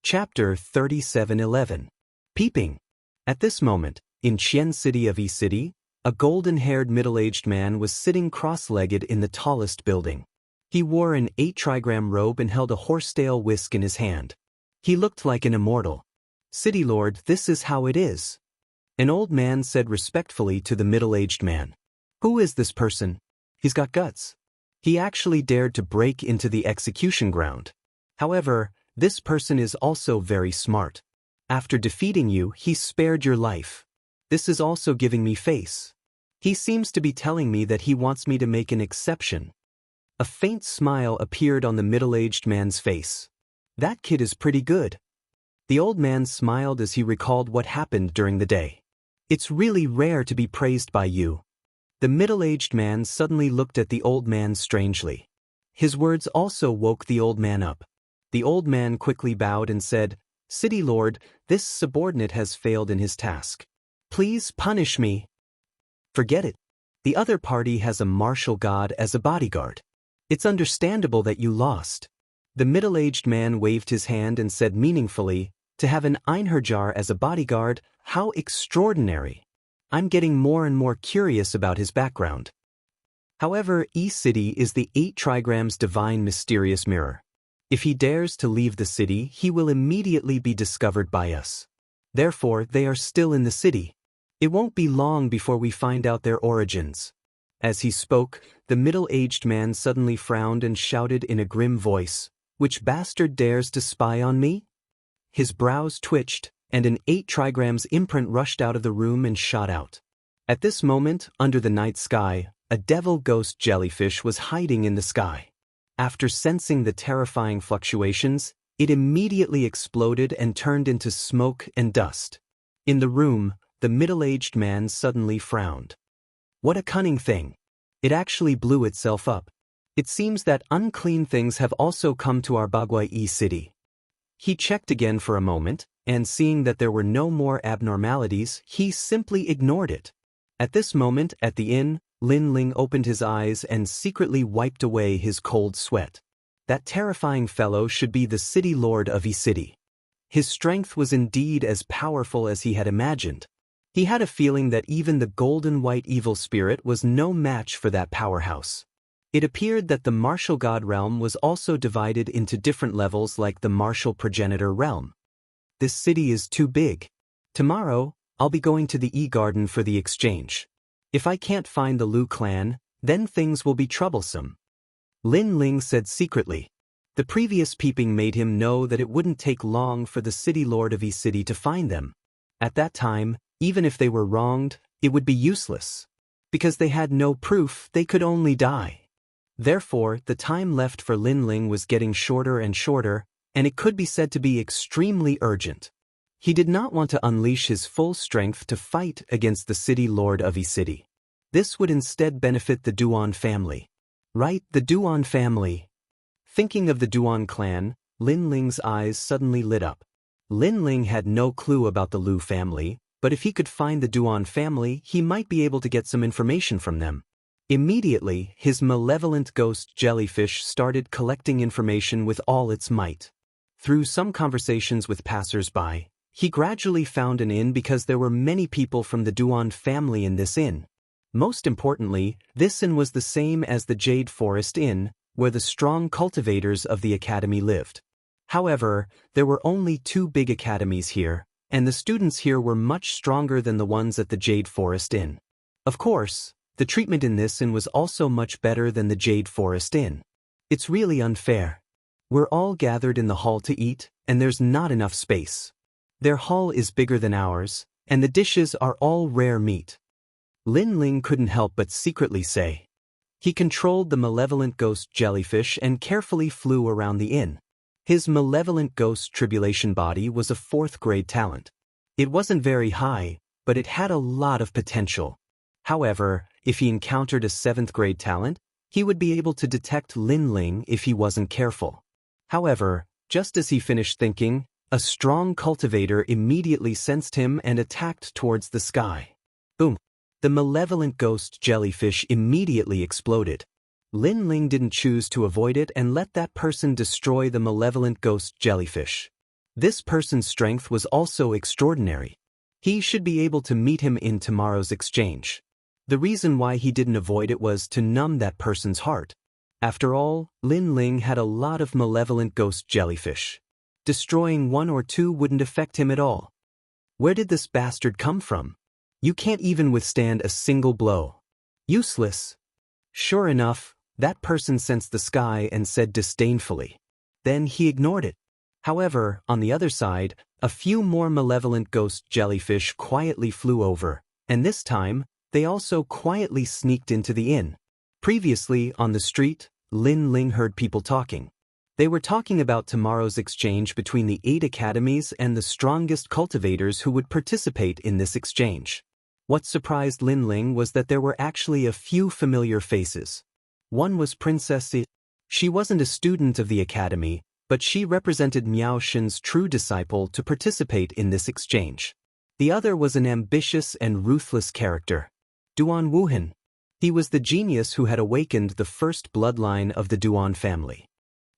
Chapter 37:11. Peeping. At this moment, in Qian City of E-City, a golden-haired middle-aged man was sitting cross-legged in the tallest building. He wore an 8-trigram robe and held a horsetail whisk in his hand. He looked like an immortal. "City Lord, this is how it is," an old man said respectfully to the middle-aged man. "Who is this person? He's got guts. He actually dared to break into the execution ground. However, this person is also very smart. After defeating you, he spared your life. This is also giving me face. He seems to be telling me that he wants me to make an exception." A faint smile appeared on the middle-aged man's face. "That kid is pretty good." The old man smiled as he recalled what happened during the day. "It's really rare to be praised by you." The middle-aged man suddenly looked at the old man strangely. His words also woke the old man up. The old man quickly bowed and said, "City Lord, this subordinate has failed in his task. Please punish me." "Forget it. The other party has a martial god as a bodyguard. It's understandable that you lost." The middle-aged man waved his hand and said meaningfully, "To have an Einherjar as a bodyguard, how extraordinary. I'm getting more and more curious about his background." However, E-City is the 8 trigrams divine mysterious mirror. If he dares to leave the city, he will immediately be discovered by us. Therefore, they are still in the city. It won't be long before we find out their origins. As he spoke, the middle-aged man suddenly frowned and shouted in a grim voice, "Which bastard dares to spy on me?" His brows twitched, and an 8 trigrams imprint rushed out of the room and shot out. At this moment, under the night sky, a devil ghost jellyfish was hiding in the sky. After sensing the terrifying fluctuations, it immediately exploded and turned into smoke and dust. In the room, the middle-aged man suddenly frowned. "What a cunning thing. It actually blew itself up. It seems that unclean things have also come to our Bagua E-City." He checked again for a moment, and seeing that there were no more abnormalities, he simply ignored it. At this moment, at the inn, Lin Ling opened his eyes and secretly wiped away his cold sweat. That terrifying fellow should be the city lord of E-City. His strength was indeed as powerful as he had imagined. He had a feeling that even the golden white evil spirit was no match for that powerhouse. It appeared that the martial god realm was also divided into different levels like the martial progenitor realm. This city is too big. Tomorrow, I'll be going to the E-Garden for the exchange. If I can't find the Lu clan, then things will be troublesome," Lin Ling said secretly. The previous peeping made him know that it wouldn't take long for the city lord of E-City to find them. At that time, even if they were wronged, it would be useless. Because they had no proof, they could only die. Therefore, the time left for Lin Ling was getting shorter and shorter, and it could be said to be extremely urgent. He did not want to unleash his full strength to fight against the city lord of E-City. This would instead benefit the Duan family. Right, the Duan family. Thinking of the Duan clan, Lin Ling's eyes suddenly lit up. Lin Ling had no clue about the Lu family, but if he could find the Duan family, he might be able to get some information from them. Immediately, his malevolent ghost jellyfish started collecting information with all its might. Through some conversations with passers-by, he gradually found an inn because there were many people from the Duan family in this inn. Most importantly, this inn was the same as the Jade Forest Inn, where the strong cultivators of the academy lived. However, there were only 2 big academies here, and the students here were much stronger than the ones at the Jade Forest Inn. Of course, the treatment in this inn was also much better than the Jade Forest Inn. It's really unfair. We're all gathered in the hall to eat, and there's not enough space. Their hall is bigger than ours, and the dishes are all rare meat," Lin Ling couldn't help but secretly say. He controlled the malevolent ghost jellyfish and carefully flew around the inn. His malevolent ghost tribulation body was a 4th-grade talent. It wasn't very high, but it had a lot of potential. However, if he encountered a 7th-grade talent, he would be able to detect Lin Ling if he wasn't careful. However, just as he finished thinking, a strong cultivator immediately sensed him and attacked towards the sky. Boom! The malevolent ghost jellyfish immediately exploded. Lin Ling didn't choose to avoid it and let that person destroy the malevolent ghost jellyfish. This person's strength was also extraordinary. He should be able to meet him in tomorrow's exchange. The reason why he didn't avoid it was to numb that person's heart. After all, Lin Ling had a lot of malevolent ghost jellyfish. Destroying one or two wouldn't affect him at all. Where did this bastard come from? You can't even withstand a single blow. Useless. Sure enough, that person sensed the sky and said disdainfully. Then he ignored it. However, on the other side, a few more malevolent ghost jellyfish quietly flew over, and this time, they also quietly sneaked into the inn. Previously, on the street, Lin Ling heard people talking. They were talking about tomorrow's exchange between the 8 academies and the strongest cultivators who would participate in this exchange. What surprised Lin Ling was that there were actually a few familiar faces. One was Princess I. She wasn't a student of the academy, but she represented Miao Shen's true disciple to participate in this exchange. The other was an ambitious and ruthless character, Duan Wuhan. He was the genius who had awakened the first bloodline of the Duan family.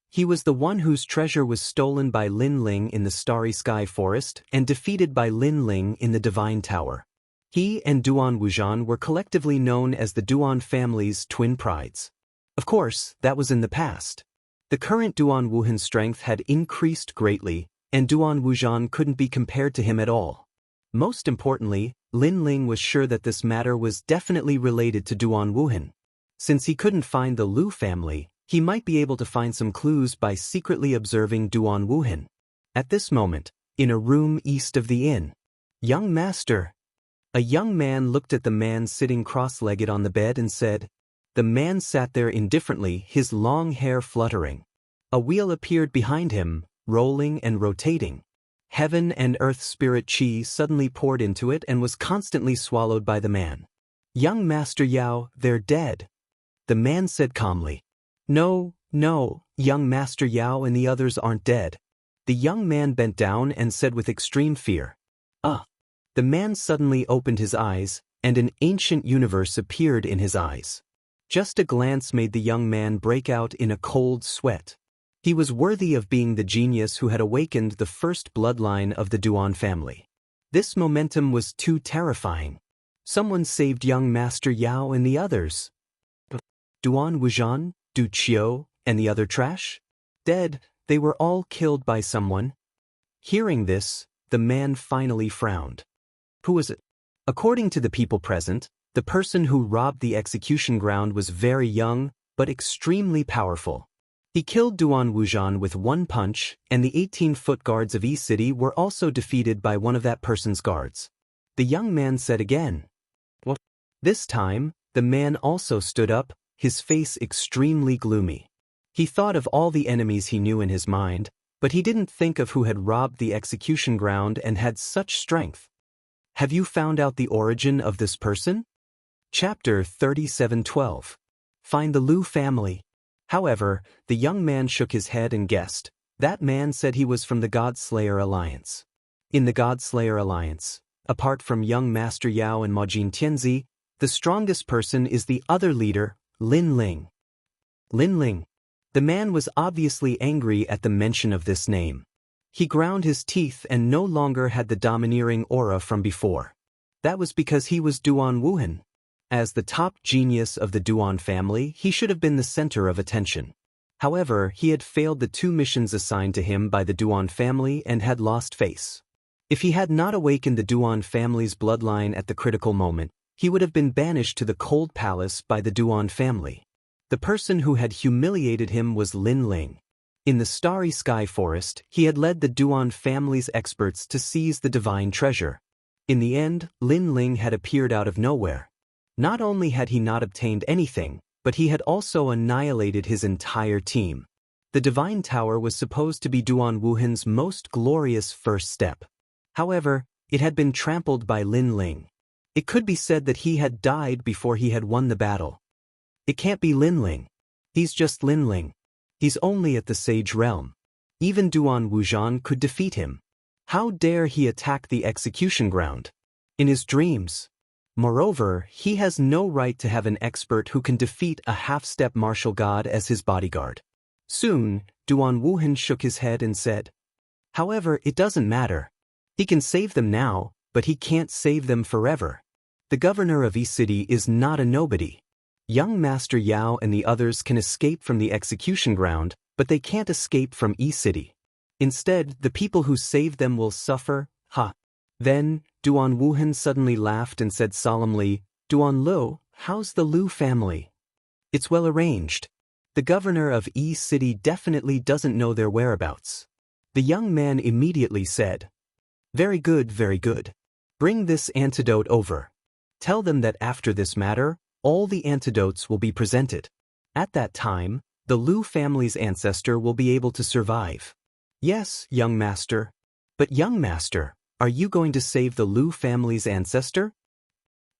He was the one whose treasure was stolen by Lin Ling in the Starry Sky Forest and defeated by Lin Ling in the Divine Tower. He and Duan Wuxian were collectively known as the Duan family's twin prides. Of course, that was in the past. The current Duan Wuhan's strength had increased greatly, and Duan Wuxian couldn't be compared to him at all. Most importantly, Lin Ling was sure that this matter was definitely related to Duan Wuhan. Since he couldn't find the Lu family, he might be able to find some clues by secretly observing Duan Wuhan. At this moment, in a room east of the inn, "Young master." A young man looked at the man sitting cross-legged on the bed and said. The man sat there indifferently, his long hair fluttering. A wheel appeared behind him, rolling and rotating. Heaven and earth spirit chi suddenly poured into it and was constantly swallowed by the man. "Young Master Yao, they're dead." The man said calmly. No, young Master Yao and the others aren't dead." The young man bent down and said with extreme fear. The man suddenly opened his eyes, and an ancient universe appeared in his eyes. Just a glance made the young man break out in a cold sweat. He was worthy of being the genius who had awakened the first bloodline of the Duan family. This momentum was too terrifying. Someone saved young Master Yao and the others. Duan Wuxian, Du Qiu, and the other trash? Dead, they were all killed by someone. Hearing this, the man finally frowned. Who was it? According to the people present, the person who robbed the execution ground was very young, but extremely powerful. He killed Duan Wuxian with one punch, and the 18-foot guards of E-City were also defeated by one of that person's guards. The young man said again. What? This time, the man also stood up, his face extremely gloomy. He thought of all the enemies he knew in his mind, but he didn't think of who had robbed the execution ground and had such strength. Have you found out the origin of this person? Chapter 37:12. Find the Lu family. However, the young man shook his head and guessed. That man said he was from the God-Slayer Alliance. In the God-Slayer Alliance, apart from young Master Yao and Majin Tianzi, the strongest person is the other leader, Lin Ling. Lin Ling. The man was obviously angry at the mention of this name. He ground his teeth and no longer had the domineering aura from before. That was because he was Duan Wuhan. As the top genius of the Duan family, he should have been the center of attention. However, he had failed the 2 missions assigned to him by the Duan family and had lost face. If he had not awakened the Duan family's bloodline at the critical moment, he would have been banished to the cold palace by the Duan family. The person who had humiliated him was Lin Ling. In the Starry Sky Forest, he had led the Duan family's experts to seize the divine treasure. In the end, Lin Ling had appeared out of nowhere. Not only had he not obtained anything, but he had also annihilated his entire team. The Divine Tower was supposed to be Duan Wuhan's most glorious first step. However, it had been trampled by Lin Ling. It could be said that he had died before he had won the battle. It can't be Lin Ling. He's just Lin Ling. He's only at the Sage Realm. Even Duan Wuxian could defeat him. How dare he attack the execution ground? In his dreams. Moreover, he has no right to have an expert who can defeat a half-step martial god as his bodyguard. Soon, Duan Wuhan shook his head and said, However, it doesn't matter. He can save them now, but he can't save them forever. The governor of E-City is not a nobody. Young Master Yao and the others can escape from the execution ground, but they can't escape from E-City. Instead, the people who saved them will suffer, ha. Then, Duan Wuhan suddenly laughed and said solemnly, Duan Lu, how's the Lu family? It's well arranged. The governor of E-City definitely doesn't know their whereabouts. The young man immediately said, very good, very good. Bring this antidote over. Tell them that after this matter, all the antidotes will be presented. At that time, the Lu family's ancestor will be able to survive. Yes, young master. But young master, are you going to save the Lu family's ancestor?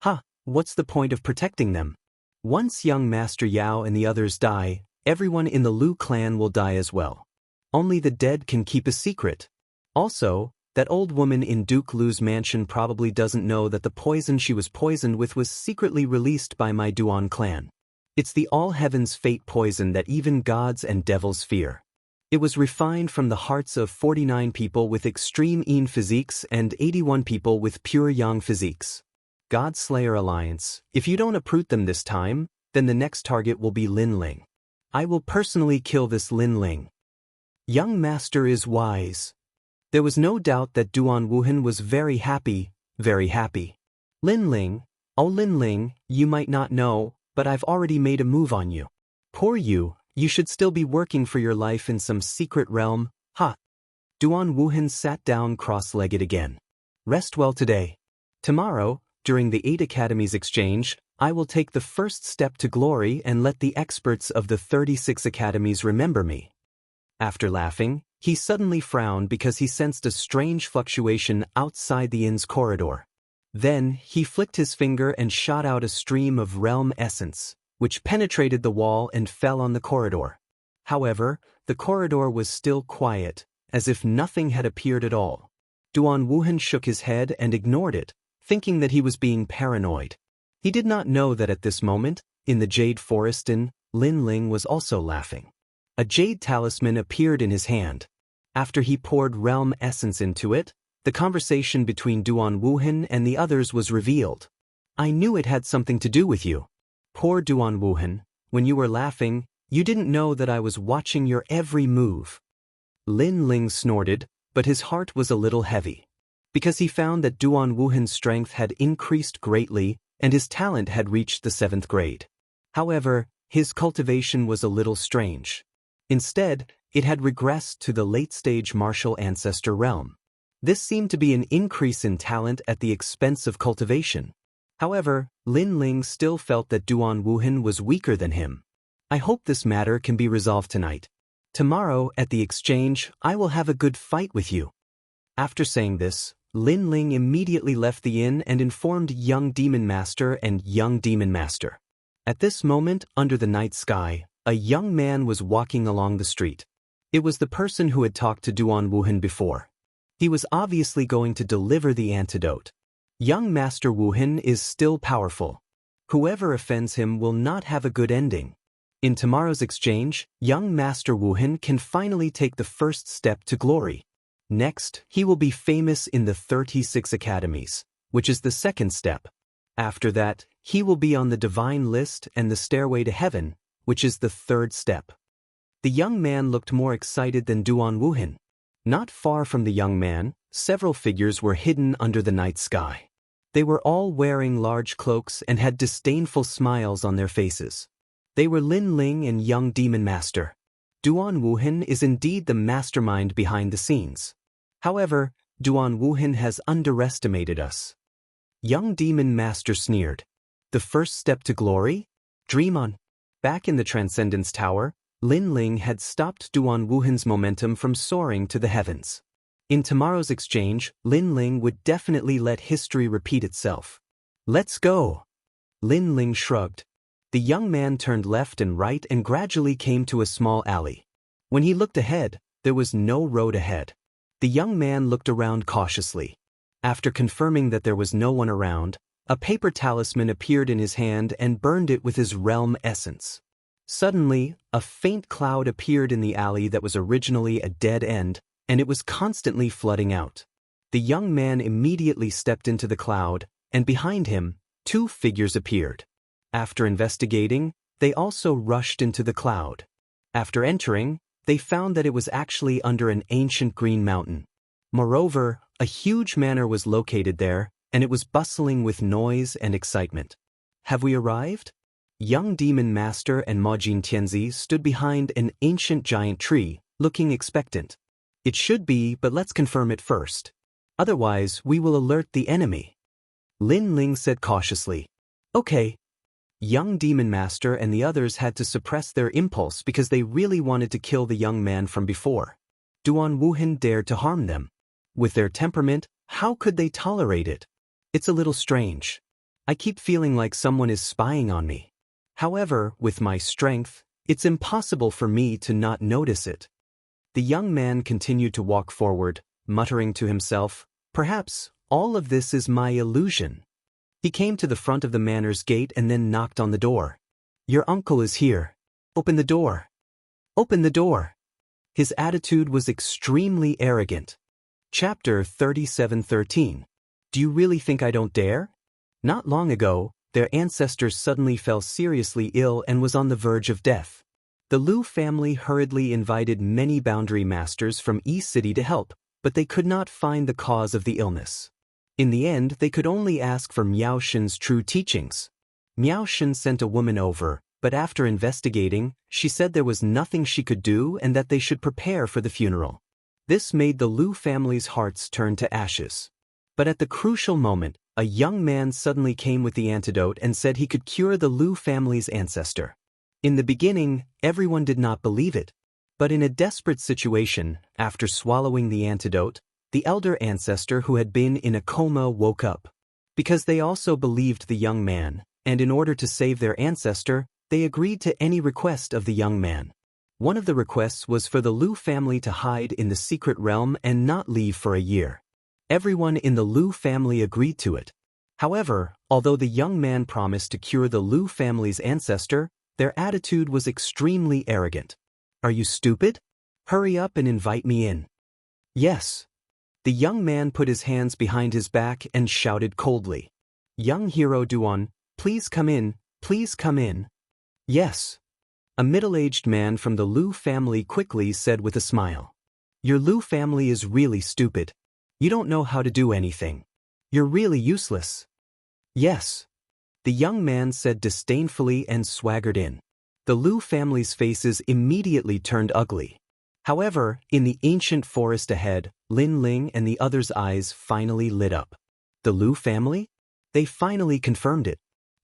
Ha, what's the point of protecting them? Once young Master Yao and the others die, everyone in the Lu clan will die as well. Only the dead can keep a secret. Also, that old woman in Duke Lu's mansion probably doesn't know that the poison she was poisoned with was secretly released by my Duan clan. It's the all-heavens fate poison that even gods and devils fear. It was refined from the hearts of 49 people with extreme Yin physiques and 81 people with pure Yang physiques. God Slayer Alliance, if you don't uproot them this time, then the next target will be Lin Ling. I will personally kill this Lin Ling. Young master is wise. There was no doubt that Duan Wuhan was very happy, very happy. Lin Ling, oh Lin Ling, you might not know, but I've already made a move on you. Poor you should still be working for your life in some secret realm, ha. Duan Wuhan sat down cross-legged again. Rest well today. Tomorrow, during the 8 Academies exchange, I will take the first step to glory and let the experts of the 36 Academies remember me. After laughing, he suddenly frowned because he sensed a strange fluctuation outside the inn's corridor. Then, he flicked his finger and shot out a stream of realm essence, which penetrated the wall and fell on the corridor. However, the corridor was still quiet, as if nothing had appeared at all. Duan Wuhan shook his head and ignored it, thinking that he was being paranoid. He did not know that at this moment, in the Jade Forest Inn, Lin Ling was also laughing. A jade talisman appeared in his hand. After he poured realm essence into it, the conversation between Duan Wuhan and the others was revealed. I knew it had something to do with you. Poor Duan Wuhan, when you were laughing, you didn't know that I was watching your every move. Lin Ling snorted, but his heart was a little heavy. Because he found that Duan Wuhan's strength had increased greatly and his talent had reached the 7th grade. However, his cultivation was a little strange. Instead, it had regressed to the late-stage martial ancestor realm. This seemed to be an increase in talent at the expense of cultivation. However, Lin Ling still felt that Duan Wuhan was weaker than him. I hope this matter can be resolved tonight. Tomorrow, at the exchange, I will have a good fight with you. After saying this, Lin Ling immediately left the inn and informed Young Demon Master and Young Demon Master. At this moment, under the night sky, a young man was walking along the street. It was the person who had talked to Duan Wuhan before. He was obviously going to deliver the antidote. Young Master Wuhan is still powerful. Whoever offends him will not have a good ending. In tomorrow's exchange, young Master Wuhan can finally take the first step to glory. Next, he will be famous in the 36 Academies, which is the 2nd step. After that, he will be on the divine list and the stairway to heaven, which is the 3rd step. The young man looked more excited than Duan Wuhan. Not far from the young man, several figures were hidden under the night sky. They were all wearing large cloaks and had disdainful smiles on their faces. They were Lin Ling and Young Demon Master. Duan Wuhan is indeed the mastermind behind the scenes. However, Duan Wuhan has underestimated us. Young Demon Master sneered. The first step to glory? Dream on. Back in the Transcendence Tower, Lin Ling had stopped Duan Wuhan's momentum from soaring to the heavens. In tomorrow's exchange, Lin Ling would definitely let history repeat itself. Let's go! Lin Ling shrugged. The young man turned left and right and gradually came to a small alley. When he looked ahead, there was no road ahead. The young man looked around cautiously. After confirming that there was no one around, a paper talisman appeared in his hand and burned it with his realm essence. Suddenly, a faint cloud appeared in the alley that was originally a dead end, and it was constantly flooding out. The young man immediately stepped into the cloud, and behind him, 2 figures appeared. After investigating, they also rushed into the cloud. After entering, they found that it was actually under an ancient green mountain. Moreover, a huge manor was located there, and it was bustling with noise and excitement. Have we arrived? Young Demon Master and Majin Tianzi stood behind an ancient giant tree, looking expectant. It should be, but let's confirm it first. Otherwise, we will alert the enemy. Lin Ling said cautiously. Okay. Young Demon Master and the others had to suppress their impulse because they really wanted to kill the young man from before. Duan Wuhan dared to harm them. With their temperament, how could they tolerate it? It's a little strange. I keep feeling like someone is spying on me. However, with my strength, it's impossible for me to not notice it. The young man continued to walk forward, muttering to himself, perhaps all of this is my illusion. He came to the front of the manor's gate and then knocked on the door. Your uncle is here. Open the door. Open the door. His attitude was extremely arrogant. Chapter 37:13. Do you really think I don't dare? Not long ago, their ancestors suddenly fell seriously ill and was on the verge of death. The Lu family hurriedly invited many boundary masters from East City to help, but they could not find the cause of the illness. In the end, they could only ask for Miao Shen's true teachings. Miao Shen sent a woman over, but after investigating, she said there was nothing she could do and that they should prepare for the funeral. This made the Lu family's hearts turn to ashes. But at the crucial moment, a young man suddenly came with the antidote and said he could cure the Lu family's ancestor. In the beginning, everyone did not believe it. But in a desperate situation, after swallowing the antidote, the elder ancestor who had been in a coma woke up. Because they also believed the young man, and in order to save their ancestor, they agreed to any request of the young man. One of the requests was for the Lu family to hide in the secret realm and not leave for a year. Everyone in the Lu family agreed to it. However, although the young man promised to cure the Lu family's ancestor, their attitude was extremely arrogant. Are you stupid? Hurry up and invite me in. Yes. The young man put his hands behind his back and shouted coldly. Young hero Duan, please come in, please come in. Yes. A middle-aged man from the Lu family quickly said with a smile. Your Lu family is really stupid. You don't know how to do anything. You're really useless. Yes. The young man said disdainfully and swaggered in. The Lu family's faces immediately turned ugly. However, in the ancient forest ahead, Lin Ling and the others' eyes finally lit up. The Lu family? They finally confirmed it.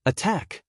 Attack!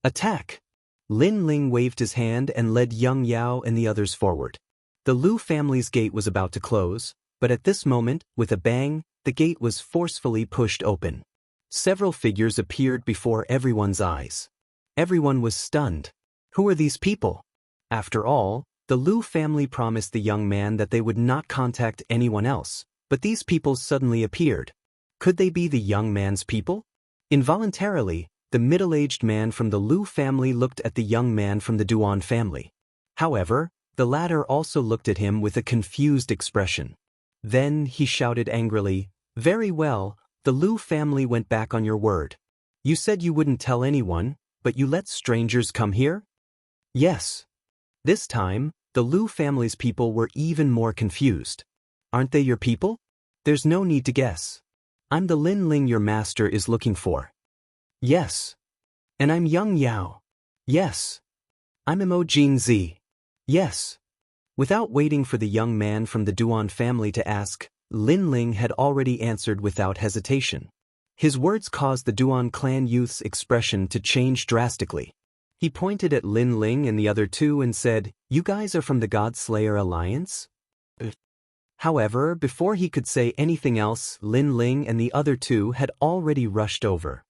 Attack! Lin Ling waved his hand and led Young Yao and the others forward. The Lu family's gate was about to close, but at this moment, with a bang, the gate was forcefully pushed open. Several figures appeared before everyone's eyes. Everyone was stunned. Who are these people? After all, the Lu family promised the young man that they would not contact anyone else, but these people suddenly appeared. Could they be the young man's people? Involuntarily, the middle-aged man from the Lu family looked at the young man from the Duan family. However, the latter also looked at him with a confused expression. Then he shouted angrily, Very well, the Lu family went back on your word. You said you wouldn't tell anyone, but you let strangers come here? Yes. This time, the Lu family's people were even more confused. Aren't they your people? There's no need to guess. I'm the Lin Ling your master is looking for. Yes. And I'm Young Yao. Yes. I'm Imojin Z. Yes. Without waiting for the young man from the Duan family to ask, Lin Ling had already answered without hesitation. His words caused the Duan clan youth's expression to change drastically. He pointed at Lin Ling and the other two and said, You guys are from the God Slayer Alliance? However, before he could say anything else, Lin Ling and the other two had already rushed over.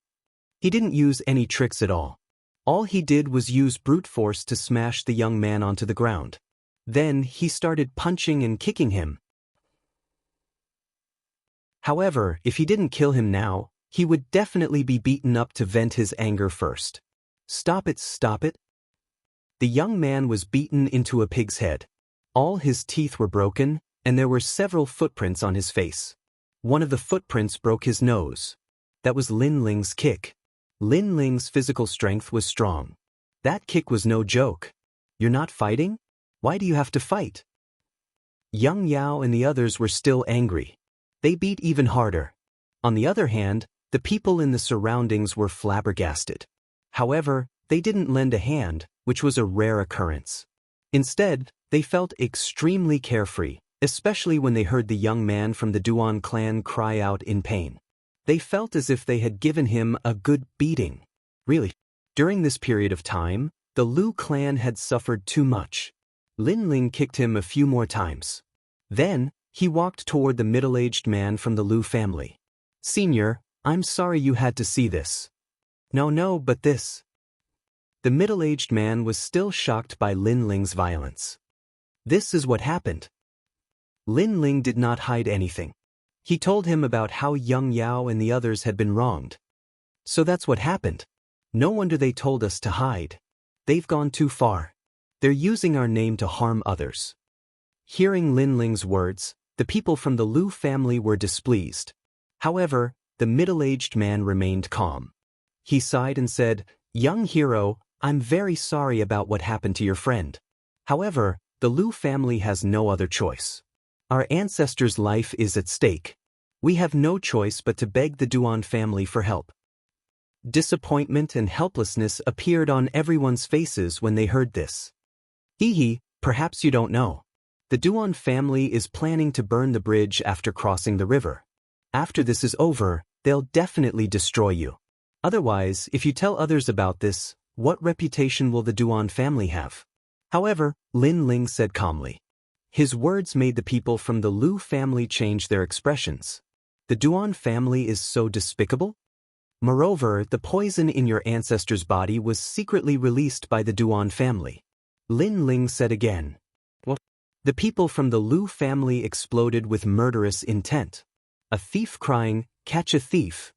He didn't use any tricks at all. All he did was use brute force to smash the young man onto the ground. Then he started punching and kicking him. However, if he didn't kill him now, he would definitely be beaten up to vent his anger first. Stop it, stop it. The young man was beaten into a pig's head. All his teeth were broken, and there were several footprints on his face. One of the footprints broke his nose. That was Lin Ling's kick. Lin Ling's physical strength was strong. That kick was no joke. You're not fighting? Why do you have to fight? Yang Yao and the others were still angry. They beat even harder. On the other hand, the people in the surroundings were flabbergasted. However, they didn't lend a hand, which was a rare occurrence. Instead, they felt extremely carefree, especially when they heard the young man from the Duan clan cry out in pain. They felt as if they had given him a good beating. Really, during this period of time, the Lu clan had suffered too much. Lin Ling kicked him a few more times. Then, he walked toward the middle-aged man from the Lu family. "Senior, I'm sorry you had to see this." No, but this." The middle-aged man was still shocked by Lin Ling's violence. "This is what happened." Lin Ling did not hide anything. He told him about how Yang Yao and the others had been wronged. "So that's what happened. No wonder they told us to hide. They've gone too far. They're using our name to harm others." Hearing Lin Ling's words, the people from the Lu family were displeased. However, the middle-aged man remained calm. He sighed and said, "Young hero, I'm very sorry about what happened to your friend. However, the Lu family has no other choice. Our ancestors' life is at stake. We have no choice but to beg the Duan family for help." Disappointment and helplessness appeared on everyone's faces when they heard this. Perhaps you don't know. The Duan family is planning to burn the bridge after crossing the river. After this is over, they'll definitely destroy you. Otherwise, if you tell others about this, what reputation will the Duan family have? However, Lin Ling said calmly. His words made the people from the Lu family change their expressions. The Duan family is so despicable? Moreover, the poison in your ancestor's body was secretly released by the Duan family. Lin Ling said again. What? The people from the Lu family exploded with murderous intent. A thief crying, "Catch a thief."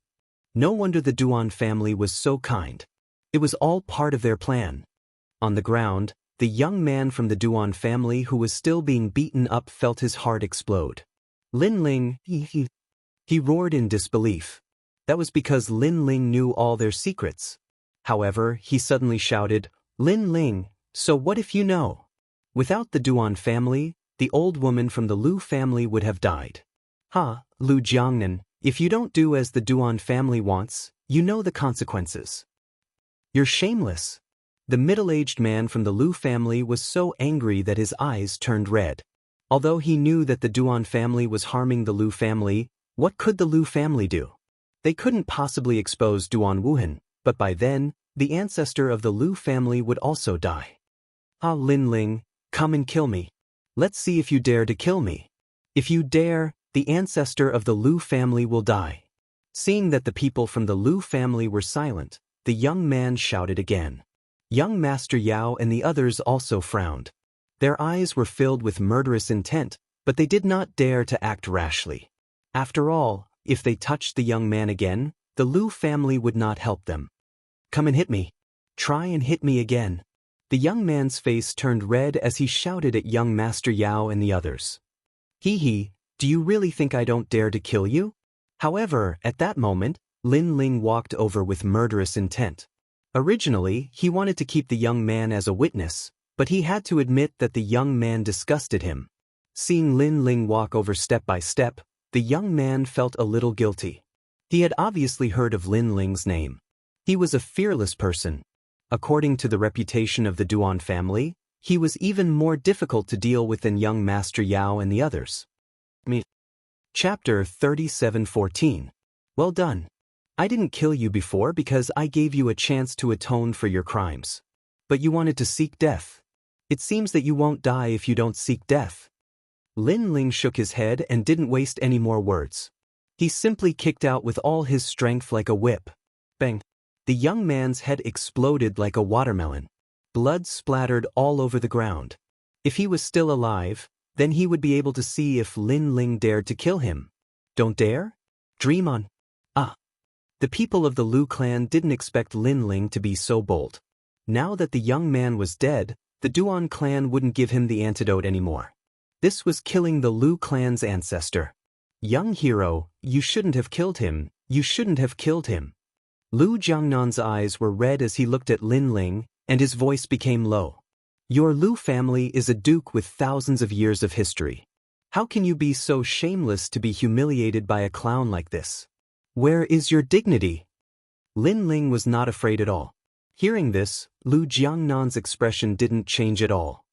No wonder the Duan family was so kind. It was all part of their plan. On the ground, the young man from the Duan family who was still being beaten up felt his heart explode. Lin Ling, he roared in disbelief. That was because Lin Ling knew all their secrets. However, he suddenly shouted, "Lin Ling, so what if you know? Without the Duan family, the old woman from the Lu family would have died. Lu Jiangnan, if you don't do as the Duan family wants, you know the consequences. You're shameless." The middle-aged man from the Lu family was so angry that his eyes turned red. Although he knew that the Duan family was harming the Lu family, what could the Lu family do? They couldn't possibly expose Duan Wuhan, but by then, the ancestor of the Lu family would also die. Lin Ling, come and kill me. Let's see if you dare to kill me. If you dare, the ancestor of the Lu family will die. Seeing that the people from the Lu family were silent, the young man shouted again. Young Master Yao and the others also frowned. Their eyes were filled with murderous intent, but they did not dare to act rashly. After all, if they touched the young man again, the Lu family would not help them. "Come and hit me. Try and hit me again." The young man's face turned red as he shouted at young Master Yao and the others. Do you really think I don't dare to kill you?" However, at that moment, Lin Ling walked over with murderous intent. Originally, he wanted to keep the young man as a witness, but he had to admit that the young man disgusted him. Seeing Lin Ling walk over step by step, the young man felt a little guilty. He had obviously heard of Lin Ling's name. He was a fearless person. According to the reputation of the Duan family, he was even more difficult to deal with than young Master Yao and the others. Chapter 37:14. Well done. I didn't kill you before because I gave you a chance to atone for your crimes. But you wanted to seek death. It seems that you won't die if you don't seek death. Lin Ling shook his head and didn't waste any more words. He simply kicked out with all his strength like a whip. Bang! The young man's head exploded like a watermelon. Blood splattered all over the ground. If he was still alive, then he would be able to see if Lin Ling dared to kill him. Don't dare? Dream on. The people of the Lu clan didn't expect Lin Ling to be so bold. Now that the young man was dead, the Duan clan wouldn't give him the antidote anymore. This was killing the Lu clan's ancestor. Young hero, you shouldn't have killed him, you shouldn't have killed him. Lu Jiangnan's eyes were red as he looked at Lin Ling, and his voice became low. Your Lu family is a duke with thousands of years of history. How can you be so shameless to be humiliated by a clown like this? Where is your dignity? Lin Ling was not afraid at all. Hearing this, Lu Jiangnan's expression didn't change at all.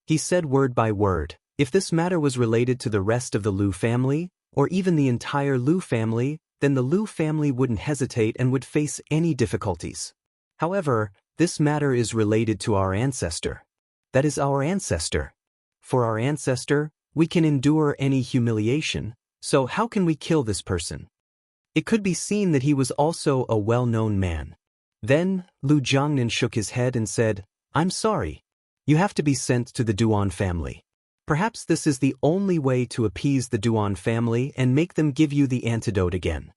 He said word by word, if this matter was related to the rest of the Lu family, or even the entire Lu family, then the Lu family wouldn't hesitate and would face any difficulties. However, this matter is related to our ancestor. That is our ancestor. For our ancestor, we can endure any humiliation, so how can we kill this person? It could be seen that he was also a well-known man. Then, Lu Jiangnan shook his head and said, I'm sorry. You have to be sent to the Duan family. Perhaps this is the only way to appease the Duan family and make them give you the antidote again.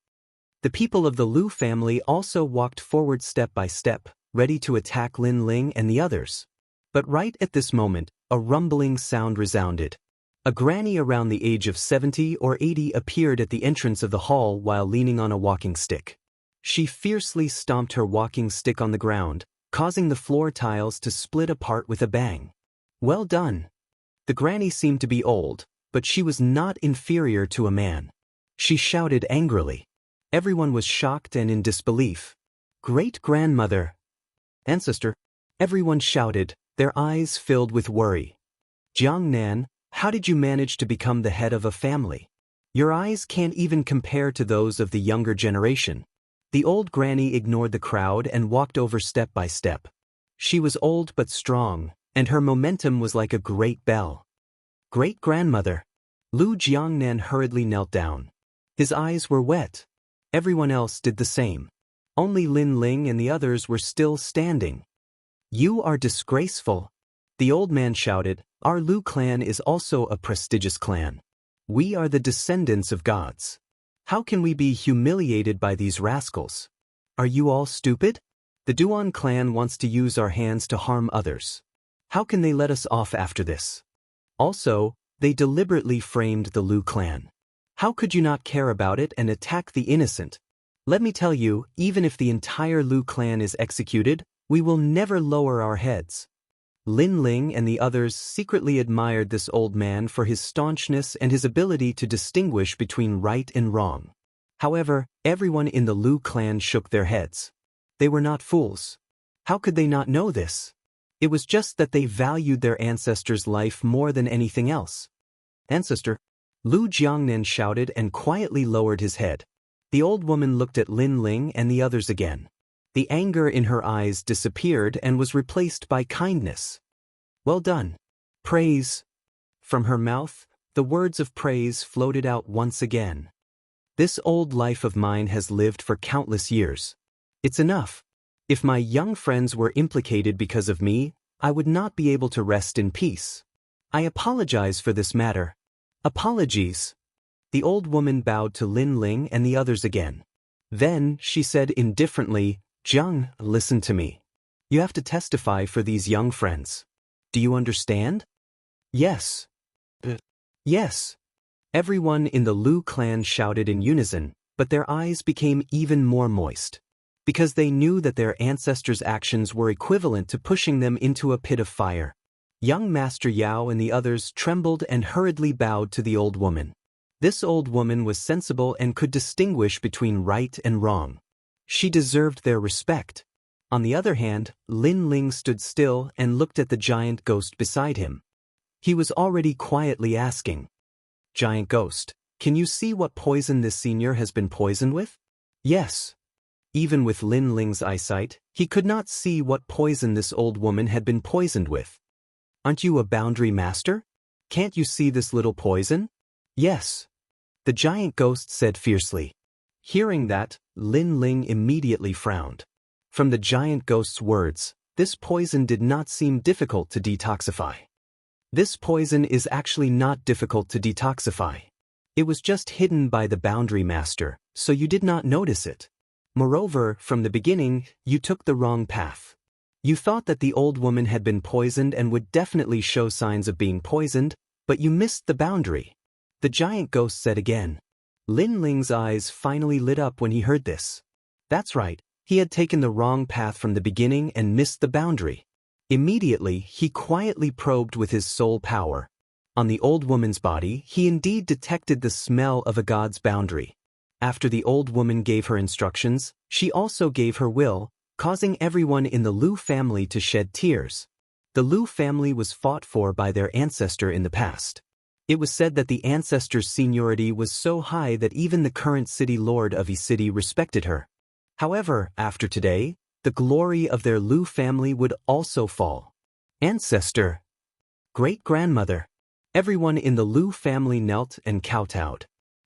The people of the Lu family also walked forward step by step, ready to attack Lin Ling and the others. But right at this moment, a rumbling sound resounded. A granny around the age of 70 or 80 appeared at the entrance of the hall while leaning on a walking stick. She fiercely stomped her walking stick on the ground, causing the floor tiles to split apart with a bang. Well done. The granny seemed to be old, but she was not inferior to a man. She shouted angrily. Everyone was shocked and in disbelief. Great-grandmother. Ancestor. Everyone shouted, their eyes filled with worry. Jiangnan, how did you manage to become the head of a family? Your eyes can't even compare to those of the younger generation. The old granny ignored the crowd and walked over step by step. She was old but strong, and her momentum was like a great bell. Great-grandmother. Lu Jiangnan hurriedly knelt down. His eyes were wet. Everyone else did the same. Only Lin Ling and the others were still standing. You are disgraceful. The old man shouted, our Lu clan is also a prestigious clan. We are the descendants of gods. How can we be humiliated by these rascals? Are you all stupid? The Duan clan wants to use our hands to harm others. How can they let us off after this? Also, they deliberately framed the Lu clan. How could you not care about it and attack the innocent? Let me tell you, even if the entire Lu clan is executed, we will never lower our heads. Lin Ling and the others secretly admired this old man for his staunchness and his ability to distinguish between right and wrong. However, everyone in the Lu clan shook their heads. They were not fools. How could they not know this? It was just that they valued their ancestors' life more than anything else. Ancestor. Lu Jiangnan shouted and quietly lowered his head. The old woman looked at Lin Ling and the others again. The anger in her eyes disappeared and was replaced by kindness. Well done. Praise. From her mouth, the words of praise floated out once again. This old life of mine has lived for countless years. It's enough. If my young friends were implicated because of me, I would not be able to rest in peace. I apologize for this matter. Apologies. The old woman bowed to Lin Ling and the others again. Then, she said indifferently, Jiang, listen to me. You have to testify for these young friends. Do you understand? Yes. Yes. Everyone in the Lu clan shouted in unison, but their eyes became even more moist. Because they knew that their ancestors' actions were equivalent to pushing them into a pit of fire. Young Master Yao and the others trembled and hurriedly bowed to the old woman. This old woman was sensible and could distinguish between right and wrong. She deserved their respect. On the other hand, Lin Ling stood still and looked at the giant ghost beside him. He was already quietly asking, Giant ghost, can you see what poison this senior has been poisoned with? Yes. Even with Lin Ling's eyesight, he could not see what poison this old woman had been poisoned with. Aren't you a boundary master? Can't you see this little poison? Yes. The giant ghost said fiercely. Hearing that, Lin Ling immediately frowned. From the giant ghost's words, this poison did not seem difficult to detoxify. This poison is actually not difficult to detoxify. It was just hidden by the boundary master, so you did not notice it. Moreover, from the beginning, you took the wrong path. You thought that the old woman had been poisoned and would definitely show signs of being poisoned, But you missed the boundary. The giant ghost said again. Lin Ling's eyes finally lit up when he heard this. That's right, he had taken the wrong path from the beginning and missed the boundary. Immediately, he quietly probed with his soul power. On the old woman's body, he indeed detected the smell of a god's boundary. After the old woman gave her instructions, she also gave her will, causing everyone in the Lu family to shed tears. The Lu family was fought for by their ancestor in the past. It was said that the ancestor's seniority was so high that even the current city lord of a city respected her. However, after today, the glory of their Lu family would also fall. Ancestor. Great-grandmother. Everyone in the Lu family knelt and kowtowed.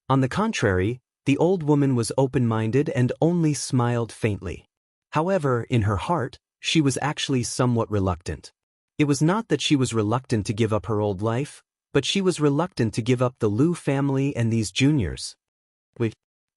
On the contrary, the old woman was open-minded and only smiled faintly. However, in her heart, she was actually somewhat reluctant. It was not that she was reluctant to give up her old life, but she was reluctant to give up the Lu family and these juniors.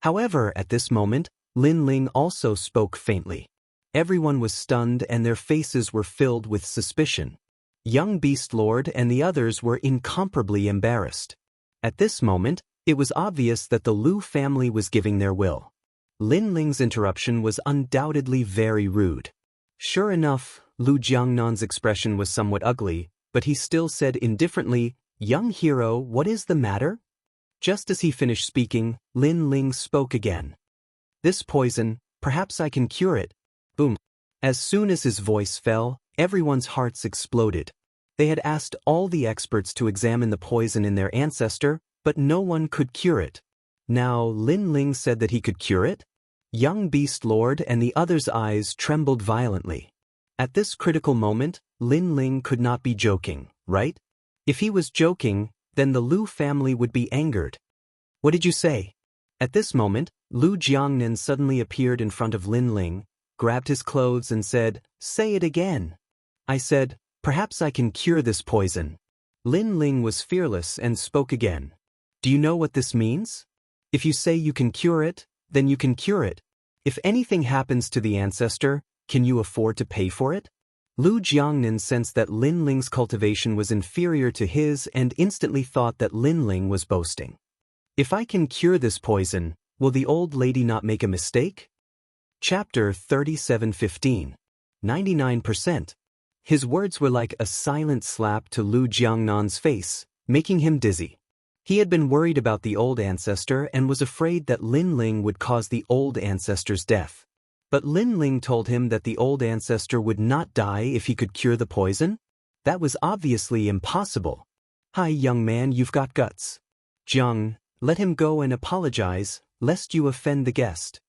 However, at this moment, Lin Ling also spoke faintly. Everyone was stunned and their faces were filled with suspicion. Young Beast Lord and the others were incomparably embarrassed. At this moment, it was obvious that the Lu family was giving their will. Lin Ling's interruption was undoubtedly very rude. Sure enough, Lu Jiangnan's expression was somewhat ugly, but he still said indifferently, "Young hero, what is the matter?" Just as he finished speaking, Lin Ling spoke again. "This poison, perhaps I can cure it." Boom. As soon as his voice fell, everyone's hearts exploded. They had asked all the experts to examine the poison in their ancestor, but no one could cure it. Now Lin Ling said that he could cure it? Young Beast Lord and the others' eyes trembled violently. At this critical moment, Lin Ling could not be joking, right? If he was joking, then the Lu family would be angered. "What did you say?" At this moment, Lu Jiangnan suddenly appeared in front of Lin Ling, grabbed his clothes and said, "Say it again." I said, "Perhaps I can cure this poison." Lin Ling was fearless and spoke again. "Do you know what this means? If you say you can cure it, then you can cure it. If anything happens to the ancestor, can you afford to pay for it?" Lu Jiangnan sensed that Lin Ling's cultivation was inferior to his and instantly thought that Lin Ling was boasting. "If I can cure this poison, will the old lady not make a mistake?" Chapter 37:15. 99%. His words were like a silent slap to Lu Jiangnan's face, making him dizzy. He had been worried about the old ancestor and was afraid that Lin Ling would cause the old ancestor's death. But Lin Ling told him that the old ancestor would not die if he could cure the poison? That was obviously impossible. "Hi, young man, you've got guts. Jiang, let him go and apologize, lest you offend the guest."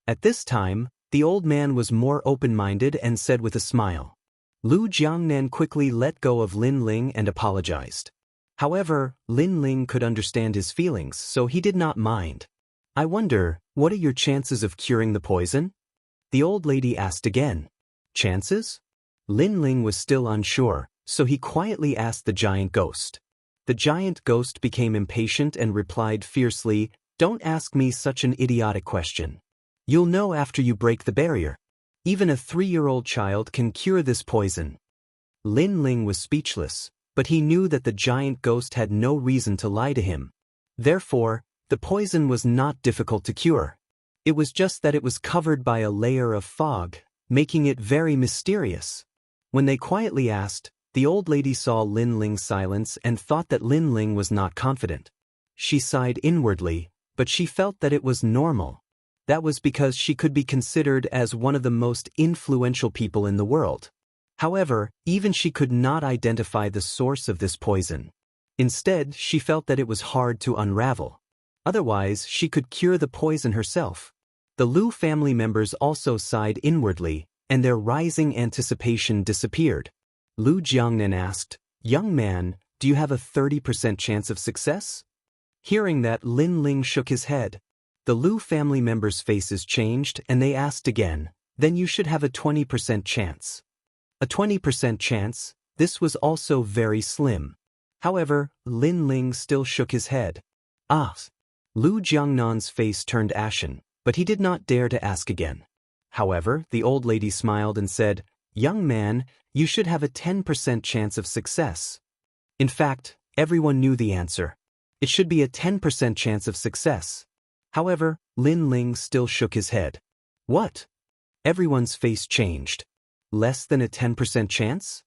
At this time, the old man was more open-minded and said with a smile. Lu Jiangnan quickly let go of Lin Ling and apologized. However, Lin Ling could understand his feelings, so he did not mind. "I wonder, what are your chances of curing the poison?" The old lady asked again. "Chances?" Lin Ling was still unsure, so he quietly asked the giant ghost. The giant ghost became impatient and replied fiercely, "Don't ask me such an idiotic question. You'll know after you break the barrier. Even a 3-year-old child can cure this poison." Lin Ling was speechless, but he knew that the giant ghost had no reason to lie to him. Therefore, the poison was not difficult to cure. It was just that it was covered by a layer of fog, making it very mysterious. When they quietly asked, the old lady saw Lin Ling's silence and thought that Lin Ling was not confident. She sighed inwardly, but she felt that it was normal. That was because she could be considered as one of the most influential people in the world. However, even she could not identify the source of this poison. Instead, she felt that it was hard to unravel. Otherwise, she could cure the poison herself. The Lu family members also sighed inwardly, and their rising anticipation disappeared. Lu Jiangnan asked, "Young man, do you have a 30% chance of success?" Hearing that, Lin Ling shook his head. The Lu family members' faces changed, and they asked again, "Then you should have a 20% chance." A 20% chance, this was also very slim. However, Lin Ling still shook his head. "Ah." Lu Jiangnan's face turned ashen, but he did not dare to ask again. However, the old lady smiled and said, "Young man, you should have a 10% chance of success. In fact, Everyone knew the answer. It should be a 10% chance of success. However, Lin Ling still shook his head. What? Everyone's face changed. Less than a 10% chance?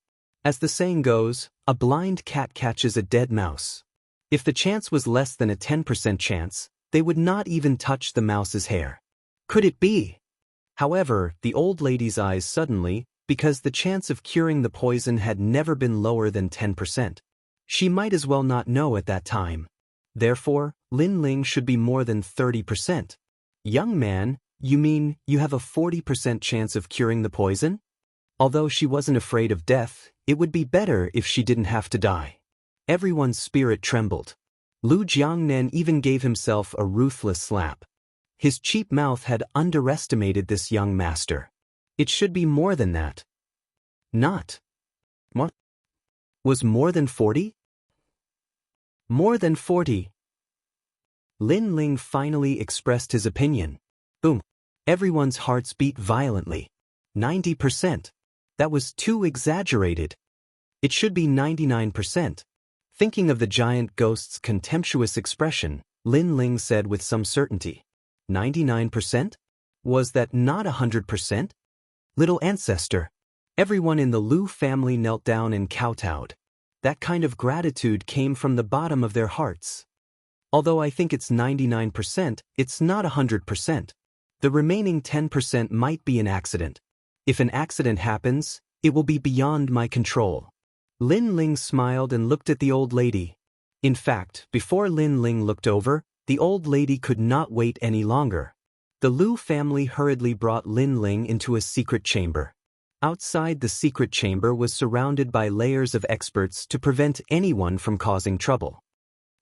As the saying goes, a blind cat catches a dead mouse. If the chance was less than a 10% chance, they would not even touch the mouse's hair. Could it be? However, the old lady's eyes suddenly, because the chance of curing the poison had never been lower than 10%. She might as well not know at that time. Therefore, Lin Ling should be more than 30%. Young man, you mean you have a 40% chance of curing the poison? Although she wasn't afraid of death, it would be better if she didn't have to die. Everyone's spirit trembled. Lu Jiangnan even gave himself a ruthless slap. His cheap mouth had underestimated this young master. It should be more than that. Not. What? Was more than 40? More than 40. Lin Ling finally expressed his opinion. Boom. Everyone's hearts beat violently. 90%. That was too exaggerated. It should be 99%. Thinking of the giant ghost's contemptuous expression, Lin Ling said with some certainty. 99%? Was that not 100%? Little ancestor. Everyone in the Lu family knelt down and kowtowed. That kind of gratitude came from the bottom of their hearts. Although I think it's 99%, it's not 100%. The remaining 10% might be an accident. If an accident happens, it will be beyond my control. Lin Ling smiled and looked at the old lady. In fact, before Lin Ling looked over, the old lady could not wait any longer. The Lu family hurriedly brought Lin Ling into a secret chamber. Outside the secret chamber was surrounded by layers of experts to prevent anyone from causing trouble.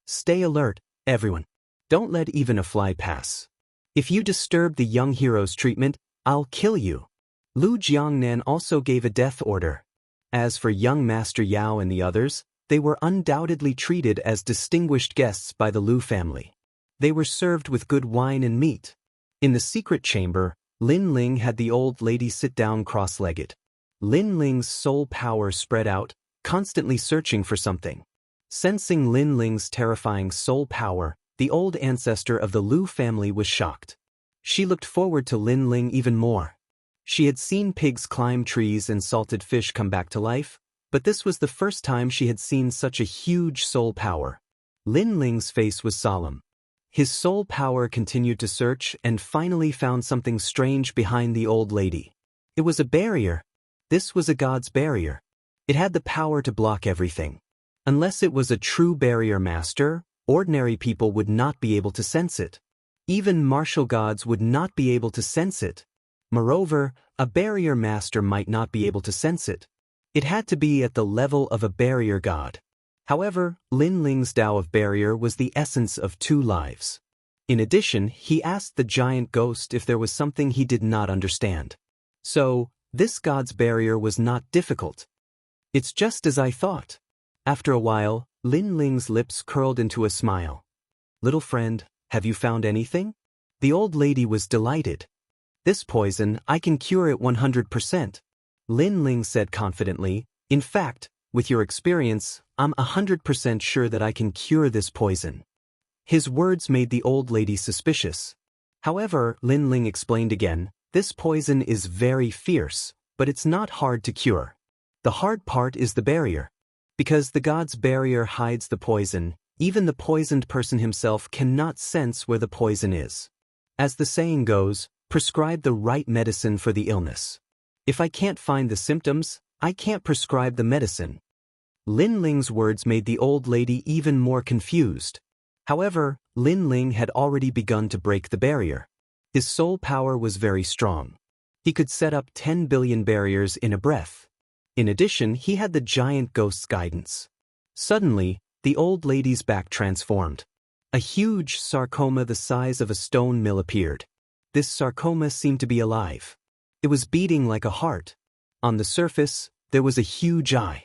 Stay alert, everyone. Don't let even a fly pass. If you disturb the young hero's treatment, I'll kill you. Lu Jiangnan also gave a death order. As for young Master Yao and the others, they were undoubtedly treated as distinguished guests by the Lu family. They were served with good wine and meat. In the secret chamber, Lin Ling had the old lady sit down cross-legged. Lin Ling's soul power spread out, constantly searching for something. Sensing Lin Ling's terrifying soul power, the old ancestor of the Lu family was shocked. She looked forward to Lin Ling even more. She had seen pigs climb trees and salted fish come back to life, but this was the first time she had seen such a huge soul power. Lin Ling's face was solemn. His soul power continued to search and finally found something strange behind the old lady. It was a barrier. This was a god's barrier. It had the power to block everything. Unless it was a true barrier master, ordinary people would not be able to sense it. Even martial gods would not be able to sense it. Moreover, a barrier master might not be able to sense it. It had to be at the level of a barrier god. However, Lin Ling's Tao of barrier was the essence of 2 lives. In addition, he asked the giant ghost if there was something he did not understand. So, this god's barrier was not difficult. It's just as I thought. After a while, Lin Ling's lips curled into a smile. Little friend, have you found anything? The old lady was delighted. This poison, I can cure it 100%. Lin Ling said confidently, in fact, with your experience, I'm 100% sure that I can cure this poison. His words made the old lady suspicious. However, Lin Ling explained again, this poison is very fierce, but it's not hard to cure. The hard part is the barrier. Because the god's barrier hides the poison, even the poisoned person himself cannot sense where the poison is. As the saying goes, prescribe the right medicine for the illness. If I can't find the symptoms, I can't prescribe the medicine. Lin Ling's words made the old lady even more confused. However, Lin Ling had already begun to break the barrier. His soul power was very strong. He could set up 10 billion barriers in a breath. In addition, he had the giant ghost's guidance. Suddenly, the old lady's back transformed. A huge sarcoma the size of a stone mill appeared. This sarcoma seemed to be alive. It was beating like a heart. On the surface, there was a huge eye.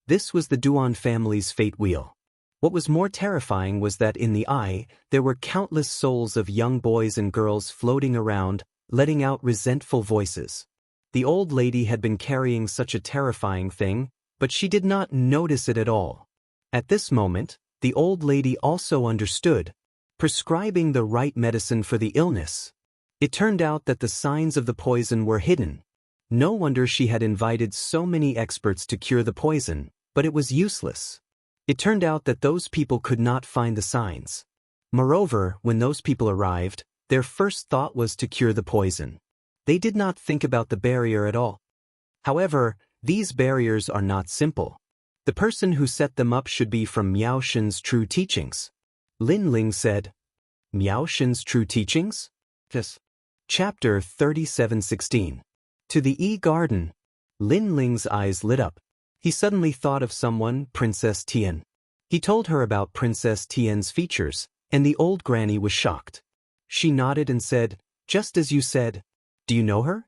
This was the Duan family's fate wheel. What was more terrifying was that in the eye, there were countless souls of young boys and girls floating around, letting out resentful voices. The old lady had been carrying such a terrifying thing, but she did not notice it at all. At this moment, the old lady also understood, prescribing the right medicine for the illness. It turned out that the signs of the poison were hidden. No wonder she had invited so many experts to cure the poison, but it was useless. It turned out that those people could not find the signs. Moreover, when those people arrived, their first thought was to cure the poison. They did not think about the barrier at all. However, these barriers are not simple. The person who set them up should be from Miao Shen's true teachings. Lin Ling said. Miao Shen's true teachings? Yes. Chapter 37:16. To the E-Garden. Lin Ling's eyes lit up. He suddenly thought of someone, Princess Tian. He told her about Princess Tian's features, and the old granny was shocked. She nodded and said, "Just as you said. Do you know her?"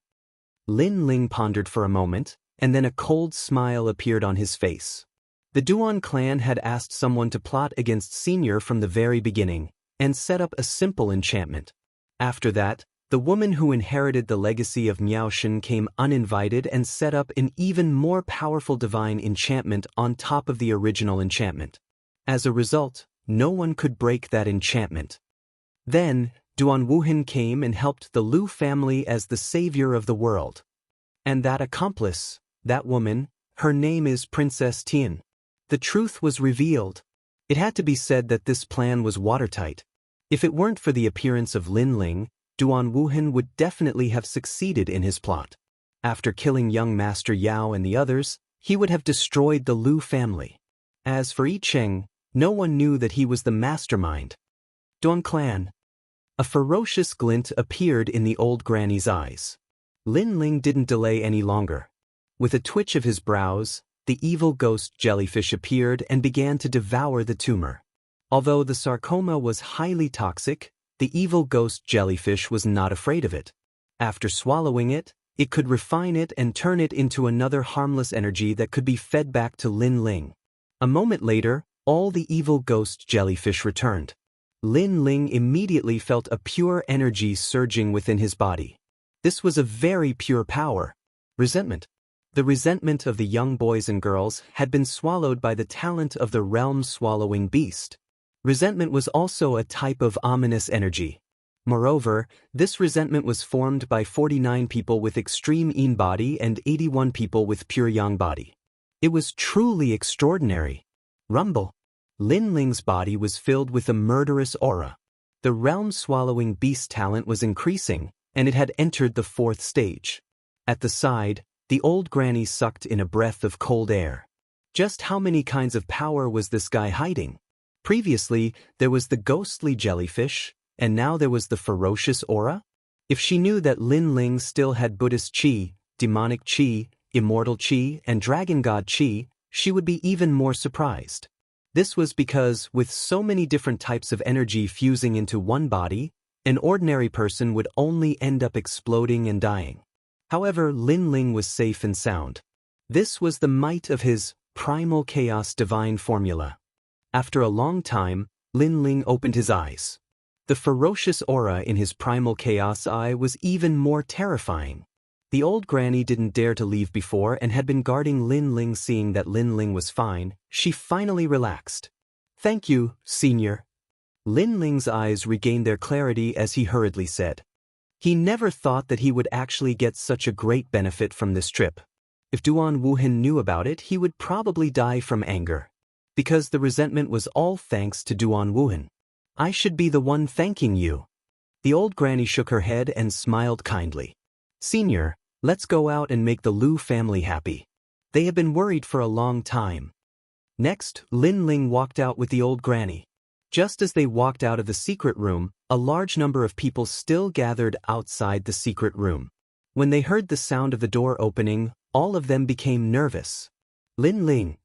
Lin Ling pondered for a moment, and then a cold smile appeared on his face. The Duan clan had asked someone to plot against Senior from the very beginning, and set up a simple enchantment. After that, the woman who inherited the legacy of Miao Shen came uninvited and set up an even more powerful divine enchantment on top of the original enchantment. As a result, no one could break that enchantment. Then, Duan Wuhan came and helped the Lu family as the savior of the world. And that accomplice, that woman, her name is Princess Tian. The truth was revealed. It had to be said that this plan was watertight. If it weren't for the appearance of Lin Ling, Duan Wuhan would definitely have succeeded in his plot. After killing young Master Yao and the others, he would have destroyed the Lu family. As for Yi Cheng, no one knew that he was the mastermind. Duan clan. A ferocious glint appeared in the old granny's eyes. Lin Ling didn't delay any longer. With a twitch of his brows, the evil ghost jellyfish appeared and began to devour the tumor. Although the sarcoma was highly toxic, the evil ghost jellyfish was not afraid of it. After swallowing it, it could refine it and turn it into another harmless energy that could be fed back to Lin Ling. A moment later, all the evil ghost jellyfish returned. Lin Ling immediately felt a pure energy surging within his body. This was a very pure power. Resentment. The resentment of the young boys and girls had been swallowed by the talent of the realm-swallowing beast. Resentment was also a type of ominous energy. Moreover, this resentment was formed by 49 people with extreme yin body and 81 people with pure yang body. It was truly extraordinary. Rumble. Lin Ling's body was filled with a murderous aura. The realm-swallowing beast talent was increasing, and it had entered the 4th stage. At the side, the old granny sucked in a breath of cold air. Just how many kinds of power was this guy hiding? Previously, there was the ghostly jellyfish, and now there was the ferocious aura? If she knew that Lin Ling still had Buddhist chi, demonic chi, immortal chi, and dragon god chi, she would be even more surprised. This was because, with so many different types of energy fusing into one body, an ordinary person would only end up exploding and dying. However, Lin Ling was safe and sound. This was the might of his primal chaos divine formula. After a long time, Lin Ling opened his eyes. The ferocious aura in his primal chaos eye was even more terrifying. The old granny didn't dare to leave before and had been guarding Lin Ling. Seeing that Lin Ling was fine, she finally relaxed. "Thank you, Senior." Lin Ling's eyes regained their clarity as he hurriedly said. He never thought that he would actually get such a great benefit from this trip. If Duan Wuhan knew about it, he would probably die from anger. Because the resentment was all thanks to Duan Wuhan. "I should be the one thanking you." The old granny shook her head and smiled kindly. "Senior, let's go out and make the Lu family happy. They have been worried for a long time." Next, Lin Ling walked out with the old granny. Just as they walked out of the secret room, a large number of people still gathered outside the secret room. When they heard the sound of the door opening, all of them became nervous. Lin Ling,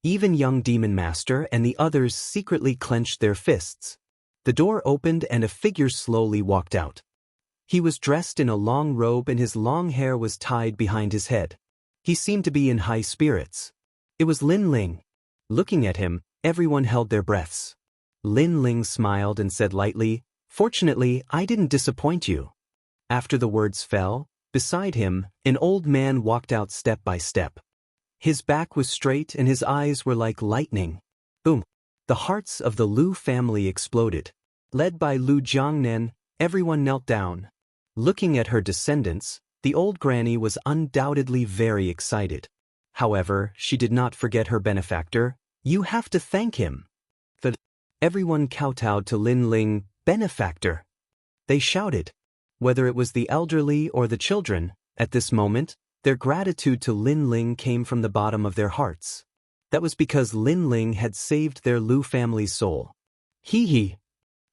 even young Demon Master and the others secretly clenched their fists. The door opened and a figure slowly walked out. He was dressed in a long robe and his long hair was tied behind his head. He seemed to be in high spirits. It was Lin Ling. Looking at him, everyone held their breaths. Lin Ling smiled and said lightly, "Fortunately, I didn't disappoint you." After the words fell, beside him, an old man walked out step by step. His back was straight and his eyes were like lightning. Boom! The hearts of the Lu family exploded. Led by Lu Jiangnen, everyone knelt down. Looking at her descendants, the old granny was undoubtedly very excited. However, she did not forget her benefactor. You have to thank him. Everyone kowtowed to Lin Ling, benefactor. They shouted. Whether it was the elderly or the children, at this moment, their gratitude to Lin Ling came from the bottom of their hearts. That was because Lin Ling had saved their Lu family's soul. Hee hee.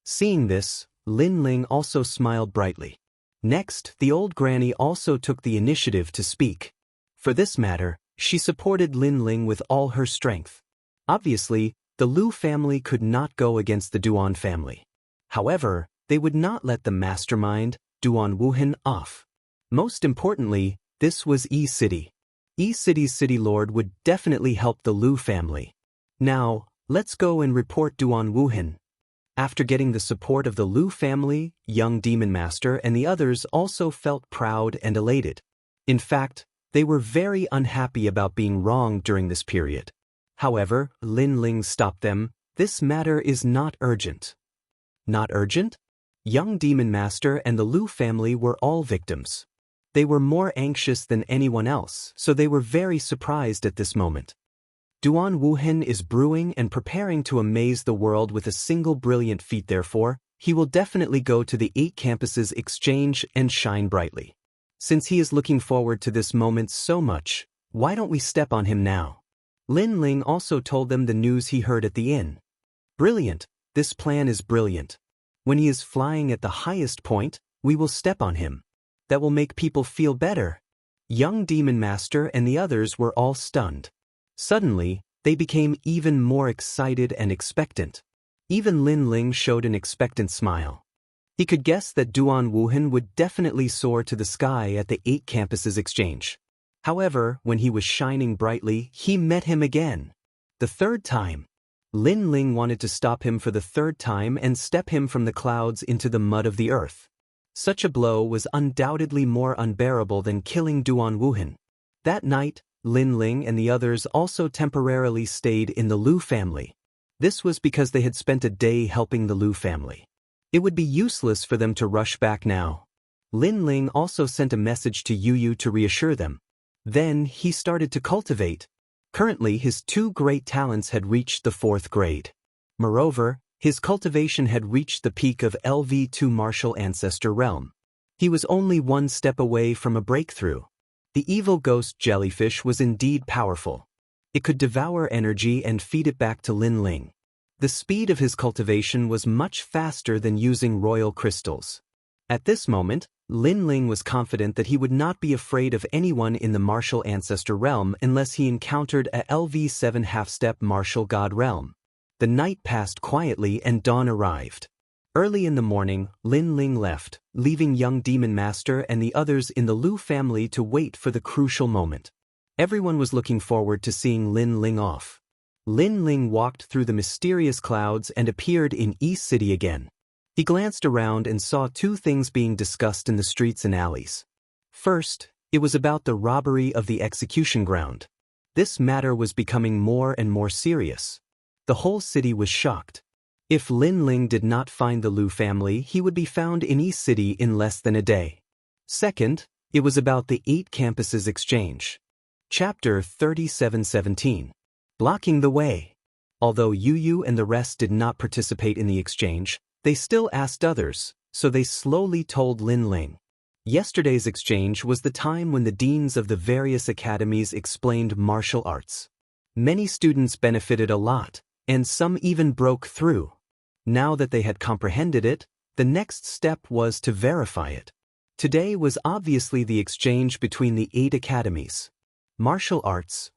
Seeing this, Lin Ling also smiled brightly. Next, the old granny also took the initiative to speak. For this matter, she supported Lin Ling with all her strength. Obviously, the Lu family could not go against the Duan family. However, they would not let the mastermind, Duan Wuhan, off. Most importantly, this was E-City. E-City's city lord would definitely help the Lu family. Now, let's go and report Duan Wuhan. After getting the support of the Lu family, young Demon Master and the others also felt proud and elated. In fact, they were very unhappy about being wronged during this period. However, Lin Ling stopped them. This matter is not urgent. Not urgent? Young Demon Master and the Lu family were all victims. They were more anxious than anyone else, so they were very surprised at this moment. Duan Wuhan is brewing and preparing to amaze the world with a single brilliant feat. Therefore, he will definitely go to the 8 campuses exchange and shine brightly. Since he is looking forward to this moment so much, why don't we step on him now? Lin Ling also told them the news he heard at the inn. Brilliant, this plan is brilliant. When he is flying at the highest point, we will step on him. That will make people feel better. Young Demon Master and the others were all stunned. Suddenly, they became even more excited and expectant. Even Lin Ling showed an expectant smile. He could guess that Duan Wuhan would definitely soar to the sky at the 8 campuses exchange. However, when he was shining brightly, he met him again. The third time. Lin Ling wanted to stop him for the third time and step him from the clouds into the mud of the earth. Such a blow was undoubtedly more unbearable than killing Duan Wuhan. That night, Lin Ling and the others also temporarily stayed in the Lu family. This was because they had spent a day helping the Lu family. It would be useless for them to rush back now. Lin Ling also sent a message to Yu to reassure them. Then he started to cultivate. Currently, his 2 great talents had reached the 4th grade. Moreover, his cultivation had reached the peak of LV2 Martial Ancestor Realm. He was only 1 step away from a breakthrough. The evil ghost jellyfish was indeed powerful. It could devour energy and feed it back to Lin Ling. The speed of his cultivation was much faster than using royal crystals. At this moment, Lin Ling was confident that he would not be afraid of anyone in the Martial Ancestor Realm unless he encountered a LV7 half-step Martial God Realm. The night passed quietly and dawn arrived. Early in the morning, Lin Ling left, leaving young Demon Master and the others in the Lu family to wait for the crucial moment. Everyone was looking forward to seeing Lin Ling off. Lin Ling walked through the mysterious clouds and appeared in East City again. He glanced around and saw 2 things being discussed in the streets and alleys. First, it was about the robbery of the execution ground. This matter was becoming more and more serious. The whole city was shocked. If Lin Ling did not find the Lu family, he would be found in East City in less than a day. Second, it was about the 8 campuses exchange. Chapter 37:17. Blocking the way. Although Yu and the rest did not participate in the exchange, they still asked others, so they slowly told Lin Ling. Yesterday's exchange was the time when the deans of the various academies explained martial arts. Many students benefited a lot, and some even broke through. Now that they had comprehended it, the next step was to verify it. Today was obviously the exchange between the 8 academies. Martial arts,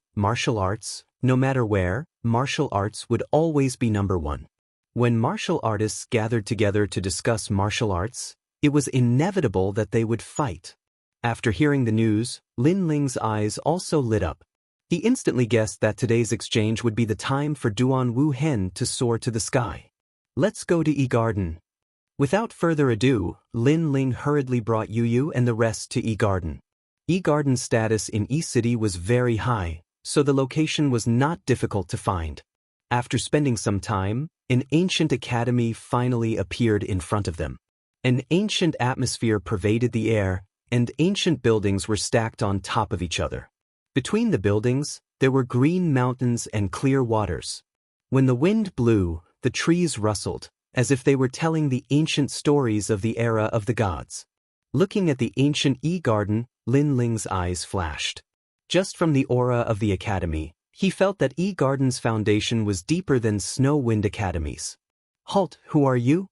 no matter where, martial arts would always be number 1. When martial artists gathered together to discuss martial arts, it was inevitable that they would fight. After hearing the news, Lin Ling's eyes also lit up. He instantly guessed that today's exchange would be the time for Duan Wuhan to soar to the sky. Let's go to E-Garden. Without further ado, Lin Ling hurriedly brought Yu and the rest to E-Garden. E-Garden's status in E-City was very high, so the location was not difficult to find. After spending some time, an ancient academy finally appeared in front of them. An ancient atmosphere pervaded the air, and ancient buildings were stacked on top of each other. Between the buildings, there were green mountains and clear waters. When the wind blew, the trees rustled, as if they were telling the ancient stories of the era of the gods. Looking at the ancient E-garden, Lin Ling's eyes flashed. Just from the aura of the academy, he felt that E-garden's foundation was deeper than Snow Wind Academy's. Halt, who are you?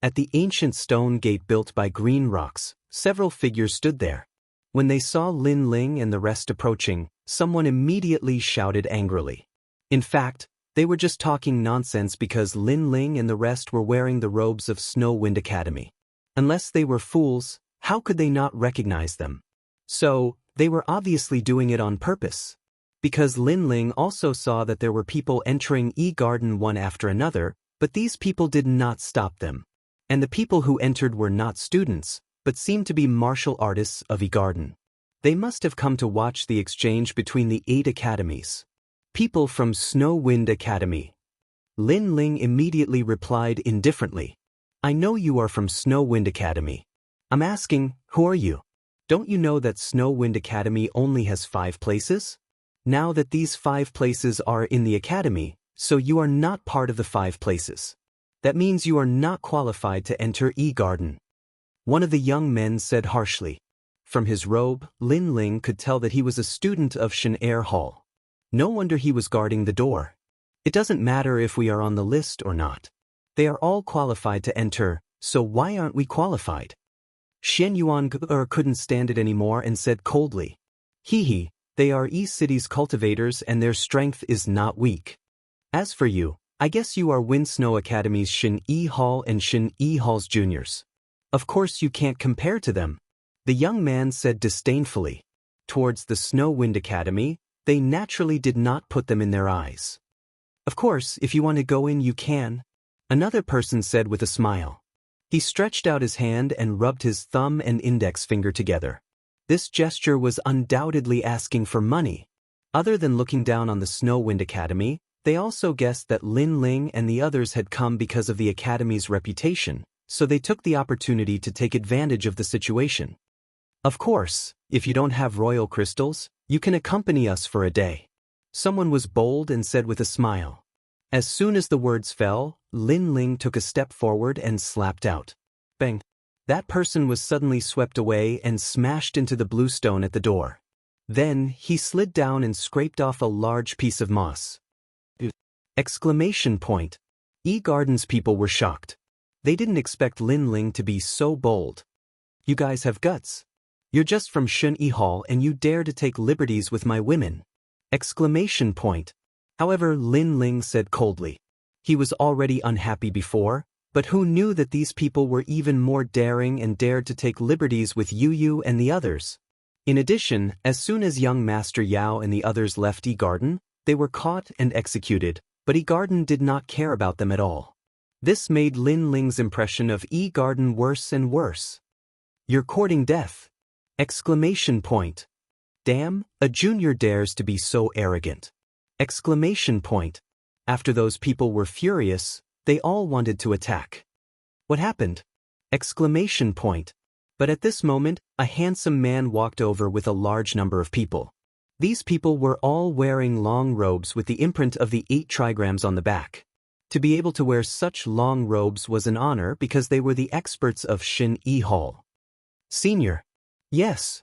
At the ancient stone gate built by green rocks, several figures stood there. When they saw Lin Ling and the rest approaching, someone immediately shouted angrily. In fact, they were just talking nonsense because Lin Ling and the rest were wearing the robes of Snow Wind Academy. Unless they were fools, how could they not recognize them? So, they were obviously doing it on purpose. Because Lin Ling also saw that there were people entering E-garden one after another, but these people did not stop them. And the people who entered were not students, but seemed to be martial artists of E-garden. They must have come to watch the exchange between the 8 academies. People from Snow Wind Academy. Lin Ling immediately replied indifferently. I know you are from Snow Wind Academy. I'm asking, who are you? Don't you know that Snow Wind Academy only has 5 places? Now that these 5 places are in the academy, so you are not part of the 5 places. That means you are not qualified to enter E-garden. One of the young men said harshly. From his robe, Lin Ling could tell that he was a student of Xianxia Hall. No wonder he was guarding the door. It doesn't matter if we are on the list or not. They are all qualified to enter, so why aren't we qualified? Xian Yuan couldn't stand it anymore and said coldly. Hee, they are E-city's cultivators and their strength is not weak. As for you, I guess you are Wind Snow Academy's Xianxia Hall and Xianxia Hall's juniors. Of course you can't compare to them. The young man said disdainfully. Towards the Snow Wind Academy, they naturally did not put them in their eyes. Of course, if you want to go in you can. Another person said with a smile. He stretched out his hand and rubbed his thumb and index finger together. This gesture was undoubtedly asking for money. Other than looking down on the Snow Wind Academy, they also guessed that Lin Ling and the others had come because of the academy's reputation, so they took the opportunity to take advantage of the situation. Of course, if you don't have royal crystals, you can accompany us for a day. Someone was bold and said with a smile. As soon as the words fell, Lin Ling took a step forward and slapped out. Bang! That person was suddenly swept away and smashed into the blue stone at the door. Then, he slid down and scraped off a large piece of moss. Exclamation point! E-garden's people were shocked. They didn't expect Lin Ling to be so bold. You guys have guts. You're just from Xianxia Hall and you dare to take liberties with my women. Exclamation point! However, Lin Ling said coldly. He was already unhappy before, but who knew that these people were even more daring and dared to take liberties with Yu and the others? In addition, as soon as young Master Yao and the others left E-garden, they were caught and executed, but E-garden did not care about them at all. This made Lin Ling's impression of E-garden worse and worse. You're courting death! Exclamation point! Damn, a junior dares to be so arrogant! Exclamation point! After those people were furious, they all wanted to attack. What happened? Exclamation point! But at this moment, a handsome man walked over with a large number of people. These people were all wearing long robes with the imprint of the 8 trigrams on the back. To be able to wear such long robes was an honor because they were the experts of Xianxia Hall. Senior. Yes.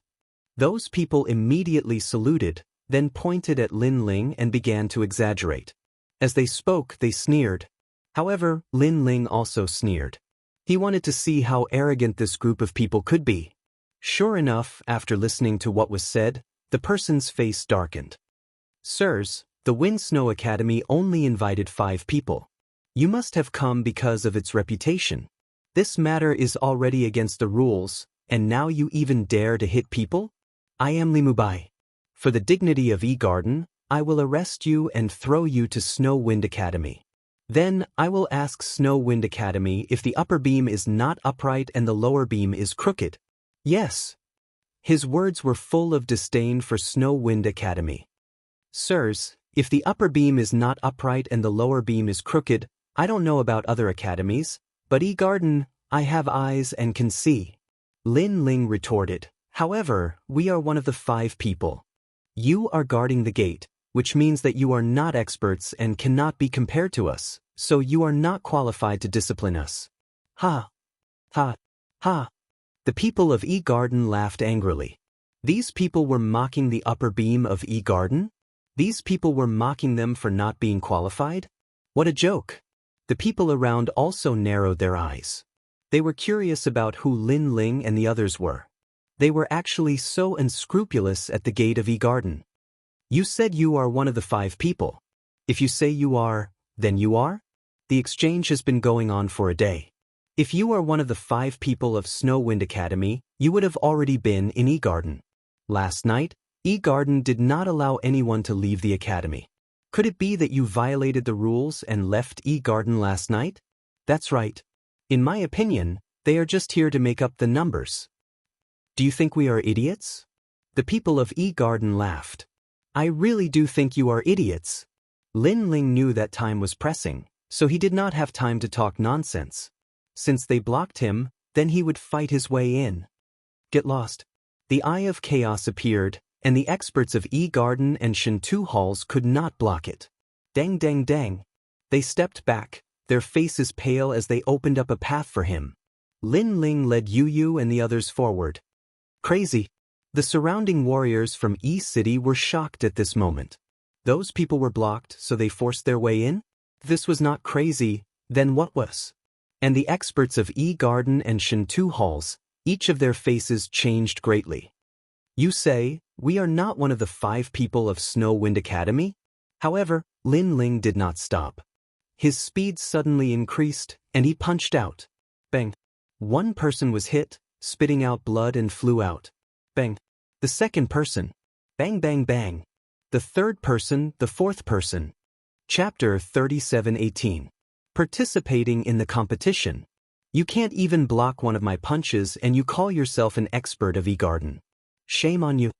Those people immediately saluted, then pointed at Lin Ling and began to exaggerate. As they spoke, they sneered. However, Lin Ling also sneered. He wanted to see how arrogant this group of people could be. Sure enough, after listening to what was said, the person's face darkened. Sirs, the Wind Snow Academy only invited 5 people. You must have come because of its reputation. This matter is already against the rules, and now you even dare to hit people? I am Limubai. For the dignity of E-garden, I will arrest you and throw you to Snow Wind Academy. Then, I will ask Snow Wind Academy if the upper beam is not upright and the lower beam is crooked. Yes. His words were full of disdain for Snow Wind Academy. Sirs, If the upper beam is not upright and the lower beam is crooked, I don't know about other academies, but E-Garden, I have eyes and can see. Lin Ling retorted. However, we are one of the 5 people. You are guarding the gate, which means that you are not experts and cannot be compared to us, so you are not qualified to discipline us. Ha! Ha! Ha! The people of E-Garden laughed angrily. These people were mocking the upper beam of E-Garden? These people were mocking them for not being qualified? What a joke! The people around also narrowed their eyes. They were curious about who Lin Ling and the others were. They were actually so unscrupulous at the gate of E-Garden. You said you are one of the 5 people. If you say you are, then you are? The exchange has been going on for a day. If you are one of the 5 people of Snow Wind Academy, you would have already been in E-Garden. Last night, E-Garden did not allow anyone to leave the academy. Could it be that you violated the rules and left E-Garden last night? That's right. In my opinion, they are just here to make up the numbers. Do you think we are idiots? The people of E-Garden laughed. I really do think you are idiots. Lin Ling knew that time was pressing, so he did not have time to talk nonsense. Since they blocked him, then he would fight his way in. Get lost. The Eye of Chaos appeared, and the experts of E-Garden and Shintu halls could not block it. Dang dang dang. They stepped back, their faces pale as they opened up a path for him. Lin Ling led Yu and the others forward. Crazy. The surrounding warriors from E-City were shocked at this moment. Those people were blocked, so they forced their way in? This was not crazy, then what was? And the experts of E-Garden and Shintu halls, each of their faces changed greatly. You say, we are not one of the 5 people of Snow Wind Academy? However, Lin Ling did not stop. His speed suddenly increased, and he punched out. Bang. One person was hit, spitting out blood and flew out. Bang. The second person. Bang bang bang. The third person, the fourth person. Chapter 37:18. Participating in the competition. You can't even block one of my punches and you call yourself an expert of E-Garden. Shame on you.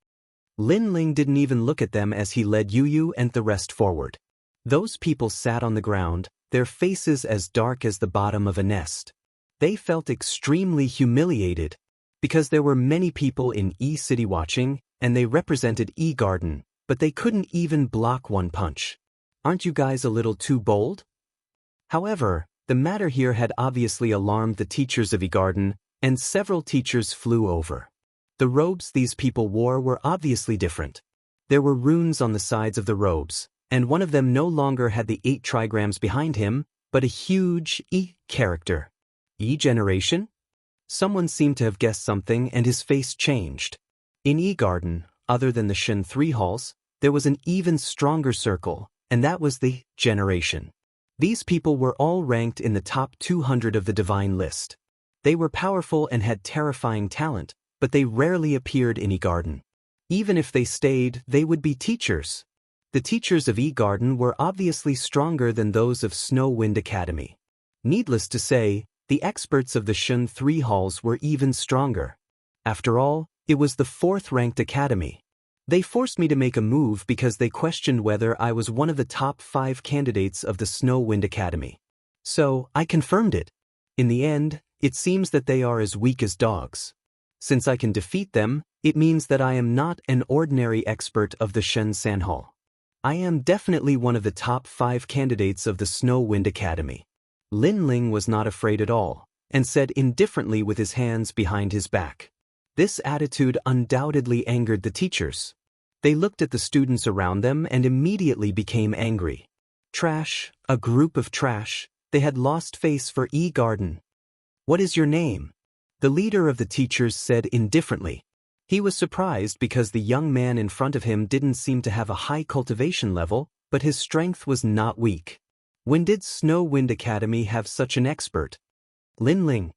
Lin Ling didn't even look at them as he led Yu and the rest forward. Those people sat on the ground, their faces as dark as the bottom of a nest. They felt extremely humiliated, because there were many people in E-City watching, and they represented E-Garden, but they couldn't even block one punch. Aren't you guys a little too bold? However, the matter here had obviously alarmed the teachers of E-Garden, and several teachers flew over. The robes these people wore were obviously different. There were runes on the sides of the robes, and one of them no longer had the 8 trigrams behind him, but a huge E character. E-generation? Someone seemed to have guessed something and his face changed. In E-Garden, other than the Shen 3 halls, there was an even stronger circle, and that was the generation. These people were all ranked in the top 200 of the divine list. They were powerful and had terrifying talent, but they rarely appeared in E-Garden. Even if they stayed, they would be teachers. The teachers of E-Garden were obviously stronger than those of Snow Wind Academy. Needless to say, the experts of the Shen 3 halls were even stronger. After all, it was the 4th-ranked academy. They forced me to make a move because they questioned whether I was one of the top 5 candidates of the Snow Wind Academy. So, I confirmed it. In the end, it seems that they are as weak as dogs. Since I can defeat them, it means that I am not an ordinary expert of the Shen San Hall. I am definitely one of the top 5 candidates of the Snow Wind Academy. Lin Ling was not afraid at all, and said indifferently with his hands behind his back. This attitude undoubtedly angered the teachers. They looked at the students around them and immediately became angry. Trash, a group of trash, they had lost face for E-Garden. What is your name? The leader of the teachers said indifferently. He was surprised because the young man in front of him didn't seem to have a high cultivation level, but his strength was not weak. When did Snow Wind Academy have such an expert? Lin Ling.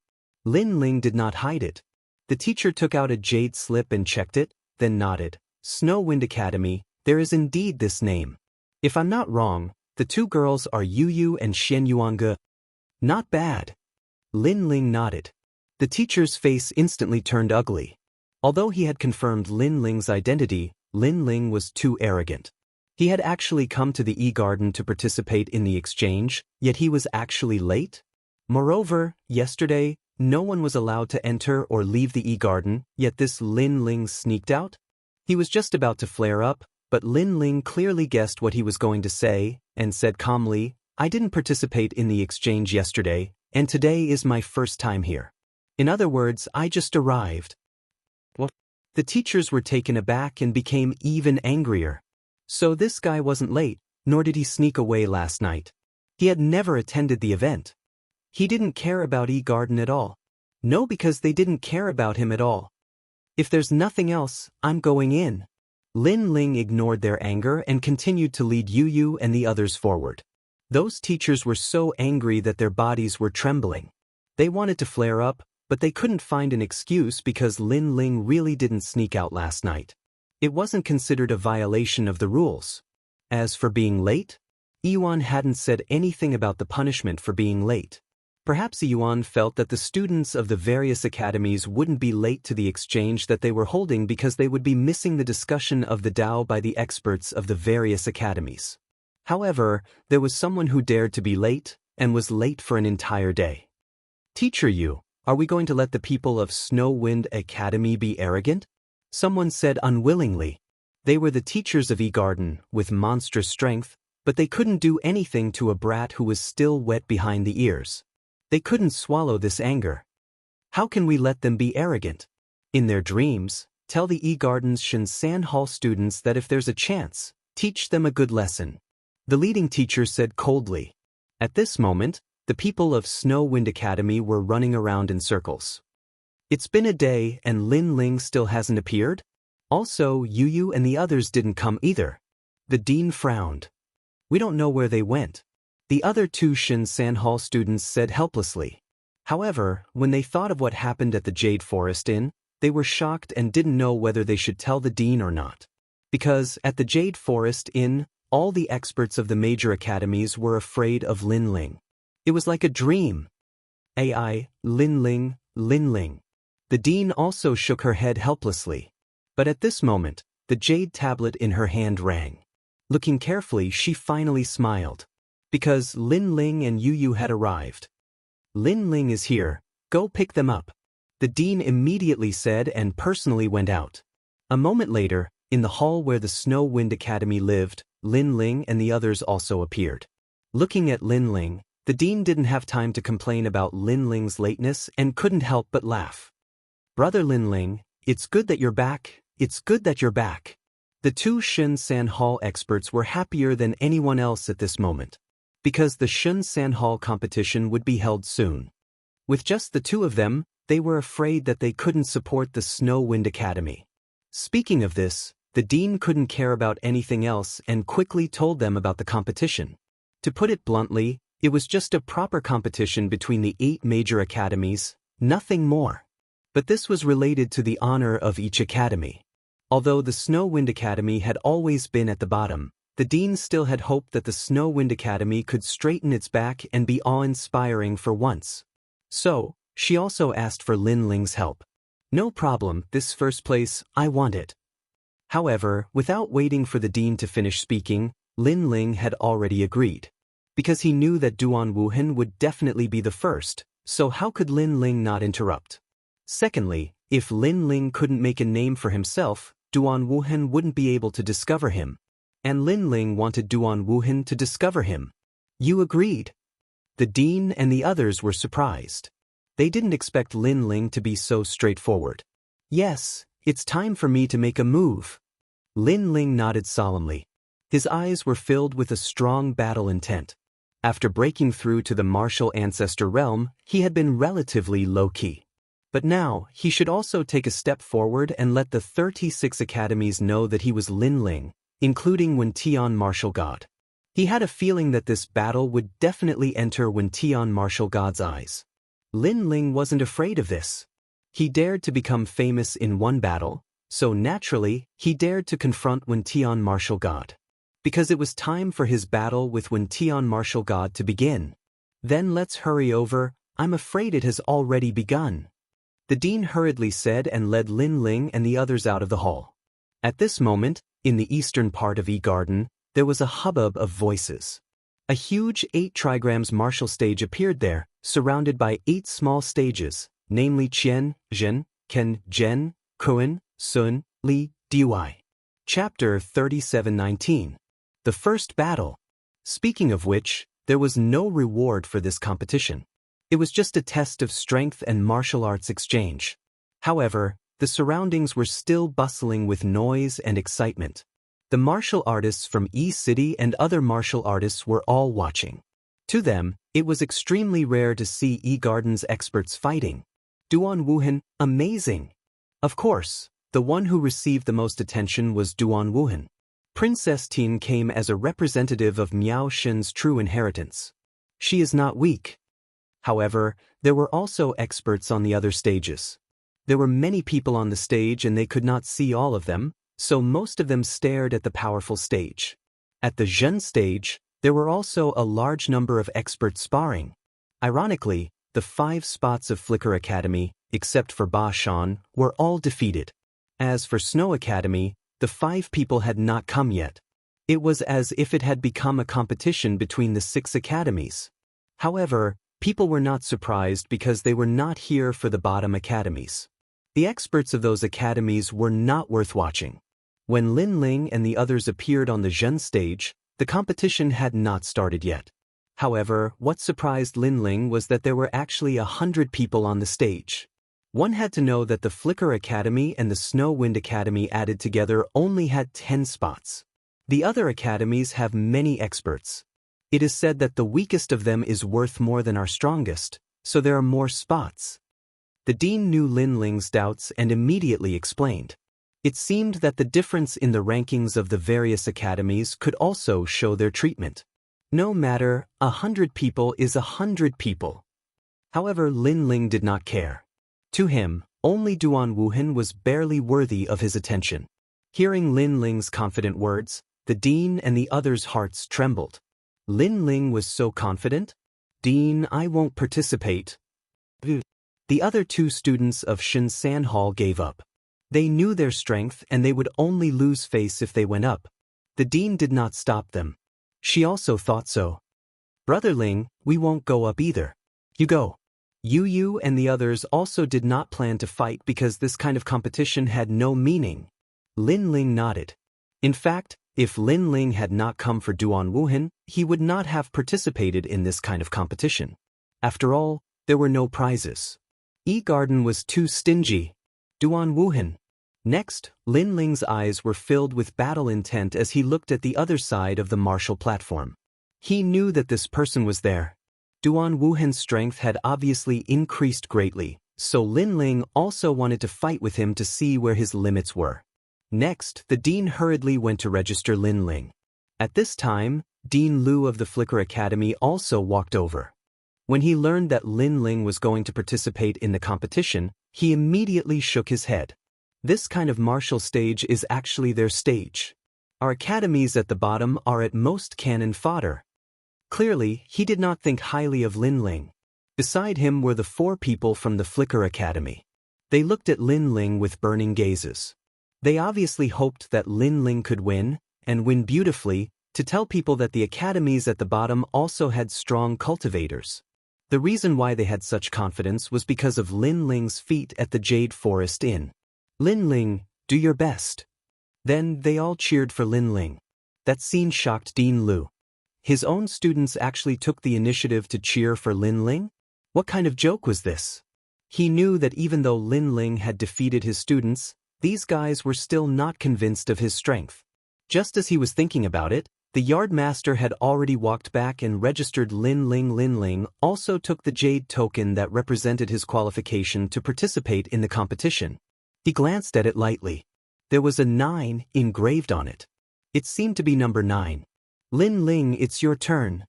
Lin Ling did not hide it. The teacher took out a jade slip and checked it, then nodded. Snow Wind Academy, there is indeed this name. If I'm not wrong, the 2 girls are Yu and Xianxia. Not bad. Lin Ling nodded. The teacher's face instantly turned ugly. Although he had confirmed Lin Ling's identity, Lin Ling was too arrogant. He had actually come to the E-Garden to participate in the exchange, yet he was actually late? Moreover, yesterday, no one was allowed to enter or leave the E-Garden, yet this Lin Ling sneaked out? He was just about to flare up, but Lin Ling clearly guessed what he was going to say, and said calmly, I didn't participate in the exchange yesterday, and today is my first time here. In other words, I just arrived. What? The teachers were taken aback and became even angrier. So this guy wasn't late, nor did he sneak away last night. He had never attended the event. He didn't care about E-Garden at all. No, because they didn't care about him at all. If there's nothing else, I'm going in. Lin Ling ignored their anger and continued to lead Yu and the others forward. Those teachers were so angry that their bodies were trembling. They wanted to flare up, but they couldn't find an excuse because Lin Ling really didn't sneak out last night. It wasn't considered a violation of the rules. As for being late, Yuan hadn't said anything about the punishment for being late. Perhaps Yuan felt that the students of the various academies wouldn't be late to the exchange that they were holding because they would be missing the discussion of the Tao by the experts of the various academies. However, there was someone who dared to be late, and was late for an entire day. Teacher Yu, are we going to let the people of Snowwind Academy be arrogant? Someone said unwillingly. They were the teachers of E-Garden, with monstrous strength, but they couldn't do anything to a brat who was still wet behind the ears. They couldn't swallow this anger. How can we let them be arrogant? In their dreams, tell the E-Garden's Shan Hall students that if there's a chance, teach them a good lesson. The leading teacher said coldly. At this moment, the people of Snowwind Academy were running around in circles. It's been a day and Lin Ling still hasn't appeared? Also, Yu and the others didn't come either. The dean frowned. We don't know where they went. The other two Shan Hall students said helplessly. However, when they thought of what happened at the Jade Forest Inn, they were shocked and didn't know whether they should tell the dean or not. Because at the Jade Forest Inn, all the experts of the major academies were afraid of Lin Ling. It was like a dream. AI, Lin Ling, Lin Ling. The dean also shook her head helplessly. But at this moment, the jade tablet in her hand rang. Looking carefully, she finally smiled. Because Lin Ling and Yu had arrived. Lin Ling is here, go pick them up. The dean immediately said and personally went out. A moment later, in the hall where the Snowwind Academy lived, Lin Ling and the others also appeared. Looking at Lin Ling, the dean didn't have time to complain about Lin Ling's lateness and couldn't help but laugh. Brother Lin Ling, it's good that you're back, it's good that you're back. The two Shan Hall experts were happier than anyone else at this moment. Because the Shan Hall competition would be held soon. With just the two of them, they were afraid that they couldn't support the Snowwind Academy. Speaking of this, the dean couldn't care about anything else and quickly told them about the competition. To put it bluntly, it was just a proper competition between the 8 major academies, nothing more. But this was related to the honor of each academy. Although the Snowwind Academy had always been at the bottom, the dean still had hoped that the Snowwind Academy could straighten its back and be awe-inspiring for once. So, she also asked for Lin Ling's help. No problem, this first place, I want it. However, without waiting for the dean to finish speaking, Lin Ling had already agreed. Because he knew that Duan Wuhan would definitely be the first, so how could Lin Ling not interrupt? Secondly, if Lin Ling couldn't make a name for himself, Duan Wuhan wouldn't be able to discover him. And Lin Ling wanted Duan Wuhan to discover him. You agreed. The dean and the others were surprised. They didn't expect Lin Ling to be so straightforward. Yes, it's time for me to make a move. Lin Ling nodded solemnly. His eyes were filled with a strong battle intent. After breaking through to the martial ancestor realm, he had been relatively low-key. But now, he should also take a step forward and let the 36 academies know that he was Lin Ling, including Wuxian Martial God. He had a feeling that this battle would definitely enter Wuxian Martial God's eyes. Lin Ling wasn't afraid of this. He dared to become famous in one battle, so naturally, he dared to confront Wuxian Martial God. Because it was time for his battle with Wuxian Martial God to begin. Then let's hurry over, I'm afraid it has already begun. The dean hurriedly said and led Lin Ling and the others out of the hall. At this moment, in the eastern part of E-Garden, there was a hubbub of voices. A huge 8 trigrams martial stage appeared there, surrounded by 8 small stages, namely Qian, Zhen, Ken, Zhen, Kuan, Sun, Li, Dui. Chapter 37:19. The First Battle. Speaking of which, there was no reward for this competition. It was just a test of strength and martial arts exchange. However, the surroundings were still bustling with noise and excitement. The martial artists from E-City and other martial artists were all watching. To them, it was extremely rare to see E-Garden's experts fighting. Duan Wuhan, amazing! Of course, the one who received the most attention was Duan Wuhan. Princess Tin came as a representative of Miao Shen's true inheritance. She is not weak. However, there were also experts on the other stages. There were many people on the stage and they could not see all of them, so most of them stared at the powerful stage. At the Zhen stage, there were also a large number of experts sparring. Ironically, the 5 spots of Flicker Academy, except for Ba Shan, were all defeated. As for Snow Academy, the 5 people had not come yet. It was as if it had become a competition between the 6 academies. However, people were not surprised because they were not here for the bottom academies. The experts of those academies were not worth watching. When Lin Ling and the others appeared on the Zhen stage, the competition had not started yet. However, what surprised Lin Ling was that there were actually 100 people on the stage. One had to know that the Flicker Academy and the Snow Wind Academy added together only had 10 spots. The other academies have many experts. It is said that the weakest of them is worth more than our strongest, so there are more spots. The dean knew Lin Ling's doubts and immediately explained. It seemed that the difference in the rankings of the various academies could also show their treatment. No matter, 100 people is 100 people. However, Lin Ling did not care. To him, only Duan Wuhan was barely worthy of his attention. Hearing Lin Ling's confident words, the dean and the others' hearts trembled. Lin Ling was so confident? Dean, I won't participate. The other 2 students of Shinsan Hall gave up. They knew their strength and they would only lose face if they went up. The dean did not stop them. She also thought so. Brother Ling, we won't go up either. You go. Yu and the others also did not plan to fight because this kind of competition had no meaning. Lin Ling nodded. In fact, if Lin Ling had not come for Duan Wuhan, he would not have participated in this kind of competition. After all, there were no prizes. E-Garden was too stingy. Duan Wuhan. Next, Lin Ling's eyes were filled with battle intent as he looked at the other side of the martial platform. He knew that this person was there. Duan Wuhan's strength had obviously increased greatly, so Lin Ling also wanted to fight with him to see where his limits were. Next, the dean hurriedly went to register Lin Ling. At this time, Dean Liu of the Flicker Academy also walked over. When he learned that Lin Ling was going to participate in the competition, he immediately shook his head. This kind of martial stage is actually their stage. Our academies at the bottom are at most cannon fodder. Clearly, he did not think highly of Lin Ling. Beside him were the 4 people from the Flicker Academy. They looked at Lin Ling with burning gazes. They obviously hoped that Lin Ling could win, and win beautifully, to tell people that the academies at the bottom also had strong cultivators. The reason why they had such confidence was because of Lin Ling's feat at the Jade Forest Inn. Lin Ling, do your best. Then they all cheered for Lin Ling. That scene shocked Dean Liu. His own students actually took the initiative to cheer for Lin Ling? What kind of joke was this? He knew that even though Lin Ling had defeated his students, these guys were still not convinced of his strength. Just as he was thinking about it, the yard master had already walked back and registered Lin Ling. Lin Ling also took the jade token that represented his qualification to participate in the competition. He glanced at it lightly. There was a 9 engraved on it. It seemed to be number 9. Lin Ling, it's your turn.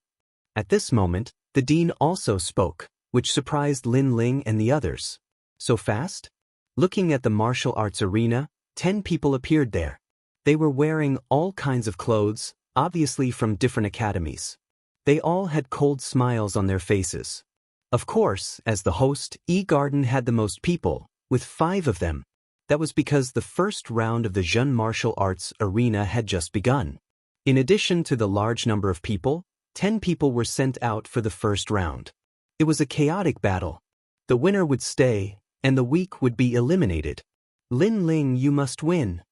At this moment, the dean also spoke, which surprised Lin Ling and the others. So fast? Looking at the martial arts arena, 10 people appeared there. They were wearing all kinds of clothes, obviously from different academies. They all had cold smiles on their faces. Of course, as the host, E-Garden had the most people, with 5 of them. That was because the first round of the Zhen martial arts arena had just begun. In addition to the large number of people, 10 people were sent out for the first round. It was a chaotic battle. The winner would stay, and the weak would be eliminated. Lin Ling, you must win.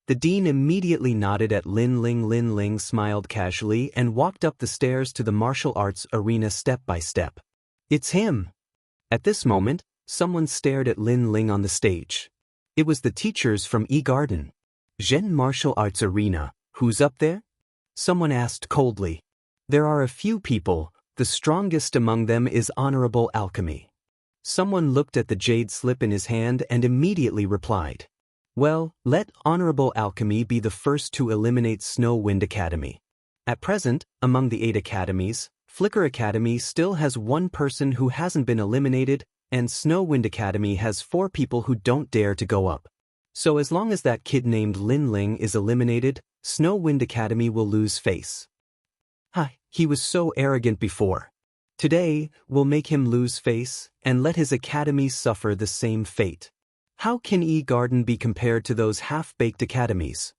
The dean immediately nodded at Lin Ling. Lin Ling smiled casually and walked up the stairs to the martial arts arena step by step. It's him. At this moment, someone stared at Lin Ling on the stage. It was the teachers from E-Garden. Zhen Martial Arts Arena, who's up there? Someone asked coldly. There are a few people, the strongest among them is Honorable Alchemy. Someone looked at the jade slip in his hand and immediately replied. Well, let Honorable Alchemy be the first to eliminate Snow Wind Academy. At present, among the 8 academies, Flicker Academy still has 1 person who hasn't been eliminated, and Snow Wind Academy has 4 people who don't dare to go up. So as long as that kid named Lin Ling is eliminated, Snow Wind Academy will lose face. He was so arrogant before. Today, we'll make him lose face, and let his academy suffer the same fate. How can E-Garden be compared to those half-baked academies?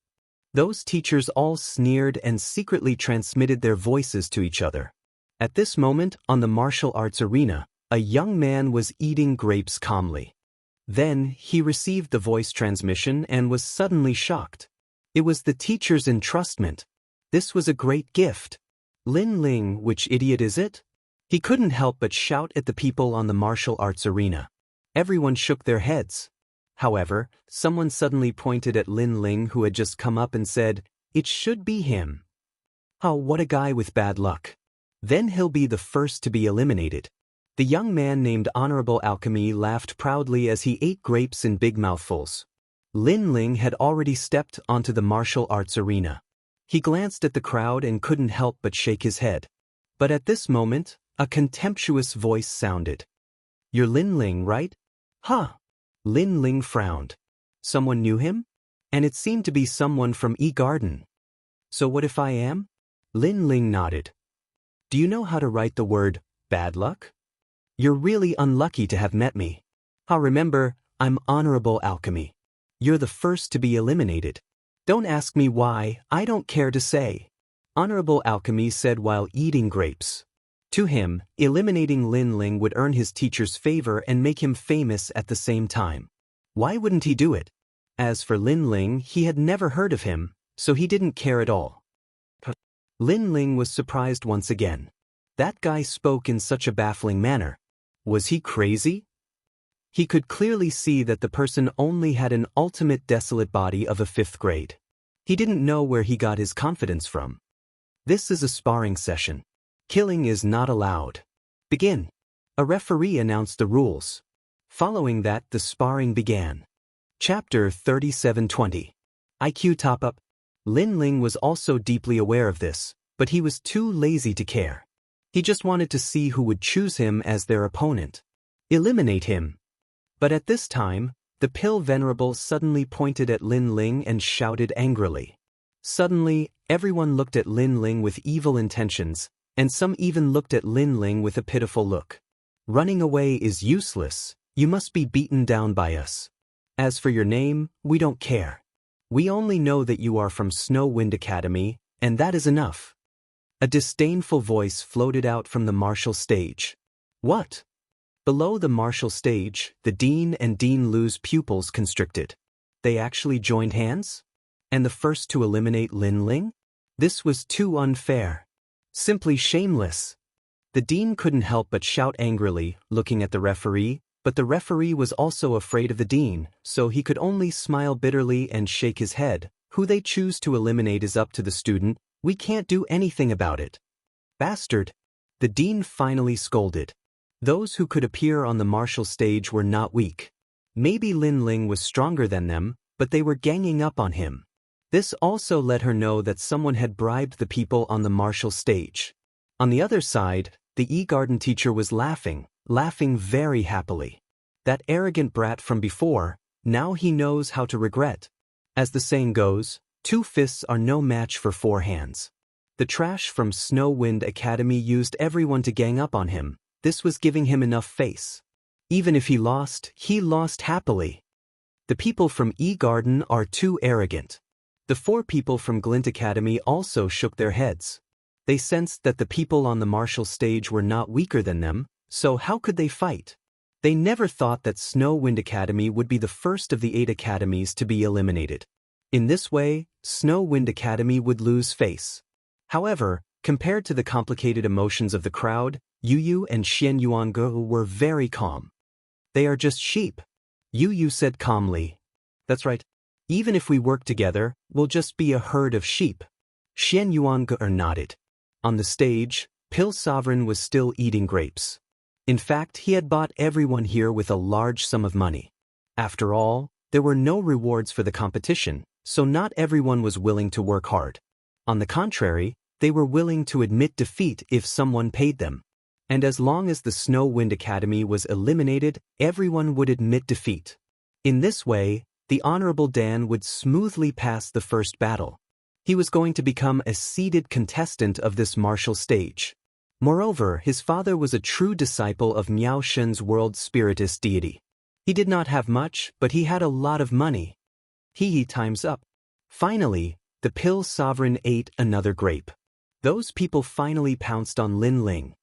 Those teachers all sneered and secretly transmitted their voices to each other. At this moment, on the martial arts arena, a young man was eating grapes calmly. Then, he received the voice transmission and was suddenly shocked. It was the teacher's entrustment. This was a great gift. Lin Ling, which idiot is it? He couldn't help but shout at the people on the martial arts arena. Everyone shook their heads. However, someone suddenly pointed at Lin Ling who had just come up and said, "It should be him." Oh, what a guy with bad luck. Then he'll be the first to be eliminated. The young man named Honorable Alchemy laughed proudly as he ate grapes in big mouthfuls. Lin Ling had already stepped onto the martial arts arena. He glanced at the crowd and couldn't help but shake his head. But at this moment, a contemptuous voice sounded. You're Lin Ling, right? Huh. Lin Ling frowned. Someone knew him? And it seemed to be someone from E-Garden. So what if I am? Lin Ling nodded. Do you know how to write the word, bad luck? You're really unlucky to have met me. Remember, I'm Honorable Alchemy. You're the first to be eliminated. Don't ask me why, I don't care to say. Honorable Alchemy said while eating grapes. To him, eliminating Lin Ling would earn his teacher's favor and make him famous at the same time. Why wouldn't he do it? As for Lin Ling, he had never heard of him, so he didn't care at all. Lin Ling was surprised once again. That guy spoke in such a baffling manner. Was he crazy? He could clearly see that the person only had an ultimate desolate body of a 5th grade. He didn't know where he got his confidence from. This is a sparring session. Killing is not allowed. Begin. A referee announced the rules. Following that, the sparring began. Chapter 3720. IQ Top-Up. Lin Ling was also deeply aware of this, but he was too lazy to care. He just wanted to see who would choose him as their opponent. Eliminate him. But at this time, the Pill Venerable suddenly pointed at Lin Ling and shouted angrily. Suddenly, everyone looked at Lin Ling with evil intentions, and some even looked at Lin Ling with a pitiful look. Running away is useless, you must be beaten down by us. As for your name, we don't care. We only know that you are from Snow Wind Academy, and that is enough. A disdainful voice floated out from the martial stage. What? Below the martial stage, the Dean and Dean Lu's pupils constricted. They actually joined hands? And the first to eliminate Lin Ling? This was too unfair. Simply shameless. The Dean couldn't help but shout angrily, looking at the referee, but the referee was also afraid of the Dean, so he could only smile bitterly and shake his head. Who they choose to eliminate is up to the student, we can't do anything about it. Bastard! The Dean finally scolded. Those who could appear on the martial stage were not weak. Maybe Lin Ling was stronger than them, but they were ganging up on him. This also let her know that someone had bribed the people on the martial stage. On the other side, the E-Garden teacher was laughing very happily. That arrogant brat from before, now he knows how to regret. As the saying goes, 2 fists are no match for 4 hands. The trash from Snow Wind Academy used everyone to gang up on him. This was giving him enough face. Even if he lost happily. The people from E-Garden are too arrogant. The four people from Glint Academy also shook their heads. They sensed that the people on the martial stage were not weaker than them, so how could they fight? They never thought that Snow Wind Academy would be the first of the 8 academies to be eliminated. In this way, Snow Wind Academy would lose face. However, compared to the complicated emotions of the crowd, Yu and Xianxia were very calm. They are just sheep. Yu said calmly. That's right. Even if we work together, we'll just be a herd of sheep. Xianxia nodded. On the stage, Pill Sovereign was still eating grapes. In fact, he had bought everyone here with a large sum of money. After all, there were no rewards for the competition, so not everyone was willing to work hard. On the contrary, they were willing to admit defeat if someone paid them. And as long as the Snow Wind Academy was eliminated, everyone would admit defeat. In this way, the Honorable Dan would smoothly pass the first battle. He was going to become a seeded contestant of this martial stage. Moreover, his father was a true disciple of Miao Shen's world spiritist deity. He did not have much, but he had a lot of money. Time's up. Finally, the Pill Sovereign ate another grape. Those people finally pounced on Lin Ling.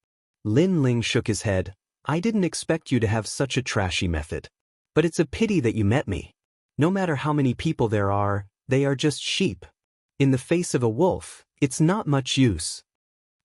Lin Ling shook his head. I didn't expect you to have such a trashy method. But it's a pity that you met me. No matter how many people there are, they are just sheep. In the face of a wolf, it's not much use.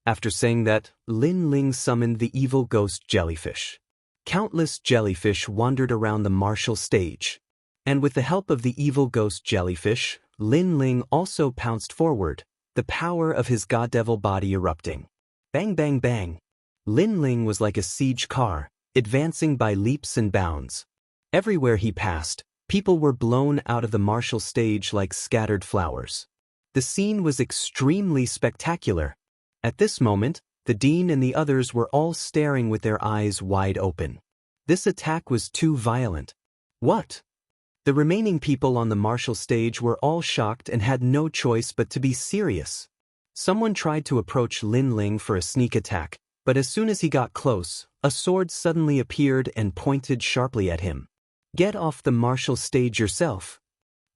After saying that, Lin Ling summoned the evil ghost jellyfish. Countless jellyfish wandered around the martial stage. And with the help of the evil ghost jellyfish, Lin Ling also pounced forward, the power of his god-devil body erupting. Bang bang bang. Lin Ling was like a siege car, advancing by leaps and bounds. Everywhere he passed, people were blown out of the martial stage like scattered flowers. The scene was extremely spectacular. At this moment, the dean and the others were all staring with their eyes wide open. This attack was too violent. What? The remaining people on the martial stage were all shocked and had no choice but to be serious. Someone tried to approach Lin Ling for a sneak attack, but as soon as he got close, a sword suddenly appeared and pointed sharply at him. Get off the martial stage yourself.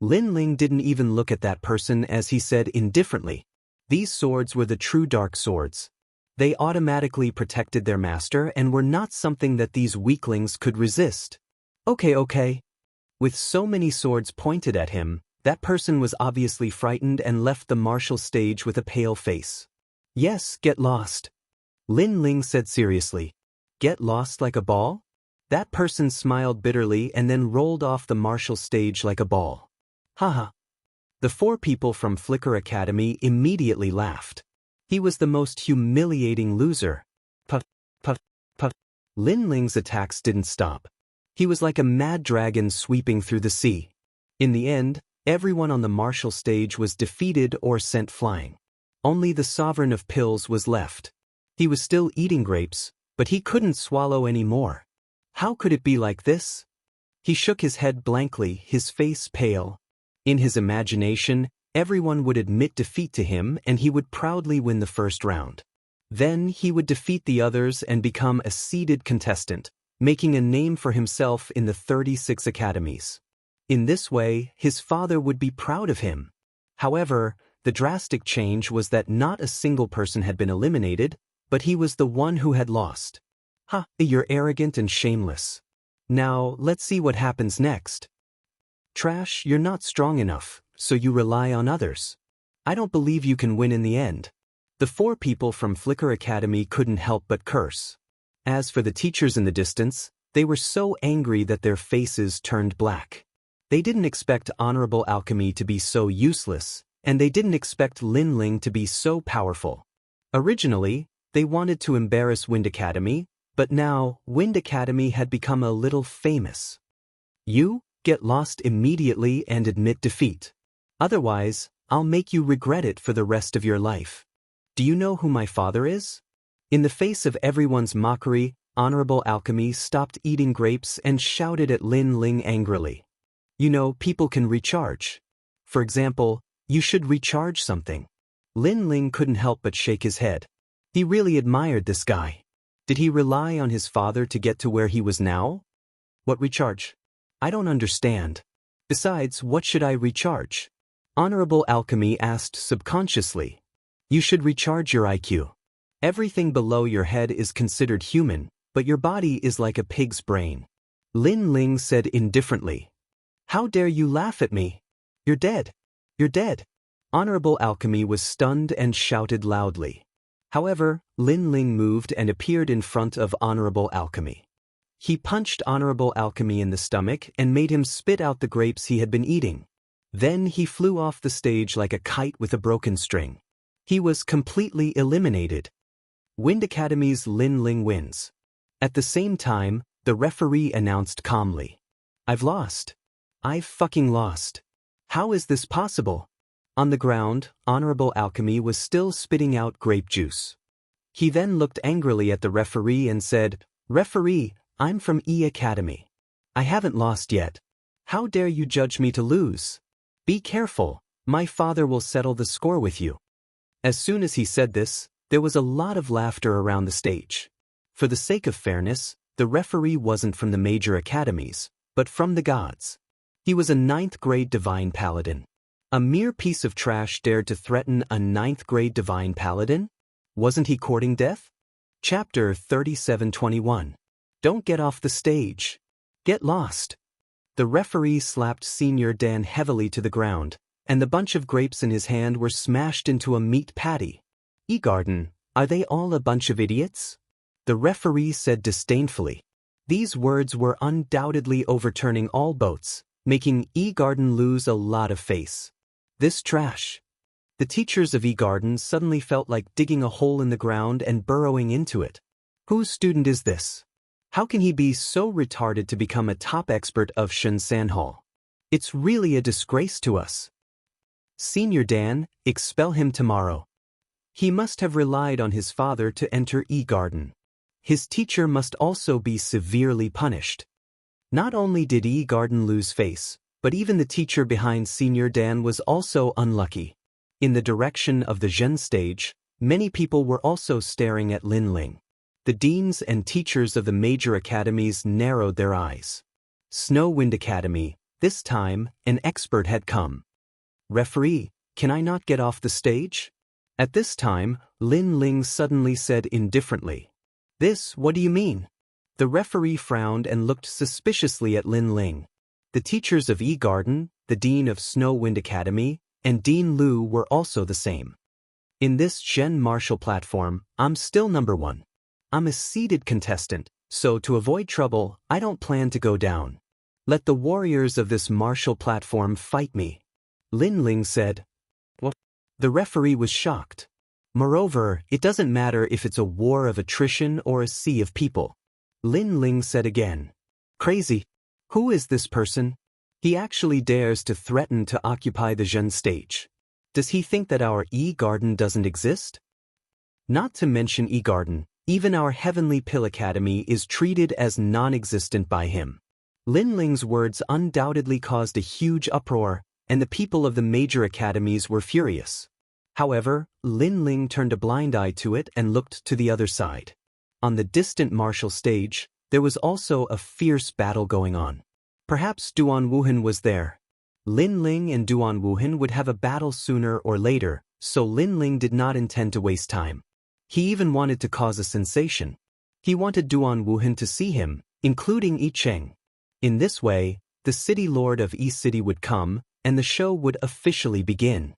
Lin Ling didn't even look at that person as he said indifferently. These swords were the true dark swords. They automatically protected their master and were not something that these weaklings could resist. Okay. With so many swords pointed at him, that person was obviously frightened and left the martial stage with a pale face. Yes, get lost. Lin Ling said seriously. Get lost like a ball? That person smiled bitterly and then rolled off the martial stage like a ball. Haha. The four people from Flicker Academy immediately laughed. He was the most humiliating loser. Puff. Lin Ling's attacks didn't stop. He was like a mad dragon sweeping through the sea. In the end, everyone on the martial stage was defeated or sent flying. Only the Sovereign of Pills was left. He was still eating grapes, but he couldn't swallow any more. How could it be like this? He shook his head blankly, his face pale. In his imagination, everyone would admit defeat to him and he would proudly win the first round. Then he would defeat the others and become a seeded contestant, making a name for himself in the 36 academies. In this way, his father would be proud of him. However, the drastic change was that not a single person had been eliminated, but he was the one who had lost. Ha, you're arrogant and shameless. Now, let's see what happens next. Trash, you're not strong enough, so you rely on others. I don't believe you can win in the end. The four people from Flicker Academy couldn't help but curse. As for the teachers in the distance, they were so angry that their faces turned black. They didn't expect Honorable Alchemy to be so useless, and they didn't expect Lin Ling to be so powerful. Originally, they wanted to embarrass Wind Academy, but now Wind Academy had become a little famous. You get lost immediately and admit defeat. Otherwise, I'll make you regret it for the rest of your life. Do you know who my father is? In the face of everyone's mockery, Honorable Alchemy stopped eating grapes and shouted at Lin Ling angrily. You know, people can recharge. For example, you should recharge something. Lin Ling couldn't help but shake his head. He really admired this guy. Did he rely on his father to get to where he was now? What recharge? I don't understand. Besides, what should I recharge? Honorable Alchemy asked subconsciously. You should recharge your IQ. Everything below your head is considered human, but your body is like a pig's brain. Lin Ling said indifferently. How dare you laugh at me? You're dead. You're dead. Honorable Alchemy was stunned and shouted loudly. However, Lin Ling moved and appeared in front of Honorable Alchemy. He punched Honorable Alchemy in the stomach and made him spit out the grapes he had been eating. Then he flew off the stage like a kite with a broken string. He was completely eliminated. Wind Academy's Lin Ling wins. At the same time, the referee announced calmly. I've lost. I've fucking lost. How is this possible? On the ground, Honorable Alchemy was still spitting out grape juice. He then looked angrily at the referee and said, Referee, I'm from E Academy. I haven't lost yet. How dare you judge me to lose? Be careful, my father will settle the score with you. As soon as he said this, there was a lot of laughter around the stage. For the sake of fairness, the referee wasn't from the major academies, but from the gods. He was a 9th grade divine paladin. A mere piece of trash dared to threaten a 9th grade divine paladin? Wasn't he courting death? Chapter 37:21. Don't get off the stage. Get lost. The referee slapped Senior Dan heavily to the ground, and the bunch of grapes in his hand were smashed into a meat patty. E-Garden, are they all a bunch of idiots? The referee said disdainfully. These words were undoubtedly overturning all boats, making E-Garden lose a lot of face. This trash. The teachers of E-Garden suddenly felt like digging a hole in the ground and burrowing into it. Whose student is this? How can he be so retarded to become a top expert of Shenzhen Hall? It's really a disgrace to us. Senior Dan, expel him tomorrow. He must have relied on his father to enter E-Garden. His teacher must also be severely punished. Not only did E-Garden lose face, but even the teacher behind Senior Dan was also unlucky. In the direction of the Zhen stage, many people were also staring at Lin Ling. The deans and teachers of the major academies narrowed their eyes. Snow Wind Academy, this time, an expert had come. Referee, can I not get off the stage? At this time, Lin Ling suddenly said indifferently. This, what do you mean? The referee frowned and looked suspiciously at Lin Ling. The teachers of E-Garden, the dean of Snow Wind Academy, and Dean Lu were also the same. In this Zhen martial platform, I'm still number 1. I'm a seeded contestant, so to avoid trouble, I don't plan to go down. Let the warriors of this martial platform fight me. Lin Ling said. What? The referee was shocked. Moreover, it doesn't matter if it's a war of attrition or a sea of people. Lin Ling said again. Crazy. Who is this person? He actually dares to threaten to occupy the Zhen stage. Does he think that our E-Garden doesn't exist? Not to mention E-Garden, even our Heavenly Pill Academy is treated as non-existent by him. Lin Ling's words undoubtedly caused a huge uproar, and the people of the major academies were furious. However, Lin Ling turned a blind eye to it and looked to the other side. On the distant martial stage, there was also a fierce battle going on. Perhaps Duan Wuhan was there. Lin Ling and Duan Wuhan would have a battle sooner or later, so Lin Ling did not intend to waste time. He even wanted to cause a sensation. He wanted Duan Wuhan to see him, including Yi Cheng. In this way, the city lord of Yi City would come, and the show would officially begin.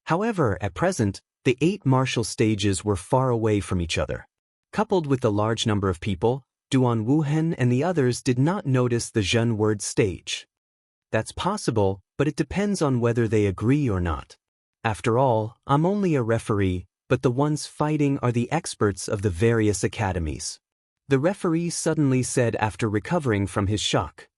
However, at present, the 8 martial stages were far away from each other. Coupled with the large number of people, Duan Wuhan and the others did not notice the Zhen word stage. That's possible, but it depends on whether they agree or not. After all, I'm only a referee, but the ones fighting are the experts of the various academies. The referee suddenly said after recovering from his shock.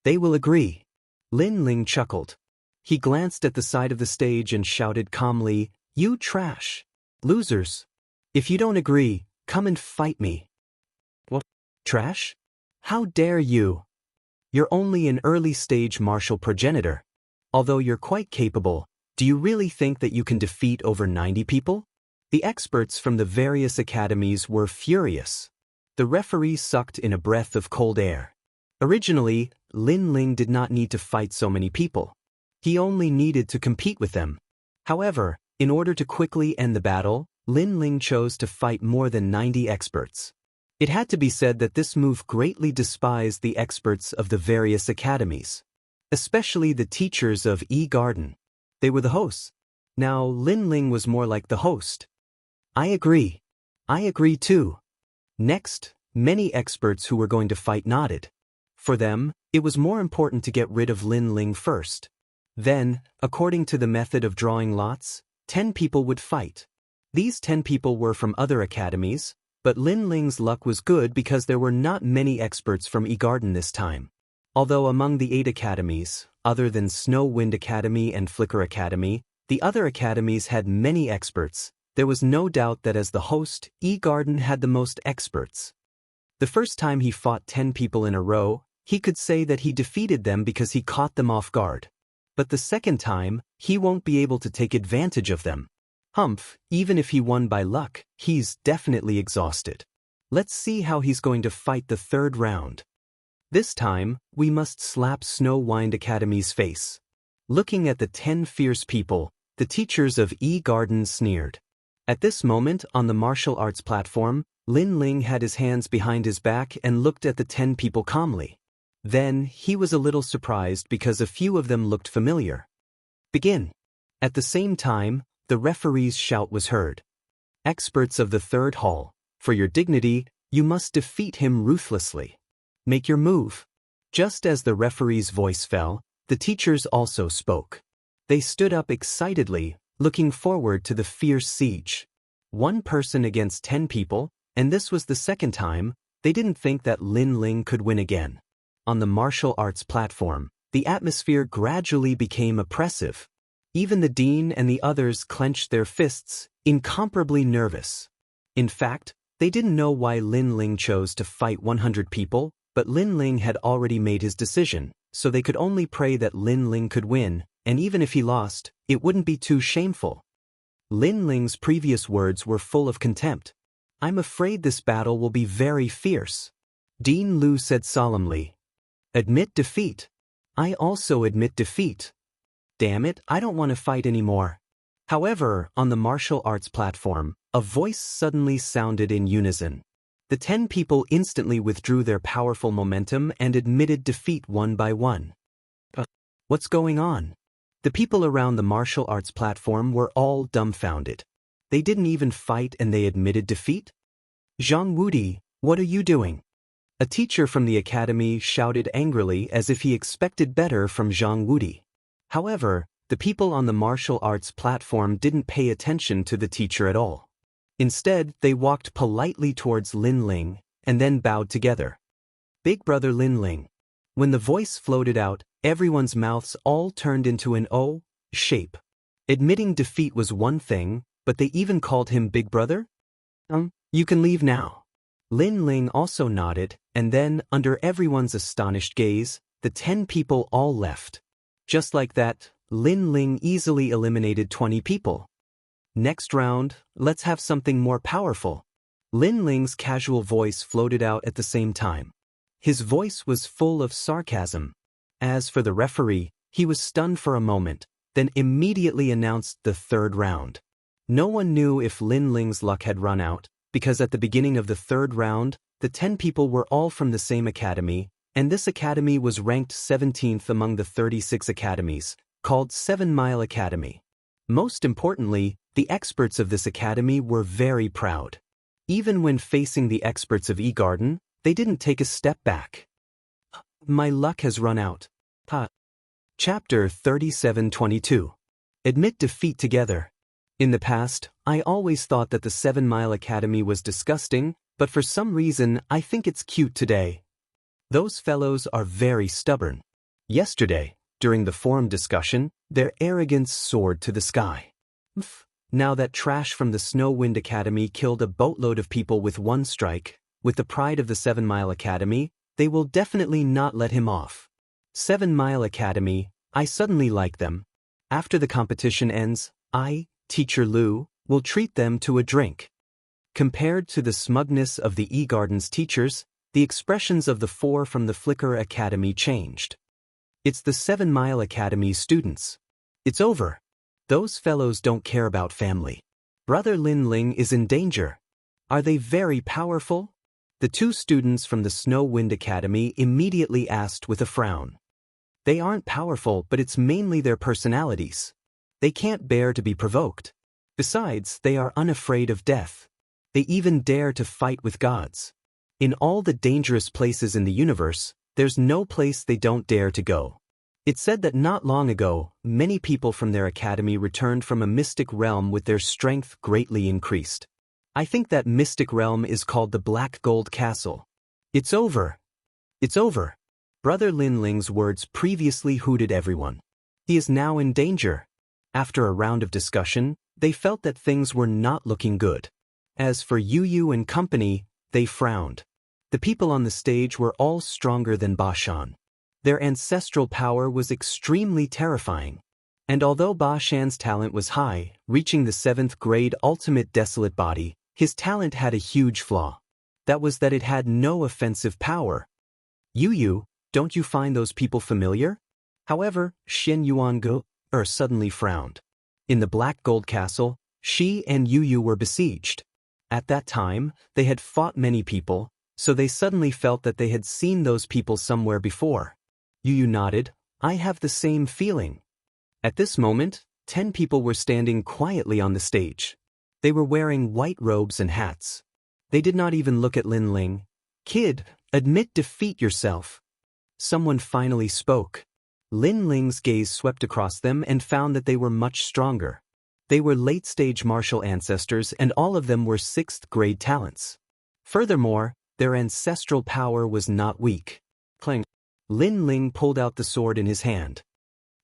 They will agree. Lin Ling chuckled. He glanced at the side of the stage and shouted calmly, You trash. Losers. If you don't agree, come and fight me. What? Trash? How dare you? You're only an early-stage martial progenitor. Although you're quite capable, do you really think that you can defeat over 90 people? The experts from the various academies were furious. The referee sucked in a breath of cold air. Originally, Lin Ling did not need to fight so many people. He only needed to compete with them. However, in order to quickly end the battle, Lin Ling chose to fight more than 90 experts. It had to be said that this move greatly despised the experts of the various academies, especially the teachers of E-Garden. They were the hosts. Now Lin Ling was more like the host. I agree. I agree too. Next, many experts who were going to fight nodded. For them, it was more important to get rid of Lin Ling first. Then, according to the method of drawing lots, 10 people would fight. These 10 people were from other academies, but Lin Ling's luck was good because there were not many experts from E-Garden this time. Although among the 8 academies, other than Snow Wind Academy and Flicker Academy, the other academies had many experts, there was no doubt that as the host, E-Garden had the most experts. The first time he fought 10 people in a row, he could say that he defeated them because he caught them off guard. But the second time, he won't be able to take advantage of them. Humph, even if he won by luck, he's definitely exhausted. Let's see how he's going to fight the third round. This time, we must slap Snow Wind Academy's face. Looking at the 10 fierce people, the teachers of E-Garden sneered. At this moment, on the martial arts platform, Lin Ling had his hands behind his back and looked at the 10 people calmly. Then, he was a little surprised because a few of them looked familiar. Begin. At the same time, the referee's shout was heard. Experts of the third hall, for your dignity, you must defeat him ruthlessly. Make your move. Just as the referee's voice fell, the teachers also spoke. They stood up excitedly, looking forward to the fierce siege. 1 person against 10 people, and this was the second time, they didn't think that Lin Ling could win again. On the martial arts platform, the atmosphere gradually became oppressive. Even the dean and the others clenched their fists, incomparably nervous. In fact, they didn't know why Lin Ling chose to fight 100 people, but Lin Ling had already made his decision, so they could only pray that Lin Ling could win, and even if he lost, it wouldn't be too shameful. Lin Ling's previous words were full of contempt. I'm afraid this battle will be very fierce. Dean Lu said solemnly. Admit defeat. I also admit defeat. Damn it, I don't want to fight anymore. However, on the martial arts platform, a voice suddenly sounded in unison. The 10 people instantly withdrew their powerful momentum and admitted defeat one by one. What's going on? The people around the martial arts platform were all dumbfounded. They didn't even fight and they admitted defeat? Zhang Wudi, what are you doing? A teacher from the academy shouted angrily as if he expected better from Zhang Wudi. However, the people on the martial arts platform didn't pay attention to the teacher at all. Instead, they walked politely towards Lin Ling and then bowed together. Big brother Lin Ling. When the voice floated out, everyone's mouths all turned into an O shape. Admitting defeat was one thing, but they even called him Big Brother? You can leave now. Lin Ling also nodded, and then, under everyone's astonished gaze, the 10 people all left. Just like that, Lin Ling easily eliminated 20 people. Next round, let's have something more powerful. Lin Ling's casual voice floated out at the same time. His voice was full of sarcasm. As for the referee, he was stunned for a moment, then immediately announced the third round. No one knew if Lin Ling's luck had run out, because at the beginning of the third round, the 10 people were all from the same academy, and this academy was ranked 17th among the 36 academies, called 7 Mile Academy. Most importantly, the experts of this academy were very proud. Even when facing the experts of E-Garden, they didn't take a step back. My luck has run out. Chapter 3722. Admit defeat together. In the past, I always thought that the 7 Mile Academy was disgusting, but for some reason I think it's cute today. Those fellows are very stubborn. Yesterday, during the forum discussion, their arrogance soared to the sky. Now that trash from the Snow Wind Academy killed a boatload of people with one strike, with the pride of the 7 Mile Academy, they will definitely not let him off. 7 Mile Academy, I suddenly like them. After the competition ends, I, Teacher Lu, will treat them to a drink. Compared to the smugness of the E-Garden's teachers, the expressions of the 4 from the Flicker Academy changed. It's the 7 Mile Academy's students. It's over. Those fellows don't care about family. Brother Lin Ling is in danger. Are they very powerful? The 2 students from the Snow Wind Academy immediately asked with a frown. They aren't powerful, but it's mainly their personalities. They can't bear to be provoked. Besides, they are unafraid of death. They even dare to fight with gods. In all the dangerous places in the universe, there's no place they don't dare to go. It's said that not long ago, many people from their academy returned from a mystic realm with their strength greatly increased. I think that mystic realm is called the Black Gold Castle. It's over. It's over. Brother Lin Ling's words previously hooted everyone. He is now in danger. After a round of discussion, they felt that things were not looking good. As for Yu and company, they frowned. The people on the stage were all stronger than Bashan. Their ancestral power was extremely terrifying. And although Bashan's talent was high, reaching the 7th grade ultimate desolate body, his talent had a huge flaw. That was that it had no offensive power. Yu, don't you find those people familiar? However, Shen Yuangu suddenly frowned. In the Black Gold Castle, she and Yu were besieged. At that time, they had fought many people, so they suddenly felt that they had seen those people somewhere before. Yu nodded. I have the same feeling. At this moment, 10 people were standing quietly on the stage. They were wearing white robes and hats. They did not even look at Lin Ling. Kid, admit defeat yourself. Someone finally spoke. Lin Ling's gaze swept across them and found that they were much stronger. They were late-stage martial ancestors and all of them were 6th grade talents. Furthermore, their ancestral power was not weak. Clang. Lin Ling pulled out the sword in his hand.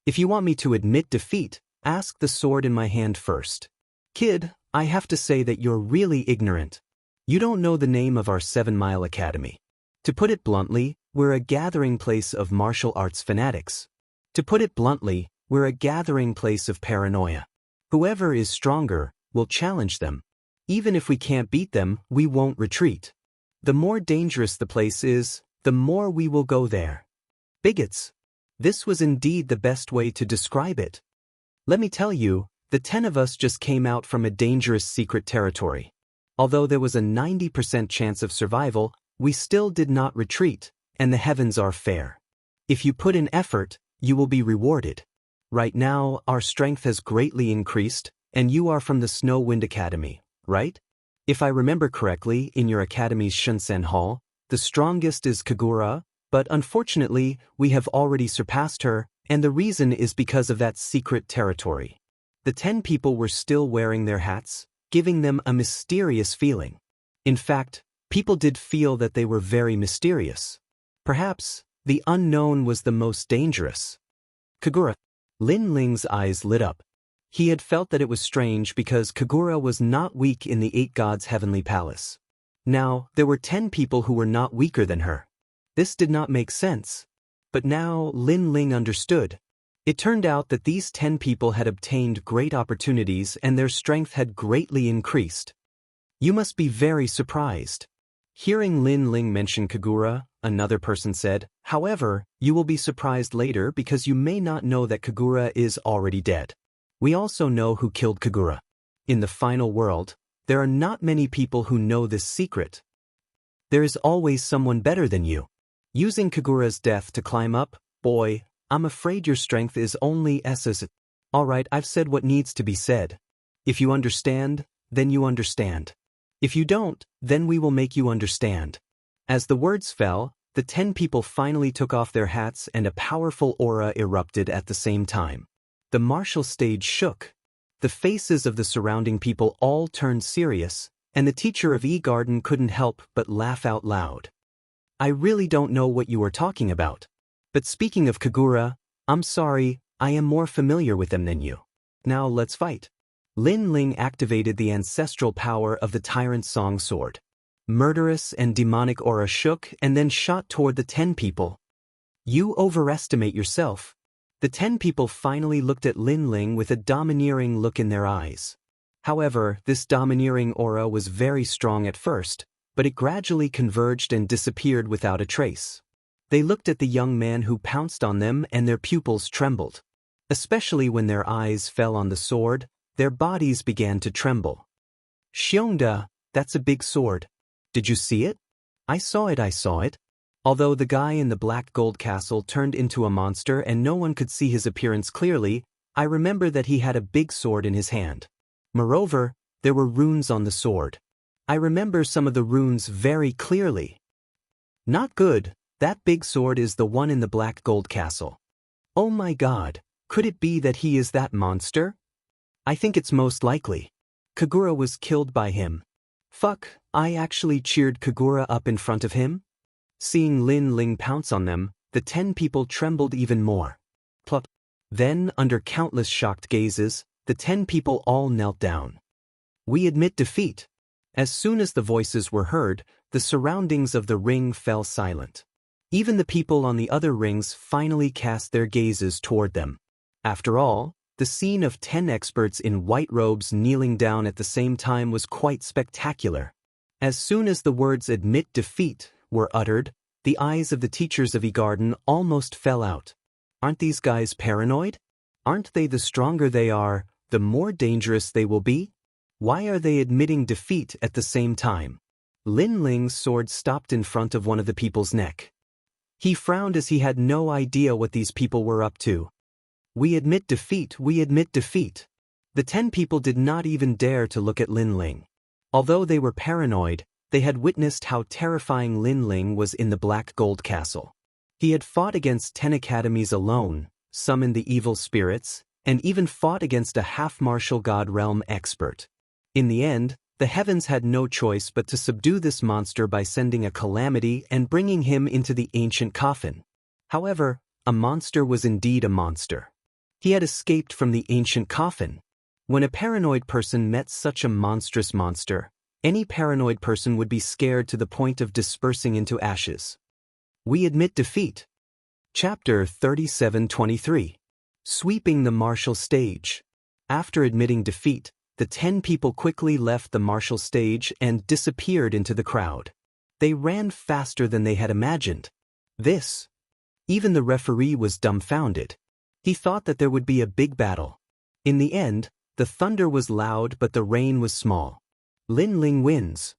If you want me to admit defeat, ask the sword in my hand first. Kid, I have to say that you're really ignorant. You don't know the name of our 7 Mile Academy. To put it bluntly, we're a gathering place of martial arts fanatics. To put it bluntly, we're a gathering place of paranoia. Whoever is stronger will challenge them. Even if we can't beat them, we won't retreat. The more dangerous the place is, the more we will go there. Bigots. This was indeed the best way to describe it. Let me tell you, the 10 of us just came out from a dangerous secret territory. Although there was a 90% chance of survival, we still did not retreat, and the heavens are fair. If you put in effort, you will be rewarded. Right now, our strength has greatly increased, and you are from the Snow Wind Academy, right? If I remember correctly, in your academy's Shunsen Hall, the strongest is Kagura, but unfortunately, we have already surpassed her, and the reason is because of that secret territory. The 10 people were still wearing their hats, giving them a mysterious feeling. In fact, people did feel that they were very mysterious. Perhaps, the unknown was the most dangerous. Kagura. Lin Ling's eyes lit up. He had felt that it was strange because Kagura was not weak in the 8 gods' heavenly palace. Now, there were 10 people who were not weaker than her. This did not make sense. But now, Lin Ling understood. It turned out that these 10 people had obtained great opportunities and their strength had greatly increased. You must be very surprised. Hearing Lin Ling mention Kagura, another person said, however, you will be surprised later because you may not know that Kagura is already dead. We also know who killed Kagura. In the final world, there are not many people who know this secret. There is always someone better than you. Using Kagura's death to climb up, boy, I'm afraid your strength is only SS. Alright, I've said what needs to be said. If you understand, then you understand. If you don't, then we will make you understand. As the words fell, the 10 people finally took off their hats and a powerful aura erupted at the same time. The martial stage shook. The faces of the surrounding people all turned serious, and the teacher of E-Garden couldn't help but laugh out loud. I really don't know what you are talking about. But speaking of Kagura, I'm sorry, I am more familiar with them than you. Now let's fight. Lin Ling activated the ancestral power of the Tyrant Song Sword. Murderous and demonic aura shook and then shot toward the 10 people. You overestimate yourself. The 10 people finally looked at Lin Ling with a domineering look in their eyes. However, this domineering aura was very strong at first, but it gradually converged and disappeared without a trace. They looked at the young man who pounced on them and their pupils trembled. Especially when their eyes fell on the sword, their bodies began to tremble. Xiongda, that's a big sword. Did you see it? I saw it. Although the guy in the black gold castle turned into a monster and no one could see his appearance clearly, I remember that he had a big sword in his hand. Moreover, there were runes on the sword. I remember some of the runes very clearly. Not good, that big sword is the one in the black gold castle. Oh my god, could it be that he is that monster? I think it's most likely. Kagura was killed by him. Fuck, I actually cheered Kagura up in front of him? Seeing Lin Ling pounce on them, the 10 people trembled even more. Plop. Then, under countless shocked gazes, the 10 people all knelt down. We admit defeat. As soon as the voices were heard, the surroundings of the ring fell silent. Even the people on the other rings finally cast their gazes toward them. After all, the scene of 10 experts in white robes kneeling down at the same time was quite spectacular. As soon as the words "admit defeat" were uttered, the eyes of the teachers of E-Garden almost fell out. Aren't these guys paranoid? Aren't they the stronger they are, the more dangerous they will be? Why are they admitting defeat at the same time? Lin Ling's sword stopped in front of one of the people's neck. He frowned as he had no idea what these people were up to. We admit defeat, we admit defeat. The 10 people did not even dare to look at Lin Ling. Although they were paranoid, they had witnessed how terrifying Lin Ling was in the Black Gold Castle. He had fought against 10 academies alone, summoned the evil spirits, and even fought against a half-martial god realm expert. In the end, the heavens had no choice but to subdue this monster by sending a calamity and bringing him into the ancient coffin. However, a monster was indeed a monster. He had escaped from the ancient coffin. When a paranoid person met such a monstrous monster, any paranoid person would be scared to the point of dispersing into ashes. We admit defeat. Chapter 37-23. Sweeping the martial stage. After admitting defeat, the 10 people quickly left the martial stage and disappeared into the crowd. They ran faster than they had imagined. Even the referee was dumbfounded. He thought that there would be a big battle. In the end, the thunder was loud but the rain was small. Lin Ling wins.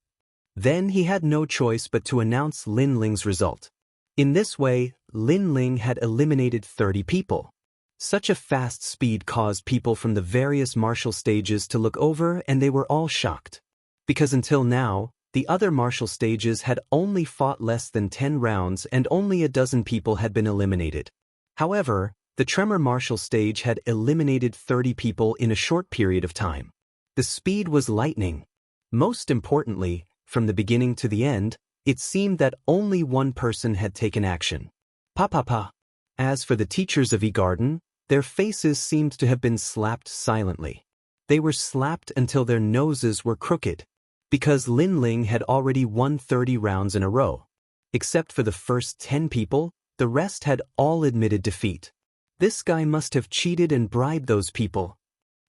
Then he had no choice but to announce Lin Ling's result. In this way, Lin Ling had eliminated 30 people. Such a fast speed caused people from the various martial stages to look over and they were all shocked. Because until now, the other martial stages had only fought less than 10 rounds and only a dozen people had been eliminated. However, the Tremor martial stage had eliminated 30 people in a short period of time. The speed was lightning. Most importantly, from the beginning to the end, it seemed that only one person had taken action. Pa. As for the teachers of E-Garden, their faces seemed to have been slapped silently. They were slapped until their noses were crooked. Because Lin Ling had already won 30 rounds in a row. Except for the first 10 people, the rest had all admitted defeat. This guy must have cheated and bribed those people.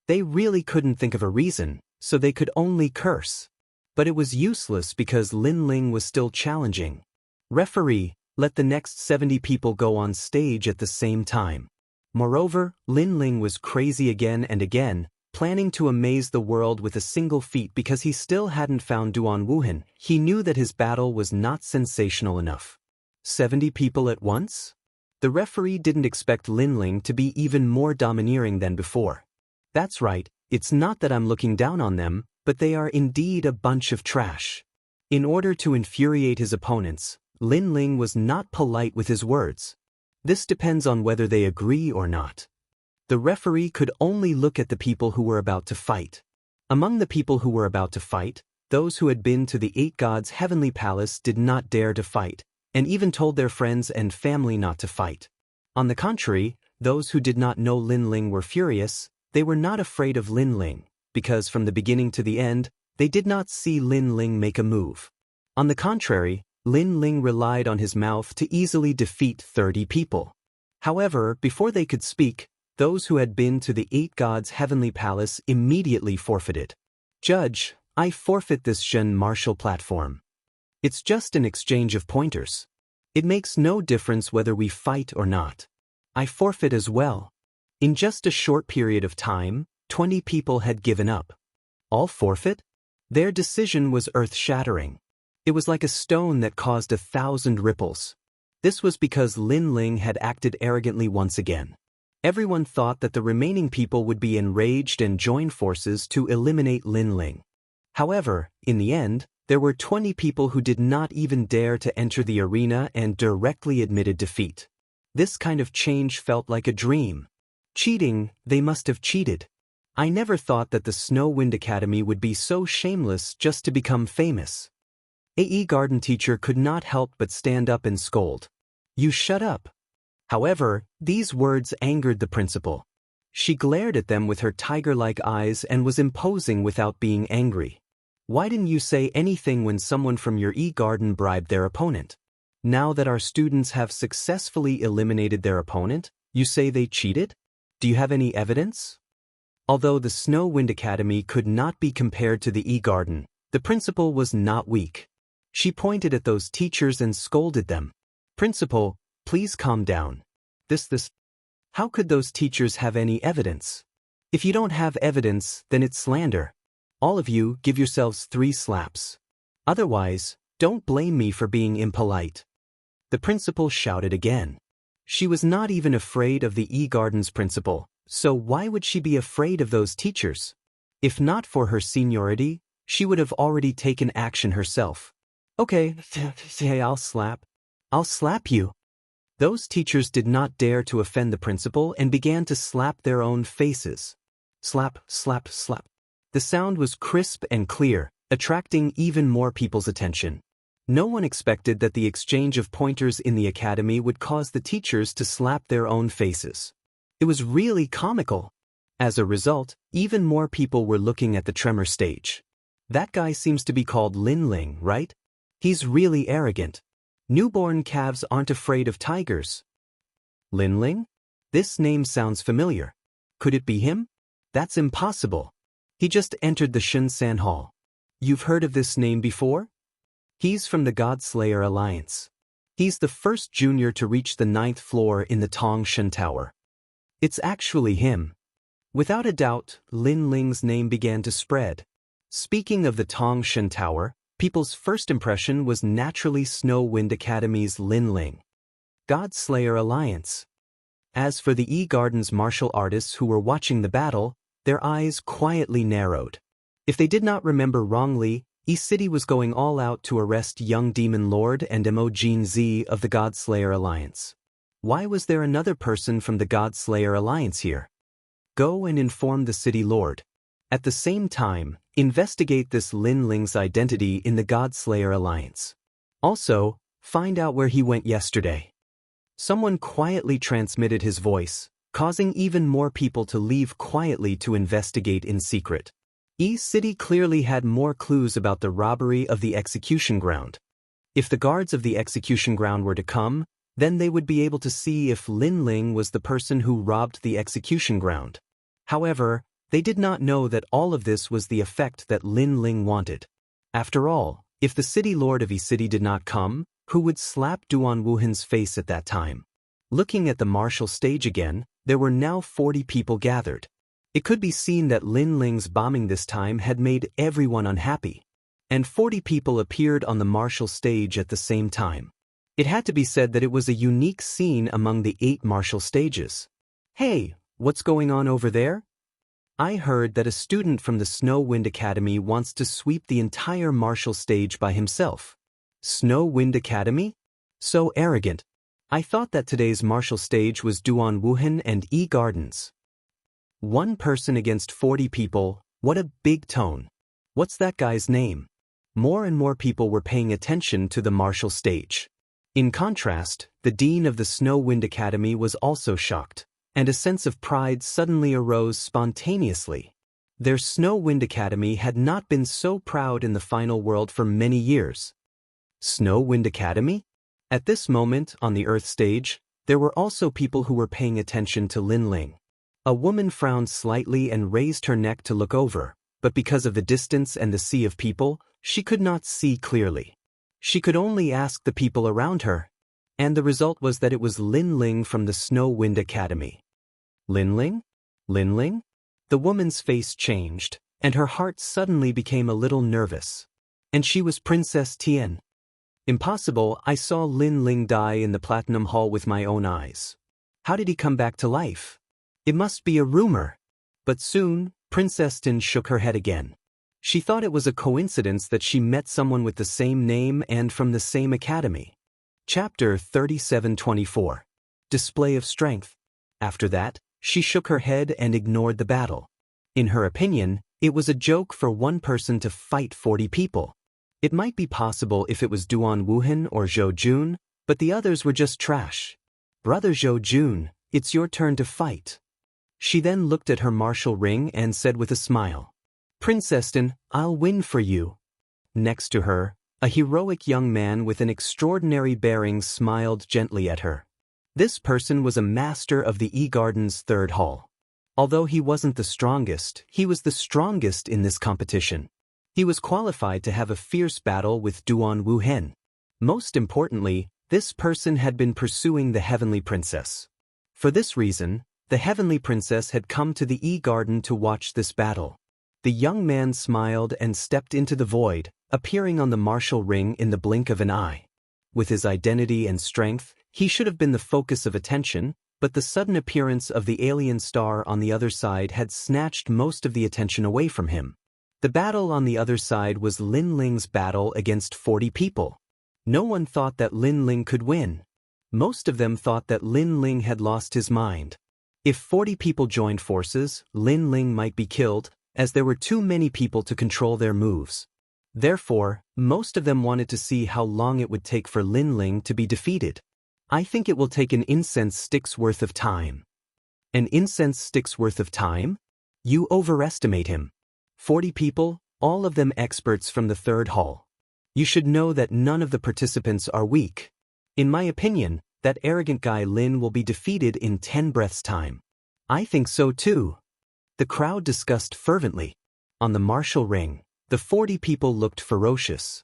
They really couldn't think of a reason, so they could only curse. But it was useless because Lin Ling was still challenging. Referee, let the next 70 people go on stage at the same time. Moreover, Lin Ling was crazy again and again, planning to amaze the world with a single feat because he still hadn't found Duan Wuhan. He knew that his battle was not sensational enough. 70 people at once? The referee didn't expect Lin Ling to be even more domineering than before. That's right, it's not that I'm looking down on them, but they are indeed a bunch of trash. In order to infuriate his opponents, Lin Ling was not polite with his words. This depends on whether they agree or not. The referee could only look at the people who were about to fight. Among the people who were about to fight, those who had been to the 8 gods' heavenly palace did not dare to fight, and even told their friends and family not to fight. On the contrary, those who did not know Lin Ling were furious. They were not afraid of Lin Ling, because from the beginning to the end, they did not see Lin Ling make a move. On the contrary, Lin Ling relied on his mouth to easily defeat 30 people. However, before they could speak, those who had been to the 8 gods' heavenly palace immediately forfeited. Judge, I forfeit this Shen martial platform. It's just an exchange of pointers. It makes no difference whether we fight or not. I forfeit as well. In just a short period of time, 20 people had given up. All forfeit? Their decision was earth-shattering. It was like a stone that caused 1,000 ripples. This was because Lin Ling had acted arrogantly once again. Everyone thought that the remaining people would be enraged and join forces to eliminate Lin Ling. However, in the end, there were 20 people who did not even dare to enter the arena and directly admitted defeat. This kind of change felt like a dream. Cheating, they must have cheated. I never thought that the Snow Wind Academy would be so shameless just to become famous. AE Garden teacher could not help but stand up and scold. You shut up. However, these words angered the principal. She glared at them with her tiger-like eyes and was imposing without being angry. Why didn't you say anything when someone from your E-Garden bribed their opponent? Now that our students have successfully eliminated their opponent, you say they cheated? Do you have any evidence? Although the Snow Wind Academy could not be compared to the E-Garden, the principal was not weak. She pointed at those teachers and scolded them. Principal, please calm down. How could those teachers have any evidence? If you don't have evidence, then it's slander. All of you, give yourselves 3 slaps. Otherwise, don't blame me for being impolite. The principal shouted again. She was not even afraid of the E-Garden's principal, so why would she be afraid of those teachers? If not for her seniority, she would have already taken action herself. Okay, I'll slap you. Those teachers did not dare to offend the principal and began to slap their own faces. Slap, slap, slap. The sound was crisp and clear, attracting even more people's attention. No one expected that the exchange of pointers in the academy would cause the teachers to slap their own faces. It was really comical. As a result, even more people were looking at the tremor stage. That guy seems to be called Lin Ling, right? He's really arrogant. Newborn calves aren't afraid of tigers. Lin Ling? This name sounds familiar. Could it be him? That's impossible. He just entered the Shunsan Hall. You've heard of this name before? He's from the Godslayer Alliance. He's the first junior to reach the 9th floor in the Tongshan Tower. It's actually him. Without a doubt, Lin Ling's name began to spread. Speaking of the Tongshan Tower, people's first impression was naturally Snow Wind Academy's Lin Ling. Godslayer Alliance. As for the E-Garden's martial artists who were watching the battle, their eyes quietly narrowed. If they did not remember wrongly, E-City was going all out to arrest young Demon Lord and Emojin Z of the Godslayer Alliance. Why was there another person from the Godslayer Alliance here? Go and inform the City Lord. At the same time, investigate this Lin Ling's identity in the Godslayer Alliance. Also, find out where he went yesterday. Someone quietly transmitted his voice, causing even more people to leave quietly to investigate in secret. E-City clearly had more clues about the robbery of the execution ground. If the guards of the execution ground were to come, then they would be able to see if Lin Ling was the person who robbed the execution ground. However, they did not know that all of this was the effect that Lin Ling wanted. After all, if the City Lord of E-City did not come, who would slap Duan Wuhan's face at that time? Looking at the martial stage again, there were now 40 people gathered. It could be seen that Lin Ling's bombing this time had made everyone unhappy. And 40 people appeared on the martial stage at the same time. It had to be said that it was a unique scene among the 8 martial stages. Hey, what's going on over there? I heard that a student from the Snow Wind Academy wants to sweep the entire martial stage by himself. Snow Wind Academy? So arrogant. I thought that today's martial stage was Duan Wuhan and E-Gardens. 1 person against 40 people, what a big tone. What's that guy's name? More and more people were paying attention to the martial stage. In contrast, the dean of the Snow Wind Academy was also shocked, and a sense of pride suddenly arose spontaneously. Their Snow Wind Academy had not been so proud in the final world for many years. Snow Wind Academy? At this moment, on the Earth stage, there were also people who were paying attention to Lin Ling. A woman frowned slightly and raised her neck to look over, but because of the distance and the sea of people, she could not see clearly. She could only ask the people around her. And the result was that it was Lin Ling from the Snow Wind Academy. Lin Ling? Lin Ling? The woman's face changed, and her heart suddenly became a little nervous. And she was Princess Tian. Impossible, I saw Lin Ling die in the Platinum Hall with my own eyes. How did he come back to life? It must be a rumor. But soon, Princess Tian shook her head again. She thought it was a coincidence that she met someone with the same name and from the same academy. Chapter 3724. Display of Strength. After that, she shook her head and ignored the battle. In her opinion, it was a joke for one person to fight 40 people. It might be possible if it was Duan Wuhan or Zhou Jun, but the others were just trash. Brother Zhou Jun, it's your turn to fight. She then looked at her martial ring and said with a smile, Princess Tian, I'll win for you. Next to her, a heroic young man with an extraordinary bearing smiled gently at her. This person was a master of the E-Garden's third hall. Although he wasn't the strongest, he was the strongest in this competition. He was qualified to have a fierce battle with Duan Wuhan. Most importantly, this person had been pursuing the Heavenly Princess. For this reason, the Heavenly Princess had come to the E-Garden to watch this battle. The young man smiled and stepped into the void, appearing on the martial ring in the blink of an eye. With his identity and strength, he should have been the focus of attention, but the sudden appearance of the alien star on the other side had snatched most of the attention away from him. The battle on the other side was Lin Ling's battle against 40 people. No one thought that Lin Ling could win. Most of them thought that Lin Ling had lost his mind. If 40 people joined forces, Lin Ling might be killed, as there were too many people to control their moves. Therefore, most of them wanted to see how long it would take for Lin Ling to be defeated. I think it will take an incense stick's worth of time. An incense stick's worth of time? You overestimate him. 40 people, all of them experts from the third hall. You should know that none of the participants are weak. In my opinion, that arrogant guy Lin will be defeated in 10 breaths' time. I think so too. The crowd discussed fervently. On the martial ring, the 40 people looked ferocious.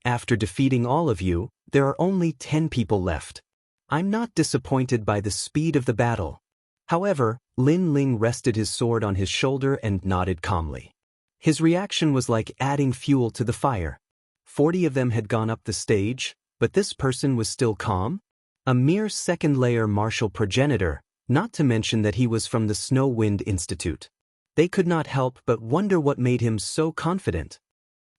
After defeating all of you, there are only 10 people left. I'm not disappointed by the speed of the battle. However, Lin Ling rested his sword on his shoulder and nodded calmly. His reaction was like adding fuel to the fire. 40 of them had gone up the stage, but this person was still calm? A mere second-layer martial progenitor, not to mention that he was from the Snow Wind Institute. They could not help but wonder what made him so confident.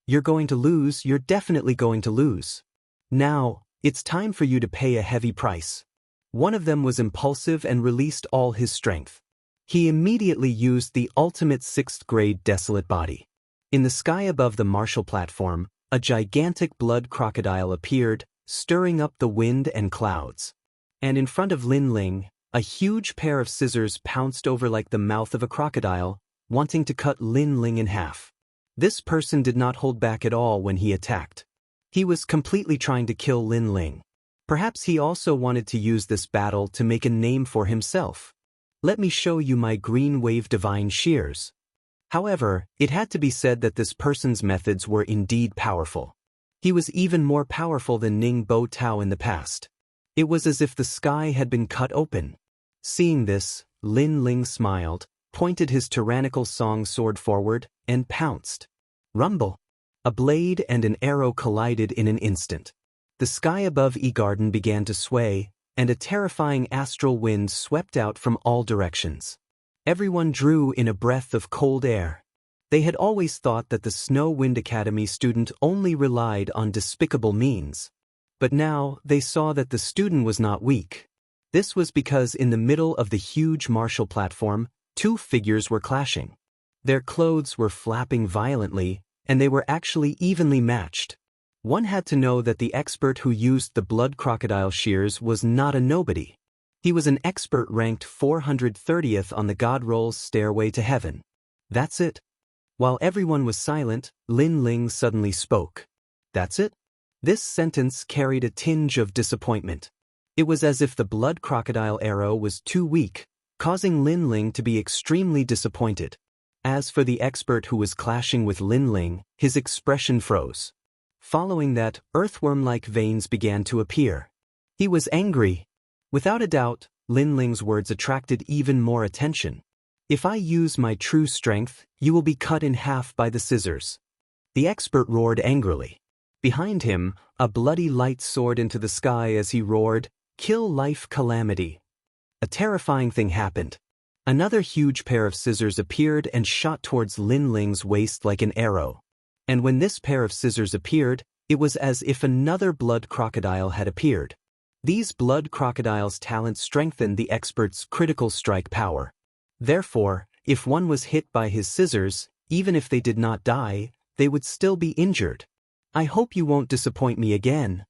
You're going to lose, you're definitely going to lose. Now, it's time for you to pay a heavy price. One of them was impulsive and released all his strength. He immediately used the ultimate 6th grade desolate body. In the sky above the martial platform, a gigantic blood crocodile appeared, stirring up the wind and clouds. And in front of Lin Ling, a huge pair of scissors pounced over like the mouth of a crocodile, wanting to cut Lin Ling in half. This person did not hold back at all when he attacked. He was completely trying to kill Lin Ling. Perhaps he also wanted to use this battle to make a name for himself. Let me show you my green wave divine shears. However, it had to be said that this person's methods were indeed powerful. He was even more powerful than Ning Bo Tao in the past. It was as if the sky had been cut open. Seeing this, Lin Ling smiled, pointed his tyrannical song sword forward, and pounced. Rumble! A blade and an arrow collided in an instant. The sky above E-Garden began to sway, and a terrifying astral wind swept out from all directions. Everyone drew in a breath of cold air. They had always thought that the Snow Wind Academy student only relied on despicable means. But now, they saw that the student was not weak. This was because in the middle of the huge martial platform, 2 figures were clashing. Their clothes were flapping violently, and they were actually evenly matched. One had to know that the expert who used the blood crocodile shears was not a nobody. He was an expert ranked 430th on the God Roll's stairway to heaven. That's it. While everyone was silent, Lin Ling suddenly spoke. That's it? This sentence carried a tinge of disappointment. It was as if the blood crocodile arrow was too weak, causing Lin Ling to be extremely disappointed. As for the expert who was clashing with Lin Ling, his expression froze. Following that, earthworm-like veins began to appear. He was angry. Without a doubt, Lin Ling's words attracted even more attention. If I use my true strength, you will be cut in half by the scissors. The expert roared angrily. Behind him, a bloody light soared into the sky as he roared, "Kill life calamity." A terrifying thing happened. Another huge pair of scissors appeared and shot towards Lin Ling's waist like an arrow. And when this pair of scissors appeared, it was as if another blood crocodile had appeared. These blood crocodiles' talents strengthened the expert's critical strike power. Therefore, if one was hit by his scissors, even if they did not die, they would still be injured. I hope you won't disappoint me again.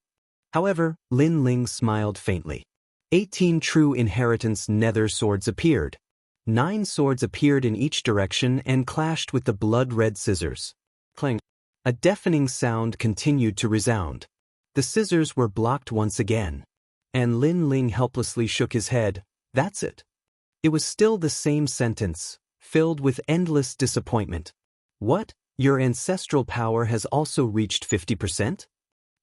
However, Lin Ling smiled faintly. 18 true inheritance nether swords appeared. 9 swords appeared in each direction and clashed with the blood-red scissors. Clang. A deafening sound continued to resound. The scissors were blocked once again. And Lin Ling helplessly shook his head. That's it. It was still the same sentence, filled with endless disappointment. What? Your ancestral power has also reached 50%?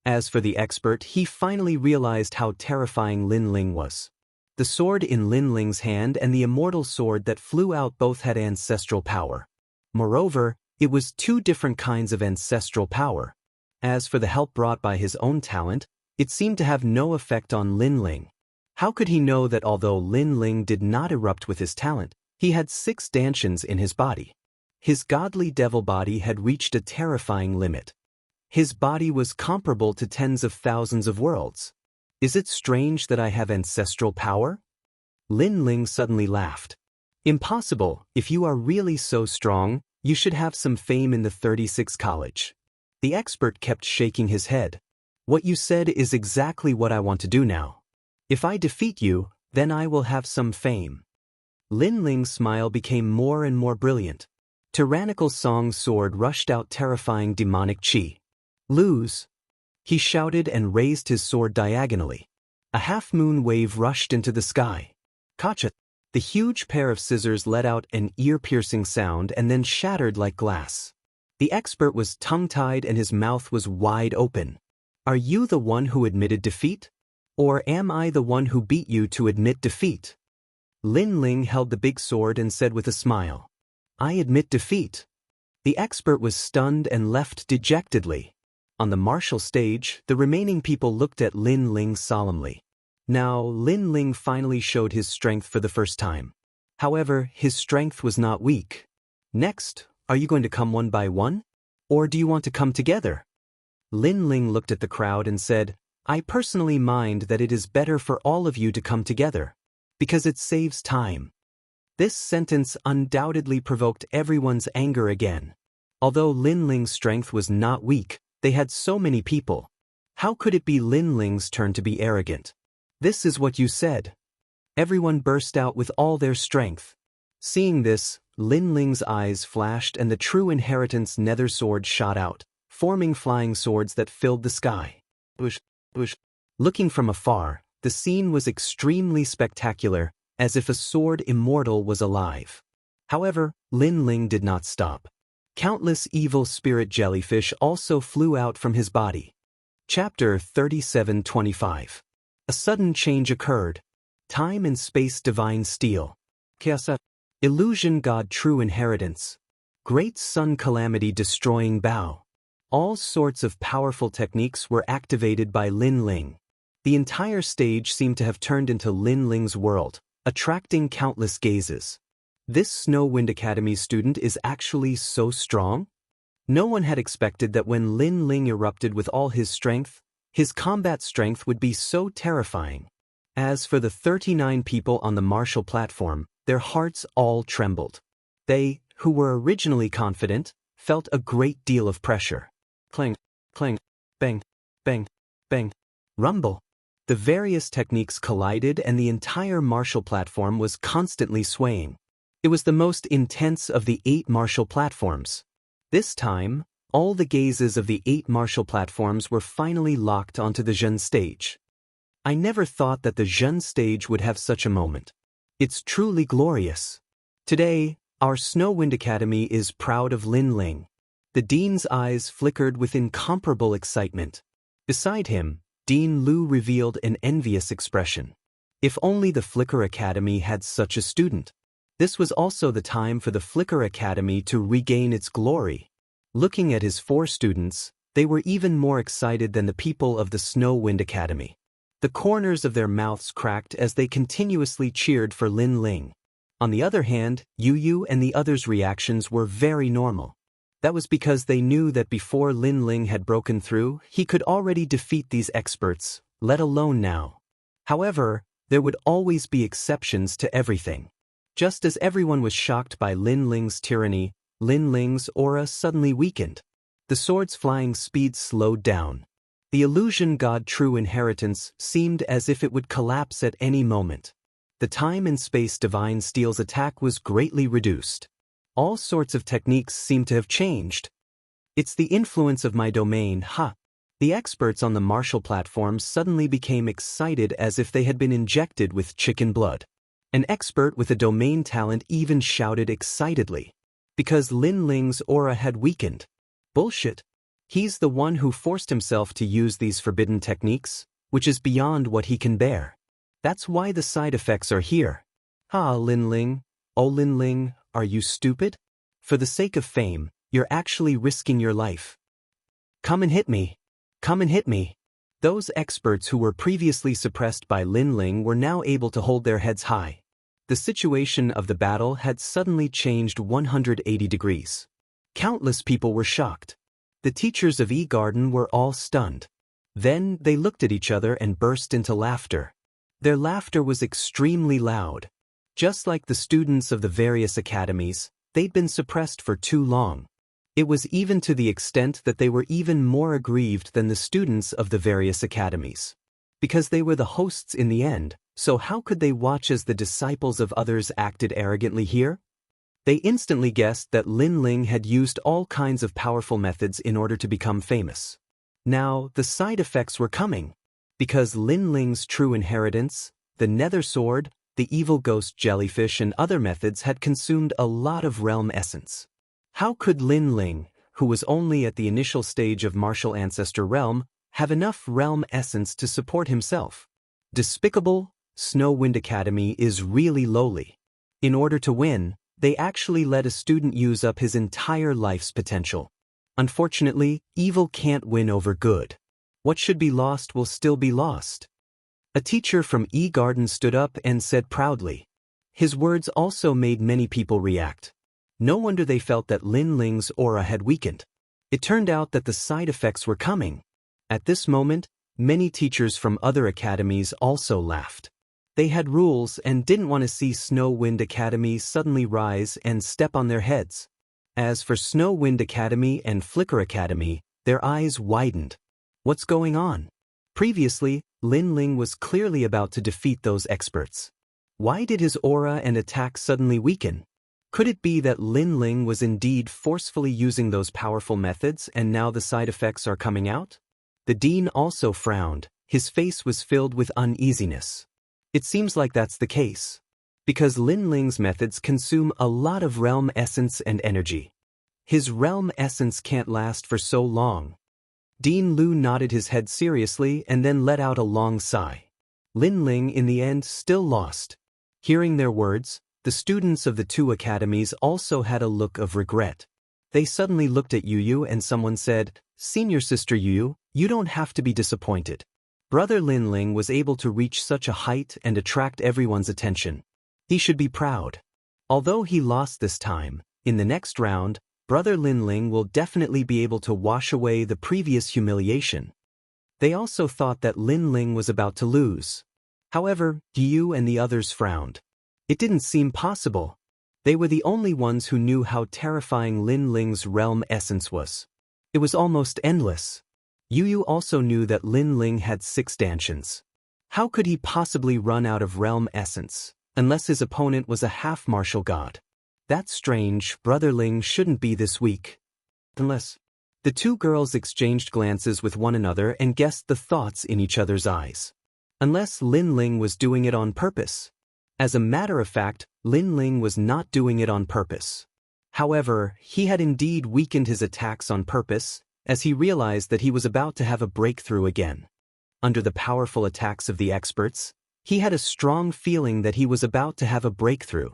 As for the expert, he finally realized how terrifying Lin Ling was. The sword in Lin Ling's hand and the immortal sword that flew out both had ancestral power. Moreover, it was 2 different kinds of ancestral power. As for the help brought by his own talent, it seemed to have no effect on Lin Ling. How could he know that although Lin Ling did not erupt with his talent, he had 6 dantians in his body? His godly devil body had reached a terrifying limit. His body was comparable to tens of thousands of worlds. Is it strange that I have ancestral power? Lin Ling suddenly laughed. Impossible. If you are really so strong, you should have some fame in the 36 College. The expert kept shaking his head. What you said is exactly what I want to do now. If I defeat you, then I will have some fame. Lin Ling's smile became more and more brilliant. Tyrannical Song's sword rushed out terrifying demonic chi. Lose! He shouted and raised his sword diagonally. A half-moon wave rushed into the sky. Kacha! The huge pair of scissors let out an ear-piercing sound and then shattered like glass. The expert was tongue-tied and his mouth was wide open. Are you the one who admitted defeat? Or am I the one who beat you to admit defeat? Lin Ling held the big sword and said with a smile, I admit defeat. The expert was stunned and left dejectedly. On the martial stage, the remaining people looked at Lin Ling solemnly. Now, Lin Ling finally showed his strength for the first time. However, his strength was not weak. Next, are you going to come one by one? Or do you want to come together? Lin Ling looked at the crowd and said, I personally mind that it is better for all of you to come together, because it saves time. This sentence undoubtedly provoked everyone's anger again. Although Lin Ling's strength was not weak, they had so many people. How could it be Lin Ling's turn to be arrogant? This is what you said. Everyone burst out with all their strength. Seeing this, Lin Ling's eyes flashed and the true inheritance nether sword shot out, forming flying swords that filled the sky. Looking from afar, the scene was extremely spectacular, as if a sword immortal was alive. However, Lin Ling did not stop. Countless evil spirit jellyfish also flew out from his body. Chapter 37:25. A sudden change occurred. Time and space divine steel. Chaos. Illusion god true inheritance. Great sun calamity destroying bow. All sorts of powerful techniques were activated by Lin Ling. The entire stage seemed to have turned into Lin Ling's world, attracting countless gazes. This Snow Wind Academy student is actually so strong? No one had expected that when Lin Ling erupted with all his strength, his combat strength would be so terrifying. As for the 39 people on the martial platform, their hearts all trembled. They, who were originally confident, felt a great deal of pressure. Clang, clang, bang, bang, bang, rumble. The various techniques collided and the entire martial platform was constantly swaying. It was the most intense of the 8 martial platforms. This time, all the gazes of the 8 martial platforms were finally locked onto the Zhen stage. I never thought that the Zhen stage would have such a moment. It's truly glorious. Today, our Snow Wind Academy is proud of Lin Ling. The dean's eyes flickered with incomparable excitement. Beside him, Dean Lu revealed an envious expression. If only the Flicker Academy had such a student. This was also the time for the Flicker Academy to regain its glory. Looking at his 4 students, they were even more excited than the people of the Snow Wind Academy. The corners of their mouths cracked as they continuously cheered for Lin Ling. On the other hand, Yu Yu and the others' reactions were very normal. That was because they knew that before Lin Ling had broken through, he could already defeat these experts, let alone now. However, there would always be exceptions to everything. Just as everyone was shocked by Lin Ling's tyranny, Lin Ling's aura suddenly weakened. The sword's flying speed slowed down. The illusion god True Inheritance seemed as if it would collapse at any moment. The time and space divine steel's attack was greatly reduced. All sorts of techniques seem to have changed. It's the influence of my domain, ha! The experts on the martial platforms suddenly became excited as if they had been injected with chicken blood. An expert with a domain talent even shouted excitedly. Because Lin Ling's aura had weakened. Bullshit. He's the one who forced himself to use these forbidden techniques, which is beyond what he can bear. That's why the side effects are here. Ha, Lin Ling. Oh, Lin Ling, are you stupid? For the sake of fame, you're actually risking your life. Come and hit me. Come and hit me. Those experts who were previously suppressed by Lin Ling were now able to hold their heads high. The situation of the battle had suddenly changed 180 degrees. Countless people were shocked. The teachers of E-Garden were all stunned. Then they looked at each other and burst into laughter. Their laughter was extremely loud. Just like the students of the various academies, they'd been suppressed for too long. It was even to the extent that they were even more aggrieved than the students of the various academies. Because they were the hosts in the end, so how could they watch as the disciples of others acted arrogantly here? They instantly guessed that Lin Ling had used all kinds of powerful methods in order to become famous. Now, the side effects were coming. Because Lin Ling's true inheritance, the Nether Sword, the evil ghost jellyfish and other methods had consumed a lot of realm essence. How could Lin Ling, who was only at the initial stage of martial ancestor realm, have enough realm essence to support himself? Despicable, Snow Wind Academy is really lowly. In order to win, they actually let a student use up his entire life's potential. Unfortunately, evil can't win over good. What should be lost will still be lost. A teacher from E-Garden stood up and said proudly. His words also made many people react. No wonder they felt that Lin Ling's aura had weakened. It turned out that the side effects were coming. At this moment, many teachers from other academies also laughed. They had rules and didn't want to see Snow Wind Academy suddenly rise and step on their heads. As for Snow Wind Academy and Flicker Academy, their eyes widened. What's going on? Previously, Lin Ling was clearly about to defeat those experts. Why did his aura and attack suddenly weaken? Could it be that Lin Ling was indeed forcefully using those powerful methods and now the side effects are coming out? The dean also frowned. His face was filled with uneasiness. It seems like that's the case. Because Lin Ling's methods consume a lot of realm essence and energy. His realm essence can't last for so long. Dean Lu nodded his head seriously and then let out a long sigh. Lin Ling in the end still lost. Hearing their words, the students of the 2 academies also had a look of regret. They suddenly looked at Yu Yu and someone said, "Senior sister Yu Yu, you don't have to be disappointed. Brother Lin Ling was able to reach such a height and attract everyone's attention. He should be proud. Although he lost this time, in the next round, Brother Lin Ling will definitely be able to wash away the previous humiliation." They also thought that Lin Ling was about to lose. However, Yu and the others frowned. It didn't seem possible. They were the only ones who knew how terrifying Lin Ling's realm essence was. It was almost endless. Yu also knew that Lin Ling had 6 stanchions. How could he possibly run out of realm essence, unless his opponent was a half-martial god? That's strange. Brother Ling shouldn't be this weak. Unless... The 2 girls exchanged glances with one another and guessed the thoughts in each other's eyes. Unless Lin Ling was doing it on purpose. As a matter of fact, Lin Ling was not doing it on purpose. However, he had indeed weakened his attacks on purpose, as he realized that he was about to have a breakthrough again. under the powerful attacks of the experts, he had a strong feeling that he was about to have a breakthrough.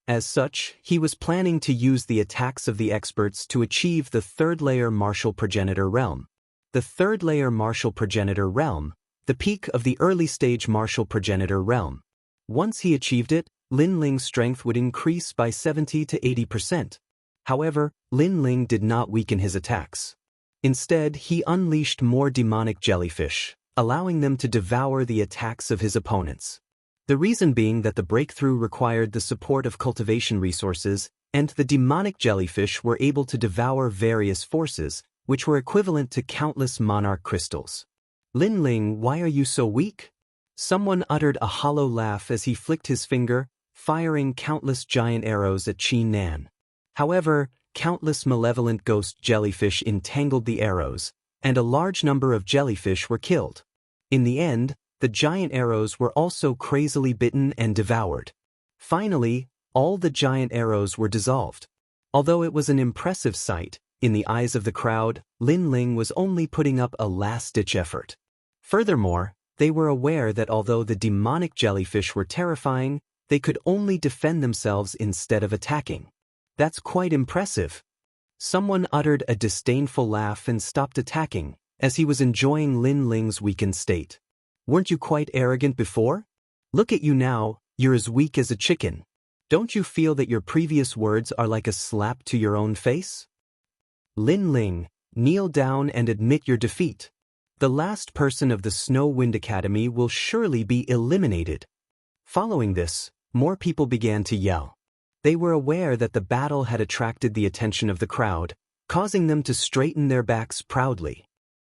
As such, he was planning to use the attacks of the experts to achieve the third-layer martial progenitor realm. The third-layer martial progenitor realm, the peak of the early-stage martial progenitor realm. Once he achieved it, Lin Ling's strength would increase by 70 to 80%. However, Lin Ling did not weaken his attacks. Instead, he unleashed more demonic jellyfish, allowing them to devour the attacks of his opponents. The reason being that the breakthrough required the support of cultivation resources, and the demonic jellyfish were able to devour various forces, which were equivalent to countless monarch crystals. Lin Ling, why are you so weak? Someone uttered a hollow laugh as he flicked his finger, firing countless giant arrows at Qin Nan. However, countless malevolent ghost jellyfish entangled the arrows, and a large number of jellyfish were killed. In the end, the giant arrows were also crazily bitten and devoured. Finally, all the giant arrows were dissolved. Although it was an impressive sight, in the eyes of the crowd, Lin Ling was only putting up a last-ditch effort. Furthermore, they were aware that although the demonic jellyfish were terrifying, they could only defend themselves instead of attacking. That's quite impressive. Someone uttered a disdainful laugh and stopped attacking, as he was enjoying Lin Ling's weakened state. Weren't you quite arrogant before? Look at you now, you're as weak as a chicken. Don't you feel that your previous words are like a slap to your own face? Lin Ling, kneel down and admit your defeat. The last person of the Snow Wind Academy will surely be eliminated. Following this, more people began to yell. They were aware that the battle had attracted the attention of the crowd, causing them to straighten their backs proudly.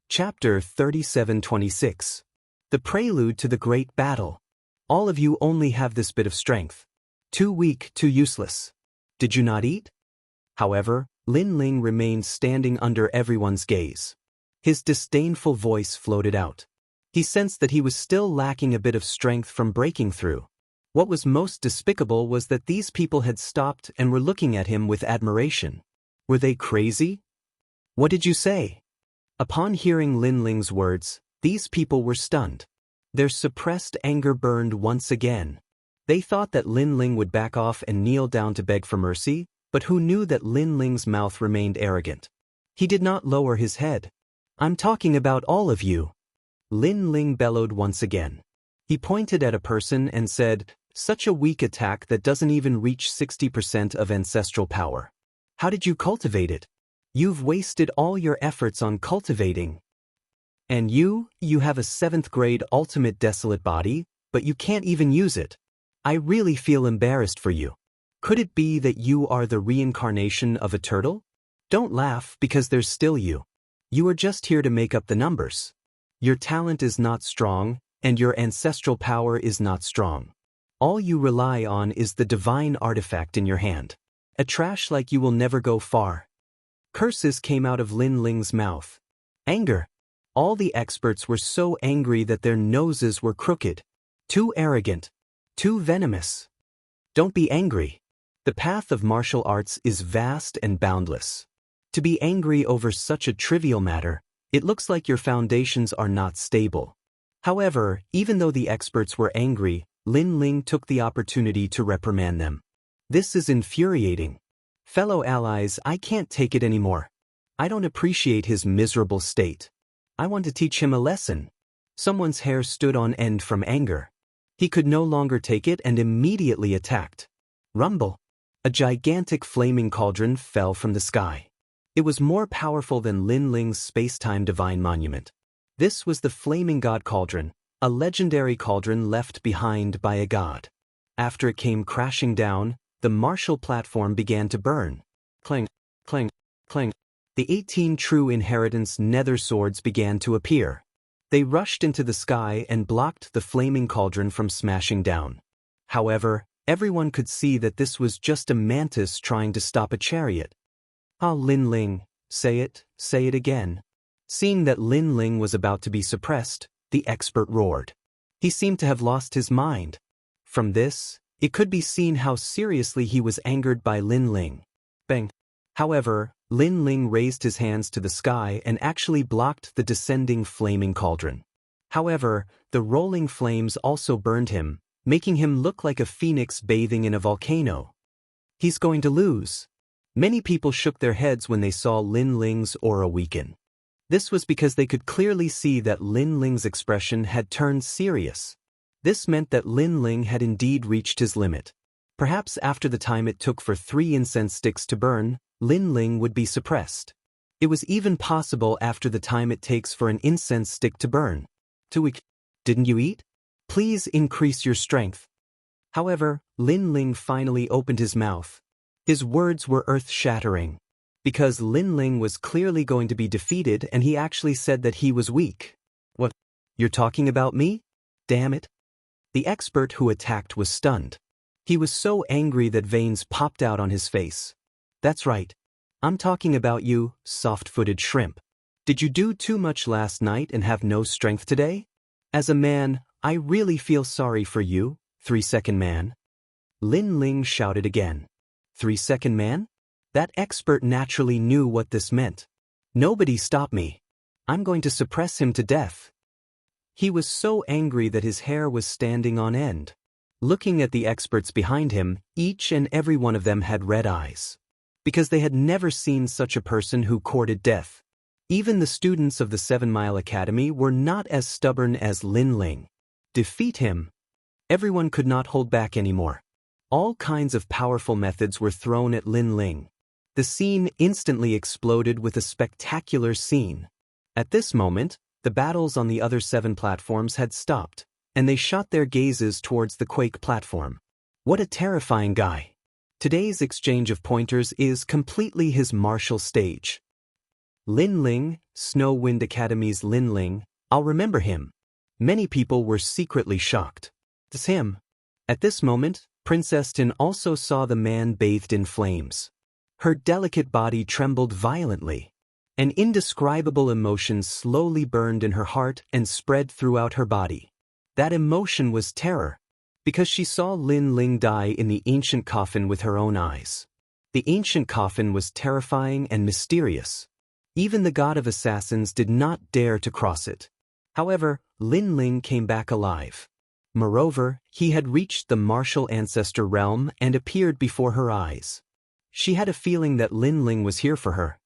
Chapter 37-26. The Prelude to the Great Battle. All of you only have this bit of strength. Too weak, too useless. Did you not eat? However, Lin Ling remained standing under everyone's gaze. His disdainful voice floated out. He sensed that he was still lacking a bit of strength from breaking through. What was most despicable was that these people had stopped and were looking at him with admiration. Were they crazy? What did you say? Upon hearing Lin Ling's words, these people were stunned. Their suppressed anger burned once again. They thought that Lin Ling would back off and kneel down to beg for mercy, but who knew that Lin Ling's mouth remained arrogant? He did not lower his head. I'm talking about all of you. Lin Ling bellowed once again. He pointed at a person and said, such a weak attack that doesn't even reach 60% of ancestral power. How did you cultivate it? You've wasted all your efforts on cultivating. And you have a 7th grade ultimate desolate body, but you can't even use it. I really feel embarrassed for you. Could it be that you are the reincarnation of a turtle? Don't laugh because there's still you. You are just here to make up the numbers. Your talent is not strong, and your ancestral power is not strong. All you rely on is the divine artifact in your hand. A trash like you will never go far. Curses came out of Lin Ling's mouth. Anger. All the experts were so angry that their noses were crooked. Too arrogant. Too venomous. Don't be angry. The path of martial arts is vast and boundless. To be angry over such a trivial matter, it looks like your foundations are not stable. However, even though the experts were angry, Lin Ling took the opportunity to reprimand them. This is infuriating. Fellow allies, I can't take it anymore. I don't appreciate his miserable state. I want to teach him a lesson. Someone's hair stood on end from anger. He could no longer take it and immediately attacked. Rumble. A gigantic flaming cauldron fell from the sky. It was more powerful than Lin Ling's space-time divine monument. This was the Flaming God Cauldron, a legendary cauldron left behind by a god. After it came crashing down, the martial platform began to burn. Clang, clang, clang. The 18 true inheritance nether swords began to appear. They rushed into the sky and blocked the flaming cauldron from smashing down. However, everyone could see that this was just a mantis trying to stop a chariot. Ah, Lin Ling, say it again. Seeing that Lin Ling was about to be suppressed, the expert roared. He seemed to have lost his mind. From this, it could be seen how seriously he was angered by Lin Ling. Bang. However, Lin Ling raised his hands to the sky and actually blocked the descending flaming cauldron. However, the rolling flames also burned him, making him look like a phoenix bathing in a volcano. He's going to lose. Many people shook their heads when they saw Lin Ling's aura weaken. This was because they could clearly see that Lin Ling's expression had turned serious. This meant that Lin Ling had indeed reached his limit. Perhaps after the time it took for 3 incense sticks to burn, Lin Ling would be suppressed. It was even possible after the time it takes for an incense stick to burn. 2 weeks. Didn't you eat? Please increase your strength. However, Lin Ling finally opened his mouth. His words were earth-shattering. Because Lin Ling was clearly going to be defeated and he actually said that he was weak. What? You're talking about me? Damn it. The expert who attacked was stunned. He was so angry that veins popped out on his face. That's right. I'm talking about you, soft-footed shrimp. Did you do too much last night and have no strength today? As a man, I really feel sorry for you, 3-second man. Lin Ling shouted again. 3-second man? That expert naturally knew what this meant. Nobody stop me. I'm going to suppress him to death. He was so angry that his hair was standing on end. Looking at the experts behind him, each and every one of them had red eyes. Because they had never seen such a person who courted death. Even the students of the 7 Mile Academy were not as stubborn as Lin Ling. Defeat him. Everyone could not hold back anymore. All kinds of powerful methods were thrown at Lin Ling. The scene instantly exploded with a spectacular scene. At this moment, the battles on the other 7 platforms had stopped, and they shot their gazes towards the Quake platform. What a terrifying guy. Today's exchange of pointers is completely his martial stage. Lin Ling, Snow Wind Academy's Lin Ling, I'll remember him. Many people were secretly shocked. It's him. At this moment, Princess Tin also saw the man bathed in flames. Her delicate body trembled violently. An indescribable emotion slowly burned in her heart and spread throughout her body. That emotion was terror, because she saw Lin Ling die in the ancient coffin with her own eyes. The ancient coffin was terrifying and mysterious. Even the god of assassins did not dare to cross it. However, Lin Ling came back alive. Moreover, he had reached the martial ancestor realm and appeared before her eyes. She had a feeling that Lin Ling was here for her.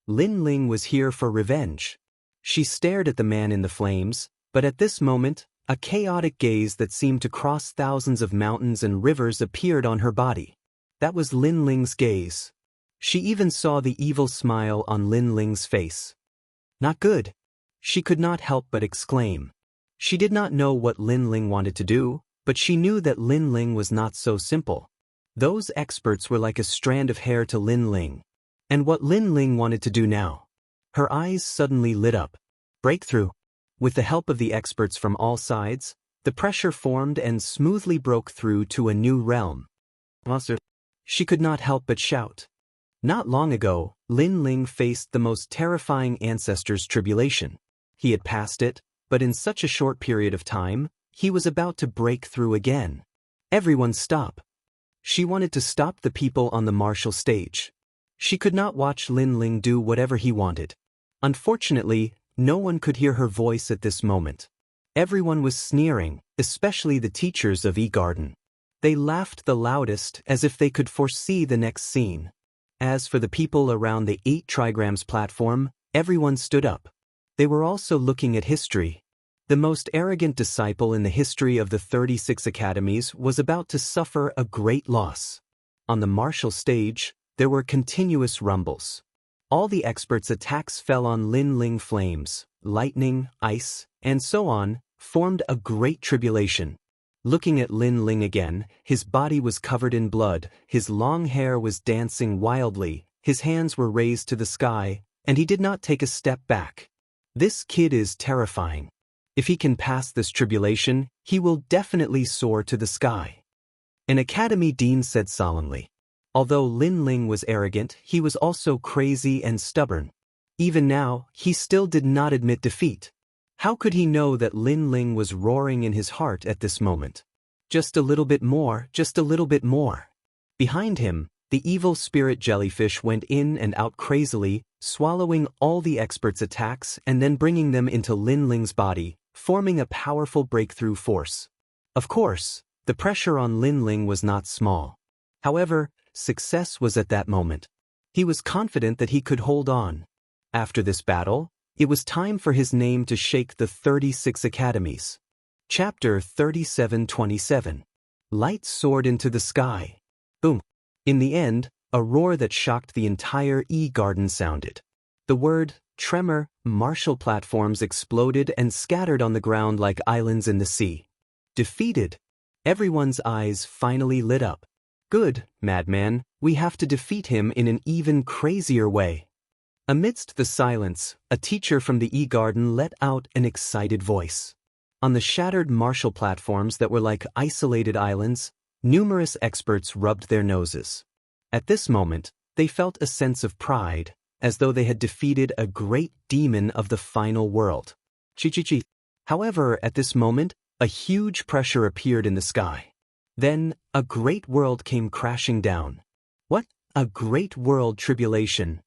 Lin Ling was here for revenge. She stared at the man in the flames, but at this moment, a chaotic gaze that seemed to cross thousands of mountains and rivers appeared on her body. That was Lin Ling's gaze. She even saw the evil smile on Lin Ling's face. Not good. She could not help but exclaim. She did not know what Lin Ling wanted to do, but she knew that Lin Ling was not so simple. Those experts were like a strand of hair to Lin Ling. And what Lin Ling wanted to do now? Her eyes suddenly lit up. Breakthrough. With the help of the experts from all sides, the pressure formed and smoothly broke through to a new realm. Monster. She could not help but shout. Not long ago, Lin Ling faced the most terrifying ancestor's tribulation. He had passed it, but in such a short period of time, he was about to break through again. Everyone stop. She wanted to stop the people on the martial stage. She could not watch Lin Ling do whatever he wanted. Unfortunately, no one could hear her voice at this moment. Everyone was sneering, especially the teachers of E-Garden. They laughed the loudest as if they could foresee the next scene. As for the people around the 8 trigrams platform, everyone stood up. They were also looking at history. The most arrogant disciple in the history of the 36 academies was about to suffer a great loss. On the martial stage, there were continuous rumbles. All the experts' attacks fell on Lin Ling. Flames, lightning, ice, and so on, formed a great tribulation. Looking at Lin Ling again, his body was covered in blood, his long hair was dancing wildly, his hands were raised to the sky, and he did not take a step back. This kid is terrifying. If he can pass this tribulation, he will definitely soar to the sky. An academy dean said solemnly. Although Lin Ling was arrogant, he was also crazy and stubborn. Even now, he still did not admit defeat. How could he know that Lin Ling was roaring in his heart at this moment? Just a little bit more, just a little bit more. Behind him, the evil spirit jellyfish went in and out crazily, swallowing all the experts' attacks and then bringing them into Lin Ling's body, forming a powerful breakthrough force. Of course, the pressure on Lin Ling was not small. However, success was at that moment. He was confident that he could hold on. After this battle, it was time for his name to shake the 36 academies. Chapter 37:27. Light soared into the sky. Boom. In the end, a roar that shocked the entire E-garden sounded. The word, tremor, martial platforms exploded and scattered on the ground like islands in the sea. Defeated. Everyone's eyes finally lit up. Good, madman, we have to defeat him in an even crazier way. Amidst the silence, a teacher from the E-garden let out an excited voice. On the shattered martial platforms that were like isolated islands, numerous experts rubbed their noses. At this moment, they felt a sense of pride, as though they had defeated a great demon of the final world. Chi. However, at this moment, a huge pressure appeared in the sky. Then, a great world came crashing down. What? A great world tribulation.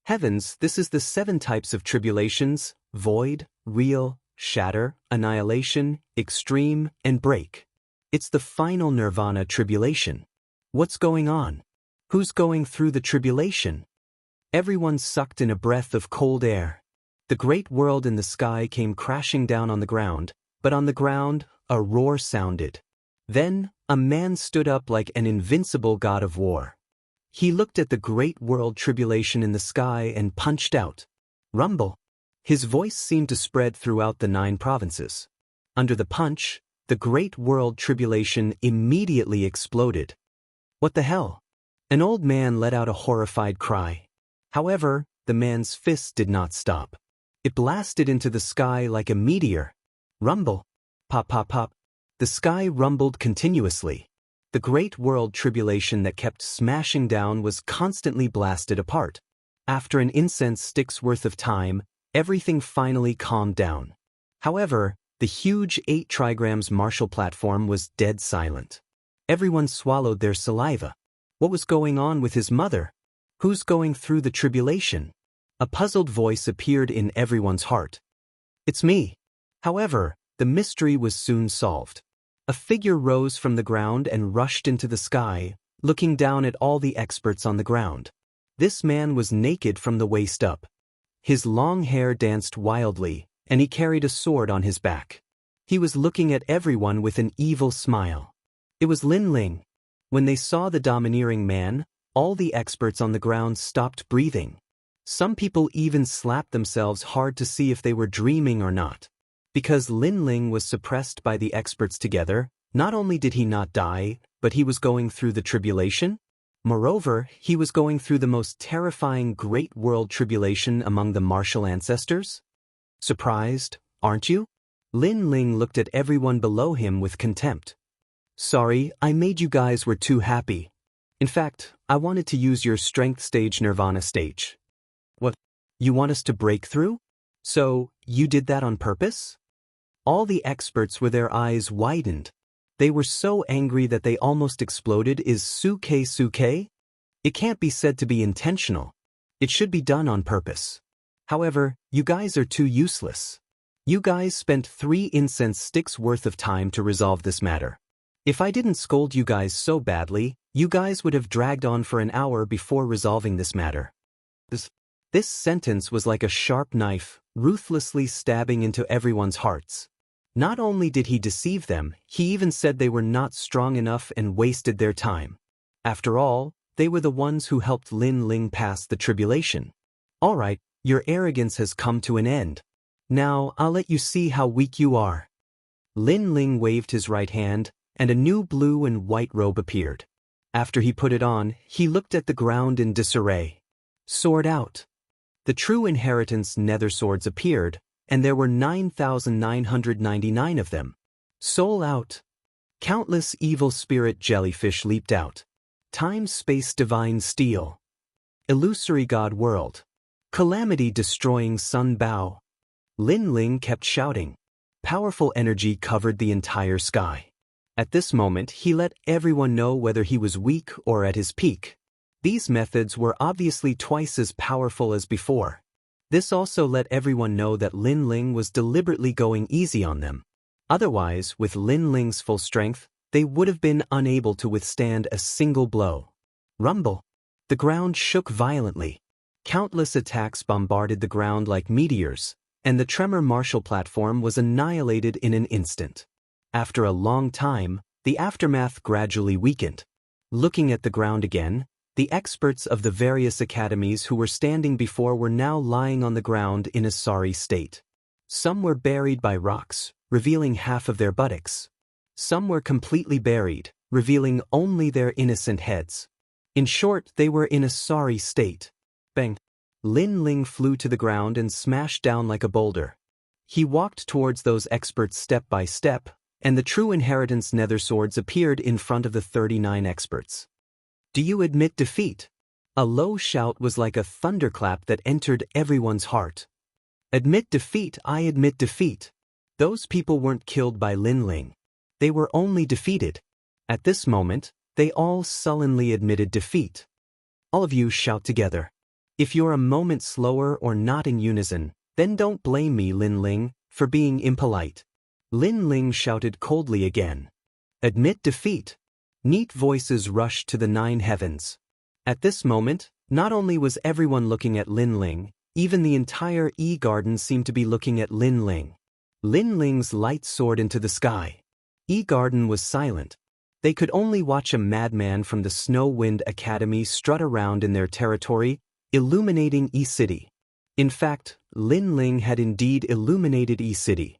Heavens, this is the 7 types of tribulations: void, real, shatter, annihilation, extreme, and break. It's the final nirvana tribulation. What's going on? Who's going through the tribulation? Everyone sucked in a breath of cold air. The great world in the sky came crashing down on the ground, but on the ground, a roar sounded. Then, a man stood up like an invincible god of war. He looked at the great world tribulation in the sky and punched out. Rumble. His voice seemed to spread throughout the 9 provinces. Under the punch, the great world tribulation immediately exploded. What the hell? An old man let out a horrified cry. However, the man's fist did not stop. It blasted into the sky like a meteor. Rumble. Pop, pop, pop. The sky rumbled continuously. The great world tribulation that kept smashing down was constantly blasted apart. After an incense stick's worth of time, everything finally calmed down. However, the huge 8 trigrams martial platform was dead silent. Everyone swallowed their saliva. What was going on with his mother? Who's going through the tribulation? A puzzled voice appeared in everyone's heart. It's me. However, the mystery was soon solved. A figure rose from the ground and rushed into the sky, looking down at all the experts on the ground. This man was naked from the waist up. His long hair danced wildly, and he carried a sword on his back. He was looking at everyone with an evil smile. It was Lin Ling. When they saw the domineering man, all the experts on the ground stopped breathing. Some people even slapped themselves hard to see if they were dreaming or not. Because Lin Ling was suppressed by the experts together, not only did he not die, but he was going through the tribulation. Moreover, he was going through the most terrifying great world tribulation among the martial ancestors. Surprised, aren't you? Lin Ling looked at everyone below him with contempt. Sorry, I made you guys were too happy. In fact, I wanted to use your strength stage nirvana stage. What? You want us to break through? So, you did that on purpose? All the experts with their eyes widened. They were so angry that they almost exploded. Is suke? It can't be said to be intentional. It should be done on purpose. However, you guys are too useless. You guys spent 3 incense sticks worth of time to resolve this matter. If I didn't scold you guys so badly, you guys would have dragged on for an hour before resolving this matter. This sentence was like a sharp knife, ruthlessly stabbing into everyone's hearts. Not only did he deceive them, he even said they were not strong enough and wasted their time. After all, they were the ones who helped Lin Ling pass the tribulation. All right, your arrogance has come to an end. Now I'll let you see how weak you are. Lin Ling waved his right hand, and a new blue and white robe appeared. After he put it on, he looked at the ground in disarray. Sword out. The true inheritance nether swords appeared, and there were 9,999 of them. Soul out. Countless evil spirit jellyfish leaped out. Time-space divine steel. Illusory god world. Calamity-destroying sun bow. Lin Ling kept shouting. Powerful energy covered the entire sky. At this moment, he let everyone know whether he was weak or at his peak. These methods were obviously twice as powerful as before. This also let everyone know that Lin Ling was deliberately going easy on them. Otherwise, with Lin Ling's full strength, they would have been unable to withstand a single blow. Rumble. The ground shook violently. Countless attacks bombarded the ground like meteors, and the tremor Marshall platform was annihilated in an instant. After a long time, the aftermath gradually weakened. Looking at the ground again, the experts of the various academies who were standing before were now lying on the ground in a sorry state. Some were buried by rocks, revealing half of their buttocks. Some were completely buried, revealing only their innocent heads. In short, they were in a sorry state. Bang! Lin Ling flew to the ground and smashed down like a boulder. He walked towards those experts step by step, and the true inheritance nether swords appeared in front of the 39 experts. Do you admit defeat? A low shout was like a thunderclap that entered everyone's heart. Admit defeat, I admit defeat. Those people weren't killed by Lin Ling. They were only defeated. At this moment, they all sullenly admitted defeat. All of you shout together. If you're a moment slower or not in unison, then don't blame me, Lin Ling, for being impolite. Lin Ling shouted coldly again. Admit defeat. Neat voices rushed to the 9 heavens. At this moment, not only was everyone looking at Lin Ling, even the entire E-Garden seemed to be looking at Lin Ling. Lin Ling's light soared into the sky. E-Garden was silent. They could only watch a madman from the Snow Wind Academy strut around in their territory, illuminating E-City. In fact, Lin Ling had indeed illuminated E-City.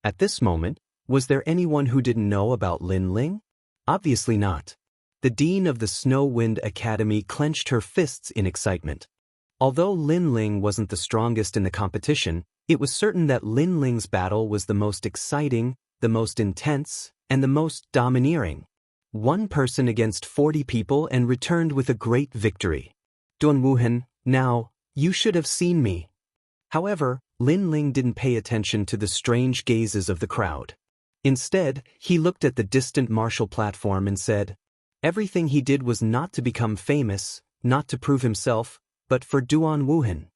At this moment, was there anyone who didn't know about Lin Ling? Obviously not. The dean of the Snow Wind Academy clenched her fists in excitement. Although Lin Ling wasn't the strongest in the competition, it was certain that Lin Ling's battle was the most exciting, the most intense, and the most domineering. One person against 40 people and returned with a great victory. Duan Wuhan, now, you should have seen me. However, Lin Ling didn't pay attention to the strange gazes of the crowd. Instead, he looked at the distant Marshall platform and said, everything he did was not to become famous, not to prove himself, but for Duan Wuhan.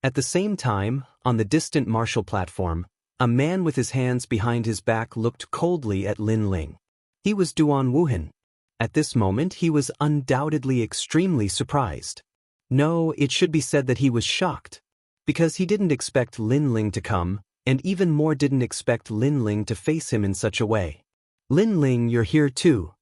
At the same time, on the distant Marshall platform, a man with his hands behind his back looked coldly at Lin Ling. He was Duan Wuhan. At this moment he was undoubtedly extremely surprised. No, it should be said that he was shocked. Because he didn't expect Lin Ling to come, and even more didn't expect Lin Ling to face him in such a way. Lin Ling, you're here too.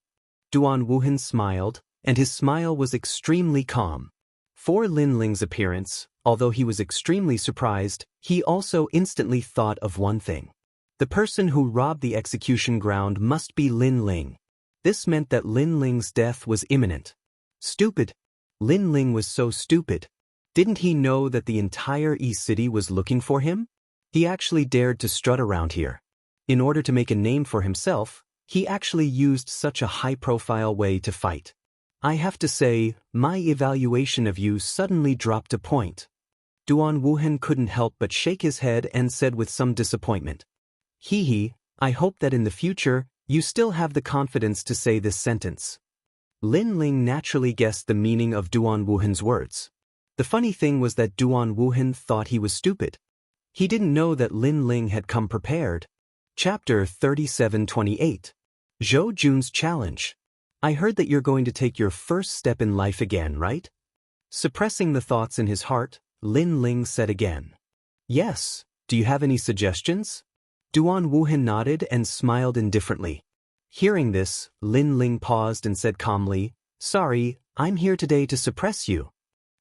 Duan Wuhan smiled, and his smile was extremely calm. For Lin Ling's appearance, although he was extremely surprised, he also instantly thought of one thing. The person who robbed the execution ground must be Lin Ling. This meant that Lin Ling's death was imminent. Stupid. Lin Ling was so stupid. Didn't he know that the entire E-City was looking for him? He actually dared to strut around here. In order to make a name for himself, he actually used such a high-profile way to fight. I have to say, my evaluation of you suddenly dropped a point. Duan Wuhan couldn't help but shake his head and said with some disappointment. Hee, I hope that in the future, you still have the confidence to say this sentence. Lin Ling naturally guessed the meaning of Duan Wuhan's words. The funny thing was that Duan Wuhan thought he was stupid. He didn't know that Lin Ling had come prepared. Chapter 37:28. Zhou Jun's Challenge. I heard that you're going to take your first step in life again, right? Suppressing the thoughts in his heart, Lin Ling said again. Yes, do you have any suggestions? Duan Wuhan nodded and smiled indifferently. Hearing this, Lin Ling paused and said calmly, sorry, I'm here today to suppress you.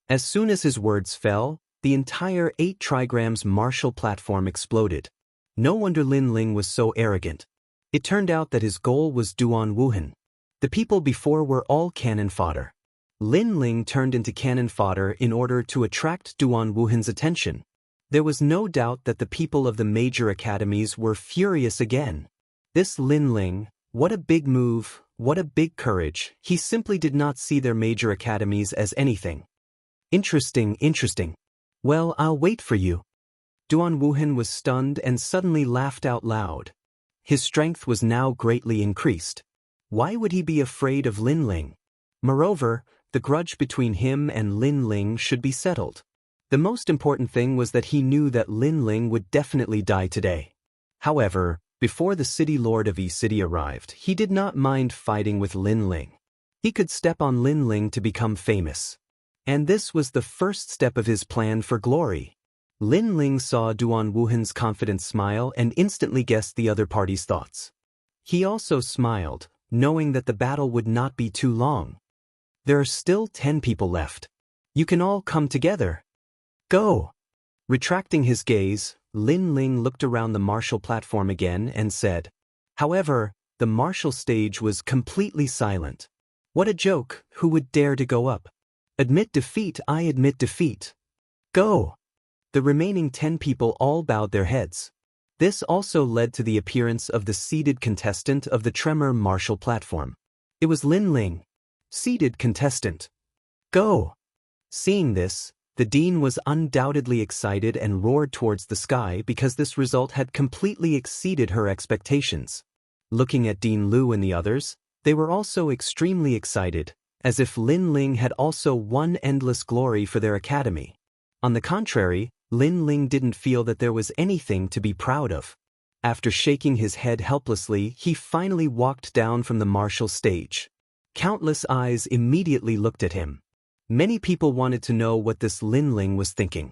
As soon as his words fell, the entire 8 trigrams Marshall platform exploded. No wonder Lin Ling was so arrogant. It turned out that his goal was Duan Wuhan. The people before were all cannon fodder. Lin Ling turned into cannon fodder in order to attract Duan Wuhan's attention. There was no doubt that the people of the major academies were furious again. This Lin Ling, what a big move, what a big courage. He simply did not see their major academies as anything. Interesting. Well, I'll wait for you. Duan Wuhan was stunned and suddenly laughed out loud. His strength was now greatly increased. Why would he be afraid of Lin Ling? Moreover, the grudge between him and Lin Ling should be settled. The most important thing was that he knew that Lin Ling would definitely die today. However, before the city lord of E-City arrived, he did not mind fighting with Lin Ling. He could step on Lin Ling to become famous. And this was the first step of his plan for glory. Lin Ling saw Duan Wuhan's confident smile and instantly guessed the other party's thoughts. He also smiled, knowing that the battle would not be too long. There are still 10 people left. You can all come together. Go! Retracting his gaze, Lin Ling looked around the martial platform again and said. However, the martial stage was completely silent. What a joke, who would dare to go up? Admit defeat, I admit defeat. Go! The remaining 10 people all bowed their heads. This also led to the appearance of the seated contestant of the Tremor martial platform. It was Lin Ling. Seated contestant. Go! Seeing this, the dean was undoubtedly excited and roared towards the sky because this result had completely exceeded her expectations. Looking at Dean Lu and the others, they were also extremely excited, as if Lin Ling had also won endless glory for their academy. On the contrary, Lin Ling didn't feel that there was anything to be proud of. After shaking his head helplessly, he finally walked down from the martial stage. Countless eyes immediately looked at him. Many people wanted to know what this Lin Ling was thinking.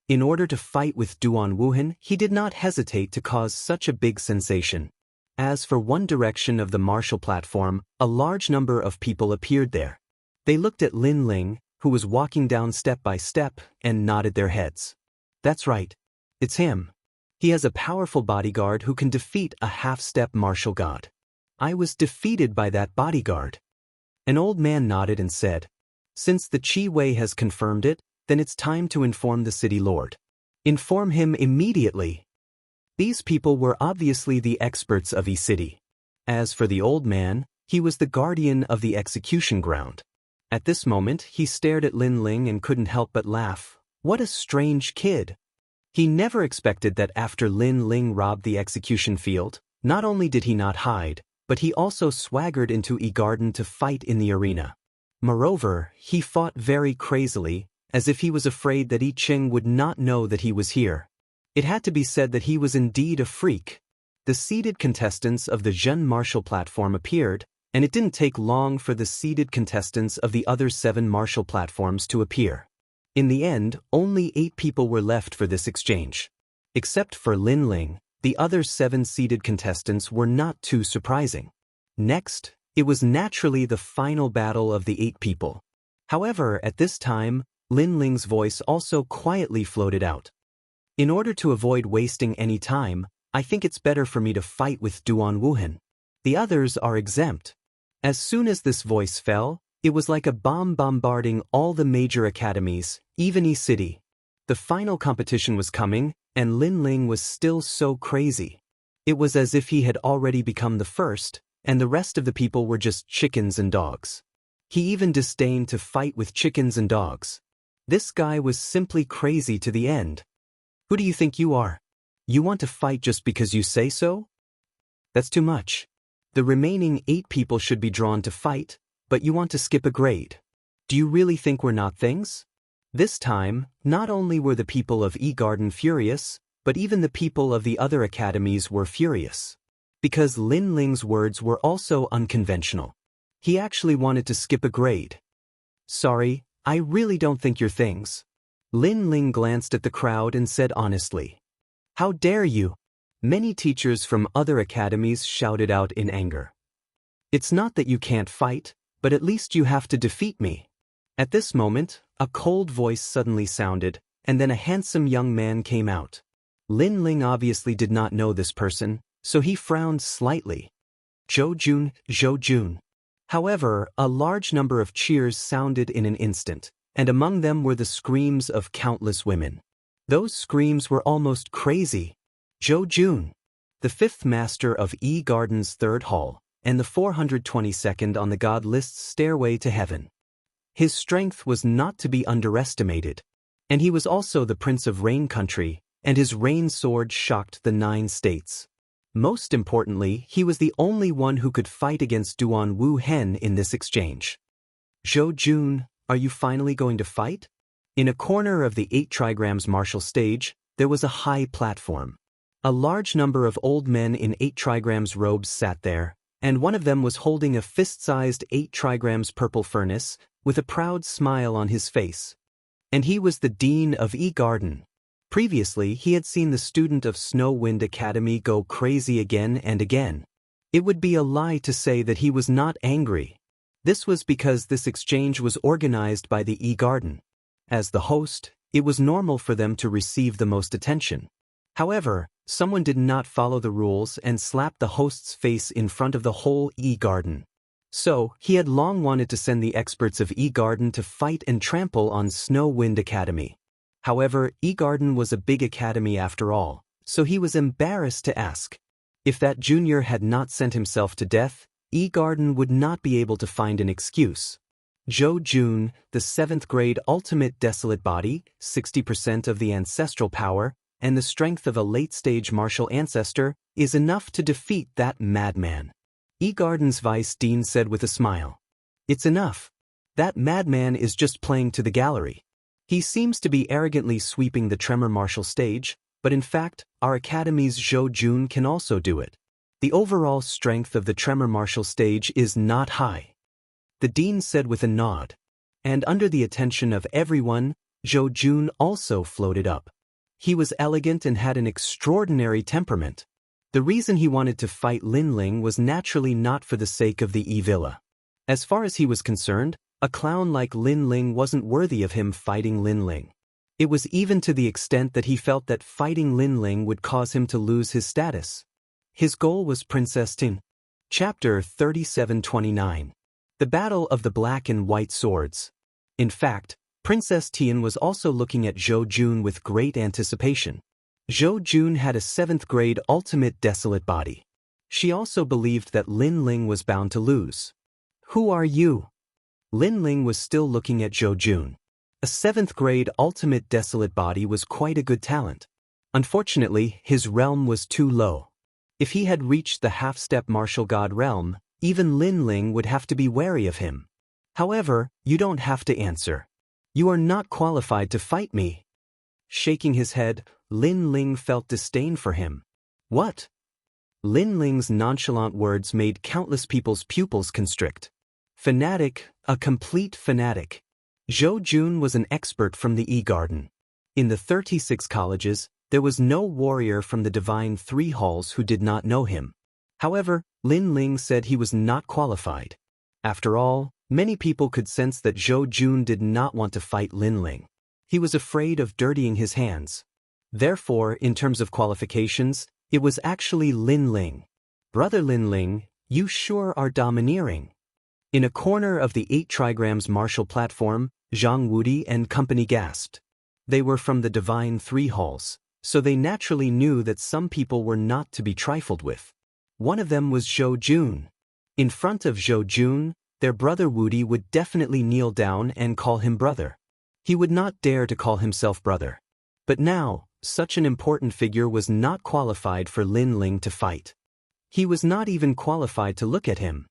In order to fight with Duan Wuhan, he did not hesitate to cause such a big sensation. As for one direction of the martial platform, a large number of people appeared there. They looked at Lin Ling, who was walking down step by step, and nodded their heads. That's right. It's him. He has a powerful bodyguard who can defeat a half-step martial god. I was defeated by that bodyguard. An old man nodded and said, since the Qi Wei has confirmed it, then it's time to inform the city lord. Inform him immediately. These people were obviously the experts of E-City. As for the old man, he was the guardian of the execution ground. At this moment, he stared at Lin Ling and couldn't help but laugh. What a strange kid. He never expected that after Lin Ling robbed the execution field, not only did he not hide, but he also swaggered into E-Garden to fight in the arena. Moreover, he fought very crazily, as if he was afraid that I Ching would not know that he was here. It had to be said that he was indeed a freak. The seated contestants of the Zhen martial platform appeared, and it didn't take long for the seated contestants of the other 7 martial platforms to appear. In the end, only 8 people were left for this exchange. Except for Lin Ling, the other 7 seated contestants were not too surprising. Next, it was naturally the final battle of the 8 people. However, at this time, Lin Ling's voice also quietly floated out. In order to avoid wasting any time, I think it's better for me to fight with Duan Wuhan. The others are exempt. As soon as this voice fell, it was like a bomb bombarding all the major academies, even E-City. The final competition was coming, and Lin Ling was still so crazy. It was as if he had already become the first, and the rest of the people were just chickens and dogs. He even disdained to fight with chickens and dogs. This guy was simply crazy to the end. Who do you think you are? You want to fight just because you say so? That's too much. The remaining 8 people should be drawn to fight, but you want to skip a grade. Do you really think we're not things? This time, not only were the people of E-Garden furious, but even the people of the other academies were furious. Because Lin Ling's words were also unconventional. He actually wanted to skip a grade. Sorry, I really don't think you're things. Lin Ling glanced at the crowd and said honestly. How dare you? Many teachers from other academies shouted out in anger. It's not that you can't fight, but at least you have to defeat me. At this moment, a cold voice suddenly sounded, and then a handsome young man came out. Lin Ling obviously did not know this person, so he frowned slightly. Zhou Jun. However, a large number of cheers sounded in an instant, and among them were the screams of countless women. Those screams were almost crazy. Zhou Jun, the 5th master of E-Garden's 3rd hall, and the 422nd on the god list's stairway to heaven. His strength was not to be underestimated, and he was also the prince of Rain Country, and his rain sword shocked the 9 states. Most importantly, he was the only one who could fight against Duan Wuhan in this exchange. Zhou Jun, are you finally going to fight? In a corner of the 8 trigrams martial stage, there was a high platform. A large number of old men in 8 trigrams robes sat there, and one of them was holding a fist-sized 8 trigrams purple furnace, with a proud smile on his face. And he was the dean of E-Garden. Previously, he had seen the student of Snow Wind Academy go crazy again and again. It would be a lie to say that he was not angry. This was because this exchange was organized by the E-Garden. As the host, it was normal for them to receive the most attention. However, someone did not follow the rules and slapped the host's face in front of the whole E-Garden. So, he had long wanted to send the experts of E-Garden to fight and trample on Snow Wind Academy. However, E-Garden was a big academy after all, so he was embarrassed to ask. If that junior had not sent himself to death, E-Garden would not be able to find an excuse. Zhou Jun, the 7th grade ultimate desolate body, 60% of the ancestral power, and the strength of a late-stage martial ancestor, is enough to defeat that madman. E-Garden's vice dean said with a smile. It's enough. That madman is just playing to the gallery. He seems to be arrogantly sweeping the tremor martial stage, but in fact, our academy's Zhou Jun can also do it. The overall strength of the tremor martial stage is not high. The dean said with a nod. And under the attention of everyone, Zhou Jun also floated up. He was elegant and had an extraordinary temperament. The reason he wanted to fight Lin Ling was naturally not for the sake of the E-Villa. As far as he was concerned, a clown like Lin Ling wasn't worthy of him fighting Lin Ling. It was even to the extent that he felt that fighting Lin Ling would cause him to lose his status. His goal was Princess Tin. Chapter 3729. The Battle of the Black and White Swords. In fact, Princess Tian was also looking at Zhou Jun with great anticipation. Zhou Jun had a 7th grade ultimate desolate body. She also believed that Lin Ling was bound to lose. Who are you? Lin Ling was still looking at Zhou Jun. A 7th grade ultimate desolate body was quite a good talent. Unfortunately, his realm was too low. If he had reached the half-step martial god realm, even Lin Ling would have to be wary of him. However, you don't have to answer. You are not qualified to fight me. Shaking his head, Lin Ling felt disdain for him. What? Lin Ling's nonchalant words made countless people's pupils constrict. Fanatic, a complete fanatic. Zhou Jun was an expert from the E-Garden. In the 36 colleges, there was no warrior from the Divine 3 halls who did not know him. However, Lin Ling said he was not qualified. After all, many people could sense that Zhou Jun did not want to fight Lin Ling. He was afraid of dirtying his hands. Therefore, in terms of qualifications, it was actually Lin Ling. Brother Lin Ling, you sure are domineering. In a corner of the 8 trigrams martial platform, Zhang Wudi and company gasped. They were from the Divine 3 halls, so they naturally knew that some people were not to be trifled with. One of them was Zhou Jun. In front of Zhou Jun, their brother Wudi would definitely kneel down and call him brother. He would not dare to call himself brother. But now, such an important figure was not qualified for Lin Ling to fight. He was not even qualified to look at him.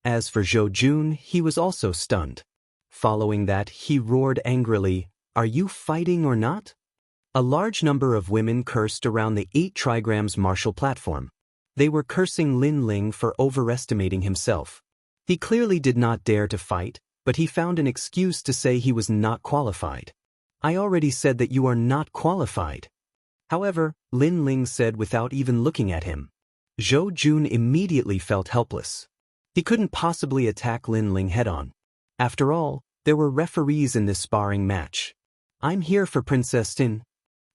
As for Zhou Jun, he was also stunned. Following that, he roared angrily, "Are you fighting or not?" A large number of women cursed around the 8 trigrams martial platform. They were cursing Lin Ling for overestimating himself. He clearly did not dare to fight, but he found an excuse to say he was not qualified. I already said that you are not qualified. However, Lin Ling said without even looking at him. Zhou Jun immediately felt helpless. He couldn't possibly attack Lin Ling head-on. After all, there were referees in this sparring match. I'm here for Princess Tin.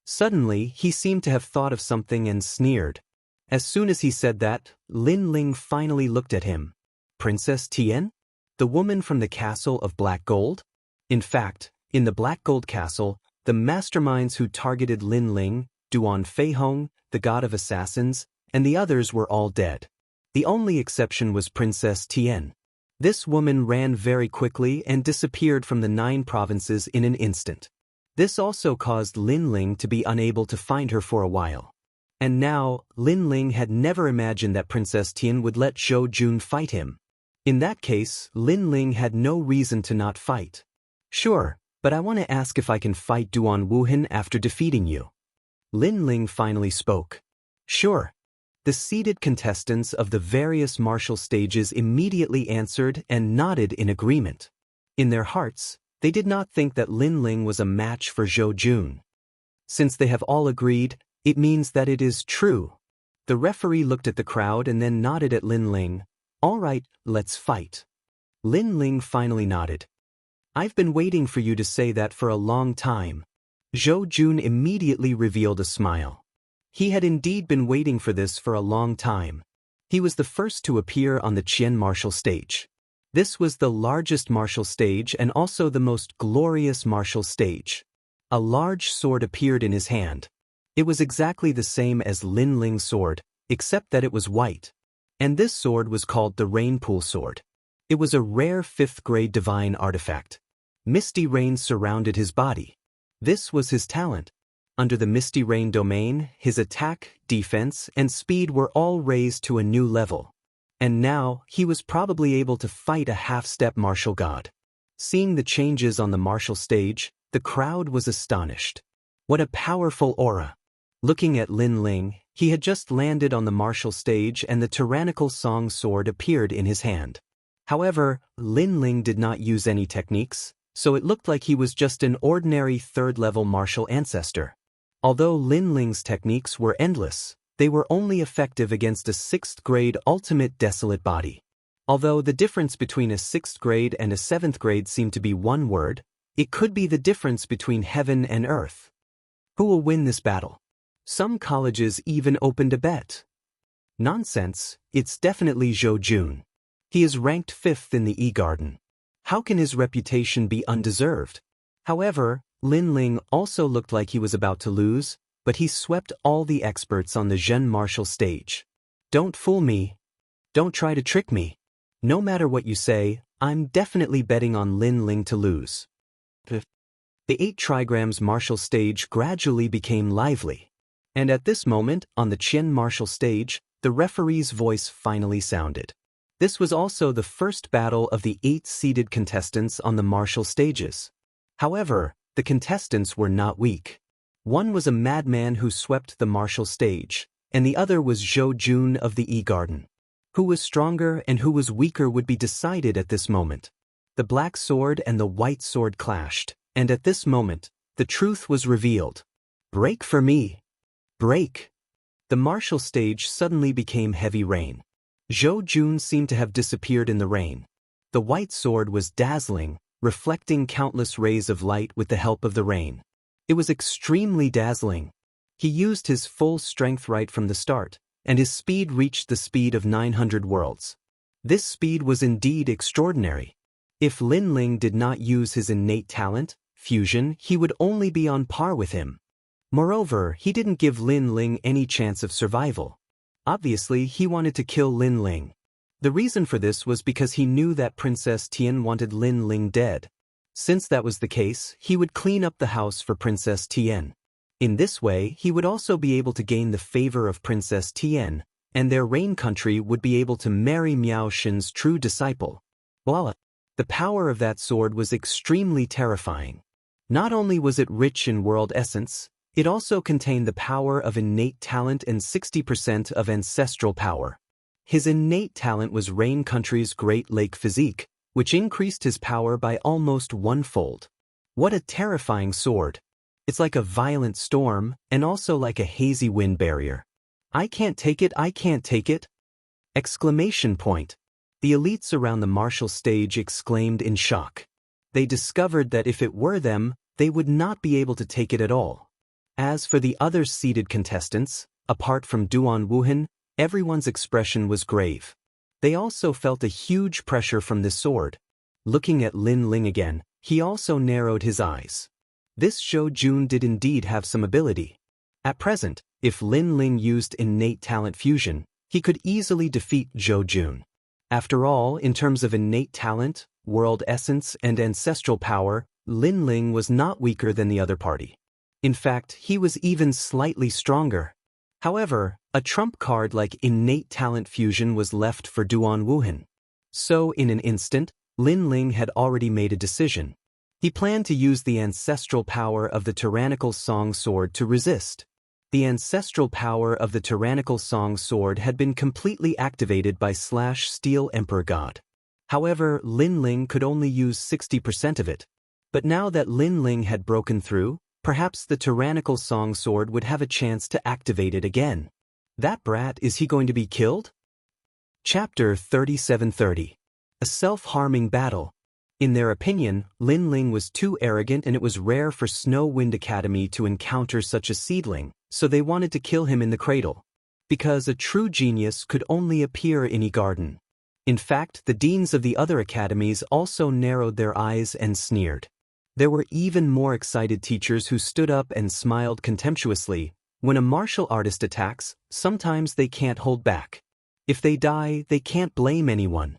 Suddenly, he seemed to have thought of something and sneered. As soon as he said that, Lin Ling finally looked at him. Princess Tian? The woman from the castle of Black Gold? In fact, in the Black Gold Castle, the masterminds who targeted Lin Ling, Duan Feihong, the god of assassins, and the others were all dead. The only exception was Princess Tian. This woman ran very quickly and disappeared from the 9 provinces in an instant. This also caused Lin Ling to be unable to find her for a while. And now, Lin Ling had never imagined that Princess Tian would let Zhou Jun fight him. In that case, Lin Ling had no reason to not fight. Sure, but I want to ask if I can fight Duan Wuhan after defeating you. Lin Ling finally spoke. Sure. The seated contestants of the various martial stages immediately answered and nodded in agreement. In their hearts, they did not think that Lin Ling was a match for Zhou Jun. Since they have all agreed, it means that it is true. The referee looked at the crowd and then nodded at Lin Ling. All right, let's fight. Lin Ling finally nodded. I've been waiting for you to say that for a long time. Zhou Jun immediately revealed a smile. He had indeed been waiting for this for a long time. He was the first to appear on the Qian martial stage. This was the largest martial stage and also the most glorious martial stage. A large sword appeared in his hand. It was exactly the same as Lin Ling's sword, except that it was white. And this sword was called the Rainpool Sword. It was a rare 5th-grade divine artifact. Misty rain surrounded his body. This was his talent. Under the Misty Rain domain, his attack, defense, and speed were all raised to a new level. And now, he was probably able to fight a half-step martial god. Seeing the changes on the martial stage, the crowd was astonished. What a powerful aura! Looking at Lin Ling, he had just landed on the martial stage and the tyrannical song sword appeared in his hand. However, Lin Ling did not use any techniques, so it looked like he was just an ordinary 3rd-level martial ancestor. Although Lin Ling's techniques were endless, they were only effective against a 6th-grade ultimate desolate body. Although the difference between a 6th grade and a 7th grade seemed to be one word, it could be the difference between heaven and earth. Who will win this battle? Some colleges even opened a bet. Nonsense, it's definitely Zhou Jun. He is ranked 5th in the E-Garden. How can his reputation be undeserved? However, Lin Ling also looked like he was about to lose, but he swept all the experts on the Zhen martial stage. Don't fool me. Don't try to trick me. No matter what you say, I'm definitely betting on Lin Ling to lose. The 8 trigrams martial stage gradually became lively. And at this moment, on the Qian martial stage, the referee's voice finally sounded. This was also the first battle of the 8 seeded contestants on the martial stages. However, the contestants were not weak. One was a madman who swept the martial stage, and the other was Zhou Jun of the E-Garden. Who was stronger and who was weaker would be decided at this moment. The black sword and the white sword clashed, and at this moment, the truth was revealed. Break for me. Break. The martial stage suddenly became heavy rain. Zhou Jun seemed to have disappeared in the rain. The white sword was dazzling, reflecting countless rays of light with the help of the rain. It was extremely dazzling. He used his full strength right from the start, and his speed reached the speed of 900 worlds. This speed was indeed extraordinary. If Lin Ling did not use his innate talent, fusion, he would only be on par with him. Moreover, he didn't give Lin Ling any chance of survival. Obviously, he wanted to kill Lin Ling. The reason for this was because he knew that Princess Tian wanted Lin Ling dead. Since that was the case, he would clean up the house for Princess Tian. In this way, he would also be able to gain the favor of Princess Tian, and their reign country would be able to marry Miao Xin's true disciple. Voila! The power of that sword was extremely terrifying. Not only was it rich in world essence, it also contained the power of innate talent and 60% of ancestral power. His innate talent was Rain Country's Great Lake Physique, which increased his power by almost 1-fold. What a terrifying sword! It's like a violent storm, and also like a hazy wind barrier. I can't take it, I can't take it! Exclamation point! The elites around the martial stage exclaimed in shock. They discovered that if it were them, they would not be able to take it at all. As for the other seeded contestants, apart from Duan Wuhan, everyone's expression was grave. They also felt a huge pressure from this sword. Looking at Lin Ling again, he also narrowed his eyes. This Zhou Jun did indeed have some ability. At present, if Lin Ling used innate talent fusion, he could easily defeat Zhou Jun. After all, in terms of innate talent, world essence, and ancestral power, Lin Ling was not weaker than the other party. In fact, he was even slightly stronger. However, a trump card like innate talent fusion was left for Duan Wuhan. So, in an instant, Lin Ling had already made a decision. He planned to use the ancestral power of the tyrannical song sword to resist. The ancestral power of the tyrannical song sword had been completely activated by Steel Emperor God. However, Lin Ling could only use 60% of it. But now that Lin Ling had broken through, perhaps the tyrannical song sword would have a chance to activate it again. That brat, is he going to be killed? Chapter 3730. A self-harming battle. In their opinion, Lin Ling was too arrogant and it was rare for Snow Wind Academy to encounter such a seedling, so they wanted to kill him in the cradle. Because a true genius could only appear in a garden. In fact, the deans of the other academies also narrowed their eyes and sneered. There were even more excited teachers who stood up and smiled contemptuously. When a martial artist attacks, sometimes they can't hold back. If they die, they can't blame anyone.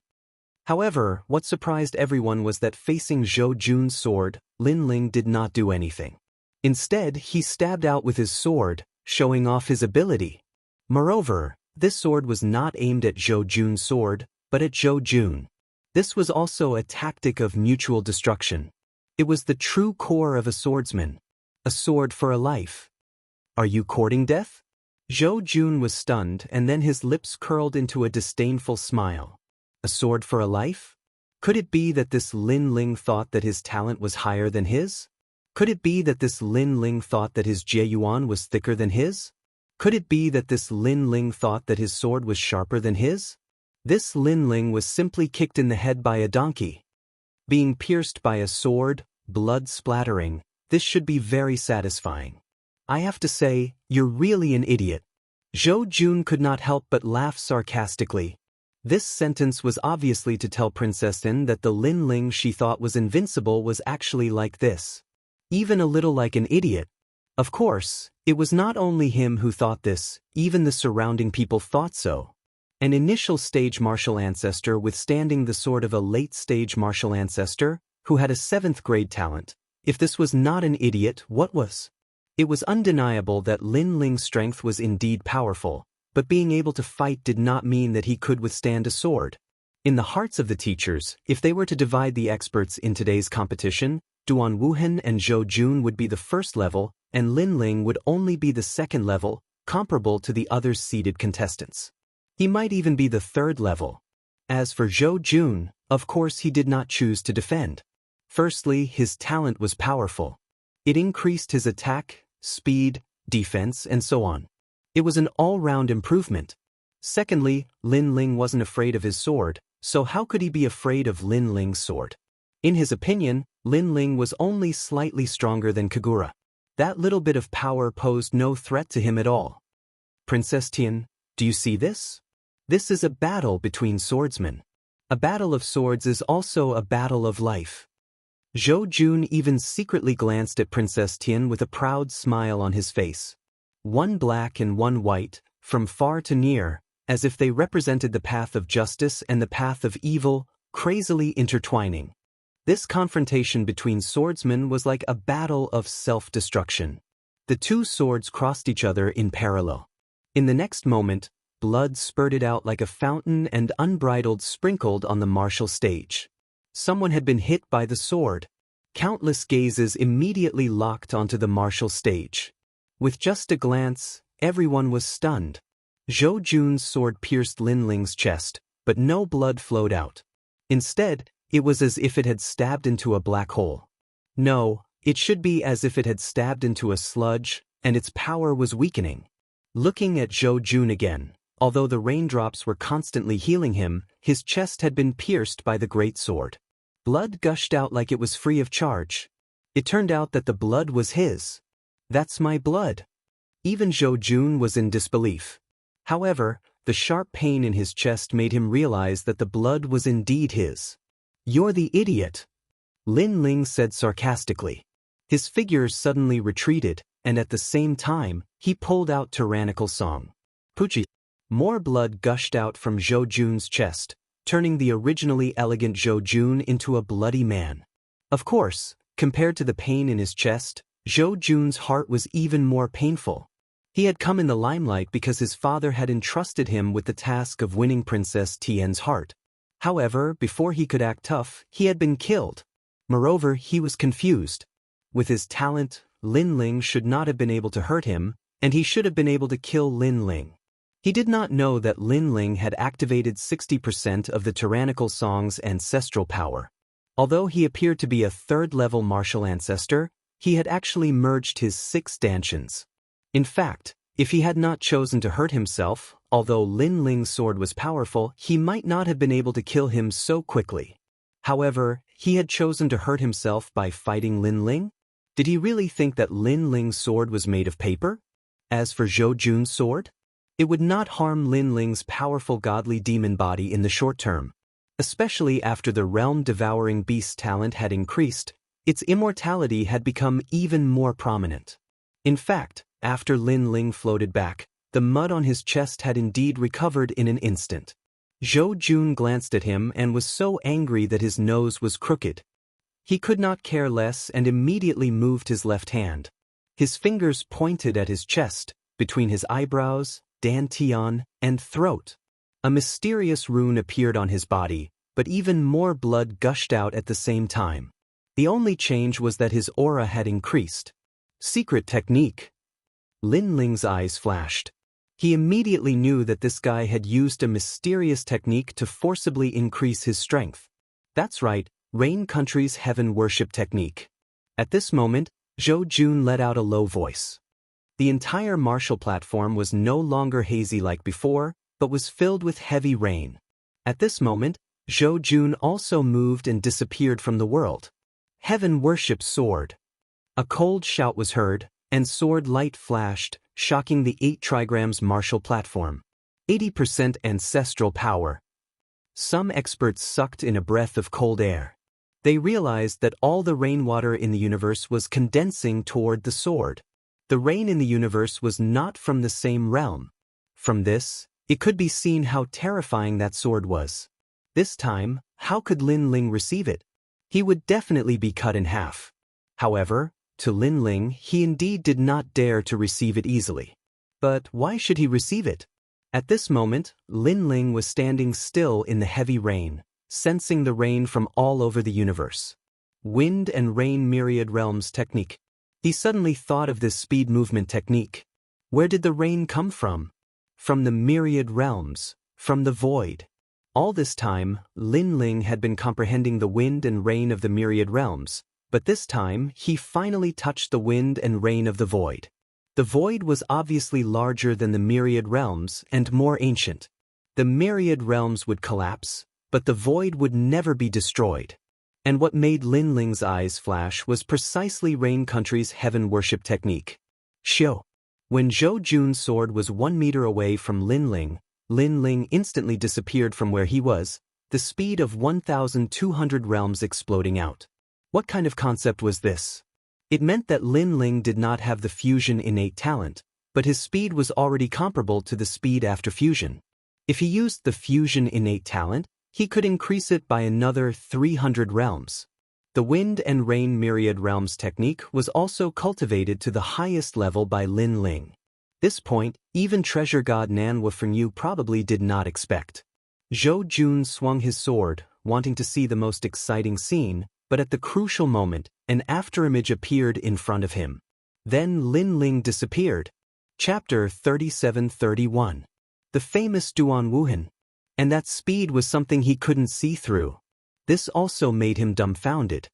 However, what surprised everyone was that facing Zhou Jun's sword, Lin Ling did not do anything. Instead, he stabbed out with his sword, showing off his ability. Moreover, this sword was not aimed at Zhou Jun's sword, but at Zhou Jun. This was also a tactic of mutual destruction. It was the true core of a swordsman. A sword for a life. Are you courting death? Zhou Jun was stunned and then his lips curled into a disdainful smile. A sword for a life? Could it be that this Lin Ling thought that his talent was higher than his? Could it be that this Lin Ling thought that his jieyuan was thicker than his? Could it be that this Lin Ling thought that his sword was sharper than his? This Lin Ling was simply kicked in the head by a donkey. Being pierced by a sword, blood splattering, this should be very satisfying. I have to say, you're really an idiot. Zhou Jun could not help but laugh sarcastically. This sentence was obviously to tell Princess Tin that the Lin Ling she thought was invincible was actually like this. Even a little like an idiot. Of course, it was not only him who thought this, even the surrounding people thought so. An initial stage martial ancestor withstanding the sword of a late stage martial ancestor, who had a 7th grade talent. If this was not an idiot, what was? It was undeniable that Lin Ling's strength was indeed powerful, but being able to fight did not mean that he could withstand a sword. In the hearts of the teachers, if they were to divide the experts in today's competition, Duan Wuhan and Zhou Jun would be the first level, and Lin Ling would only be the second level, comparable to the other seeded contestants. He might even be the third level. As for Zhou Jun, of course he did not choose to defend. Firstly, his talent was powerful. It increased his attack, speed, defense, and so on. It was an all-round improvement. Secondly, Lin Ling wasn't afraid of his sword, so how could he be afraid of Lin Ling's sword? In his opinion, Lin Ling was only slightly stronger than Kagura. That little bit of power posed no threat to him at all. Princess Tian, do you see this? This is a battle between swordsmen. A battle of swords is also a battle of life. Zhou Jun even secretly glanced at Princess Tian with a proud smile on his face. One black and one white, from far to near, as if they represented the path of justice and the path of evil, crazily intertwining. This confrontation between swordsmen was like a battle of self-destruction. The two swords crossed each other in parallel. In the next moment, blood spurted out like a fountain and unbridled sprinkled on the martial stage. Someone had been hit by the sword. Countless gazes immediately locked onto the martial stage. With just a glance, everyone was stunned. Zhou Jun's sword pierced Lin Ling's chest, but no blood flowed out. Instead, it was as if it had stabbed into a black hole. No, it should be as if it had stabbed into a sludge, and its power was weakening. Looking at Zhou Jun again, although the raindrops were constantly healing him, his chest had been pierced by the great sword. Blood gushed out like it was free of charge. It turned out that the blood was his. That's my blood. Even Zhou Jun was in disbelief. However, the sharp pain in his chest made him realize that the blood was indeed his. You're the idiot, Lin Ling said sarcastically. His figure suddenly retreated, and at the same time, he pulled out tyrannical song. Puchi. More blood gushed out from Zhou Jun's chest, turning the originally elegant Zhou Jun into a bloody man. Of course, compared to the pain in his chest, Zhou Jun's heart was even more painful. He had come in the limelight because his father had entrusted him with the task of winning Princess Tian's heart. However, before he could act tough, he had been killed. Moreover, he was confused. With his talent, Lin Ling should not have been able to hurt him, and he should have been able to kill Lin Ling. He did not know that Lin Ling had activated 60% of the tyrannical song's ancestral power. Although he appeared to be a third-level martial ancestor, he had actually merged his 6 dantians. In fact, if he had not chosen to hurt himself, although Lin Ling's sword was powerful, he might not have been able to kill him so quickly. However, he had chosen to hurt himself by fighting Lin Ling? Did he really think that Lin Ling's sword was made of paper? As for Zhou Jun's sword, it would not harm Lin Ling's powerful godly demon body in the short term. Especially after the realm-devouring beast talent had increased, its immortality had become even more prominent. In fact, after Lin Ling floated back, the mud on his chest had indeed recovered in an instant. Zhou Jun glanced at him and was so angry that his nose was crooked. He could not care less and immediately moved his left hand. His fingers pointed at his chest, between his eyebrows, dantian, and throat. A mysterious rune appeared on his body, but even more blood gushed out at the same time. The only change was that his aura had increased. Secret technique. Lin Ling's eyes flashed. He immediately knew that this guy had used a mysterious technique to forcibly increase his strength. That's right, Rain Country's heaven worship technique. At this moment, Zhou Jun let out a low voice. The entire martial platform was no longer hazy like before, but was filled with heavy rain. At this moment, Zhou Jun also moved and disappeared from the world. Heaven worship sword. A cold shout was heard, and sword light flashed, shocking the 8 trigrams martial platform. 80% ancestral power. Some experts sucked in a breath of cold air. They realized that all the rainwater in the universe was condensing toward the sword. The rain in the universe was not from the same realm. From this, it could be seen how terrifying that sword was. This time, how could Lin Ling receive it? He would definitely be cut in half. However, to Lin Ling, he indeed did not dare to receive it easily. But why should he receive it? At this moment, Lin Ling was standing still in the heavy rain, sensing the rain from all over the universe. Wind and rain myriad realms technique. He suddenly thought of this speed movement technique. Where did the rain come from? From the myriad realms, from the void. All this time, Lin Ling had been comprehending the wind and rain of the myriad realms, but this time he finally touched the wind and rain of the void. The void was obviously larger than the myriad realms and more ancient. The myriad realms would collapse, but the void would never be destroyed. And what made Lin Ling's eyes flash was precisely Rain Country's heaven worship technique. Xiu. When Zhou Jun's sword was 1 meter away from Lin Ling instantly disappeared from where he was, the speed of 1,200 realms exploding out. What kind of concept was this? It meant that Lin Ling did not have the fusion innate talent, but his speed was already comparable to the speed after fusion. If he used the fusion innate talent, he could increase it by another 300 realms. The wind and rain myriad realms technique was also cultivated to the highest level by Lin Ling. This point, even treasure god Nan Wufengyu probably did not expect. Zhou Jun swung his sword, wanting to see the most exciting scene, but at the crucial moment, an afterimage appeared in front of him. Then Lin Ling disappeared. Chapter 37-31. The famous Duan Wuhan. And that speed was something he couldn't see through. This also made him dumbfounded.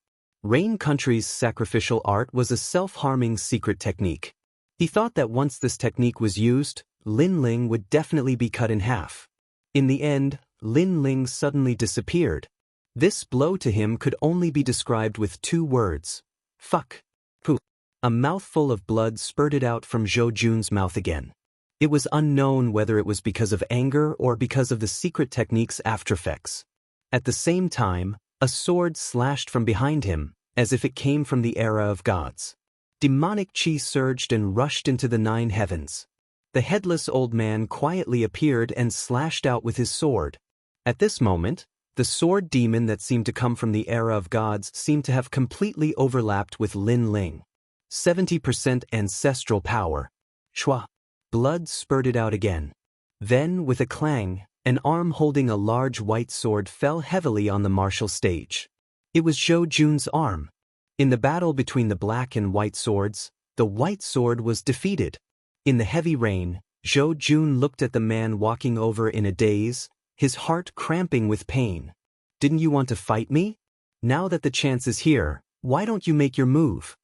Rain Country's sacrificial art was a self-harming secret technique. He thought that once this technique was used, Lin Ling would definitely be cut in half. In the end, Lin Ling suddenly disappeared. This blow to him could only be described with 2 words. Fuck. Pooh. A mouthful of blood spurted out from Zhou Jun's mouth again. It was unknown whether it was because of anger or because of the secret technique's aftereffects. At the same time, a sword slashed from behind him, as if it came from the era of gods. Demonic chi surged and rushed into the 9 heavens. The headless old man quietly appeared and slashed out with his sword. At this moment, the sword demon that seemed to come from the era of gods seemed to have completely overlapped with Lin Ling. 70% ancestral power. Shua. Blood spurted out again. Then, with a clang, an arm holding a large white sword fell heavily on the martial stage. It was Zhou Jun's arm. In the battle between the black and white swords, the white sword was defeated. In the heavy rain, Zhou Jun looked at the man walking over in a daze, his heart cramping with pain. Didn't you want to fight me? Now that the chance is here, why don't you make your move?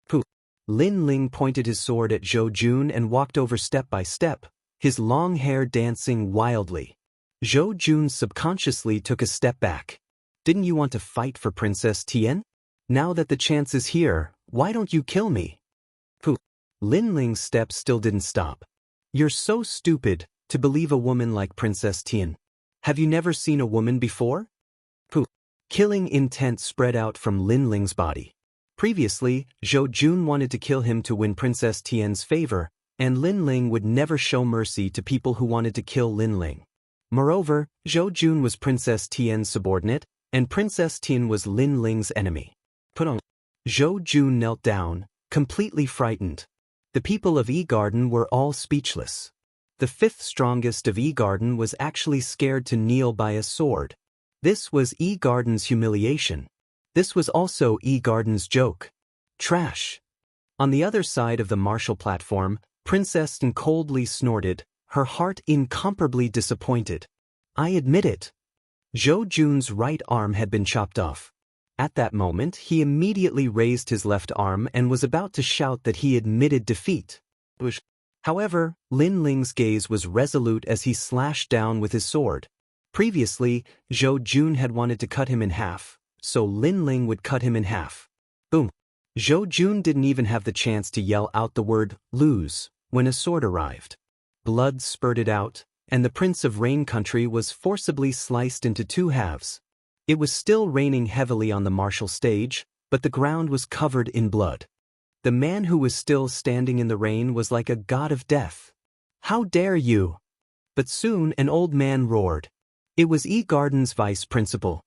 Pooh. Lin Ling pointed his sword at Zhou Jun and walked over step by step, his long hair dancing wildly. Zhou Jun subconsciously took a step back. Didn't you want to fight for Princess Tian? Now that the chance is here, why don't you kill me? Pooh. Lin Ling's steps still didn't stop. You're so stupid to believe a woman like Princess Tian. Have you never seen a woman before? Pooh. Killing intent spread out from Lin Ling's body. Previously, Zhou Jun wanted to kill him to win Princess Tian's favor, and Lin Ling would never show mercy to people who wanted to kill Lin Ling. Moreover, Zhou Jun was Princess Tian's subordinate, and Princess Tian was Lin Ling's enemy. Put on. Zhou Jun knelt down, completely frightened. The people of Yi Garden were all speechless. The fifth strongest of Yi Garden was actually scared to kneel by a sword. This was Yi Garden's humiliation. This was also Yi Garden's joke. Trash. On the other side of the martial platform, Princess Tian coldly snorted, her heart incomparably disappointed. I admit it. Zhou Jun's right arm had been chopped off. At that moment, he immediately raised his left arm and was about to shout that he admitted defeat. However, Lin Ling's gaze was resolute as he slashed down with his sword. Previously, Zhou Jun had wanted to cut him in half, so Lin Ling would cut him in half. Boom. Zhou Jun didn't even have the chance to yell out the word, lose, when a sword arrived. Blood spurted out, and the Prince of Rain Country was forcibly sliced into two halves. It was still raining heavily on the martial stage, but the ground was covered in blood. The man who was still standing in the rain was like a god of death. How dare you? But soon an old man roared. It was Yi Garden's vice principal.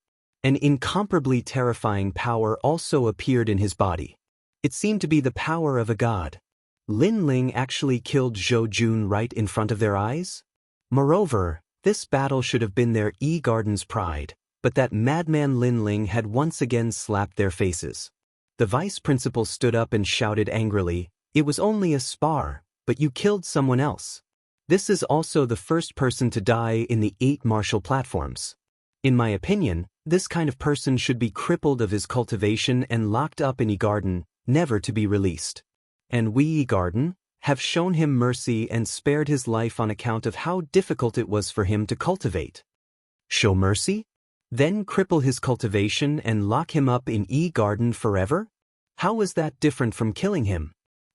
An incomparably terrifying power also appeared in his body. It seemed to be the power of a god. Lin Ling actually killed Zhou Jun right in front of their eyes. Moreover, this battle should have been their Yi Garden's pride, but that madman Lin Ling had once again slapped their faces. The vice principal stood up and shouted angrily, "It was only a spar, but you killed someone else. This is also the first person to die in the 8 martial platforms. In my opinion, this kind of person should be crippled of his cultivation and locked up in Yi Garden, never to be released. And we Yi Garden have shown him mercy and spared his life on account of how difficult it was for him to cultivate. Show mercy? Then cripple his cultivation and lock him up in Yi Garden forever? How is that different from killing him?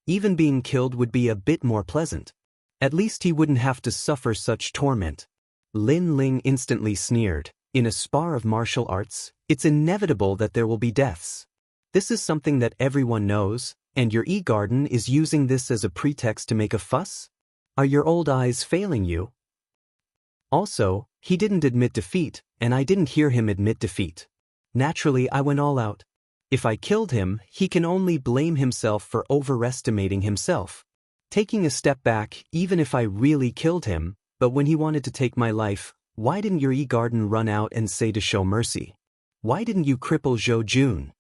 Even being killed would be a bit more pleasant. At least he wouldn't have to suffer such torment." Lin Ling instantly sneered. In a spar of martial arts, it's inevitable that there will be deaths. This is something that everyone knows, and your Yi Garden is using this as a pretext to make a fuss? Are your old eyes failing you? Also, he didn't admit defeat, and I didn't hear him admit defeat. Naturally, I went all out. If I killed him, he can only blame himself for overestimating himself. Taking a step back, even if I really killed him, but when he wanted to take my life, why didn't your Yi Garden run out and say to show mercy? Why didn't you cripple Zhou Jun?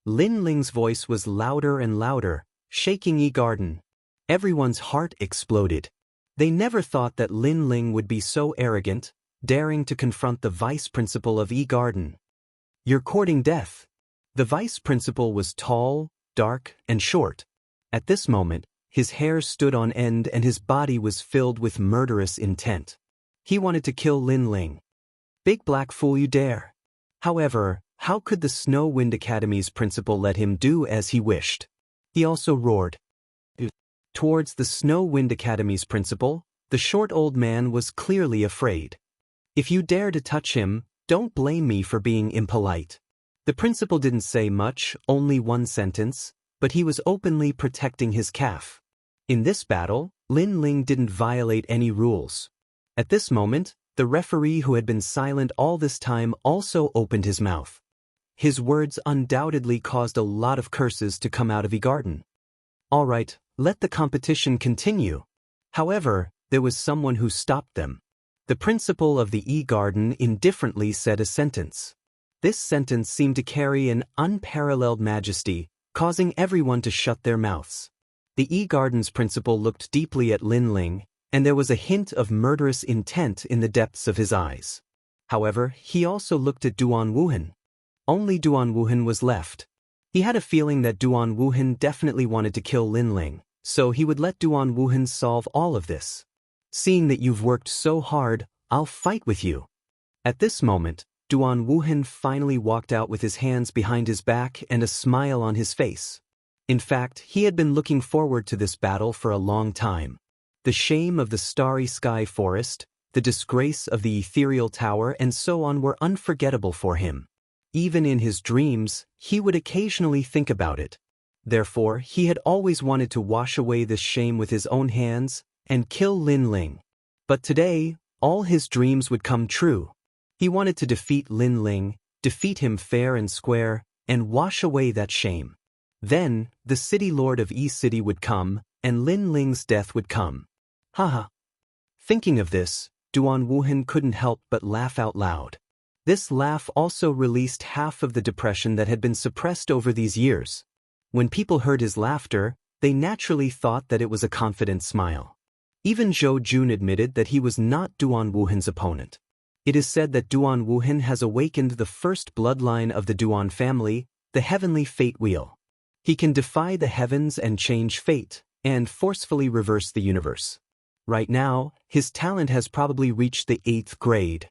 Lin Ling's voice was louder and louder, shaking Yi Garden. Everyone's heart exploded. They never thought that Lin Ling would be so arrogant, daring to confront the vice principal of Yi Garden. You're courting death. The vice principal was tall, dark, and short. At this moment, his hair stood on end and his body was filled with murderous intent. He wanted to kill Lin Ling. Big black fool, you dare. However, how could the Snow Wind Academy's principal let him do as he wished? He also roared. Towards the Snow Wind Academy's principal, the short old man was clearly afraid. If you dare to touch him, don't blame me for being impolite. The principal didn't say much, only one sentence, but he was openly protecting his calf. In this battle, Lin Ling didn't violate any rules. At this moment, the referee who had been silent all this time also opened his mouth. His words undoubtedly caused a lot of curses to come out of Yi Garden. All right, let the competition continue. However, there was someone who stopped them. The principal of the Yi Garden indifferently said a sentence. This sentence seemed to carry an unparalleled majesty, causing everyone to shut their mouths. The E-Gardens principal looked deeply at Lin Ling, and there was a hint of murderous intent in the depths of his eyes. However, he also looked at Duan Wuhan. Only Duan Wuhan was left. He had a feeling that Duan Wuhan definitely wanted to kill Lin Ling, so he would let Duan Wuhan solve all of this. Seeing that you've worked so hard, I'll fight with you. At this moment, Duan Wuhan finally walked out with his hands behind his back and a smile on his face. In fact, he had been looking forward to this battle for a long time. The shame of the starry sky forest, the disgrace of the ethereal tower, and so on were unforgettable for him. Even in his dreams, he would occasionally think about it. Therefore, he had always wanted to wash away this shame with his own hands and kill Lin Ling. But today, all his dreams would come true. He wanted to defeat Lin Ling, defeat him fair and square, and wash away that shame. Then, the city lord of E City would come, and Lin Ling's death would come. Haha. Thinking of this, Duan Wuhan couldn't help but laugh out loud. This laugh also released half of the depression that had been suppressed over these years. When people heard his laughter, they naturally thought that it was a confident smile. Even Zhou Jun admitted that he was not Duan Wuhan's opponent. It is said that Duan Wuhan has awakened the first bloodline of the Duan family, the heavenly fate wheel. He can defy the heavens and change fate, and forcefully reverse the universe. Right now, his talent has probably reached the 8th grade.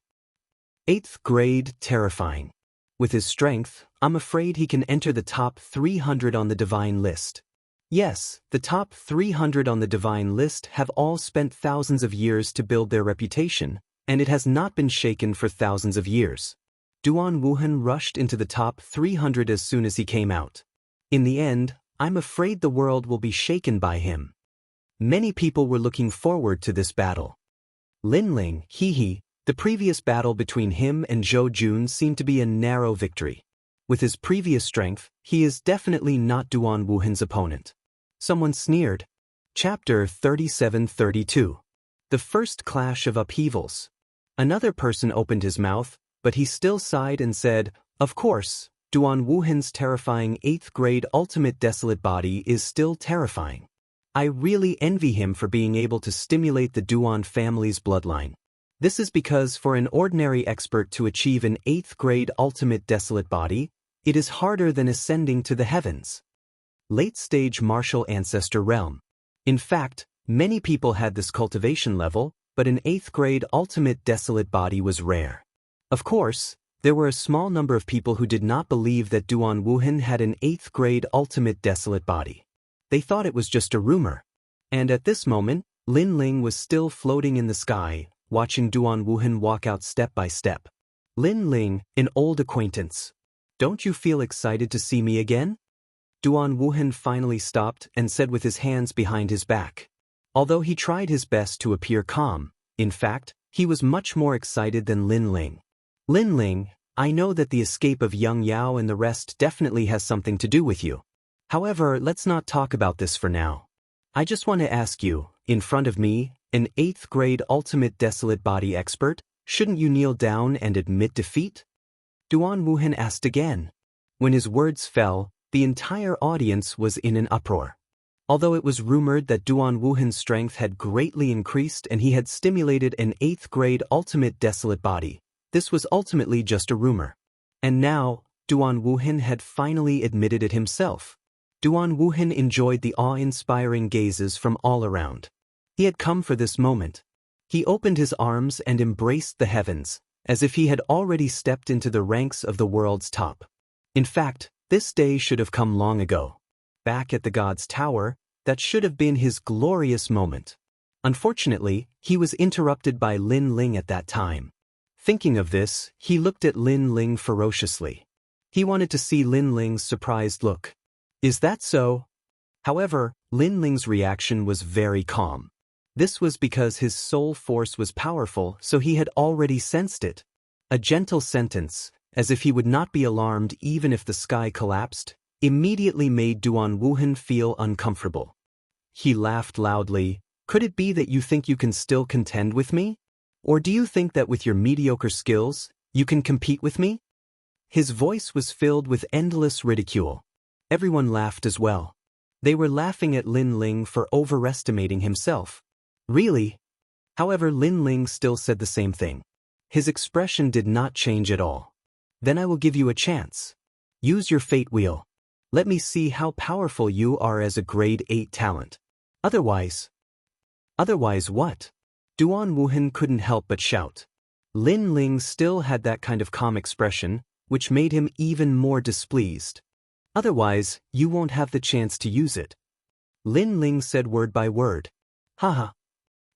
8th grade, terrifying. With his strength, I'm afraid he can enter the top 300 on the divine list. Yes, the top 300 on the divine list have all spent thousands of years to build their reputation, and it has not been shaken for thousands of years. Duan Wuhan rushed into the top 300 as soon as he came out. In the end, I'm afraid the world will be shaken by him. Many people were looking forward to this battle. Lin Ling, the previous battle between him and Zhou Jun seemed to be a narrow victory. With his previous strength, he is definitely not Duan Wuhan's opponent. Someone sneered. Chapter 37-32. The First Clash of Upheavals. Another person opened his mouth, but he still sighed and said, "Of course, Duan Wuhan's terrifying 8th grade ultimate desolate body is still terrifying. I really envy him for being able to stimulate the Duan family's bloodline. This is because for an ordinary expert to achieve an 8th grade ultimate desolate body, it is harder than ascending to the heavens." Late-stage martial ancestor realm. In fact, many people had this cultivation level, but an 8th grade ultimate desolate body was rare. Of course, there were a small number of people who did not believe that Duan Wuhan had an 8th grade ultimate desolate body. They thought it was just a rumor. And at this moment, Lin Ling was still floating in the sky, watching Duan Wuhan walk out step by step. Lin Ling, an old acquaintance. Don't you feel excited to see me again? Duan Wuhan finally stopped and said with his hands behind his back. Although he tried his best to appear calm, in fact, he was much more excited than Lin Ling. Lin Ling, I know that the escape of Yang Yao and the rest definitely has something to do with you. However, let's not talk about this for now. I just want to ask you, in front of me, an 8th grade ultimate desolate body expert, shouldn't you kneel down and admit defeat? Duan Wuhan asked again. When his words fell, the entire audience was in an uproar. Although it was rumored that Duan Wuhan's strength had greatly increased and he had stimulated an 8th grade ultimate desolate body, this was ultimately just a rumor. And now, Duan Wuhan had finally admitted it himself. Duan Wuhan enjoyed the awe-inspiring gazes from all around. He had come for this moment. He opened his arms and embraced the heavens, as if he had already stepped into the ranks of the world's top. In fact, this day should have come long ago. Back at the God's Tower, that should have been his glorious moment. Unfortunately, he was interrupted by Lin Ling at that time. Thinking of this, he looked at Lin Ling ferociously. He wanted to see Lin Ling's surprised look. Is that so? However, Lin Ling's reaction was very calm. This was because his soul force was powerful, so he had already sensed it. A gentle sentence, as if he would not be alarmed even if the sky collapsed, immediately made Duan Wuhan feel uncomfortable. He laughed loudly. Could it be that you think you can still contend with me? Or do you think that with your mediocre skills, you can compete with me? His voice was filled with endless ridicule. Everyone laughed as well. They were laughing at Lin Ling for overestimating himself. Really? However, Lin Ling still said the same thing. His expression did not change at all. Then I will give you a chance. Use your fate wheel. Let me see how powerful you are as a grade 8 talent. Otherwise what? Duan Wuhan couldn't help but shout. Lin Ling still had that kind of calm expression, which made him even more displeased. Otherwise, you won't have the chance to use it. Lin Ling said word by word. Haha.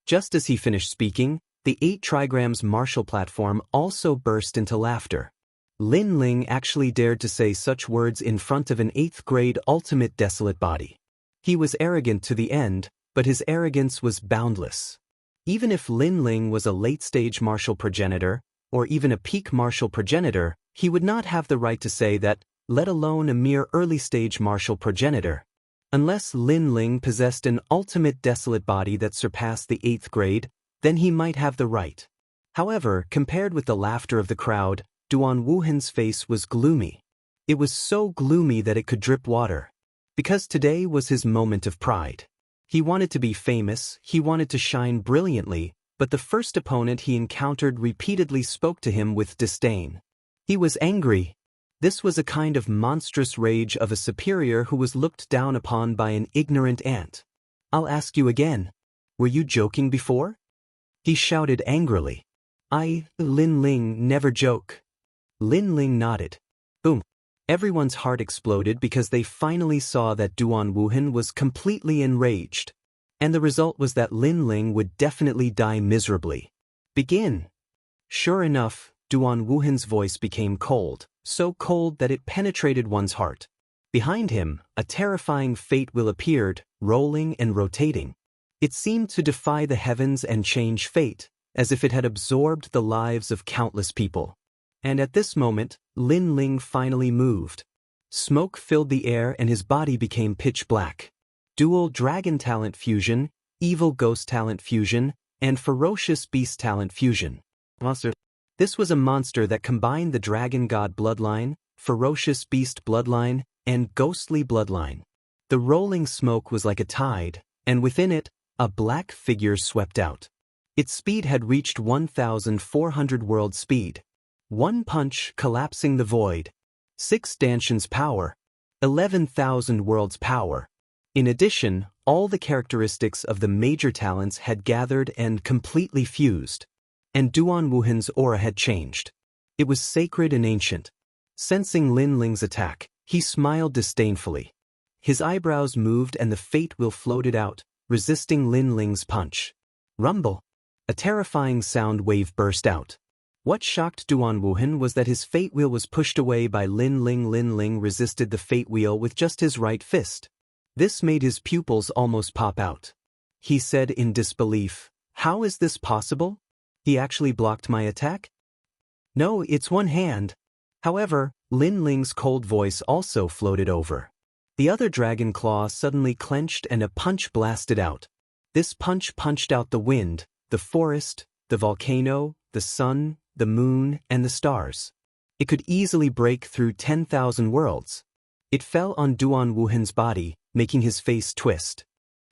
Just as he finished speaking, the 8 trigrams martial platform also burst into laughter. Lin Ling actually dared to say such words in front of an 8th grade ultimate desolate body. He was arrogant to the end, but his arrogance was boundless. Even if Lin Ling was a late-stage martial progenitor, or even a peak martial progenitor, he would not have the right to say that, let alone a mere early-stage martial progenitor. Unless Lin Ling possessed an ultimate desolate body that surpassed the 8th grade, then he might have the right. However, compared with the laughter of the crowd, Duan Wuhan's face was gloomy. It was so gloomy that it could drip water. Because today was his moment of pride. He wanted to be famous, he wanted to shine brilliantly, but the first opponent he encountered repeatedly spoke to him with disdain. He was angry. This was a kind of monstrous rage of a superior who was looked down upon by an ignorant ant. I'll ask you again. Were you joking before? He shouted angrily. Lin Ling, never joke. Lin Ling nodded. Boom. Everyone's heart exploded because they finally saw that Duan Wuhan was completely enraged. And the result was that Lin Ling would definitely die miserably. Begin. Sure enough, Duan Wuhan's voice became cold, so cold that it penetrated one's heart. Behind him, a terrifying fate wheel appeared, rolling and rotating. It seemed to defy the heavens and change fate, as if it had absorbed the lives of countless people. And at this moment, Lin Ling finally moved. Smoke filled the air and his body became pitch black. Dual dragon talent fusion, evil ghost talent fusion, and ferocious beast talent fusion. Monster. This was a monster that combined the dragon god bloodline, ferocious beast bloodline, and ghostly bloodline. The rolling smoke was like a tide, and within it, a black figure swept out. Its speed had reached 1,400 world speed. One punch collapsing the void. 6 stanchions power. 11,000 worlds power. In addition, all the characteristics of the major talents had gathered and completely fused. And Duan Wuhan's aura had changed. It was sacred and ancient. Sensing Lin Ling's attack, he smiled disdainfully. His eyebrows moved and the fate wheel floated out, resisting Lin Ling's punch. Rumble. A terrifying sound wave burst out. What shocked Duan Wuhan was that his fate wheel was pushed away by Lin Ling. Lin Ling resisted the fate wheel with just his right fist. This made his pupils almost pop out. He said in disbelief, "How is this possible? He actually blocked my attack?" "No, it's one hand." However, Lin Ling's cold voice also floated over. The other dragon claw suddenly clenched and a punch blasted out. This punch punched out the wind, the forest, the volcano, the sun, the moon, and the stars. It could easily break through 10,000 worlds. It fell on Duan Wuhan's body, making his face twist.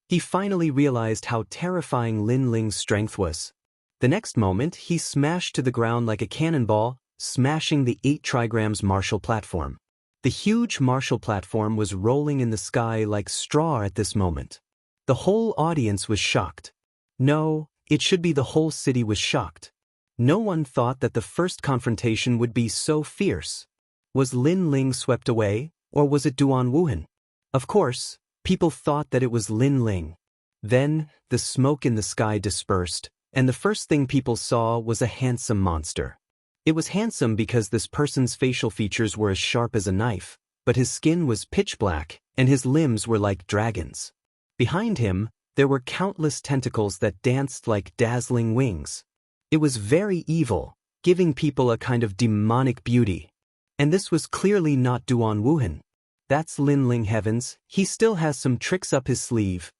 He finally realized how terrifying Lin Ling's strength was. The next moment, he smashed to the ground like a cannonball, smashing the 8 trigrams martial platform. The huge martial platform was rolling in the sky like straw at this moment. The whole audience was shocked. No, it should be the whole city was shocked. No one thought that the first confrontation would be so fierce. Was Lin Ling swept away, or was it Duan Wuhan? Of course, people thought that it was Lin Ling. Then, the smoke in the sky dispersed, and the first thing people saw was a handsome monster. It was handsome because this person's facial features were as sharp as a knife, but his skin was pitch black, and his limbs were like dragons. Behind him, there were countless tentacles that danced like dazzling wings. It was very evil, giving people a kind of demonic beauty. And this was clearly not Duan Wuhan. That's Lin Ling heavens, he still has some tricks up his sleeve.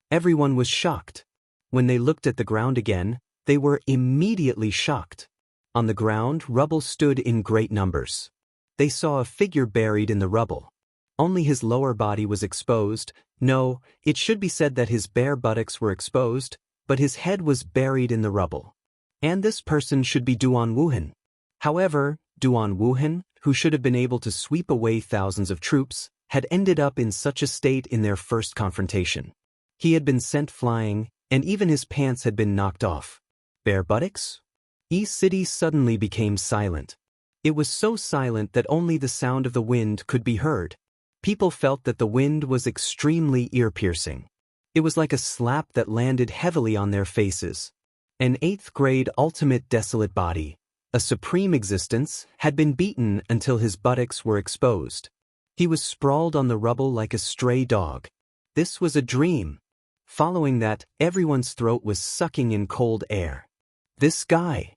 Everyone was shocked. When they looked at the ground again, they were immediately shocked. On the ground, rubble stood in great numbers. they saw a figure buried in the rubble. Only his lower body was exposed. No, it should be said that his bare buttocks were exposed, but his head was buried in the rubble. And this person should be Duan Wuhan. However, Duan Wuhan, who should have been able to sweep away thousands of troops, had ended up in such a state in their first confrontation. He had been sent flying, and even his pants had been knocked off. Bare buttocks? City suddenly became silent. It was so silent that only the sound of the wind could be heard. People felt that the wind was extremely ear-piercing. It was like a slap that landed heavily on their faces. An 8th grade ultimate desolate body, a supreme existence, had been beaten until his buttocks were exposed. He was sprawled on the rubble like a stray dog. This was a dream. Following that, everyone's throat was sucking in cold air. This guy.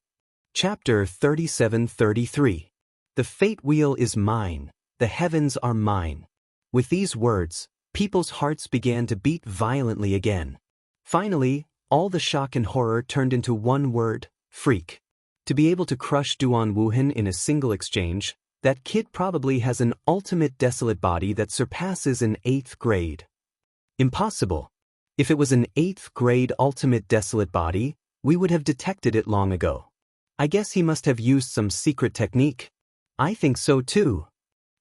Chapter 37-33. The fate wheel is mine. The heavens are mine. With these words, people's hearts began to beat violently again. Finally, all the shock and horror turned into one word: freak. To be able to crush Duan Wuhan in a single exchange, that kid probably has an ultimate desolate body that surpasses an 8th grade. Impossible. If it was an 8th grade ultimate desolate body, we would have detected it long ago. I guess he must have used some secret technique. I think so too.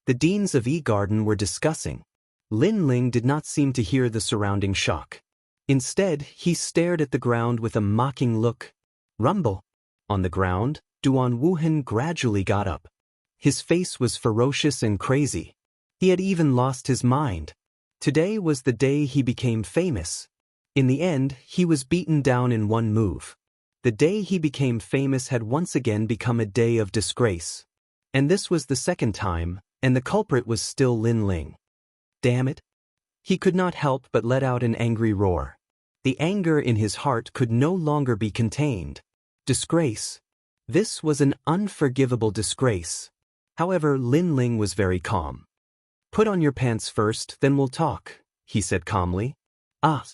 The deans of E-Garden were discussing. Lin Ling did not seem to hear the surrounding shock. Instead, he stared at the ground with a mocking look. Rumble. On the ground, Duan Wuhan gradually got up. His face was ferocious and crazy. He had even lost his mind. Today was the day he became famous. In the end, he was beaten down in one move. The day he became famous had once again become a day of disgrace. And this was the second time, and the culprit was still Lin Ling. Damn it. He could not help but let out an angry roar. The anger in his heart could no longer be contained. Disgrace. This was an unforgivable disgrace. However, Lin Ling was very calm. Put on your pants first, then we'll talk, he said calmly. Ah.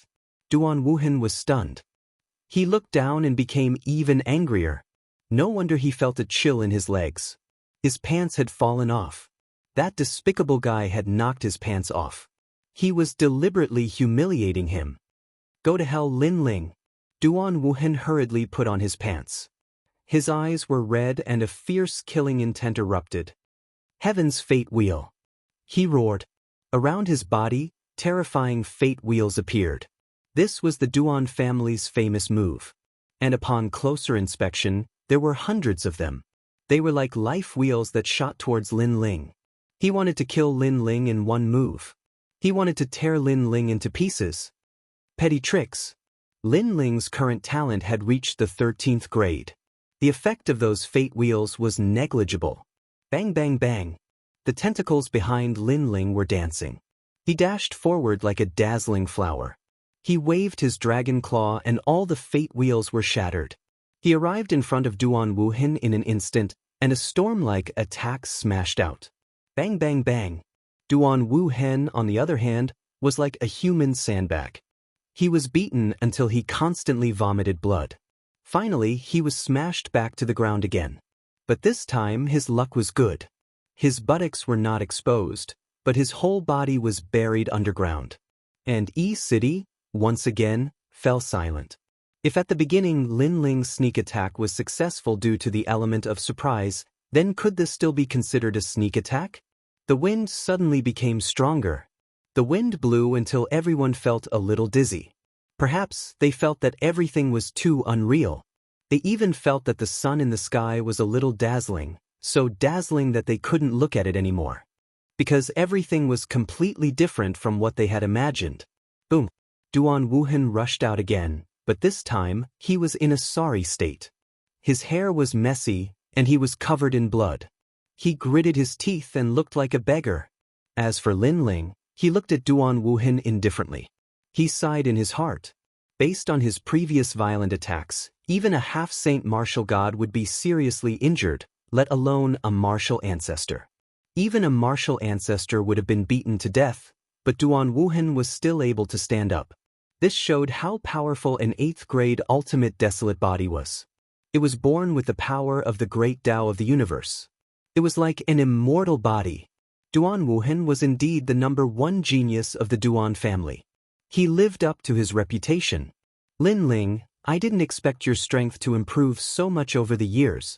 Duan Wuhan was stunned. He looked down and became even angrier. No wonder he felt a chill in his legs. His pants had fallen off. That despicable guy had knocked his pants off. He was deliberately humiliating him. Go to hell, Lin Ling. Duan Wuhan hurriedly put on his pants. His eyes were red and a fierce killing intent erupted. Heaven's fate wheel. He roared. Around his body, terrifying fate wheels appeared. This was the Duan family's famous move. And upon closer inspection, there were hundreds of them. They were like life wheels that shot towards Lin Ling. He wanted to kill Lin Ling in one move. He wanted to tear Lin Ling into pieces. Petty tricks. Lin Ling's current talent had reached the 13th grade. The effect of those fate wheels was negligible. Bang bang bang. The tentacles behind Lin Ling were dancing. He dashed forward like a dazzling flower. He waved his dragon claw and all the fate wheels were shattered. He arrived in front of Duan Wuhan in an instant, and a storm-like attack smashed out. Bang bang bang. Duan Wuhan, on the other hand, was like a human sandbag. He was beaten until he constantly vomited blood. Finally, he was smashed back to the ground again. But this time his luck was good. His buttocks were not exposed, but his whole body was buried underground. And E-City, once again, fell silent. If at the beginning Lin Ling's sneak attack was successful due to the element of surprise, then could this still be considered a sneak attack? The wind suddenly became stronger. The wind blew until everyone felt a little dizzy. Perhaps they felt that everything was too unreal. They even felt that the sun in the sky was a little dazzling, so dazzling that they couldn't look at it anymore. Because everything was completely different from what they had imagined. Boom. Duan Wuhan rushed out again, but this time, he was in a sorry state. His hair was messy, and he was covered in blood. He gritted his teeth and looked like a beggar. As for Lin Ling, he looked at Duan Wuhan indifferently. He sighed in his heart. Based on his previous violent attacks, even a half-saint martial god would be seriously injured, let alone a martial ancestor. Even a martial ancestor would have been beaten to death, but Duan Wuhan was still able to stand up. This showed how powerful an 8th grade ultimate desolate body was. It was born with the power of the great Tao of the universe. It was like an immortal body. Duan Wuhan was indeed the #1 genius of the Duan family. He lived up to his reputation. Lin Ling, I didn't expect your strength to improve so much over the years.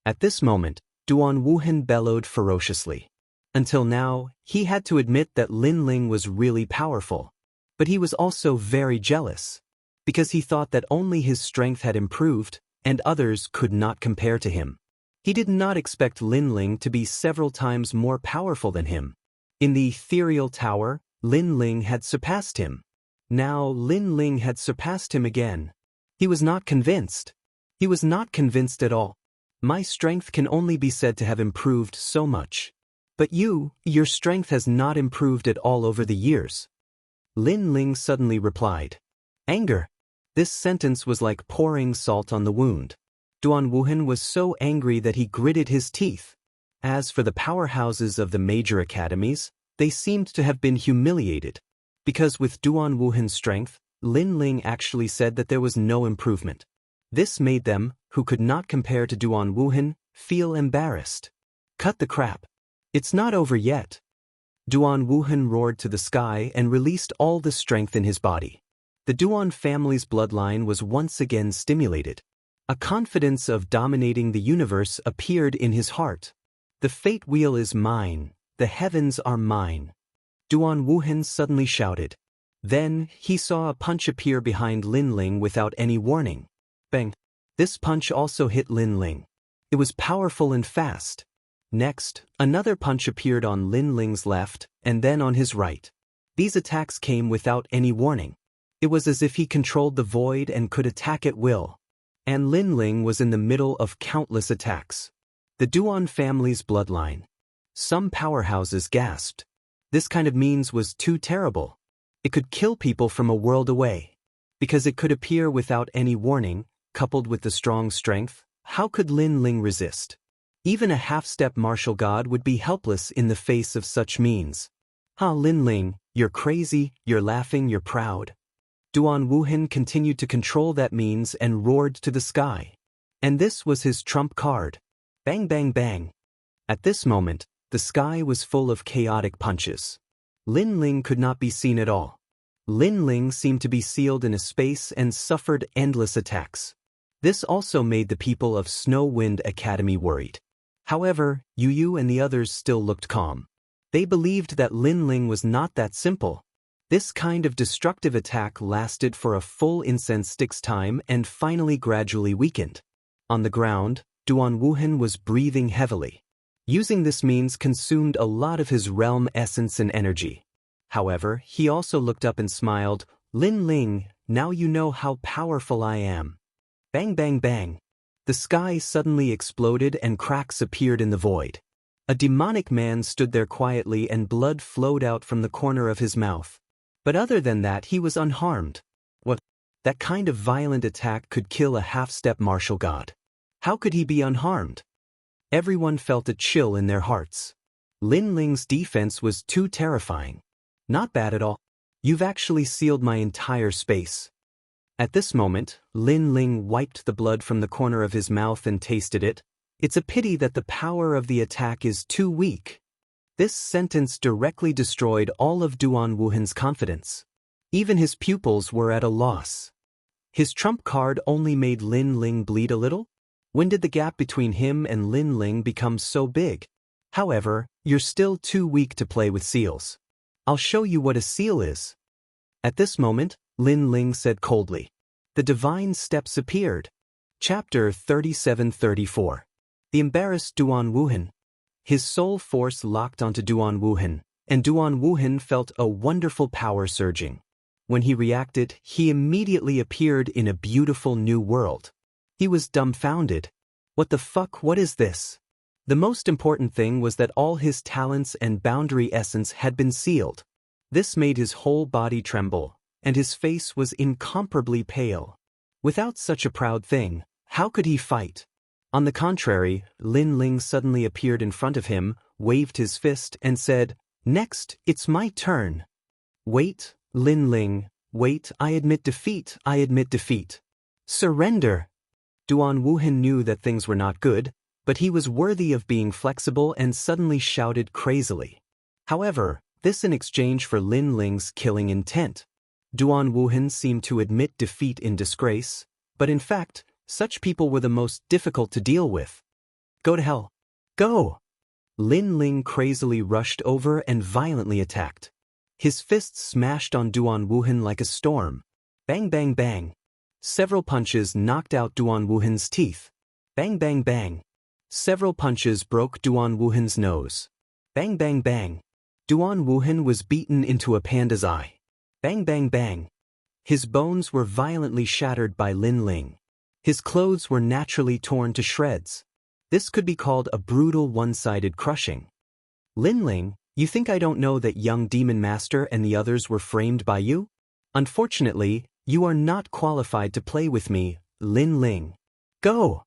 At this moment, Duan Wuhan bellowed ferociously. Until now, he had to admit that Lin Ling was really powerful. But he was also very jealous. Because he thought that only his strength had improved, and others could not compare to him. He did not expect Lin Ling to be several times more powerful than him. In the ethereal tower, Lin Ling had surpassed him. Now Lin Ling had surpassed him again. He was not convinced. He was not convinced at all. My strength can only be said to have improved so much. But your strength has not improved at all over the years. Lin Ling suddenly replied. Anger. This sentence was like pouring salt on the wound. Duan Wuhan was so angry that he gritted his teeth. As for the powerhouses of the major academies, they seemed to have been humiliated. Because with Duan Wuhan's strength, Lin Ling actually said that there was no improvement. This made them, who could not compare to Duan Wuhan, feel embarrassed. Cut the crap. It's not over yet. Duan Wuhan roared to the sky and released all the strength in his body. The Duan family's bloodline was once again stimulated. A confidence of dominating the universe appeared in his heart. The fate wheel is mine, the heavens are mine. Duan Wuhan suddenly shouted. Then, he saw a punch appear behind Lin Ling without any warning. Bang! This punch also hit Lin Ling. It was powerful and fast. Next, another punch appeared on Lin Ling's left, and then on his right. These attacks came without any warning. It was as if he controlled the void and could attack at will. And Lin Ling was in the middle of countless attacks. The Duan family's bloodline. Some powerhouses gasped. This kind of means was too terrible. It could kill people from a world away. Because it could appear without any warning, coupled with the strong strength, how could Lin Ling resist? Even a half-step martial god would be helpless in the face of such means. Lin Ling, you're crazy, you're laughing, you're proud. Duan Wuhan continued to control that means and roared to the sky. And this was his trump card. Bang bang bang. At this moment, the sky was full of chaotic punches. Lin Ling could not be seen at all. Lin Ling seemed to be sealed in a space and suffered endless attacks. This also made the people of Snow Wind Academy worried. However, Yu and the others still looked calm. They believed that Lin Ling was not that simple. This kind of destructive attack lasted for a full incense stick's time and finally gradually weakened. On the ground, Duan Wuhan was breathing heavily. Using this means consumed a lot of his realm essence and energy. However, he also looked up and smiled. Lin Ling, now you know how powerful I am. Bang bang bang. The sky suddenly exploded and cracks appeared in the void. A demonic man stood there quietly and blood flowed out from the corner of his mouth. But other than that he was unharmed. What? That kind of violent attack could kill a half-step martial god. How could he be unharmed? Everyone felt a chill in their hearts. Lin Ling's defense was too terrifying. Not bad at all. You've actually sealed my entire space. At this moment, Lin Ling wiped the blood from the corner of his mouth and tasted it. It's a pity that the power of the attack is too weak. This sentence directly destroyed all of Duan Wuhan's confidence. Even his pupils were at a loss. His trump card only made Lin Ling bleed a little? When did the gap between him and Lin Ling become so big? However, you're still too weak to play with seals. I'll show you what a seal is. At this moment, Lin Ling said coldly. The divine steps appeared. Chapter 37-34. The embarrassed Duan Wuhan. His soul force locked onto Duan Wuhan, and Duan Wuhan felt a wonderful power surging. When he reacted, he immediately appeared in a beautiful new world. He was dumbfounded. What the fuck, what is this? The most important thing was that all his talents and boundary essence had been sealed. This made his whole body tremble, and his face was incomparably pale. Without such a proud thing, how could he fight? On the contrary, Lin Ling suddenly appeared in front of him, waved his fist, and said, "Next, it's my turn." "Wait, Lin Ling, wait, I admit defeat, I admit defeat." "Surrender." Duan Wuhan knew that things were not good, but he was worthy of being flexible and suddenly shouted crazily. However, this in exchange for Lin Ling's killing intent. Duan Wuhan seemed to admit defeat in disgrace, but in fact, such people were the most difficult to deal with. Go to hell. Go! Lin Ling crazily rushed over and violently attacked. His fists smashed on Duan Wuhan like a storm. Bang bang bang. Several punches knocked out Duan Wuhan's teeth. Bang bang bang. Several punches broke Duan Wuhan's nose. Bang bang bang. Duan Wuhan was beaten into a panda's eye. Bang bang bang. His bones were violently shattered by Lin Ling. His clothes were naturally torn to shreds. This could be called a brutal one-sided crushing. Lin Ling, you think I don't know that young demon master and the others were framed by you? Unfortunately, you are not qualified to play with me, Lin Ling. Go!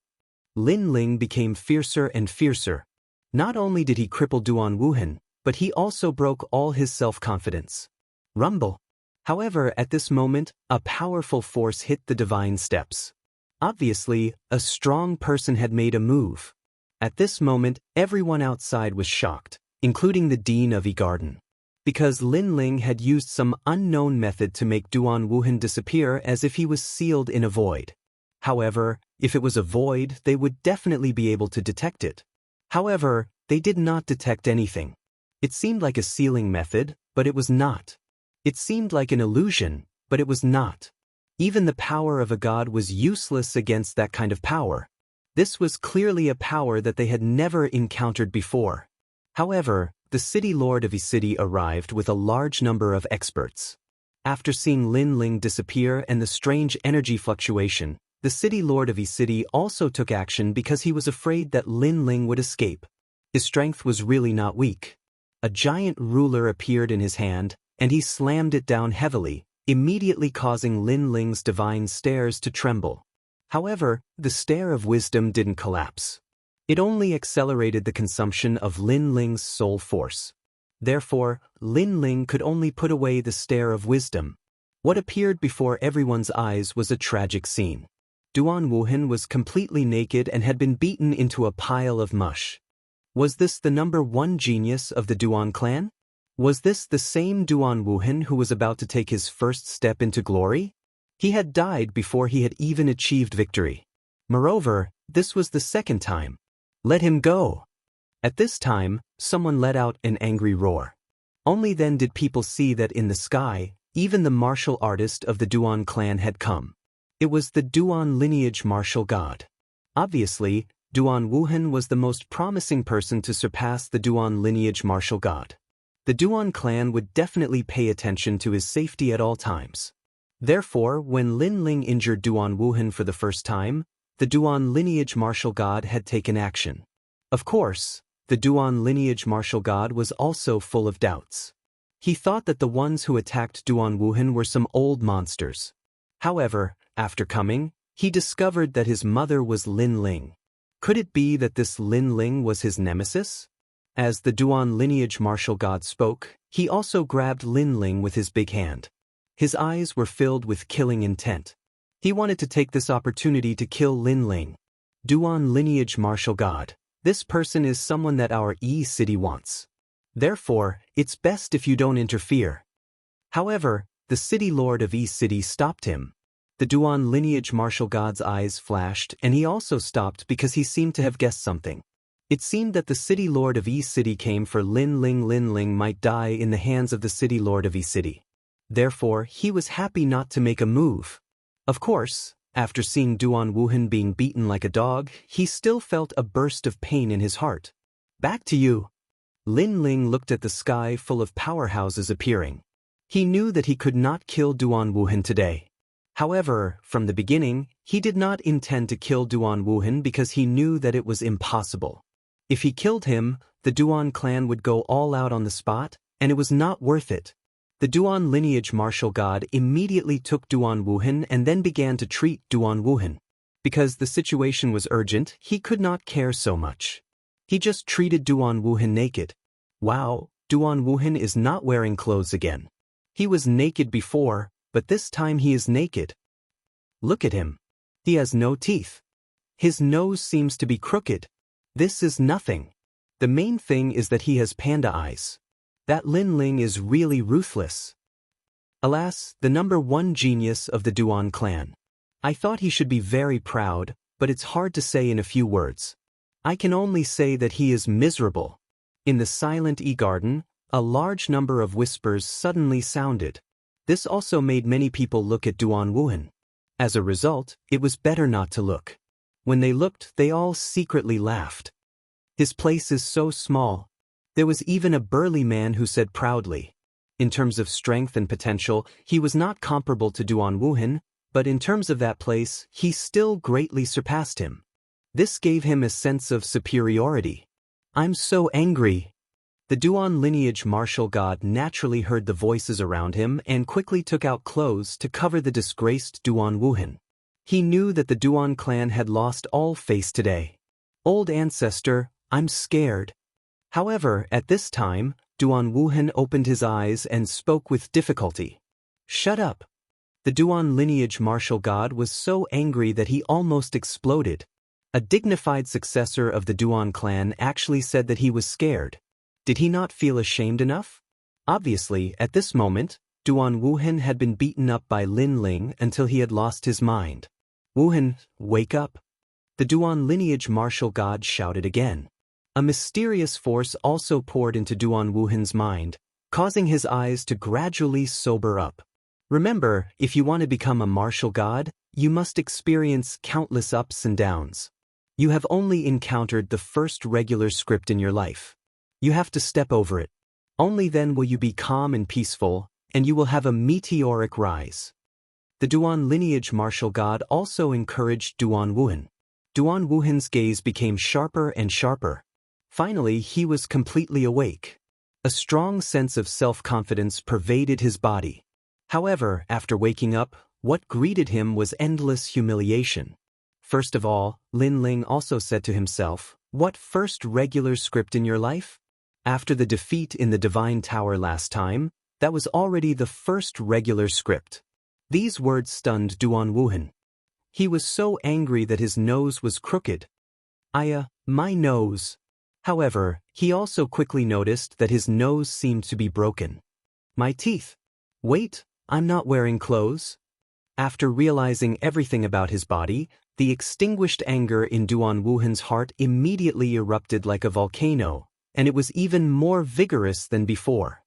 Lin Ling became fiercer and fiercer. Not only did he cripple Duan Wuhan, but he also broke all his self-confidence. Rumble. However, at this moment, a powerful force hit the divine steps. Obviously, a strong person had made a move. At this moment, everyone outside was shocked, including the dean of E-Garden. Because Lin Ling had used some unknown method to make Duan Wuhan disappear as if he was sealed in a void. However, if it was a void, they would definitely be able to detect it. However, they did not detect anything. It seemed like a sealing method, but it was not. It seemed like an illusion, but it was not. Even the power of a god was useless against that kind of power. This was clearly a power that they had never encountered before. However, the city lord of E-City arrived with a large number of experts. After seeing Lin Ling disappear and the strange energy fluctuation, the city lord of E-City also took action because he was afraid that Lin Ling would escape. His strength was really not weak. A giant ruler appeared in his hand, and he slammed it down heavily, immediately causing Lin Ling's divine stairs to tremble. However, the stair of wisdom didn't collapse. It only accelerated the consumption of Lin Ling's soul force. Therefore, Lin Ling could only put away the stair of wisdom. What appeared before everyone's eyes was a tragic scene. Duan Wuhan was completely naked and had been beaten into a pile of mush. Was this the #1 genius of the Duan clan? Was this the same Duan Wuhan who was about to take his first step into glory? He had died before he had even achieved victory. Moreover, this was the second time. Let him go! At this time, someone let out an angry roar. Only then did people see that in the sky, even the martial artist of the Duan clan had come. It was the Duan lineage martial god. Obviously, Duan Wuhan was the most promising person to surpass the Duan lineage martial god. The Duan clan would definitely pay attention to his safety at all times. Therefore, when Lin Ling injured Duan Wuhan for the first time, the Duan lineage martial god had taken action. Of course, the Duan lineage martial god was also full of doubts. He thought that the ones who attacked Duan Wuhan were some old monsters. However, after coming, he discovered that his mother was Lin Ling. Could it be that this Lin Ling was his nemesis? As the Duan lineage martial god spoke, he also grabbed Lin Ling with his big hand. His eyes were filled with killing intent. He wanted to take this opportunity to kill Lin Ling. Duan lineage martial god. This person is someone that our E-City wants. Therefore, it's best if you don't interfere. However, the city lord of E-City stopped him. The Duan lineage martial god's eyes flashed, and he also stopped because he seemed to have guessed something. It seemed that the city lord of E-City came for Lin Ling. Lin Ling might die in the hands of the city lord of E-City. Therefore, he was happy not to make a move. Of course, after seeing Duan Wuhan being beaten like a dog, he still felt a burst of pain in his heart. Back to you. Lin Ling looked at the sky full of powerhouses appearing. He knew that he could not kill Duan Wuhan today. However, from the beginning, he did not intend to kill Duan Wuhan because he knew that it was impossible. If he killed him, the Duan clan would go all out on the spot, and it was not worth it. The Duan lineage martial god immediately took Duan Wuhan and then began to treat Duan Wuhan. Because the situation was urgent, he could not care so much. He just treated Duan Wuhan naked. Wow, Duan Wuhan is not wearing clothes again. He was naked before, but this time he is naked. Look at him. He has no teeth. His nose seems to be crooked. This is nothing. The main thing is that he has panda eyes. That Lin Ling is really ruthless. Alas, the #1 genius of the Duan clan. I thought he should be very proud, but it's hard to say in a few words. I can only say that he is miserable. In the silent garden, a large number of whispers suddenly sounded. This also made many people look at Duan Wuhan. As a result, it was better not to look. When they looked, they all secretly laughed. His place is so small. There was even a burly man who said proudly. In terms of strength and potential, he was not comparable to Duan Wuhan, but in terms of that place, he still greatly surpassed him. This gave him a sense of superiority. I'm so angry. The Duan lineage martial god naturally heard the voices around him and quickly took out clothes to cover the disgraced Duan Wuhan. He knew that the Duan clan had lost all face today. Old ancestor, I'm scared. However, at this time, Duan Wuhan opened his eyes and spoke with difficulty. Shut up. The Duan lineage martial god was so angry that he almost exploded. A dignified successor of the Duan clan actually said that he was scared. Did he not feel ashamed enough? Obviously, at this moment, Duan Wuhan had been beaten up by Lin Ling until he had lost his mind. Wuhan, wake up. The Duan lineage martial god shouted again. A mysterious force also poured into Duan Wuhan's mind, causing his eyes to gradually sober up. Remember, if you want to become a martial god, you must experience countless ups and downs. You have only encountered the first regular script in your life. You have to step over it. Only then will you be calm and peaceful, and you will have a meteoric rise. The Duan lineage martial god also encouraged Duan Wuhan. Duan Wuhan's gaze became sharper and sharper. Finally, he was completely awake. A strong sense of self-confidence pervaded his body. However, after waking up, what greeted him was endless humiliation. First of all, Lin Ling also said to himself, "What first regular script in your life?" After the defeat in the Divine Tower last time, that was already the first regular script. These words stunned Duan Wuhan. He was so angry that his nose was crooked. My nose. However, he also quickly noticed that his nose seemed to be broken. My teeth. Wait, I'm not wearing clothes. After realizing everything about his body, the extinguished anger in Duan Wuhan's heart immediately erupted like a volcano, and it was even more vigorous than before.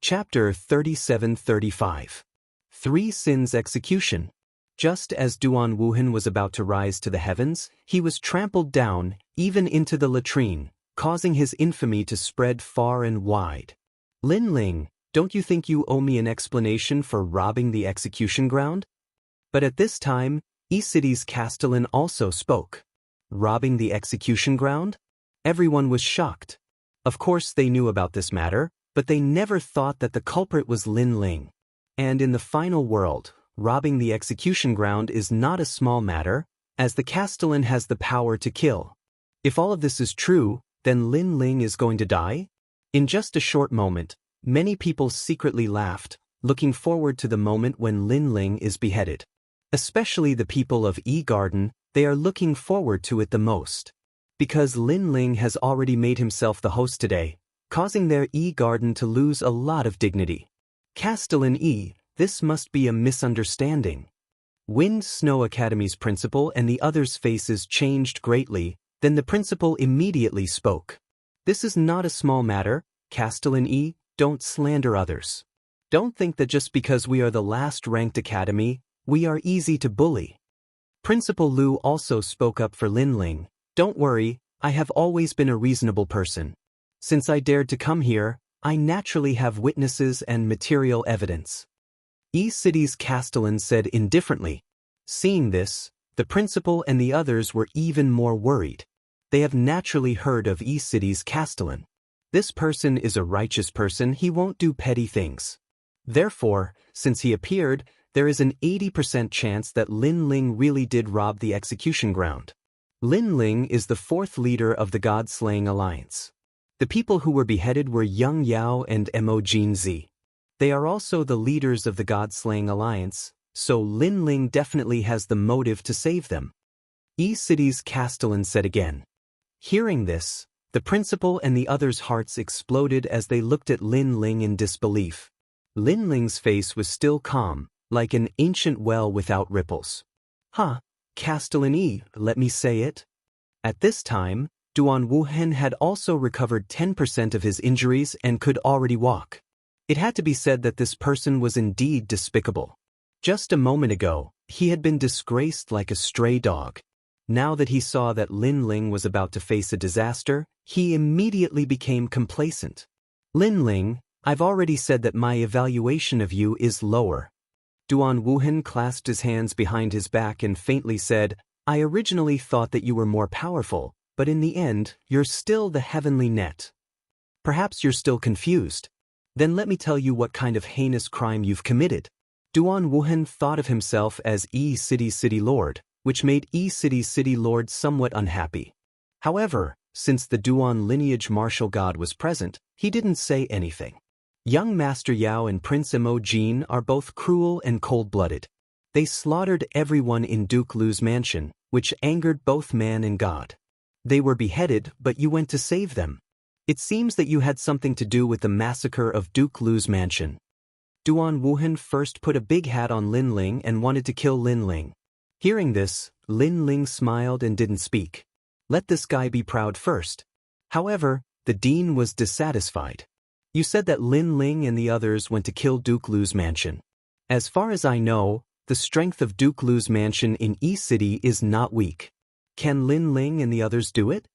Chapter 37-35. 3 Sins Execution. Just as Duan Wuhan was about to rise to the heavens, he was trampled down, even into the latrine, causing his infamy to spread far and wide. Lin Ling, don't you think you owe me an explanation for robbing the execution ground? But at this time, E-City's Castellan also spoke. Robbing the execution ground? Everyone was shocked. Of course they knew about this matter, but they never thought that the culprit was Lin Ling. And in the final world, robbing the execution ground is not a small matter, as the Castellan has the power to kill. If all of this is true, then Lin Ling is going to die? In just a short moment, many people secretly laughed, looking forward to the moment when Lin Ling is beheaded. Especially the people of E-Garden, they are looking forward to it the most. Because Lin Ling has already made himself the host today, causing their E-Garden to lose a lot of dignity. Castellan E, this must be a misunderstanding. Wind Snow Academy's principal and the others' faces changed greatly, then the principal immediately spoke. This is not a small matter, Castellan E, don't slander others. Don't think that just because we are the last ranked academy, we are easy to bully. Principal Lu also spoke up for Lin Ling. Don't worry, I have always been a reasonable person. Since I dared to come here, I naturally have witnesses and material evidence. E-City's Castellan said indifferently. Seeing this, the principal and the others were even more worried. They have naturally heard of E-City's Castellan. This person is a righteous person, he won't do petty things. Therefore, since he appeared, there is an 80% chance that Lin Ling really did rob the execution ground. Lin Ling is the 4th leader of the God-Slaying Alliance. The people who were beheaded were Yang Yao and Mo Jinzi. They are also the leaders of the God-Slaying Alliance, so Lin Ling definitely has the motive to save them. E-City's Castellan said again. Hearing this, the principal and the others' hearts exploded as they looked at Lin Ling in disbelief. Lin Ling's face was still calm, like an ancient well without ripples. Huh, Castellani, let me say it. At this time, Duan Wuhen had also recovered 10% of his injuries and could already walk. It had to be said that this person was indeed despicable. Just a moment ago, he had been disgraced like a stray dog. Now that he saw that Lin Ling was about to face a disaster, he immediately became complacent. Lin Ling, I've already said that my evaluation of you is lower. Duan Wuhen clasped his hands behind his back and faintly said, I originally thought that you were more powerful, but in the end, you're still the heavenly net. Perhaps you're still confused. Then let me tell you what kind of heinous crime you've committed. Duan Wuhen thought of himself as E-City's city lord, which made E-City's city lord somewhat unhappy. However, since the Duan lineage martial god was present, he didn't say anything. Young Master Yao and Prince Imogen are both cruel and cold-blooded. They slaughtered everyone in Duke Lu's mansion, which angered both man and god. They were beheaded, but you went to save them. It seems that you had something to do with the massacre of Duke Lu's mansion. Duan Wuhen first put a big hat on Lin Ling and wanted to kill Lin Ling. Hearing this, Lin Ling smiled and didn't speak. Let this guy be proud first. However, the dean was dissatisfied. You said that Lin Ling and the others went to kill Duke Lu's mansion. As far as I know, the strength of Duke Lu's mansion in E-City is not weak. Can Lin Ling and the others do it?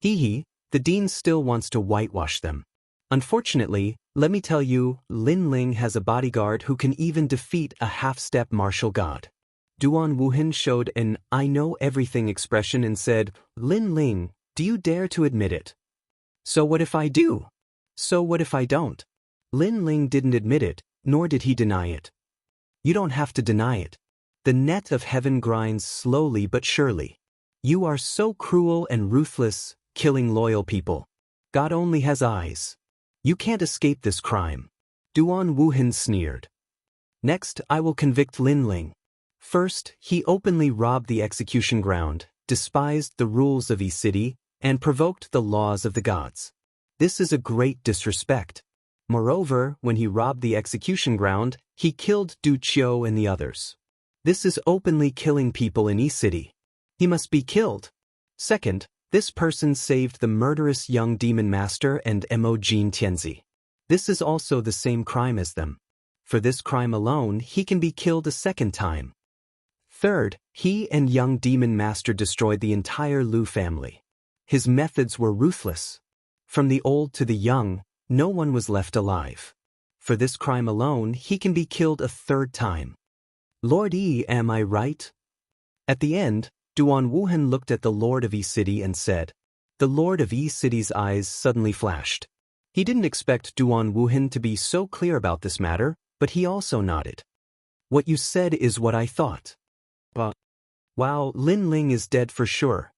Hee, the dean still wants to whitewash them. Unfortunately, let me tell you, Lin Ling has a bodyguard who can even defeat a half-step martial god. Duan Wuhen showed an I know everything expression and said, Lin Ling, do you dare to admit it? So what if I do? So what if I don't? Lin Ling didn't admit it, nor did he deny it. You don't have to deny it. The net of heaven grinds slowly but surely. You are so cruel and ruthless, killing loyal people. God only has eyes. You can't escape this crime. Duan Wuhen sneered. Next, I will convict Lin Ling. First, he openly robbed the execution ground, despised the rules of E-City, and provoked the laws of the gods. This is a great disrespect. Moreover, when he robbed the execution ground, he killed Du Qiu and the others. This is openly killing people in E-City. He must be killed. Second, this person saved the murderous young demon master and Imogen Tianzi. This is also the same crime as them. For this crime alone, he can be killed a second time. Third, he and young demon master destroyed the entire Lu family. His methods were ruthless. From the old to the young, no one was left alive. For this crime alone, he can be killed a third time. Lord Yi, am I right? At the end, Duan Wuhen looked at the Lord of E-City and said. The Lord of E-City's eyes suddenly flashed. He didn't expect Duan Wuhen to be so clear about this matter, but he also nodded. What you said is what I thought. But, wow, Lin Ling is dead for sure.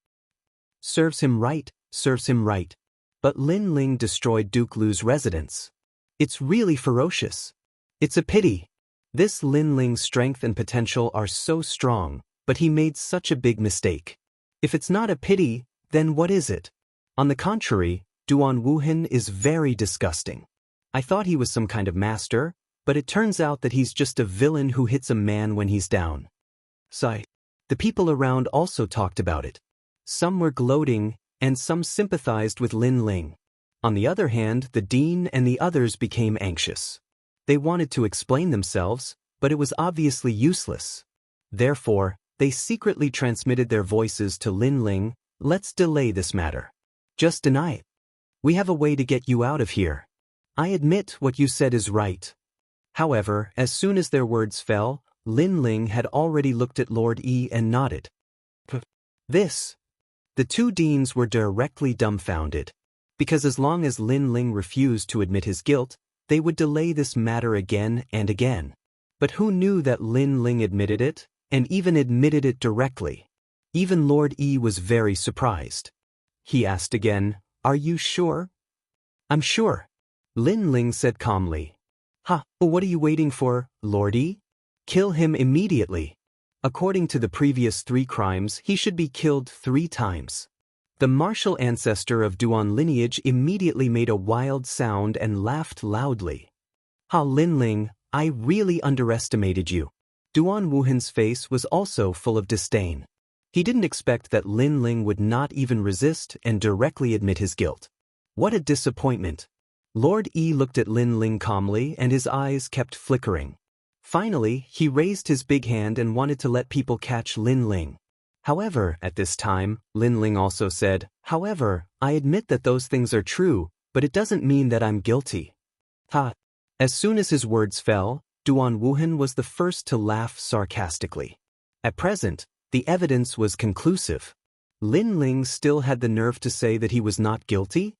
Serves him right, serves him right. But Lin Ling destroyed Duke Lu's residence. It's really ferocious. It's a pity. This Lin Ling's strength and potential are so strong, but he made such a big mistake. If it's not a pity, then what is it? On the contrary, Duan Wuhen is very disgusting. I thought he was some kind of master, but it turns out that he's just a villain who hits a man when he's down. Sigh. The people around also talked about it. Some were gloating, and some sympathized with Lin Ling. On the other hand, the dean and the others became anxious. They wanted to explain themselves, but it was obviously useless. Therefore, they secretly transmitted their voices to Lin Ling, let's delay this matter. Just deny it. We have a way to get you out of here. I admit what you said is right. However, as soon as their words fell, Lin Ling had already looked at Lord Yi and nodded. This. The two deans were directly dumbfounded, because as long as Lin Ling refused to admit his guilt, they would delay this matter again and again. But who knew that Lin Ling admitted it, and even admitted it directly? Even Lord Yi was very surprised. He asked again, Are you sure? I'm sure. Lin Ling said calmly. Ha, well, what are you waiting for, Lord Yi? Kill him immediately. According to the previous 3 crimes, he should be killed 3 times. The martial ancestor of Duan lineage immediately made a wild sound and laughed loudly. Ha Linling, I really underestimated you. Duan Wuhan's face was also full of disdain. He didn't expect that Linling would not even resist and directly admit his guilt. What a disappointment. Lord Yi looked at Linling calmly and his eyes kept flickering. Finally, he raised his big hand and wanted to let people catch Linling. However, at this time, Linling also said, "However, I admit that those things are true, but it doesn't mean that I'm guilty." Ha! As soon as his words fell, Duan Wuhan was the first to laugh sarcastically. At present, the evidence was conclusive. Linling still had the nerve to say that he was not guilty?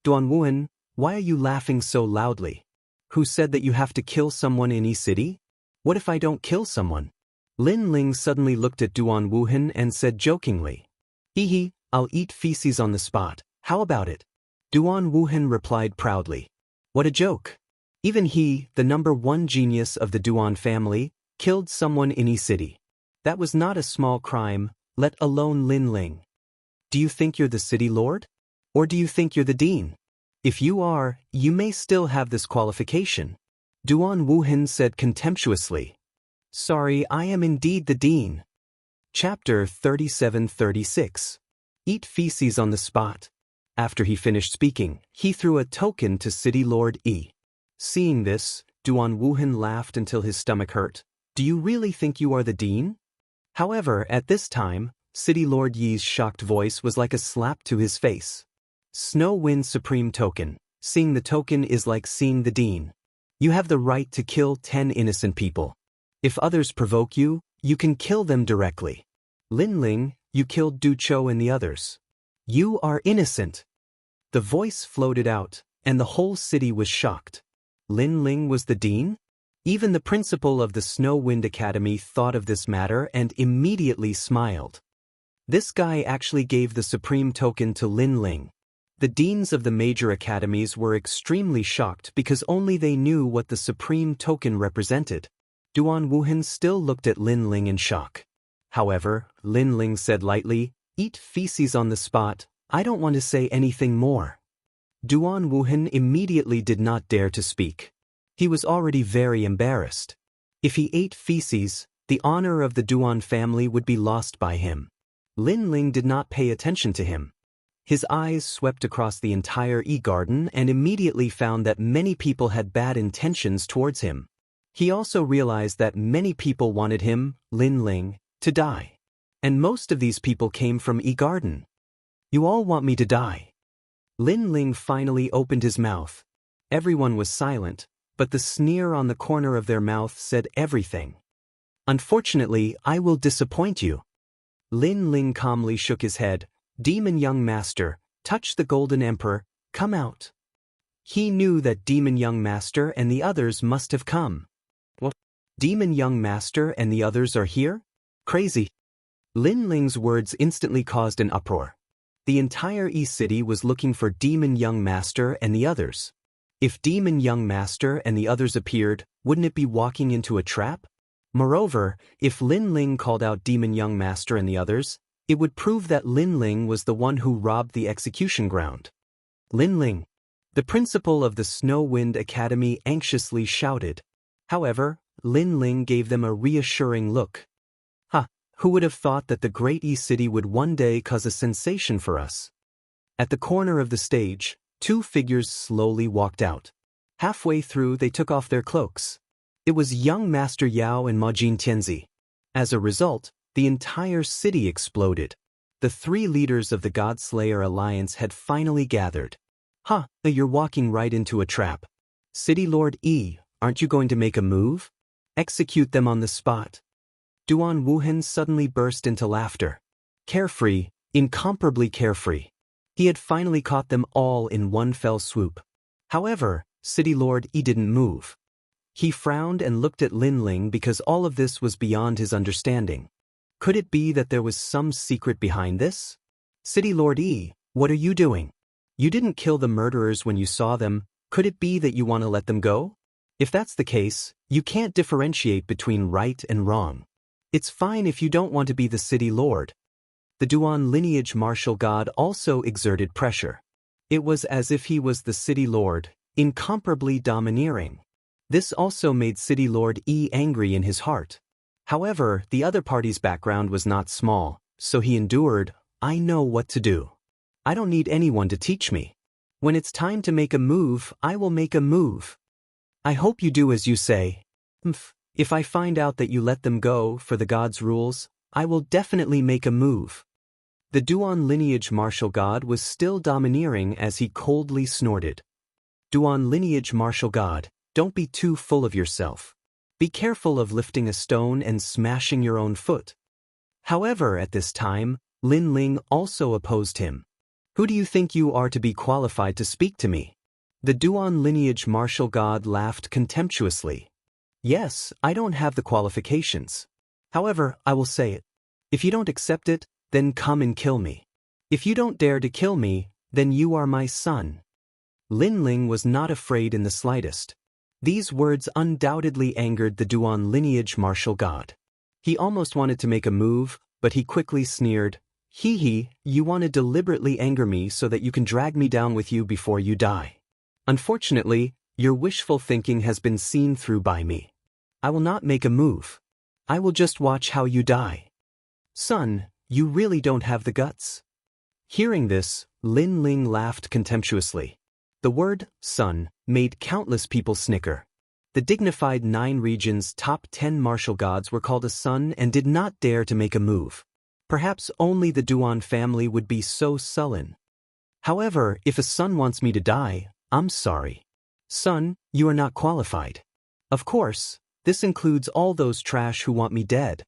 Duan Wuhan, why are you laughing so loudly? Who said that you have to kill someone in E-City? What if I don't kill someone? Linling suddenly looked at Duan Wuhan and said jokingly, "Hee, I'll eat feces on the spot, how about it?" Duan Wuhan replied proudly, "What a joke. Even he, the #1 genius of the Duan family, killed someone in E-City. That was not a small crime, let alone Linling. Do you think you're the city lord? Or do you think you're the dean? If you are, you may still have this qualification." Duan Wuhan said contemptuously, "Sorry, I am indeed the dean." Chapter 37-36. Eat feces on the spot. After he finished speaking, he threw a token to City Lord Yi. Seeing this, Duan Wuhan laughed until his stomach hurt. "Do you really think you are the dean?" However, at this time, City Lord Yi's shocked voice was like a slap to his face. Snow Wind Supreme Token. Seeing the token is like seeing the dean. You have the right to kill 10 innocent people. If others provoke you, you can kill them directly. Linling, you killed Du Chou and the others. You are innocent. The voice floated out, and the whole city was shocked. Linling was the dean? Even the principal of the Snow Wind Academy thought of this matter and immediately smiled. This guy actually gave the supreme token to Linling. The deans of the major academies were extremely shocked because only they knew what the supreme token represented. Duan Wuhan still looked at Linling in shock. However, Linling said lightly, "Eat feces on the spot, I don't want to say anything more." Duan Wuhan immediately did not dare to speak. He was already very embarrassed. If he ate feces, the honor of the Duan family would be lost by him. Linling did not pay attention to him. His eyes swept across the entire E-Garden and immediately found that many people had bad intentions towards him. He also realized that many people wanted him, Linling, to die. And most of these people came from E-Garden. "You all want me to die." Linling finally opened his mouth. Everyone was silent, but the sneer on the corner of their mouth said everything. "Unfortunately, I will disappoint you." Linling calmly shook his head. "Demon Young Master, touch the Golden Emperor, come out." He knew that Demon Young Master and the others must have come. What? Demon Young Master and the others are here? Crazy. Linling's words instantly caused an uproar. The entire E-City was looking for Demon Young Master and the others. If Demon Young Master and the others appeared, wouldn't it be walking into a trap? Moreover, if Linling called out Demon Young Master and the others, it would prove that Linling was the one who robbed the execution ground. Linling. The principal of the Snow Wind Academy anxiously shouted. However, Linling gave them a reassuring look. Who would have thought that the great E-City would one day cause a sensation for us? At the corner of the stage, two figures slowly walked out. Halfway through, they took off their cloaks. It was young Master Yao and Majin Tianzi. As a result, the entire city exploded. The three leaders of the Godslayer Alliance had finally gathered. You're walking right into a trap. City Lord Yi, aren't you going to make a move? Execute them on the spot. Duan Wuhan suddenly burst into laughter. Carefree, incomparably carefree. He had finally caught them all in one fell swoop. However, City Lord Yi didn't move. He frowned and looked at Linling because all of this was beyond his understanding. Could it be that there was some secret behind this? City Lord Yi, what are you doing? You didn't kill the murderers when you saw them. Could it be that you want to let them go? If that's the case, you can't differentiate between right and wrong. It's fine if you don't want to be the city lord. The Duan lineage martial god also exerted pressure. It was as if he was the city lord, incomparably domineering. This also made City Lord Yi angry in his heart. However, the other party's background was not small, so he endured. I know what to do. I don't need anyone to teach me. When it's time to make a move, I will make a move. I hope you do as you say. If I find out that you let them go for the god's rules, I will definitely make a move. The Duan lineage martial god was still domineering as he coldly snorted. Duan lineage martial god, don't be too full of yourself. Be careful of lifting a stone and smashing your own foot. However, at this time, Lin Ling also opposed him. Who do you think you are to be qualified to speak to me? The Duan lineage martial god laughed contemptuously. Yes, I don't have the qualifications. However, I will say it. If you don't accept it, then come and kill me. If you don't dare to kill me, then you are my son. Lin Ling was not afraid in the slightest. These words undoubtedly angered the Duan lineage martial god. He almost wanted to make a move, but he quickly sneered, Hee, you want to deliberately anger me so that you can drag me down with you before you die. Unfortunately, your wishful thinking has been seen through by me. I will not make a move. I will just watch how you die. Son, you really don't have the guts. Hearing this, Lin Ling laughed contemptuously. The word, son, made countless people snicker. The dignified 9 regions' top 10 martial gods were called a son and did not dare to make a move. Perhaps only the Duan family would be so sullen. However, if a son wants me to die, I'm sorry. Son, you are not qualified. Of course, this includes all those trash who want me dead.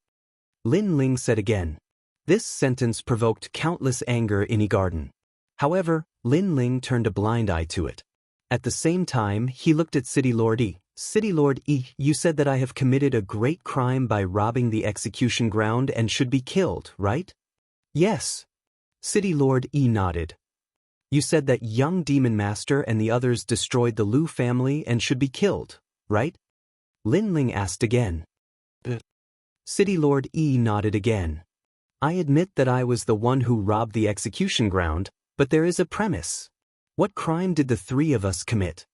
Lin Ling said again. This sentence provoked countless anger in Yi Garden. However, Lin Ling turned a blind eye to it. At the same time, he looked at City Lord Yi. City Lord Yi, you said that I have committed a great crime by robbing the execution ground and should be killed, right? Yes. City Lord Yi nodded. You said that young Demon Master and the others destroyed the Lu family and should be killed, right? Lin Ling asked again. City Lord Yi nodded again. I admit that I was the one who robbed the execution ground, but there is a premise. What crime did the 3 of us commit?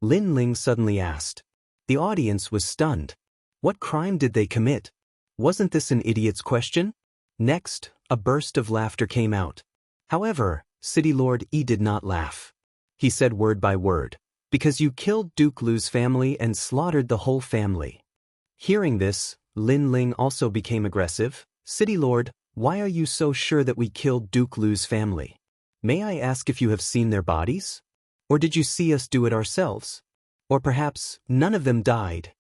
Lin Ling suddenly asked. The audience was stunned. What crime did they commit? Wasn't this an idiot's question? Next, a burst of laughter came out. However, City Lord Yi did not laugh. He said word by word, because you killed Duke Lu's family and slaughtered the whole family. Hearing this, Lin Ling also became aggressive. City Lord, why are you so sure that we killed Duke Lu's family? May I ask if you have seen their bodies? Or did you see us do it ourselves? Or perhaps, none of them died?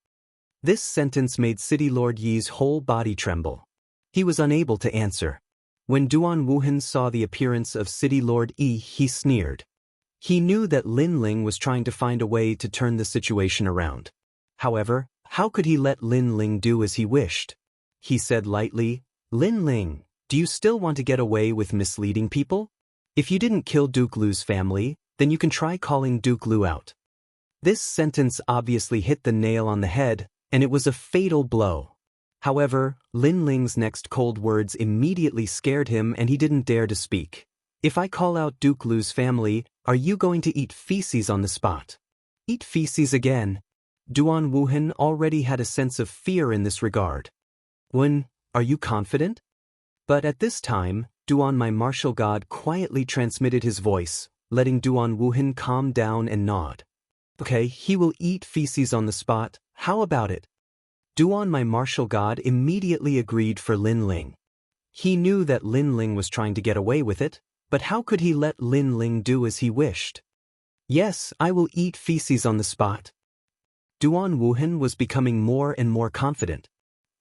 This sentence made City Lord Yi's whole body tremble. He was unable to answer. When Duan Wuhan saw the appearance of City Lord Yi, he sneered. He knew that Lin Ling was trying to find a way to turn the situation around. However, how could he let Lin Ling do as he wished? He said lightly, Lin Ling, do you still want to get away with misleading people? If you didn't kill Duke Lu's family, then you can try calling Duke Lu out. This sentence obviously hit the nail on the head, and it was a fatal blow. However, Lin Ling's next cold words immediately scared him and he didn't dare to speak. If I call out Duke Lu's family, are you going to eat feces on the spot? Eat feces again? Duan Wuhan already had a sense of fear in this regard. Wen, are you confident? But at this time, Duan my martial god quietly transmitted his voice, letting Duan Wuhan calm down and nod. Okay, he will eat feces on the spot, how about it? Duan my martial god immediately agreed for Lin Ling. He knew that Lin Ling was trying to get away with it, but how could he let Lin Ling do as he wished? Yes, I will eat feces on the spot. Duan Wuhan was becoming more and more confident.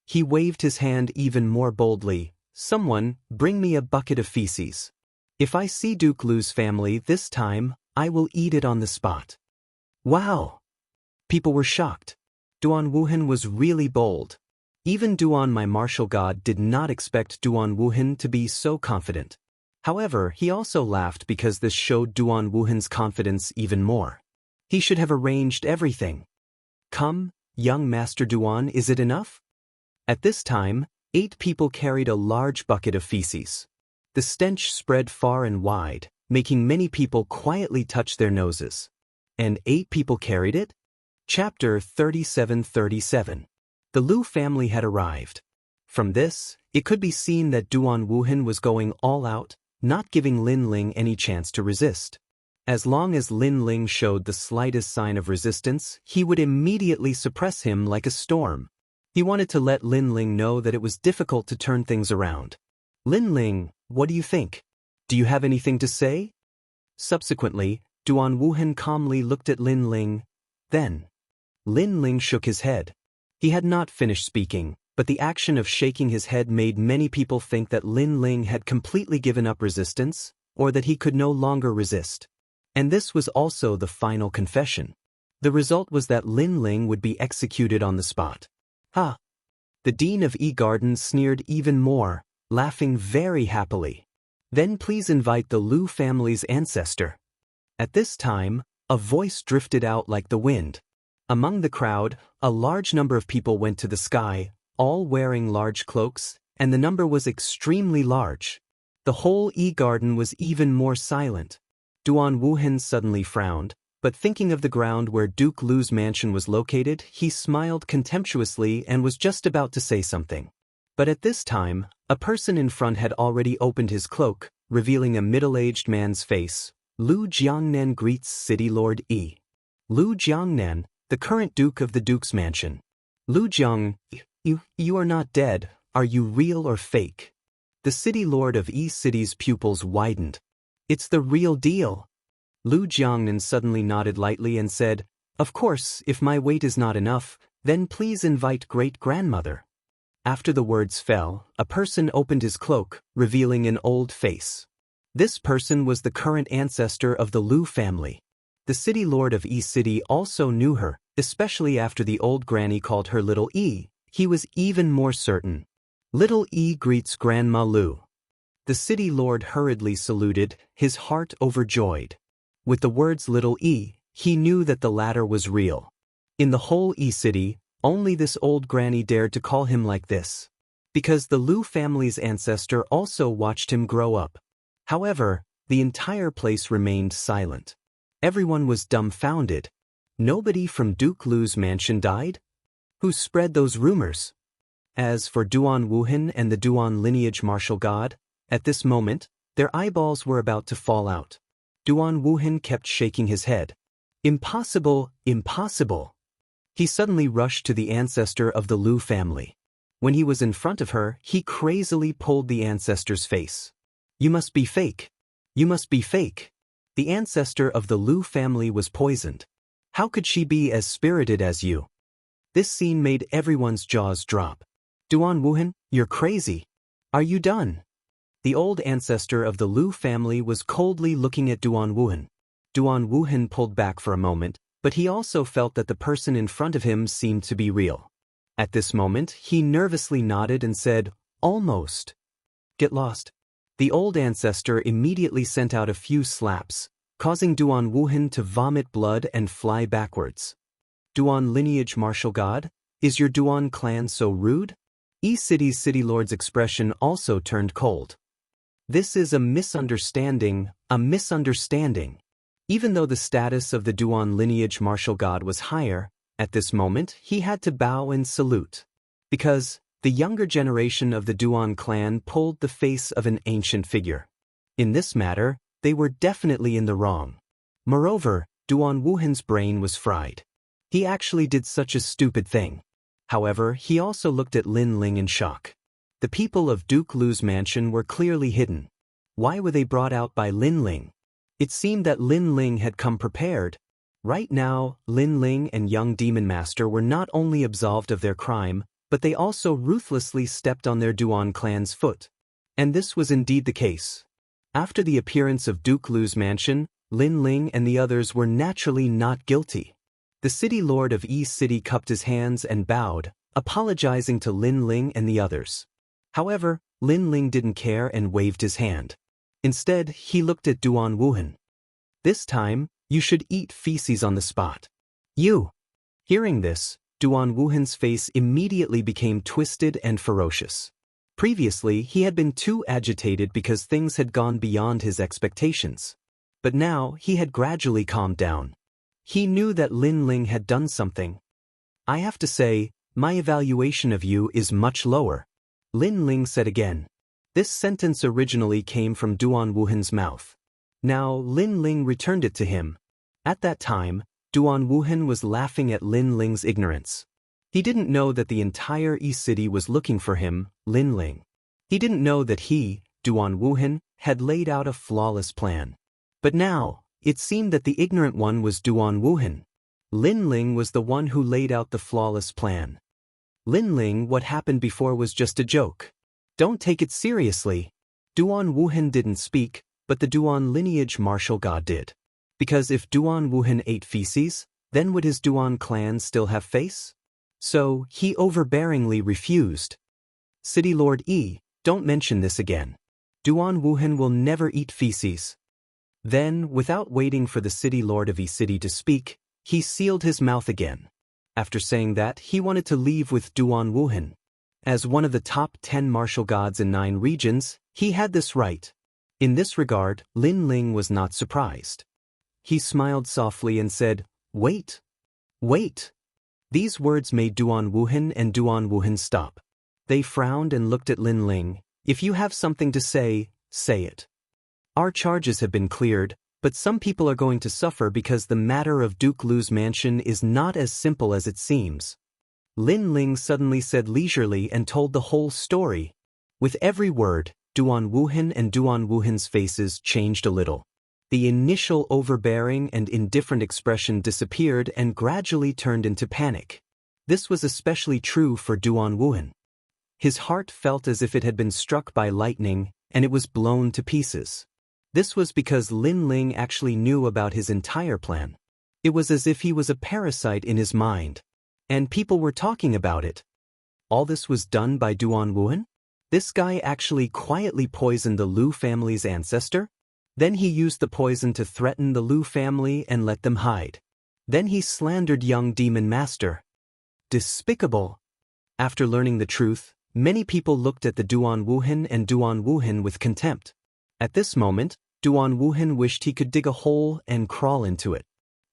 He waved his hand even more boldly. Someone, bring me a bucket of feces. If I see Duke Lu's family this time, I will eat it on the spot. Wow! People were shocked. Duan Wuhan was really bold. Even Duan my martial god did not expect Duan Wuhan to be so confident. However, he also laughed because this showed Duan Wuhan's confidence even more. He should have arranged everything. Come, young Master Duan, is it enough? At this time, 8 people carried a large bucket of feces. The stench spread far and wide, making many people quietly touch their noses. And 8 people carried it? Chapter 37:37. The Lu family had arrived. From this, it could be seen that Duan Wuhan was going all out, not giving Lin Ling any chance to resist. As long as Lin Ling showed the slightest sign of resistance, he would immediately suppress him like a storm. He wanted to let Lin Ling know that it was difficult to turn things around. Lin Ling, what do you think? Do you have anything to say? Subsequently, Duan Wuhan calmly looked at Lin Ling. Then, Lin Ling shook his head. He had not finished speaking, but the action of shaking his head made many people think that Lin Ling had completely given up resistance, or that he could no longer resist. And this was also the final confession. The result was that Lin Ling would be executed on the spot. Ha! The Dean of E-Garden sneered even more, laughing very happily. Then please invite the Lu family's ancestor. At this time, a voice drifted out like the wind. Among the crowd, a large number of people went to the sky, all wearing large cloaks, and the number was extremely large. The whole E-Garden was even more silent. Duan Wuhan suddenly frowned, but thinking of the ground where Duke Lu's mansion was located, he smiled contemptuously and was just about to say something. But at this time, a person in front had already opened his cloak, revealing a middle-aged man's face. Lu Jiangnan greets City Lord E. Lu Jiangnan, the current Duke of the Duke's mansion. Lu Jiang, you are not dead, are you real or fake? The City Lord of E City's pupils widened. It's the real deal. Lu Jiangnan suddenly nodded lightly and said, Of course, if my weight is not enough, then please invite great-grandmother. After the words fell, a person opened his cloak, revealing an old face. This person was the current ancestor of the Lu family. The City Lord of E City also knew her, especially after the old granny called her Little E. He was even more certain. Little E greets Grandma Lu. The City Lord hurriedly saluted, his heart overjoyed. With the words Little E, he knew that the latter was real. In the whole E City, only this old granny dared to call him like this. Because the Lu family's ancestor also watched him grow up. However, the entire place remained silent. Everyone was dumbfounded. Nobody from Duke Lu's mansion died? Who spread those rumors? As for Duan Wuhan and the Duan lineage martial god, at this moment, their eyeballs were about to fall out. Duan Wuhan kept shaking his head. Impossible, impossible. He suddenly rushed to the ancestor of the Lu family. When he was in front of her, he crazily pulled the ancestor's face. You must be fake. You must be fake. The ancestor of the Lu family was poisoned. How could she be as spirited as you? This scene made everyone's jaws drop. Duan Wuhan, you're crazy. Are you done? The old ancestor of the Lu family was coldly looking at Duan Wuhan. Duan Wuhan pulled back for a moment, but he also felt that the person in front of him seemed to be real. At this moment, he nervously nodded and said, Almost. Get lost. The old ancestor immediately sent out a few slaps, causing Duan Wuhan to vomit blood and fly backwards. Duan lineage martial god? Is your Duan clan so rude? E City's city lord's expression also turned cold. This is a misunderstanding, a misunderstanding. Even though the status of the Duan lineage martial god was higher, at this moment he had to bow and salute. Because the younger generation of the Duan clan pulled the face of an ancient figure. In this matter, they were definitely in the wrong. Moreover, Duan Wuhan's brain was fried. He actually did such a stupid thing. However, he also looked at Lin Ling in shock. The people of Duke Lu's mansion were clearly hidden. Why were they brought out by Lin Ling? It seemed that Lin Ling had come prepared. Right now, Lin Ling and young Demon Master were not only absolved of their crime, but they also ruthlessly stepped on their Duan clan's foot. And this was indeed the case. After the appearance of Duke Lu's mansion, Lin Ling and the others were naturally not guilty. The city lord of E City cupped his hands and bowed, apologizing to Lin Ling and the others. However, Lin Ling didn't care and waved his hand. Instead, he looked at Duan Wuhan. This time, you should eat feces on the spot. You! Hearing this, Duan Wuhan's face immediately became twisted and ferocious. Previously, he had been too agitated because things had gone beyond his expectations. But now, he had gradually calmed down. He knew that Lin Ling had done something. "I have to say, my evaluation of you is much lower," Lin Ling said again. This sentence originally came from Duan Wuhan's mouth. Now, Lin Ling returned it to him. At that time, Duan Wuhan was laughing at Lin Ling's ignorance. He didn't know that the entire E-City was looking for him, Lin Ling. He didn't know that he, Duan Wuhan, had laid out a flawless plan. But now, it seemed that the ignorant one was Duan Wuhan. Lin Ling was the one who laid out the flawless plan. "Lin Ling, what happened before was just a joke. Don't take it seriously." Duan Wuhan didn't speak, but the Duan lineage martial god did. Because if Duan Wuhan ate feces, then would his Duan clan still have face? So, he overbearingly refused. "City Lord Yi, don't mention this again. Duan Wuhan will never eat feces." Then, without waiting for the City Lord of E-City to speak, he sealed his mouth again. After saying that, he wanted to leave with Duan Wuhan. As one of the top 10 martial gods in 9 regions, he had this right. In this regard, Lin Ling was not surprised. He smiled softly and said, "Wait. Wait." These words made Duan Wuhan and Duan Wuhan stop. They frowned and looked at Lin Ling. "If you have something to say, say it. Our charges have been cleared, but some people are going to suffer because the matter of Duke Lu's mansion is not as simple as it seems." Lin Ling suddenly said leisurely and told the whole story. With every word, Duan Wuhan and Duan Wuhan's faces changed a little. The initial overbearing and indifferent expression disappeared and gradually turned into panic. This was especially true for Duan Wuhan. His heart felt as if it had been struck by lightning, and it was blown to pieces. This was because Lin Ling actually knew about his entire plan. It was as if he was a parasite in his mind. And people were talking about it. All this was done by Duan Wuhan? This guy actually quietly poisoned the Lu family's ancestor? Then he used the poison to threaten the Lu family and let them hide. Then he slandered young demon master. Despicable. After learning the truth, many people looked at the Duan Wuhan and Duan Wuhan with contempt. At this moment, Duan Wuhan wished he could dig a hole and crawl into it.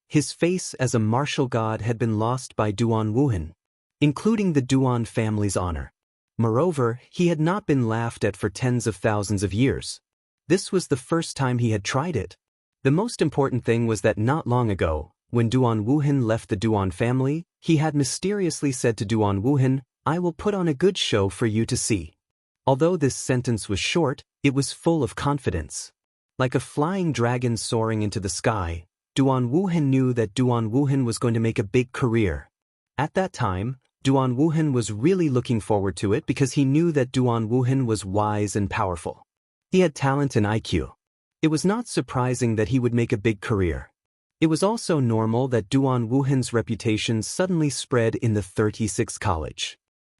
His face as a martial god had been lost by Duan Wuhan, including the Duan family's honor. Moreover, he had not been laughed at for tens of thousands of years. This was the first time he had tried it. The most important thing was that not long ago, when Duan Wuhan left the Duan family, he had mysteriously said to Duan Wuhan, "I will put on a good show for you to see." Although this sentence was short, it was full of confidence. Like a flying dragon soaring into the sky, Duan Wuhan knew that Duan Wuhan was going to make a big career. At that time, Duan Wuhan was really looking forward to it because he knew that Duan Wuhan was wise and powerful. He had talent and IQ. It was not surprising that he would make a big career. It was also normal that Duan Wuhan's reputation suddenly spread in the 36th college.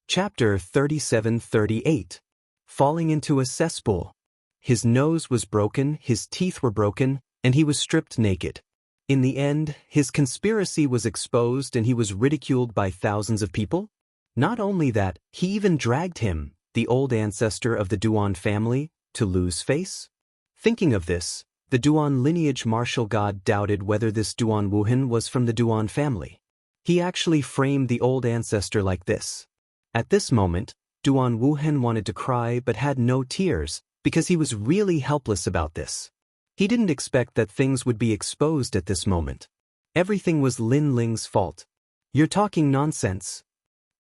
Chapter 37-38. Falling into a cesspool. His nose was broken, his teeth were broken, and he was stripped naked. In the end, his conspiracy was exposed and he was ridiculed by thousands of people. Not only that, he even dragged him, the old ancestor of the Duan family, to Lu's face. Thinking of this, the Duan lineage martial god doubted whether this Duan Wuhan was from the Duan family. He actually framed the old ancestor like this. At this moment, Duan Wuhan wanted to cry but had no tears, because he was really helpless about this. He didn't expect that things would be exposed at this moment. Everything was Lin Ling's fault. "You're talking nonsense."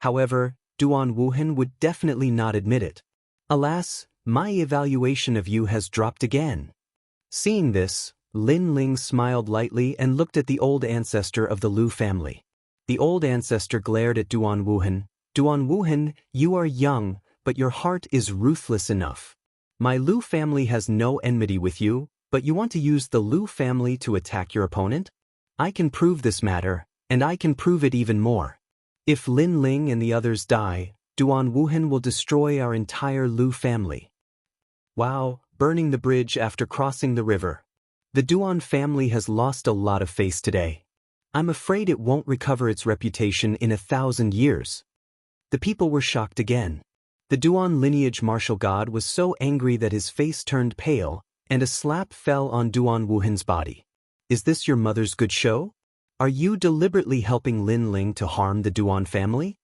However, Duan Wuhan would definitely not admit it. "Alas, my evaluation of you has dropped again." Seeing this, Lin Ling smiled lightly and looked at the old ancestor of the Lu family. The old ancestor glared at Duan Wuhan. "Duan Wuhan, you are young, but your heart is ruthless enough. My Lu family has no enmity with you, but you want to use the Lu family to attack your opponent? I can prove this matter, and I can prove it even more. If Lin Ling and the others die, Duan Wuhan will destroy our entire Lu family." Wow, burning the bridge after crossing the river. The Duan family has lost a lot of face today. I'm afraid it won't recover its reputation in 1,000 years. The people were shocked again. The Duan lineage martial god was so angry that his face turned pale, and a slap fell on Duan Wuhan's body. Is this your mother's good show? Are you deliberately helping Lin Ling to harm the Duan family?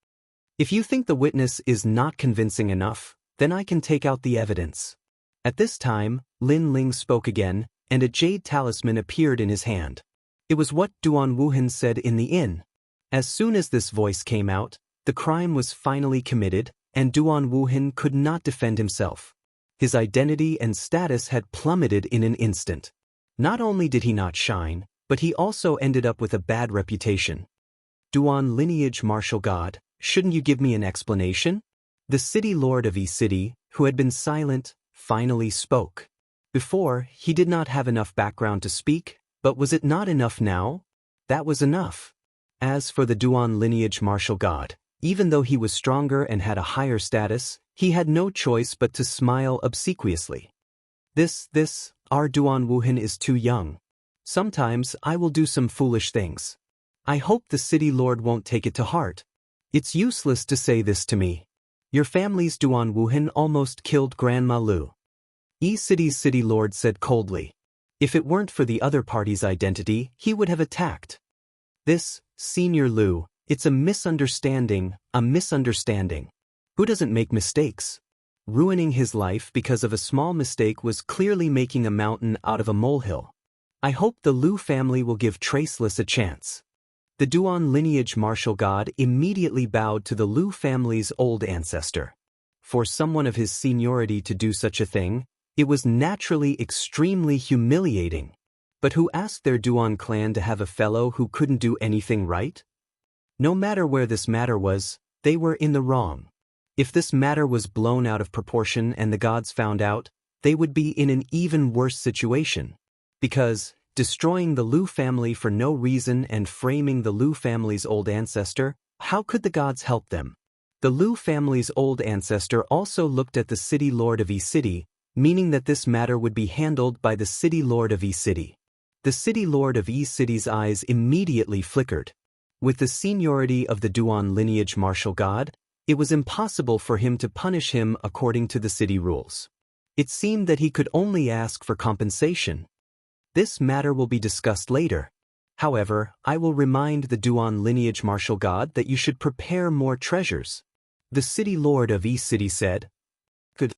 If you think the witness is not convincing enough, then I can take out the evidence. At this time, Lin Ling spoke again, and a jade talisman appeared in his hand. It was what Duan Wuhan said in the inn. As soon as this voice came out, the crime was finally committed, and Duan Wuhan could not defend himself. His identity and status had plummeted in an instant. Not only did he not shine, but he also ended up with a bad reputation. Duan lineage martial god, shouldn't you give me an explanation? The city lord of E-City, who had been silent, finally spoke. Before, he did not have enough background to speak, but was it not enough now? That was enough. As for the Duan lineage martial god, even though he was stronger and had a higher status, he had no choice but to smile obsequiously. Our Duan Wuhan is too young. Sometimes I will do some foolish things. I hope the city lord won't take it to heart. It's useless to say this to me. Your family's Duan Wuhan almost killed Grandma Lu. E-City's city lord said coldly. If it weren't for the other party's identity, he would have attacked. This, Senior Lu, it's a misunderstanding. Who doesn't make mistakes? Ruining his life because of a small mistake was clearly making a mountain out of a molehill. I hope the Lu family will give Traceless a chance. The Duan lineage martial god immediately bowed to the Lu family's old ancestor. For someone of his seniority to do such a thing, it was naturally extremely humiliating. But who asked their Duan clan to have a fellow who couldn't do anything right? No matter where this matter was, they were in the wrong. If this matter was blown out of proportion and the gods found out, they would be in an even worse situation. Because, destroying the Lu family for no reason and framing the Lu family's old ancestor, how could the gods help them? The Lu family's old ancestor also looked at the city lord of E-City, meaning that this matter would be handled by the city lord of E-City. The city lord of E-City's eyes immediately flickered. With the seniority of the Duan lineage martial god, it was impossible for him to punish him according to the city rules. It seemed that he could only ask for compensation. This matter will be discussed later. However, I will remind the Duan lineage martial god that you should prepare more treasures. The city lord of E-City said. Good.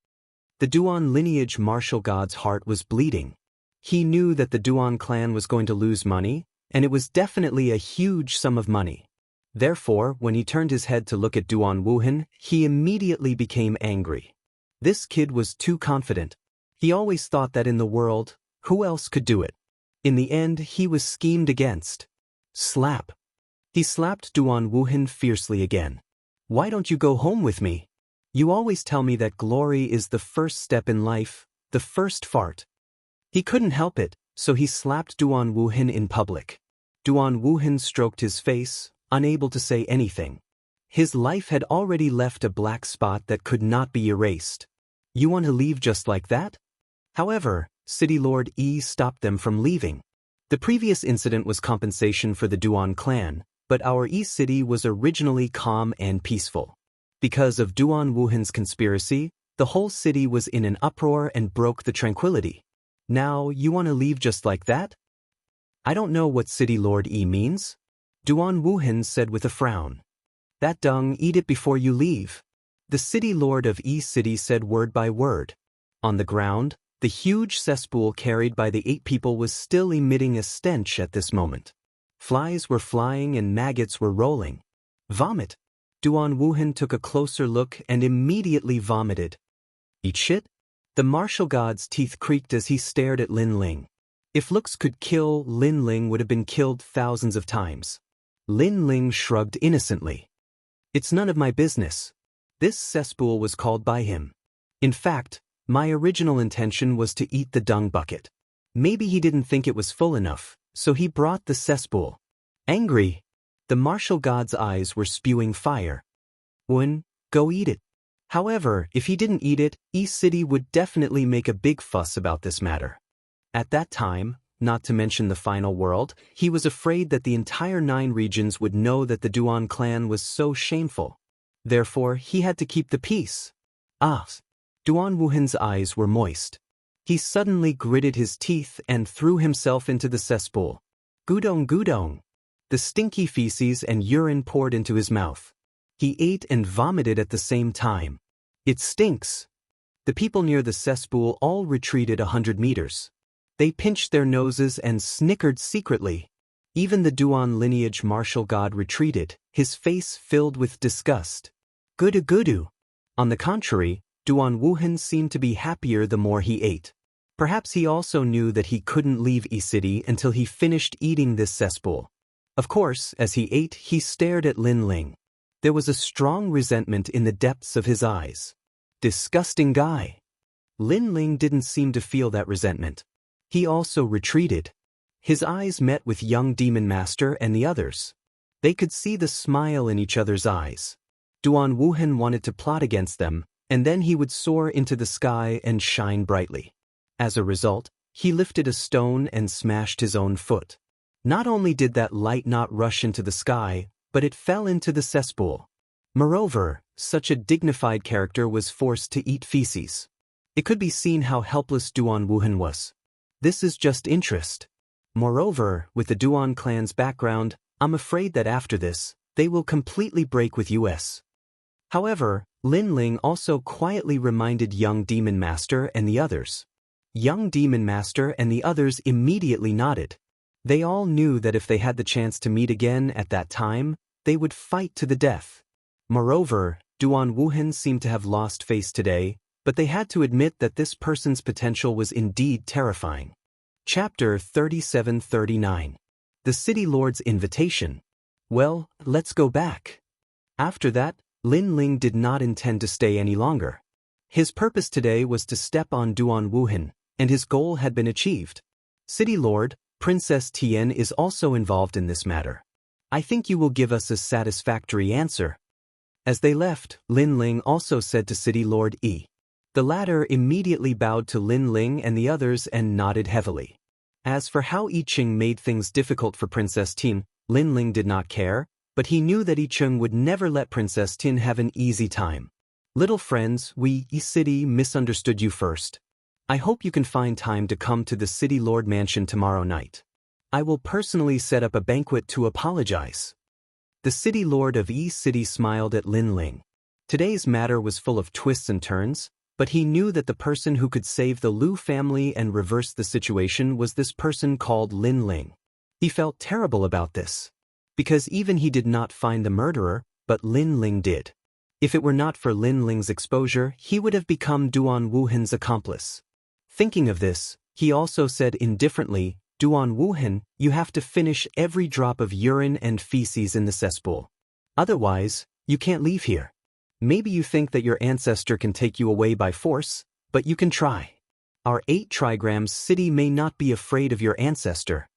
The Duan lineage martial god's heart was bleeding. He knew that the Duan clan was going to lose money, and it was definitely a huge sum of money. Therefore, when he turned his head to look at Duan Wuhan, he immediately became angry. This kid was too confident. He always thought that in the world, who else could do it? In the end, he was schemed against. Slap. He slapped Duan Wuhan fiercely again. Why don't you go home with me? You always tell me that glory is the first step in life, the first fart. He couldn't help it, so he slapped Duan Wuhan in public. Duan Wuhan stroked his face, unable to say anything. His life had already left a black spot that could not be erased. You want to leave just like that? However, City Lord E stopped them from leaving. The previous incident was compensation for the Duan clan, but our E-City was originally calm and peaceful. Because of Duan Wuhan's conspiracy, the whole city was in an uproar and broke the tranquility. Now, you want to leave just like that? I don't know what City Lord E means. Duan Wuhan said with a frown. That dung, eat it before you leave. The City Lord of E-City said word by word. On the ground, the huge cesspool carried by the 8 people was still emitting a stench at this moment. Flies were flying and maggots were rolling. Vomit. Duan Wuhan took a closer look and immediately vomited. Eat shit? The martial god's teeth creaked as he stared at Lin Ling. If looks could kill, Lin Ling would have been killed thousands of times. Lin Ling shrugged innocently. It's none of my business. This cesspool was called by him. In fact, my original intention was to eat the dung bucket. Maybe he didn't think it was full enough, so he brought the cesspool. Angry, the martial god's eyes were spewing fire. Wen, go eat it. However, if he didn't eat it, E-City would definitely make a big fuss about this matter. At that time, not to mention the final world, he was afraid that the entire 9 regions would know that the Duan clan was so shameful. Therefore, he had to keep the peace. Ah! Duan Wuhan's eyes were moist. He suddenly gritted his teeth and threw himself into the cesspool. Gudong gudong! The stinky feces and urine poured into his mouth. He ate and vomited at the same time. It stinks! The people near the cesspool all retreated 100 meters. They pinched their noses and snickered secretly. Even the Duan lineage martial god retreated, his face filled with disgust. Gudu gudu! On the contrary, Duan Wuhan seemed to be happier the more he ate. Perhaps he also knew that he couldn't leave E-City until he finished eating this cesspool. Of course, as he ate, he stared at Lin Ling. There was a strong resentment in the depths of his eyes. Disgusting guy. Lin Ling didn't seem to feel that resentment. He also retreated. His eyes met with young Demon Master and the others. They could see the smile in each other's eyes. Duan Wuhan wanted to plot against them, and then he would soar into the sky and shine brightly. As a result, he lifted a stone and smashed his own foot. Not only did that light not rush into the sky, but it fell into the cesspool. Moreover, such a dignified character was forced to eat feces. It could be seen how helpless Duan Wuhan was. This is just interest. Moreover, with the Duan clan's background, I'm afraid that after this, they will completely break with US. However, Lin Ling also quietly reminded young Demon Master and the others. Young Demon Master and the others immediately nodded. They all knew that if they had the chance to meet again at that time, they would fight to the death. Moreover, Duan Wuhan seemed to have lost face today, but they had to admit that this person's potential was indeed terrifying. Chapter 37-39. The City Lord's Invitation. Well, let's go back. After that, Lin Ling did not intend to stay any longer. His purpose today was to step on Duan Wuhan, and his goal had been achieved. City Lord, Princess Tian is also involved in this matter. I think you will give us a satisfactory answer. As they left, Lin Ling also said to City Lord Yi. The latter immediately bowed to Lin Ling and the others and nodded heavily. As for how I Ching made things difficult for Princess Tian, Lin Ling did not care, but he knew that I Ching would never let Princess Tian have an easy time. Little friends, we, E-City, misunderstood you first. I hope you can find time to come to the City Lord Mansion tomorrow night. I will personally set up a banquet to apologize. The City Lord of E-City smiled at Lin Ling. Today's matter was full of twists and turns, but he knew that the person who could save the Liu family and reverse the situation was this person called Lin Ling. He felt terrible about this. Because even he did not find the murderer, but Lin Ling did. If it were not for Lin Ling's exposure, he would have become Duan Wuhan's accomplice. Thinking of this, he also said indifferently, Duan Wuhan, you have to finish every drop of urine and feces in the cesspool. Otherwise, you can't leave here. Maybe you think that your ancestor can take you away by force, but you can try. Our 8 trigrams city may not be afraid of your ancestor.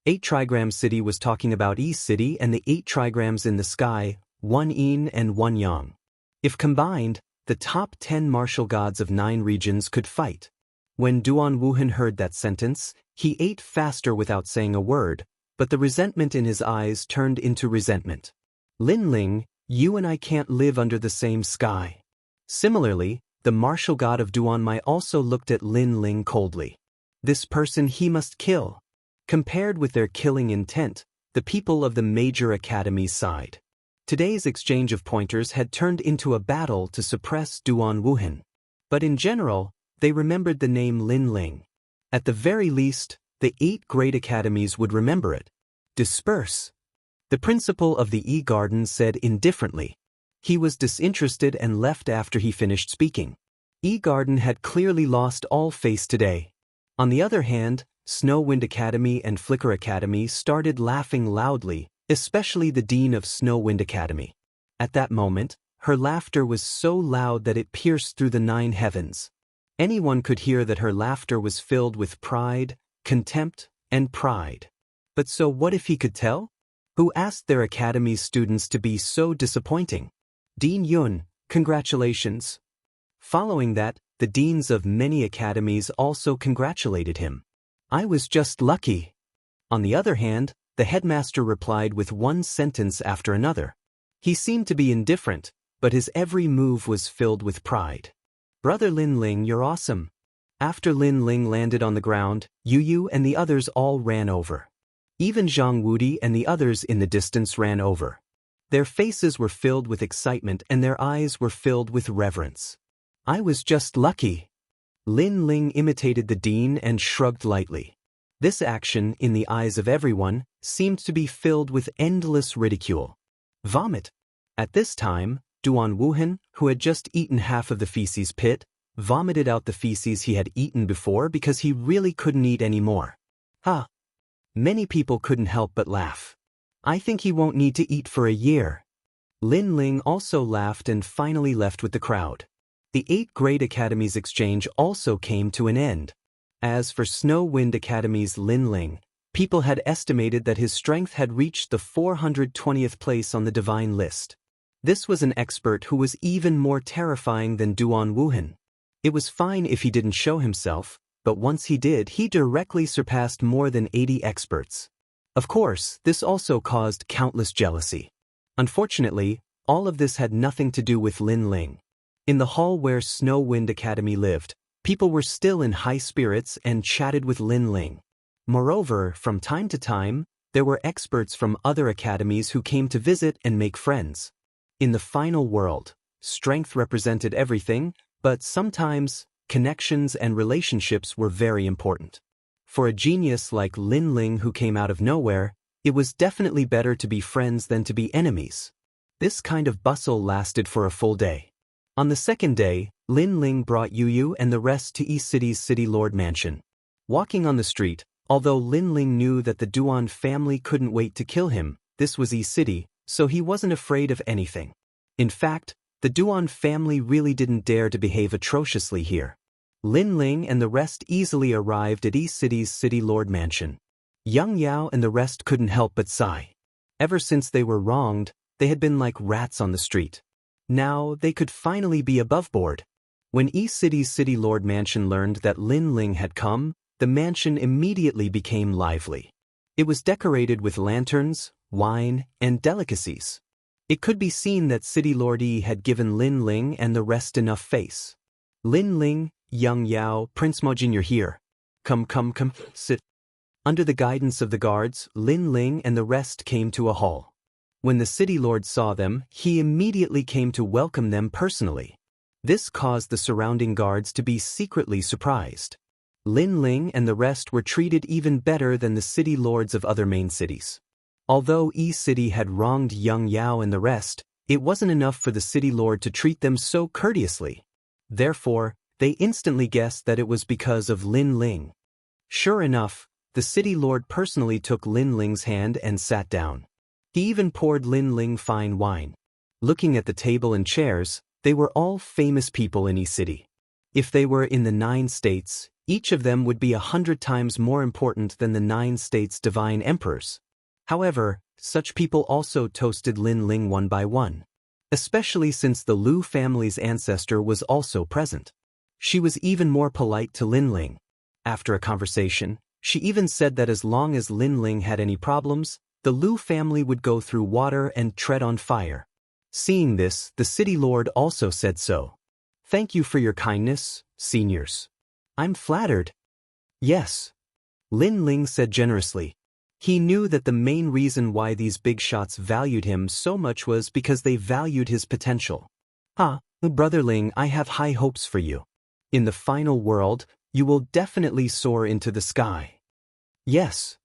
8 trigram city was talking about E-City and the 8 trigrams in the sky, 1 yin and 1 yang. If combined, the top 10 martial gods of 9 regions could fight. When Duan Wuhan heard that sentence, he ate faster without saying a word, but the resentment in his eyes turned into resentment. Lin Ling, you and I can't live under the same sky. Similarly, the martial god of Duanmai also looked at Lin Ling coldly. This person he must kill. Compared with their killing intent, the people of the major academies sighed. Today's exchange of pointers had turned into a battle to suppress Duan Wuhan. But in general, they remembered the name Lin Ling. At the very least, the 8 great academies would remember it. Disperse. The principal of the E-Garden said indifferently. He was disinterested and left after he finished speaking. E-Garden had clearly lost all face today. On the other hand, Snow Wind Academy and Flicker Academy started laughing loudly, especially the Dean of Snow Wind Academy. At that moment, her laughter was so loud that it pierced through the 9 heavens. Anyone could hear that her laughter was filled with pride, contempt, and pride. But so what if he could tell? Who asked their academy's students to be so disappointing? Dean Yun, congratulations. Following that, the deans of many academies also congratulated him. I was just lucky. On the other hand, the headmaster replied with one sentence after another. He seemed to be indifferent, but his every move was filled with pride. Brother Lin Ling, you're awesome. After Lin Ling landed on the ground, Yu and the others all ran over. Even Zhang Wudi and the others in the distance ran over. Their faces were filled with excitement and their eyes were filled with reverence. I was just lucky. Lin Ling imitated the dean and shrugged lightly. This action, in the eyes of everyone, seemed to be filled with endless ridicule. Vomit. At this time, Duan Wuhan, who had just eaten half of the feces pit, vomited out the feces he had eaten before because he really couldn't eat any more. Ha! Many people couldn't help but laugh. I think he won't need to eat for a year. Lin Ling also laughed and finally left with the crowd. The 8th grade Academy's exchange also came to an end. As for Snow Wind Academy's Lin Ling, people had estimated that his strength had reached the 420th place on the divine list. This was an expert who was even more terrifying than Duan Wuhan. It was fine if he didn't show himself, but once he did, he directly surpassed more than 80 experts. Of course, this also caused countless jealousy. Unfortunately, all of this had nothing to do with Lin Ling. In the hall where Snow Wind Academy lived, people were still in high spirits and chatted with Lin Ling. Moreover, from time to time, there were experts from other academies who came to visit and make friends. In the final world, strength represented everything, but sometimes, connections and relationships were very important. For a genius like Lin Ling who came out of nowhere, it was definitely better to be friends than to be enemies. This kind of bustle lasted for a full day. On the second day, Lin Ling brought Yu and the rest to East City's City Lord Mansion. Walking on the street, although Lin Ling knew that the Duan family couldn't wait to kill him, this was East City, so he wasn't afraid of anything. In fact, the Duan family really didn't dare to behave atrociously here. Lin Ling and the rest easily arrived at East City's City Lord Mansion. Yang Yao and the rest couldn't help but sigh. Ever since they were wronged, they had been like rats on the street. Now they could finally be above board. When East City's City Lord Mansion learned that Lin Ling had come, the mansion immediately became lively. It was decorated with lanterns, wine, and delicacies. It could be seen that City Lord Yi had given Lin Ling and the rest enough face. Lin Ling, Yang Yao, Prince Mojin, you're here. Come, sit. Under the guidance of the guards, Lin Ling and the rest came to a hall. When the City Lord saw them, he immediately came to welcome them personally. This caused the surrounding guards to be secretly surprised. Lin Ling and the rest were treated even better than the city lords of other main cities. Although Yi City had wronged Yang Yao and the rest, it wasn't enough for the city lord to treat them so courteously. Therefore, they instantly guessed that it was because of Lin Ling. Sure enough, the city lord personally took Lin Ling's hand and sat down. He even poured Lin Ling fine wine. Looking at the table and chairs, they were all famous people in Yi City. If they were in the 9 states, each of them would be 100 times more important than the 9 states' divine emperors. However, such people also toasted Lin Ling one by one, especially since the Lu family's ancestor was also present. She was even more polite to Lin Ling. After a conversation, she even said that as long as Lin Ling had any problems, the Lu family would go through water and tread on fire. Seeing this, the city lord also said so. Thank you for your kindness, seniors. I'm flattered. Yes. Lin Ling said generously. He knew that the main reason why these big shots valued him so much was because they valued his potential. Brother Ling, I have high hopes for you. In the final world, you will definitely soar into the sky. Yes.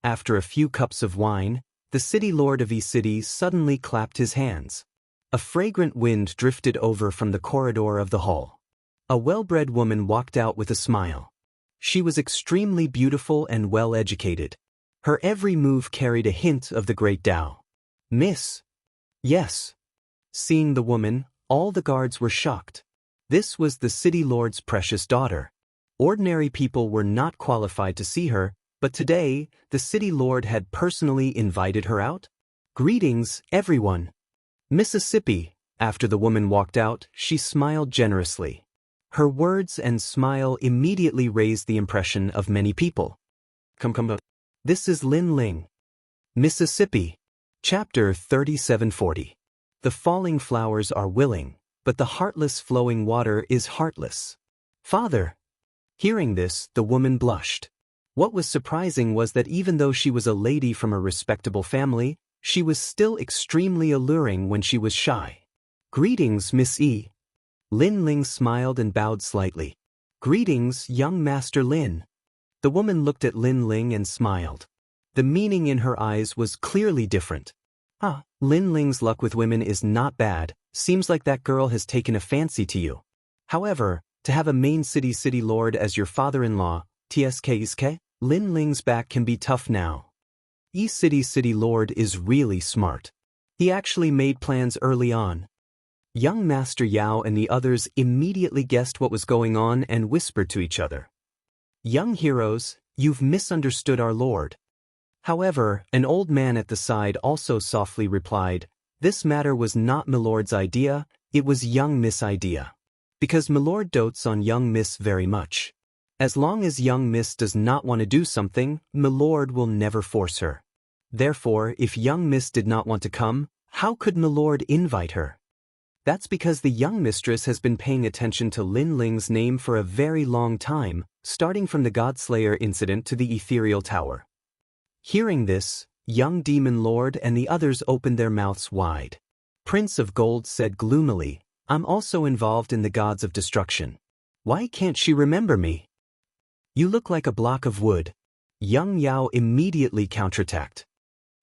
After a few cups of wine, the city lord of East City suddenly clapped his hands. A fragrant wind drifted over from the corridor of the hall. A well-bred woman walked out with a smile. She was extremely beautiful and well-educated. Her every move carried a hint of the great Tao. Miss. Yes. Seeing the woman, all the guards were shocked. This was the city lord's precious daughter. Ordinary people were not qualified to see her, but today, the city lord had personally invited her out. Greetings, everyone. Mississippi. After the woman walked out, she smiled generously. Her words and smile immediately raised the impression of many people. Come. This is Lin Ling. Mississippi. Chapter 3740. The falling flowers are willing, but the heartless flowing water is heartless. Father. Hearing this, the woman blushed. What was surprising was that even though she was a lady from a respectable family, she was still extremely alluring when she was shy. Greetings, Miss E. Lin Ling smiled and bowed slightly. Greetings, young Master Lin. The woman looked at Lin Ling and smiled. The meaning in her eyes was clearly different. Lin Ling's luck with women is not bad. Seems like that girl has taken a fancy to you. However, to have a main city lord as your father-in-law, tsk, Lin Ling's back can be tough now. City lord is really smart. He actually made plans early on. Young Master Yao and the others immediately guessed what was going on and whispered to each other. Young heroes, you've misunderstood our lord. However, an old man at the side also softly replied, this matter was not Milord's idea, it was young Miss' idea. Because Milord dotes on young Miss very much. As long as young Miss does not want to do something, Milord will never force her. Therefore, if young Miss did not want to come, how could Milord invite her? That's because the young mistress has been paying attention to Lin Ling's name for a very long time, starting from the Godslayer incident to the Ethereal Tower. Hearing this, young Demon Lord and the others opened their mouths wide. Prince of Gold said gloomily, I'm also involved in the gods of destruction. Why can't she remember me? You look like a block of wood. Young Yao immediately counterattacked.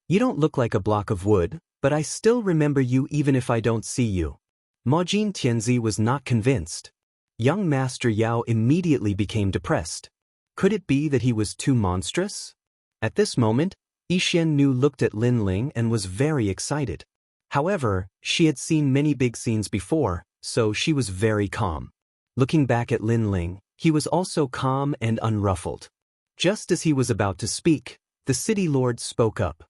You don't look like a block of wood, but I still remember you even if I don't see you. Majin Tianzi was not convinced. Young Master Yao immediately became depressed. Could it be that he was too monstrous? At this moment, Yixian Nu looked at Lin Ling and was very excited. However, she had seen many big scenes before, so she was very calm. Looking back at Lin Ling, he was also calm and unruffled. Just as he was about to speak, the city lord spoke up.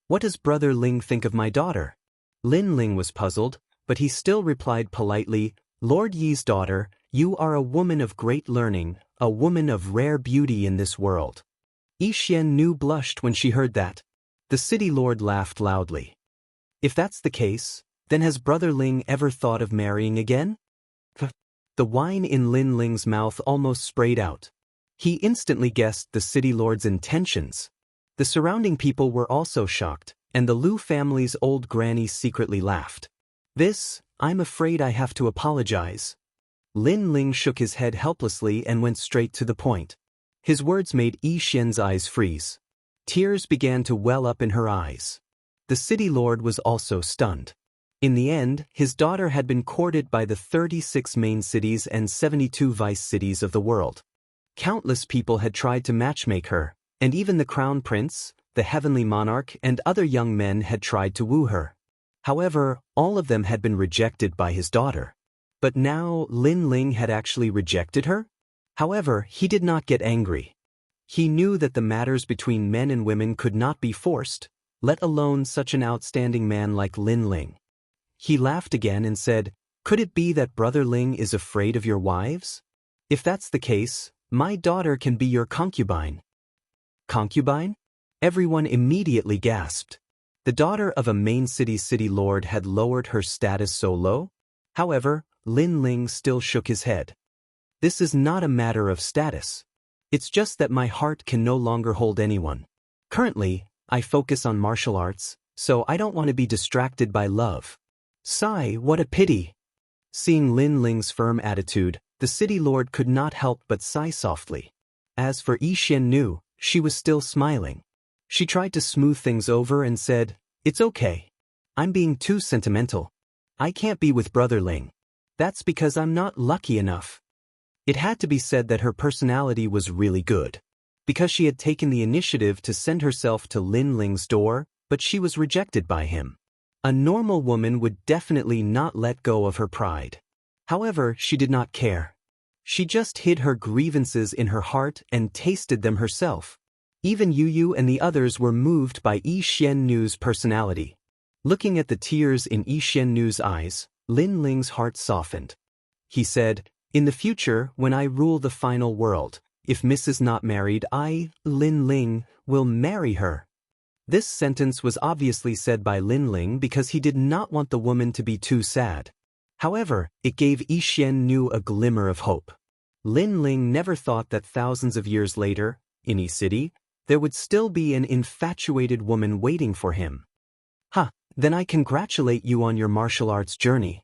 What does Brother Ling think of my daughter? Lin Ling was puzzled, but he still replied politely, Lord Yi's daughter, you are a woman of great learning, a woman of rare beauty in this world. Yixian Nu blushed when she heard that. The city lord laughed loudly. If that's the case, then has Brother Ling ever thought of marrying again? The wine in Lin Ling's mouth almost sprayed out. He instantly guessed the city lord's intentions. The surrounding people were also shocked, and the Lu family's old granny secretly laughed. I'm afraid I have to apologize. Lin Ling shook his head helplessly and went straight to the point. His words made Yi Xian's eyes freeze. Tears began to well up in her eyes. The city lord was also stunned. In the end, his daughter had been courted by the 36 main cities and 72 vice cities of the world. Countless people had tried to matchmake her, and even the crown prince, the heavenly monarch, and other young men had tried to woo her. However, all of them had been rejected by his daughter. But now Lin Ling had actually rejected her? However, he did not get angry. He knew that the matters between men and women could not be forced, let alone such an outstanding man like Lin Ling. He laughed again and said, could it be that Brother Ling is afraid of your wives? If that's the case, my daughter can be your concubine. Concubine? Everyone immediately gasped. The daughter of a main city lord had lowered her status so low? However, Lin Ling still shook his head. This is not a matter of status. It's just that my heart can no longer hold anyone. Currently, I focus on martial arts, so I don't want to be distracted by love. Sigh, what a pity. Seeing Lin Ling's firm attitude, the city lord could not help but sigh softly. As for Yixian Nu, she was still smiling. She tried to smooth things over and said, it's okay. I'm being too sentimental. I can't be with Brother Ling. That's because I'm not lucky enough. It had to be said that her personality was really good. Because she had taken the initiative to send herself to Lin Ling's door, but she was rejected by him. A normal woman would definitely not let go of her pride. However, she did not care. She just hid her grievances in her heart and tasted them herself. Even Yu and the others were moved by Yixian Nu's personality. Looking at the tears in Yixian Nu's eyes, Lin Ling's heart softened. He said, in the future, when I rule the final world, if Miss is not married, I, Lin Ling, will marry her. This sentence was obviously said by Lin Ling because he did not want the woman to be too sad. However, it gave Xianxia a glimmer of hope. Lin Ling never thought that thousands of years later, in Yi City, there would still be an infatuated woman waiting for him. Then I congratulate you on your martial arts journey.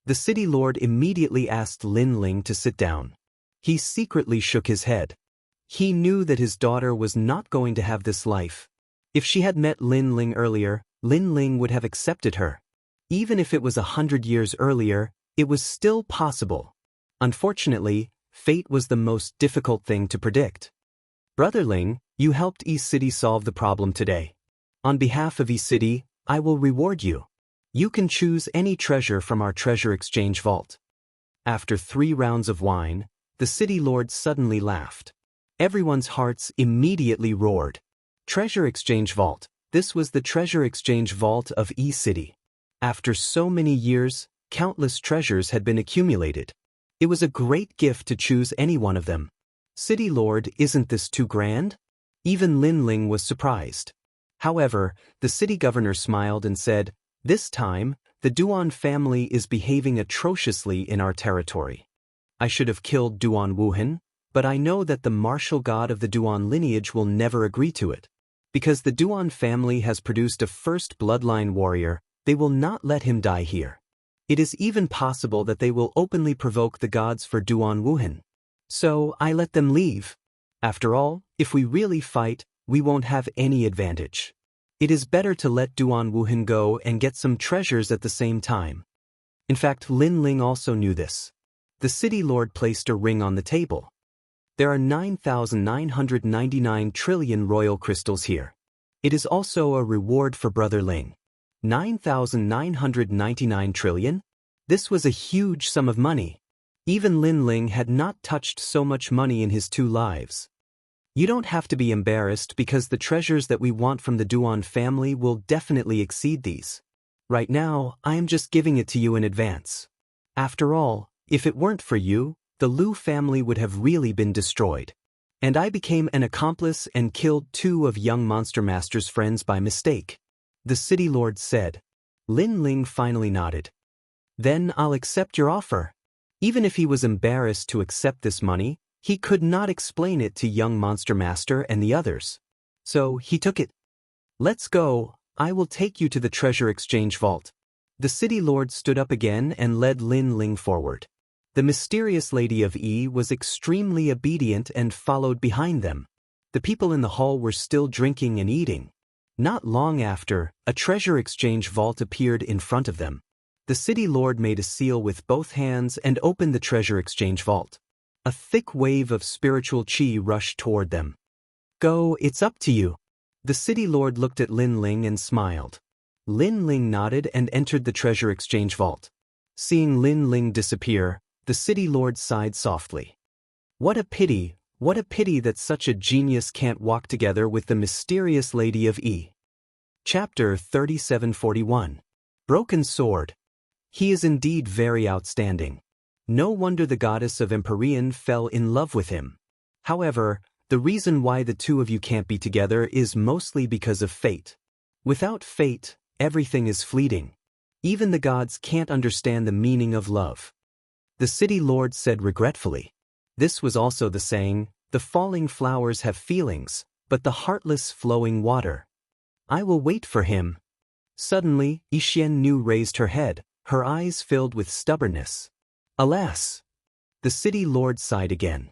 The city lord immediately asked Lin Ling to sit down. He secretly shook his head. He knew that his daughter was not going to have this life. If she had met Lin Ling earlier, Lin Ling would have accepted her. Even if it was 100 years earlier, it was still possible. Unfortunately, fate was the most difficult thing to predict. Brother Ling, you helped Yi City solve the problem today. On behalf of Yi City, I will reward you. You can choose any treasure from our treasure exchange vault. After 3 rounds of wine, the city lord suddenly laughed. Everyone's hearts immediately roared. Treasure exchange vault. This was the treasure exchange vault of Yi City. After so many years, countless treasures had been accumulated. It was a great gift to choose any one of them. City lord, isn't this too grand? Even Lin Ling was surprised. However, the city governor smiled and said, "This time, the Duan family is behaving atrociously in our territory. I should have killed Duan Wuhan, but I know that the martial god of the Duan lineage will never agree to it. Because the Duan family has produced a first bloodline warrior, they will not let him die here. It is even possible that they will openly provoke the gods for Duan Wuhan. So I let them leave. After all, if we really fight, we won't have any advantage. It is better to let Duan Wuhan go and get some treasures at the same time." In fact, Lin Ling also knew this. The city lord placed a ring on the table. There are 9,999 trillion royal crystals here. It is also a reward for Brother Ling. 9,999 trillion? This was a huge sum of money. Even Lin Ling had not touched so much money in his 2 lives. You don't have to be embarrassed because the treasures that we want from the Duan family will definitely exceed these. Right now, I am just giving it to you in advance. After all, if it weren't for you, the Liu family would have really been destroyed. And I became an accomplice and killed 2 of young Monster Master's friends by mistake," the city lord said. Lin Ling finally nodded. "Then I'll accept your offer." Even if he was embarrassed to accept this money, he could not explain it to young Monster Master and the others. So he took it. "Let's go, I will take you to the treasure exchange vault." The city lord stood up again and led Lin Ling forward. The mysterious lady of Yi was extremely obedient and followed behind them. The people in the hall were still drinking and eating. Not long after, a treasure exchange vault appeared in front of them. The city lord made a seal with both hands and opened the treasure exchange vault. A thick wave of spiritual qi rushed toward them. "Go, it's up to you." The city lord looked at Lin Ling and smiled. Lin Ling nodded and entered the treasure exchange vault. Seeing Lin Ling disappear, the city lord sighed softly. What a pity that such a genius can't walk together with the mysterious lady of Yi. Chapter 3741. Broken Sword. He is indeed very outstanding. No wonder the goddess of Empyrean fell in love with him. However, the reason why the 2 of you can't be together is mostly because of fate. Without fate, everything is fleeting. Even the gods can't understand the meaning of love. The city lord said regretfully. This was also the saying, "The falling flowers have feelings, but the heartless flowing water." I will wait for him. Suddenly, Xianxia raised her head, her eyes filled with stubbornness. Alas! The city lord sighed again.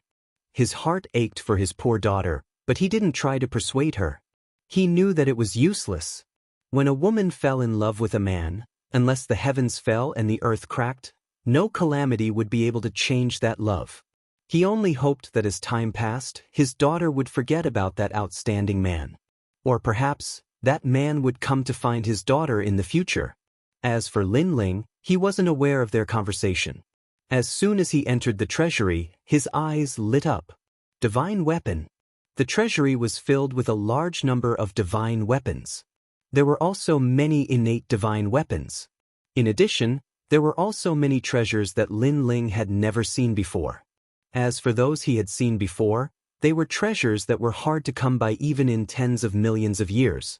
His heart ached for his poor daughter, but he didn't try to persuade her. He knew that it was useless. When a woman fell in love with a man, unless the heavens fell and the earth cracked, no calamity would be able to change that love. He only hoped that as time passed, his daughter would forget about that outstanding man. Or perhaps, that man would come to find his daughter in the future. As for Lin Ling, he wasn't aware of their conversation. As soon as he entered the treasury, his eyes lit up. Divine weapon. The treasury was filled with a large number of divine weapons. There were also many innate divine weapons. In addition, there were also many treasures that Lin Ling had never seen before. As for those he had seen before, they were treasures that were hard to come by even in tens of millions of years.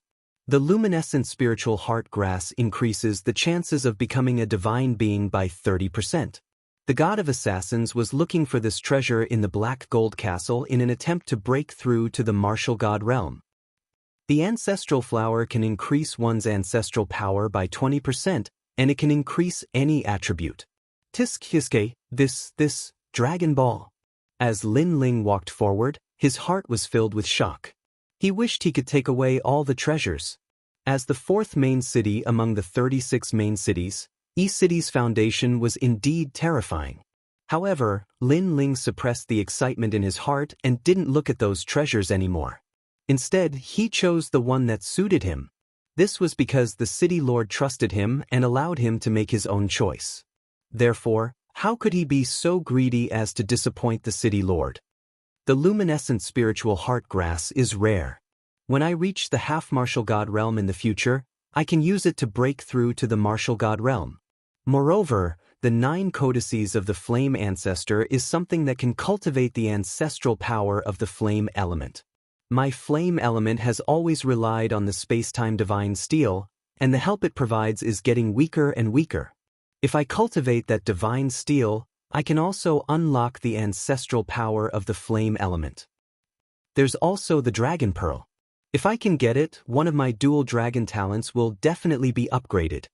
The luminescent spiritual heart grass increases the chances of becoming a divine being by 30%. The god of assassins was looking for this treasure in the Black Gold Castle in an attempt to break through to the martial god realm. The ancestral flower can increase one's ancestral power by 20%, and it can increase any attribute. Tisk hiske, this, Dragon Ball. As Lin Ling walked forward, his heart was filled with shock. He wished he could take away all the treasures. As the fourth main city among the 36 main cities, E-City's foundation was indeed terrifying. However, Lin Ling suppressed the excitement in his heart and didn't look at those treasures anymore. Instead, he chose the one that suited him. This was because the city lord trusted him and allowed him to make his own choice. Therefore, how could he be so greedy as to disappoint the city lord? The luminescent spiritual heart grass is rare. When I reach the half-martial god realm in the future, I can use it to break through to the martial god realm. Moreover, the 9 codices of the flame ancestor is something that can cultivate the ancestral power of the flame element. My flame element has always relied on the space-time divine steel, and the help it provides is getting weaker and weaker. If I cultivate that divine steel, I can also unlock the ancestral power of the flame element. There's also the dragon pearl. If I can get it, one of my dual dragon talents will definitely be upgraded.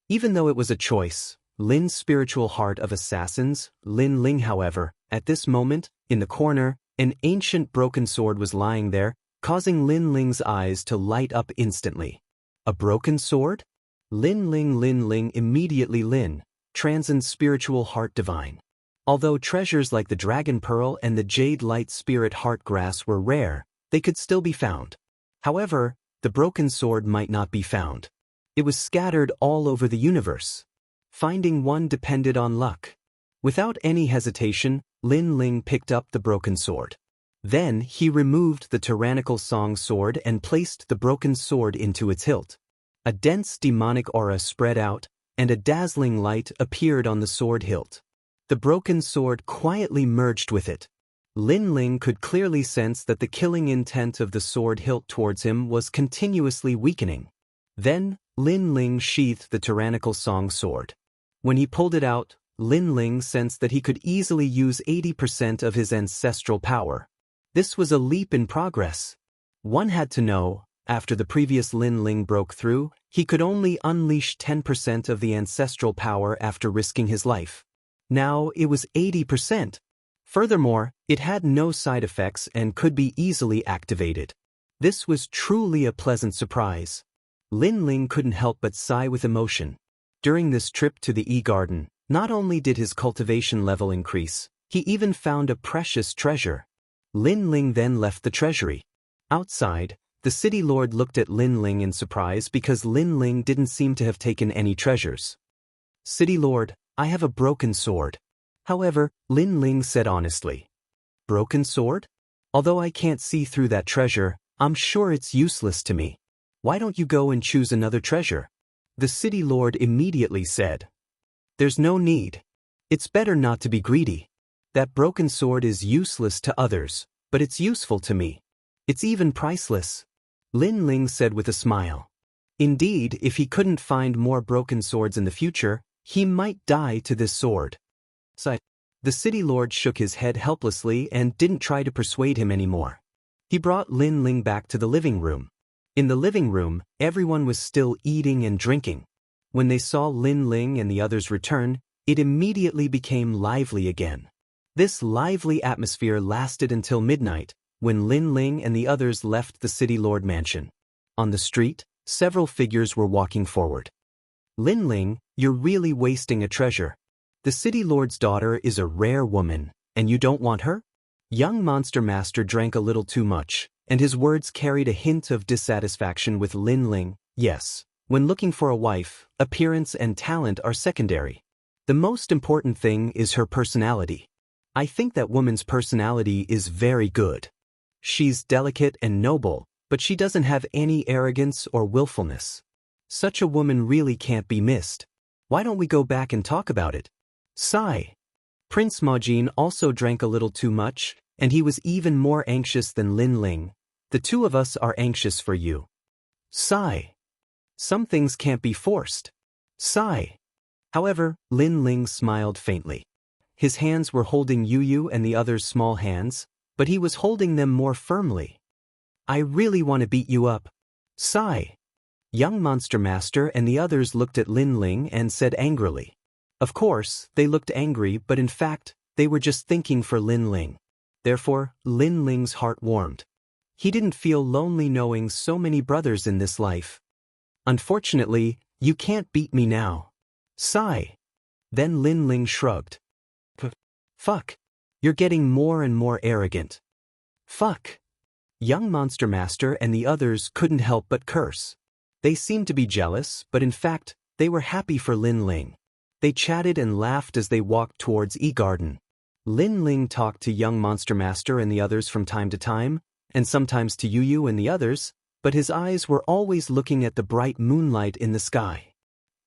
Even though it was a choice, Lin's spiritual heart of assassins, Lin Ling, however, at this moment, in the corner, an ancient broken sword was lying there, causing Lin Ling's eyes to light up instantly. A broken sword? Lin Ling immediately Lin, transcends spiritual heart divine. Although treasures like the dragon pearl and the jade light spirit heart grass were rare, they could still be found. However, the broken sword might not be found. It was scattered all over the universe. Finding one depended on luck. Without any hesitation, Lin Ling picked up the broken sword. Then he removed the tyrannical song sword and placed the broken sword into its hilt. A dense demonic aura spread out, and a dazzling light appeared on the sword hilt. The broken sword quietly merged with it. Lin Ling could clearly sense that the killing intent of the sword hilt towards him was continuously weakening. Then, Lin Ling sheathed the tyrannical song sword. When he pulled it out, Lin Ling sensed that he could easily use 80% of his ancestral power. This was a leap in progress. One had to know, after the previous Lin Ling broke through, he could only unleash 10% of the ancestral power after risking his life. Now it was 80%. Furthermore, it had no side effects and could be easily activated. This was truly a pleasant surprise. Lin Ling couldn't help but sigh with emotion. During this trip to the E-Garden, not only did his cultivation level increase, he even found a precious treasure. Lin Ling then left the treasury. Outside, the city lord looked at Lin Ling in surprise because Lin Ling didn't seem to have taken any treasures. "City lord, I have a broken sword." However, Lin Ling said honestly. "Broken sword? Although I can't see through that treasure, I'm sure it's useless to me. Why don't you go and choose another treasure?" The city lord immediately said. "There's no need. It's better not to be greedy. That broken sword is useless to others, but it's useful to me. It's even priceless," Lin Ling said with a smile. Indeed, if he couldn't find more broken swords in the future, he might die to this sword. The city lord shook his head helplessly and didn't try to persuade him anymore. He brought Lin Ling back to the living room. In the living room, everyone was still eating and drinking. When they saw Lin Ling and the others return, it immediately became lively again. This lively atmosphere lasted until midnight, when Lin Ling and the others left the city lord mansion. On the street, several figures were walking forward. "Lin Ling, you're really wasting a treasure. The city lord's daughter is a rare woman, and you don't want her?" Young Monster Master drank a little too much, and his words carried a hint of dissatisfaction with Lin Ling. "Yes, when looking for a wife, appearance and talent are secondary. The most important thing is her personality. I think that woman's personality is very good. She's delicate and noble, but she doesn't have any arrogance or willfulness. Such a woman really can't be missed. Why don't we go back and talk about it?" Sigh. Prince Majin also drank a little too much, and he was even more anxious than Lin Ling. "The two of us are anxious for you." Sigh. Some things can't be forced. Sigh. However, Lin Ling smiled faintly. His hands were holding Yu and the others' small hands, but he was holding them more firmly. I really want to beat you up. Sigh. Young Monster Master and the others looked at Lin Ling and said angrily. Of course, they looked angry, but in fact, they were just thinking for Lin Ling. Therefore, Lin Ling's heart warmed. He didn't feel lonely knowing so many brothers in this life. Unfortunately, you can't beat me now. Sigh. Then Lin Ling shrugged. Fuck. You're getting more and more arrogant. Fuck. Young Monster Master and the others couldn't help but curse. They seemed to be jealous, but in fact, they were happy for Lin Ling. They chatted and laughed as they walked towards E-Garden. Lin Ling talked to Young Monster Master and the others from time to time, and sometimes to Yu and the others, but his eyes were always looking at the bright moonlight in the sky.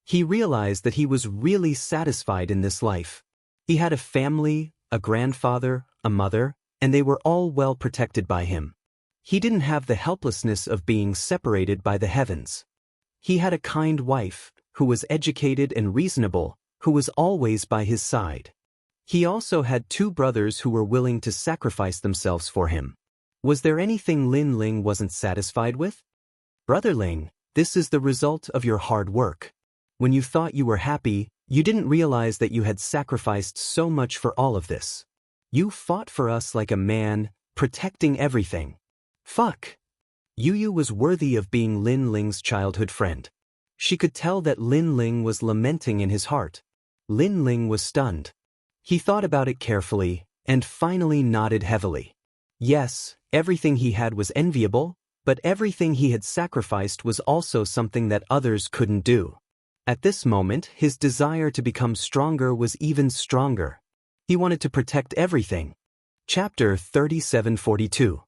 He realized that he was really satisfied in this life. He had a family, a grandfather, a mother, and they were all well protected by him. He didn't have the helplessness of being separated by the heavens. He had a kind wife, who was educated and reasonable, who was always by his side. He also had 2 brothers who were willing to sacrifice themselves for him. Was there anything Lin Ling wasn't satisfied with? Brother Ling, this is the result of your hard work. When you thought you were happy, you didn't realize that you had sacrificed so much for all of this. You fought for us like a man, protecting everything. Fuck. Yu was worthy of being Lin Ling's childhood friend. She could tell that Lin Ling was lamenting in his heart. Lin Ling was stunned. He thought about it carefully, and finally nodded heavily. Yes, everything he had was enviable, but everything he had sacrificed was also something that others couldn't do. At this moment, his desire to become stronger was even stronger. He wanted to protect everything. Chapter 3742.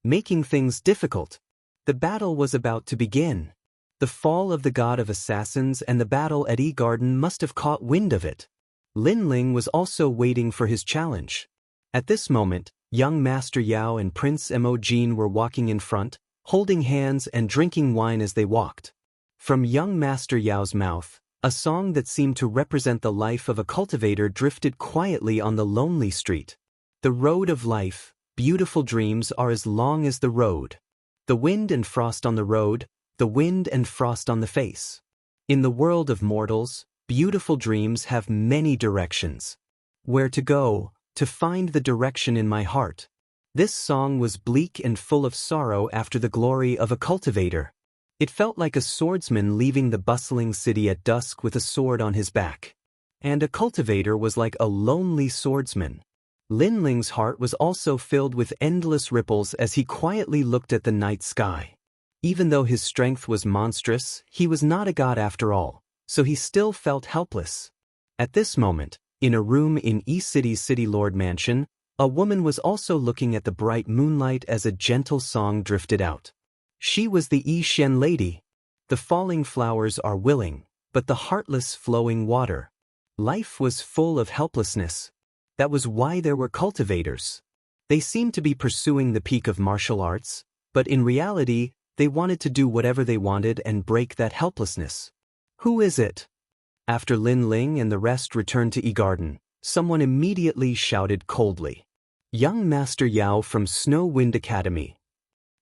Making things difficult. The battle was about to begin. The fall of the god of assassins and the battle at E-Garden must have caught wind of it. Lin Ling was also waiting for his challenge. At this moment, young Master Yao and Prince Emojin were walking in front, holding hands and drinking wine as they walked. From young Master Yao's mouth, a song that seemed to represent the life of a cultivator drifted quietly on the lonely street. The road of life, beautiful dreams are as long as the road. The wind and frost on the road, the wind and frost on the face. In the world of mortals, beautiful dreams have many directions. Where to go, to find the direction in my heart. This song was bleak and full of sorrow after the glory of a cultivator. It felt like a swordsman leaving the bustling city at dusk with a sword on his back. And a cultivator was like a lonely swordsman. Lin Ling's heart was also filled with endless ripples as he quietly looked at the night sky. Even though his strength was monstrous, he was not a god after all, so he still felt helpless. At this moment, in a room in E-City's City Lord Mansion, a woman was also looking at the bright moonlight as a gentle song drifted out. She was the Yi-Shen lady. The falling flowers are willing, but the heartless flowing water. Life was full of helplessness. That was why there were cultivators. They seemed to be pursuing the peak of martial arts, but in reality, they wanted to do whatever they wanted and break that helplessness. Who is it? After Lin Ling and the rest returned to E-Garden, someone immediately shouted coldly. Young Master Yao from Snow Wind Academy.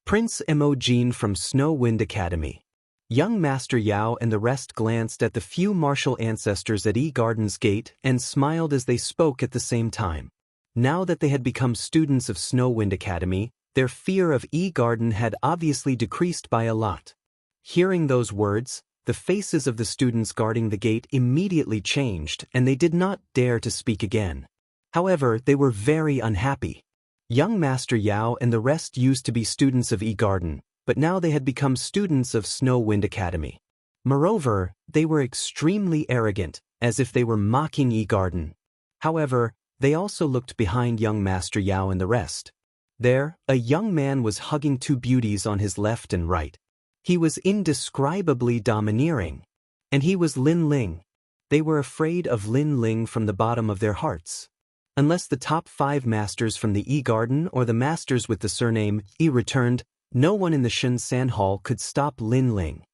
Prince Emojin from Snow Wind Academy. Young Master Yao and the rest glanced at the few martial ancestors at E-Garden's gate and smiled as they spoke at the same time. Now that they had become students of Snow Wind Academy, their fear of E-Garden had obviously decreased by a lot. Hearing those words, the faces of the students guarding the gate immediately changed and they did not dare to speak again. However, they were very unhappy. Young Master Yao and the rest used to be students of E-Garden, but now they had become students of Snow Wind Academy. Moreover, they were extremely arrogant, as if they were mocking E-Garden. However, they also looked behind young Master Yao and the rest. There, a young man was hugging 2 beauties on his left and right. He was indescribably domineering. And he was Lin Ling. They were afraid of Lin Ling from the bottom of their hearts. Unless the top 5 masters from the E-Garden or the masters with the surname E returned, No one in the Shunsan Hall could stop Lin Ling.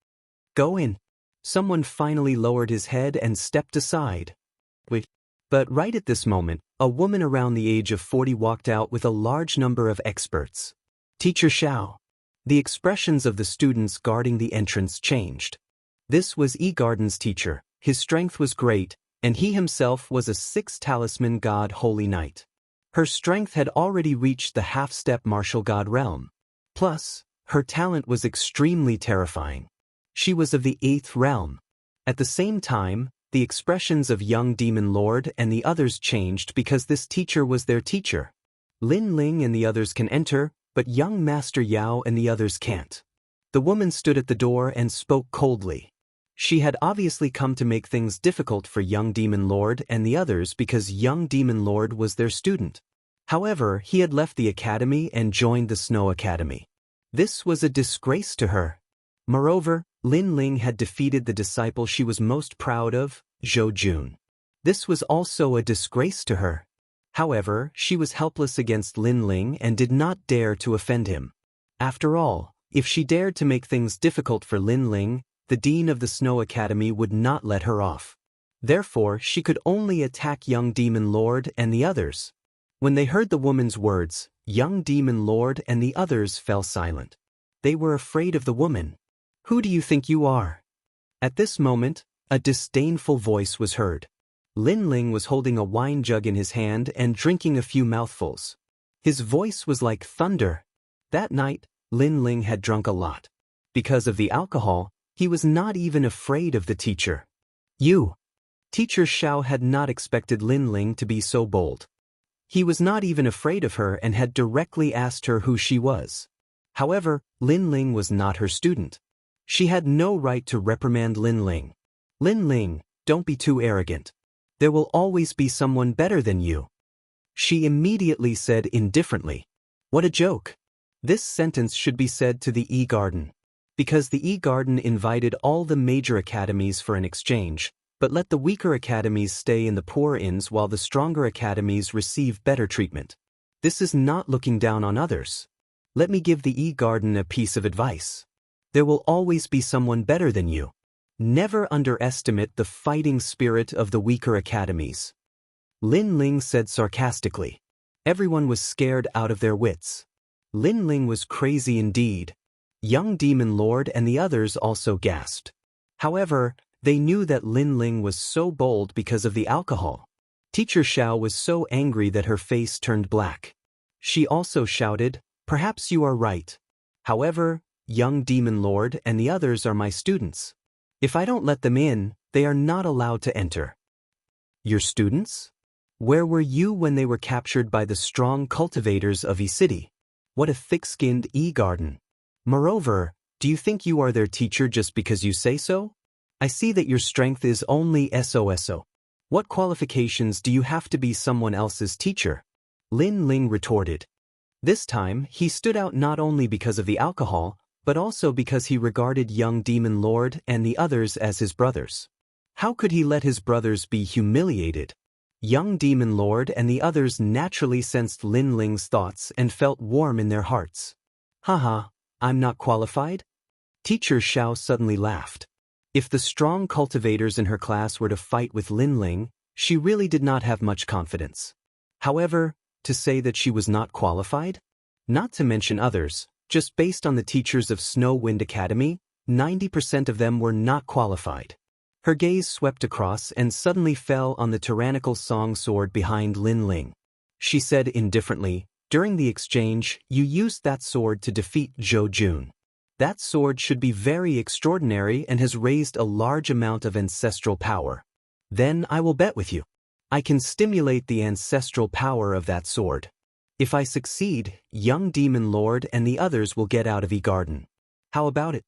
Go in. Someone finally lowered his head and stepped aside. Wait. But right at this moment, a woman around the age of 40 walked out with a large number of experts. Teacher Xiao. The expressions of the students guarding the entrance changed. This was E-Garden's teacher. His strength was great, and he himself was a 6th-talisman god holy knight. Her strength had already reached the half-step martial god realm. Plus, her talent was extremely terrifying. She was of the 8th realm. At the same time, the expressions of young demon lord and the others changed because this teacher was their teacher. Lin Ling and the others can enter, but young Master Yao and the others can't. The woman stood at the door and spoke coldly. She had obviously come to make things difficult for young demon lord and the others because young demon lord was their student. However, he had left the academy and joined the Snow Academy. This was a disgrace to her. Moreover, Lin Ling had defeated the disciple she was most proud of, Zhou Jun. This was also a disgrace to her. However, she was helpless against Lin Ling and did not dare to offend him. After all, if she dared to make things difficult for Lin Ling, the dean of the Snow Academy would not let her off. Therefore, she could only attack young demon lord and the others. When they heard the woman's words, young demon lord and the others fell silent. They were afraid of the woman. Who do you think you are? At this moment, a disdainful voice was heard. Lin Ling was holding a wine jug in his hand and drinking a few mouthfuls. His voice was like thunder. That night, Lin Ling had drunk a lot. Because of the alcohol, he was not even afraid of the teacher. Teacher Xiao had not expected Lin Ling to be so bold. He was not even afraid of her and had directly asked her who she was. However, Lin Ling was not her student. She had no right to reprimand Lin Ling. Lin Ling, don't be too arrogant. There will always be someone better than you. She immediately said indifferently. What a joke. This sentence should be said to the E-Garden. Because the E-Garden invited all the major academies for an exchange, but let the weaker academies stay in the poor inns while the stronger academies receive better treatment. This is not looking down on others. Let me give the E-Garden a piece of advice. There will always be someone better than you. Never underestimate the fighting spirit of the weaker academies. Lin Ling said sarcastically. Everyone was scared out of their wits. Lin Ling was crazy indeed. Young Demon Lord and the others also gasped. However, they knew that Lin Ling was so bold because of the alcohol. Teacher Xiao was so angry that her face turned black. She also shouted, "Perhaps you are right. However, young Demon Lord and the others are my students. If I don't let them in, they are not allowed to enter." Your students? Where were you when they were captured by the strong cultivators of E-City? What a thick-skinned E-Garden. Moreover, do you think you are their teacher just because you say so? I see that your strength is only SOSO. What qualifications do you have to be someone else's teacher? Lin Ling retorted. This time, he stood out not only because of the alcohol, but also because he regarded young Demon Lord and the others as his brothers. How could he let his brothers be humiliated? Young Demon Lord and the others naturally sensed Lin Ling's thoughts and felt warm in their hearts. Haha, I'm not qualified? Teacher Xiao suddenly laughed. If the strong cultivators in her class were to fight with Lin Ling, she really did not have much confidence. However, to say that she was not qualified? Not to mention others, just based on the teachers of Snow Wind Academy, 90% of them were not qualified. Her gaze swept across and suddenly fell on the tyrannical song sword behind Lin Ling. She said indifferently, "During the exchange, you used that sword to defeat Zhou Jun. That sword should be very extraordinary and has raised a large amount of ancestral power. Then I will bet with you. I can stimulate the ancestral power of that sword. If I succeed, young Demon Lord and the others will get out of E-Garden. How about it?"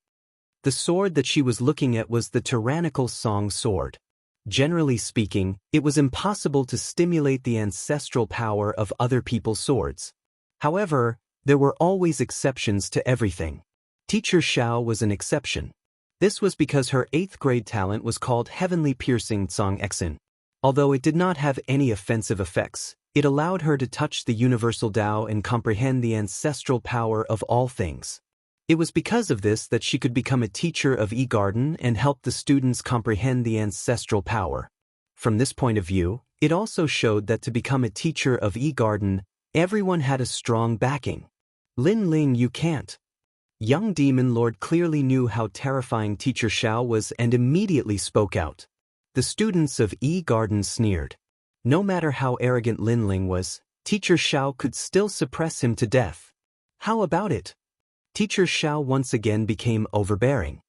The sword that she was looking at was the tyrannical song sword. Generally speaking, it was impossible to stimulate the ancestral power of other people's swords. However, there were always exceptions to everything. Teacher Xiao was an exception. This was because her 8th grade talent was called Heavenly Piercing Song Exin. Although it did not have any offensive effects, it allowed her to touch the universal Tao and comprehend the ancestral power of all things. It was because of this that she could become a teacher of E-Garden and help the students comprehend the ancestral power. From this point of view, it also showed that to become a teacher of E-Garden, everyone had a strong backing. Lin Ling, you can't. Young Demon Lord clearly knew how terrifying Teacher Xiao was and immediately spoke out. The students of E-Garden sneered. No matter how arrogant Lin Ling was, Teacher Xiao could still suppress him to death. How about it? Teacher Xiao once again became overbearing.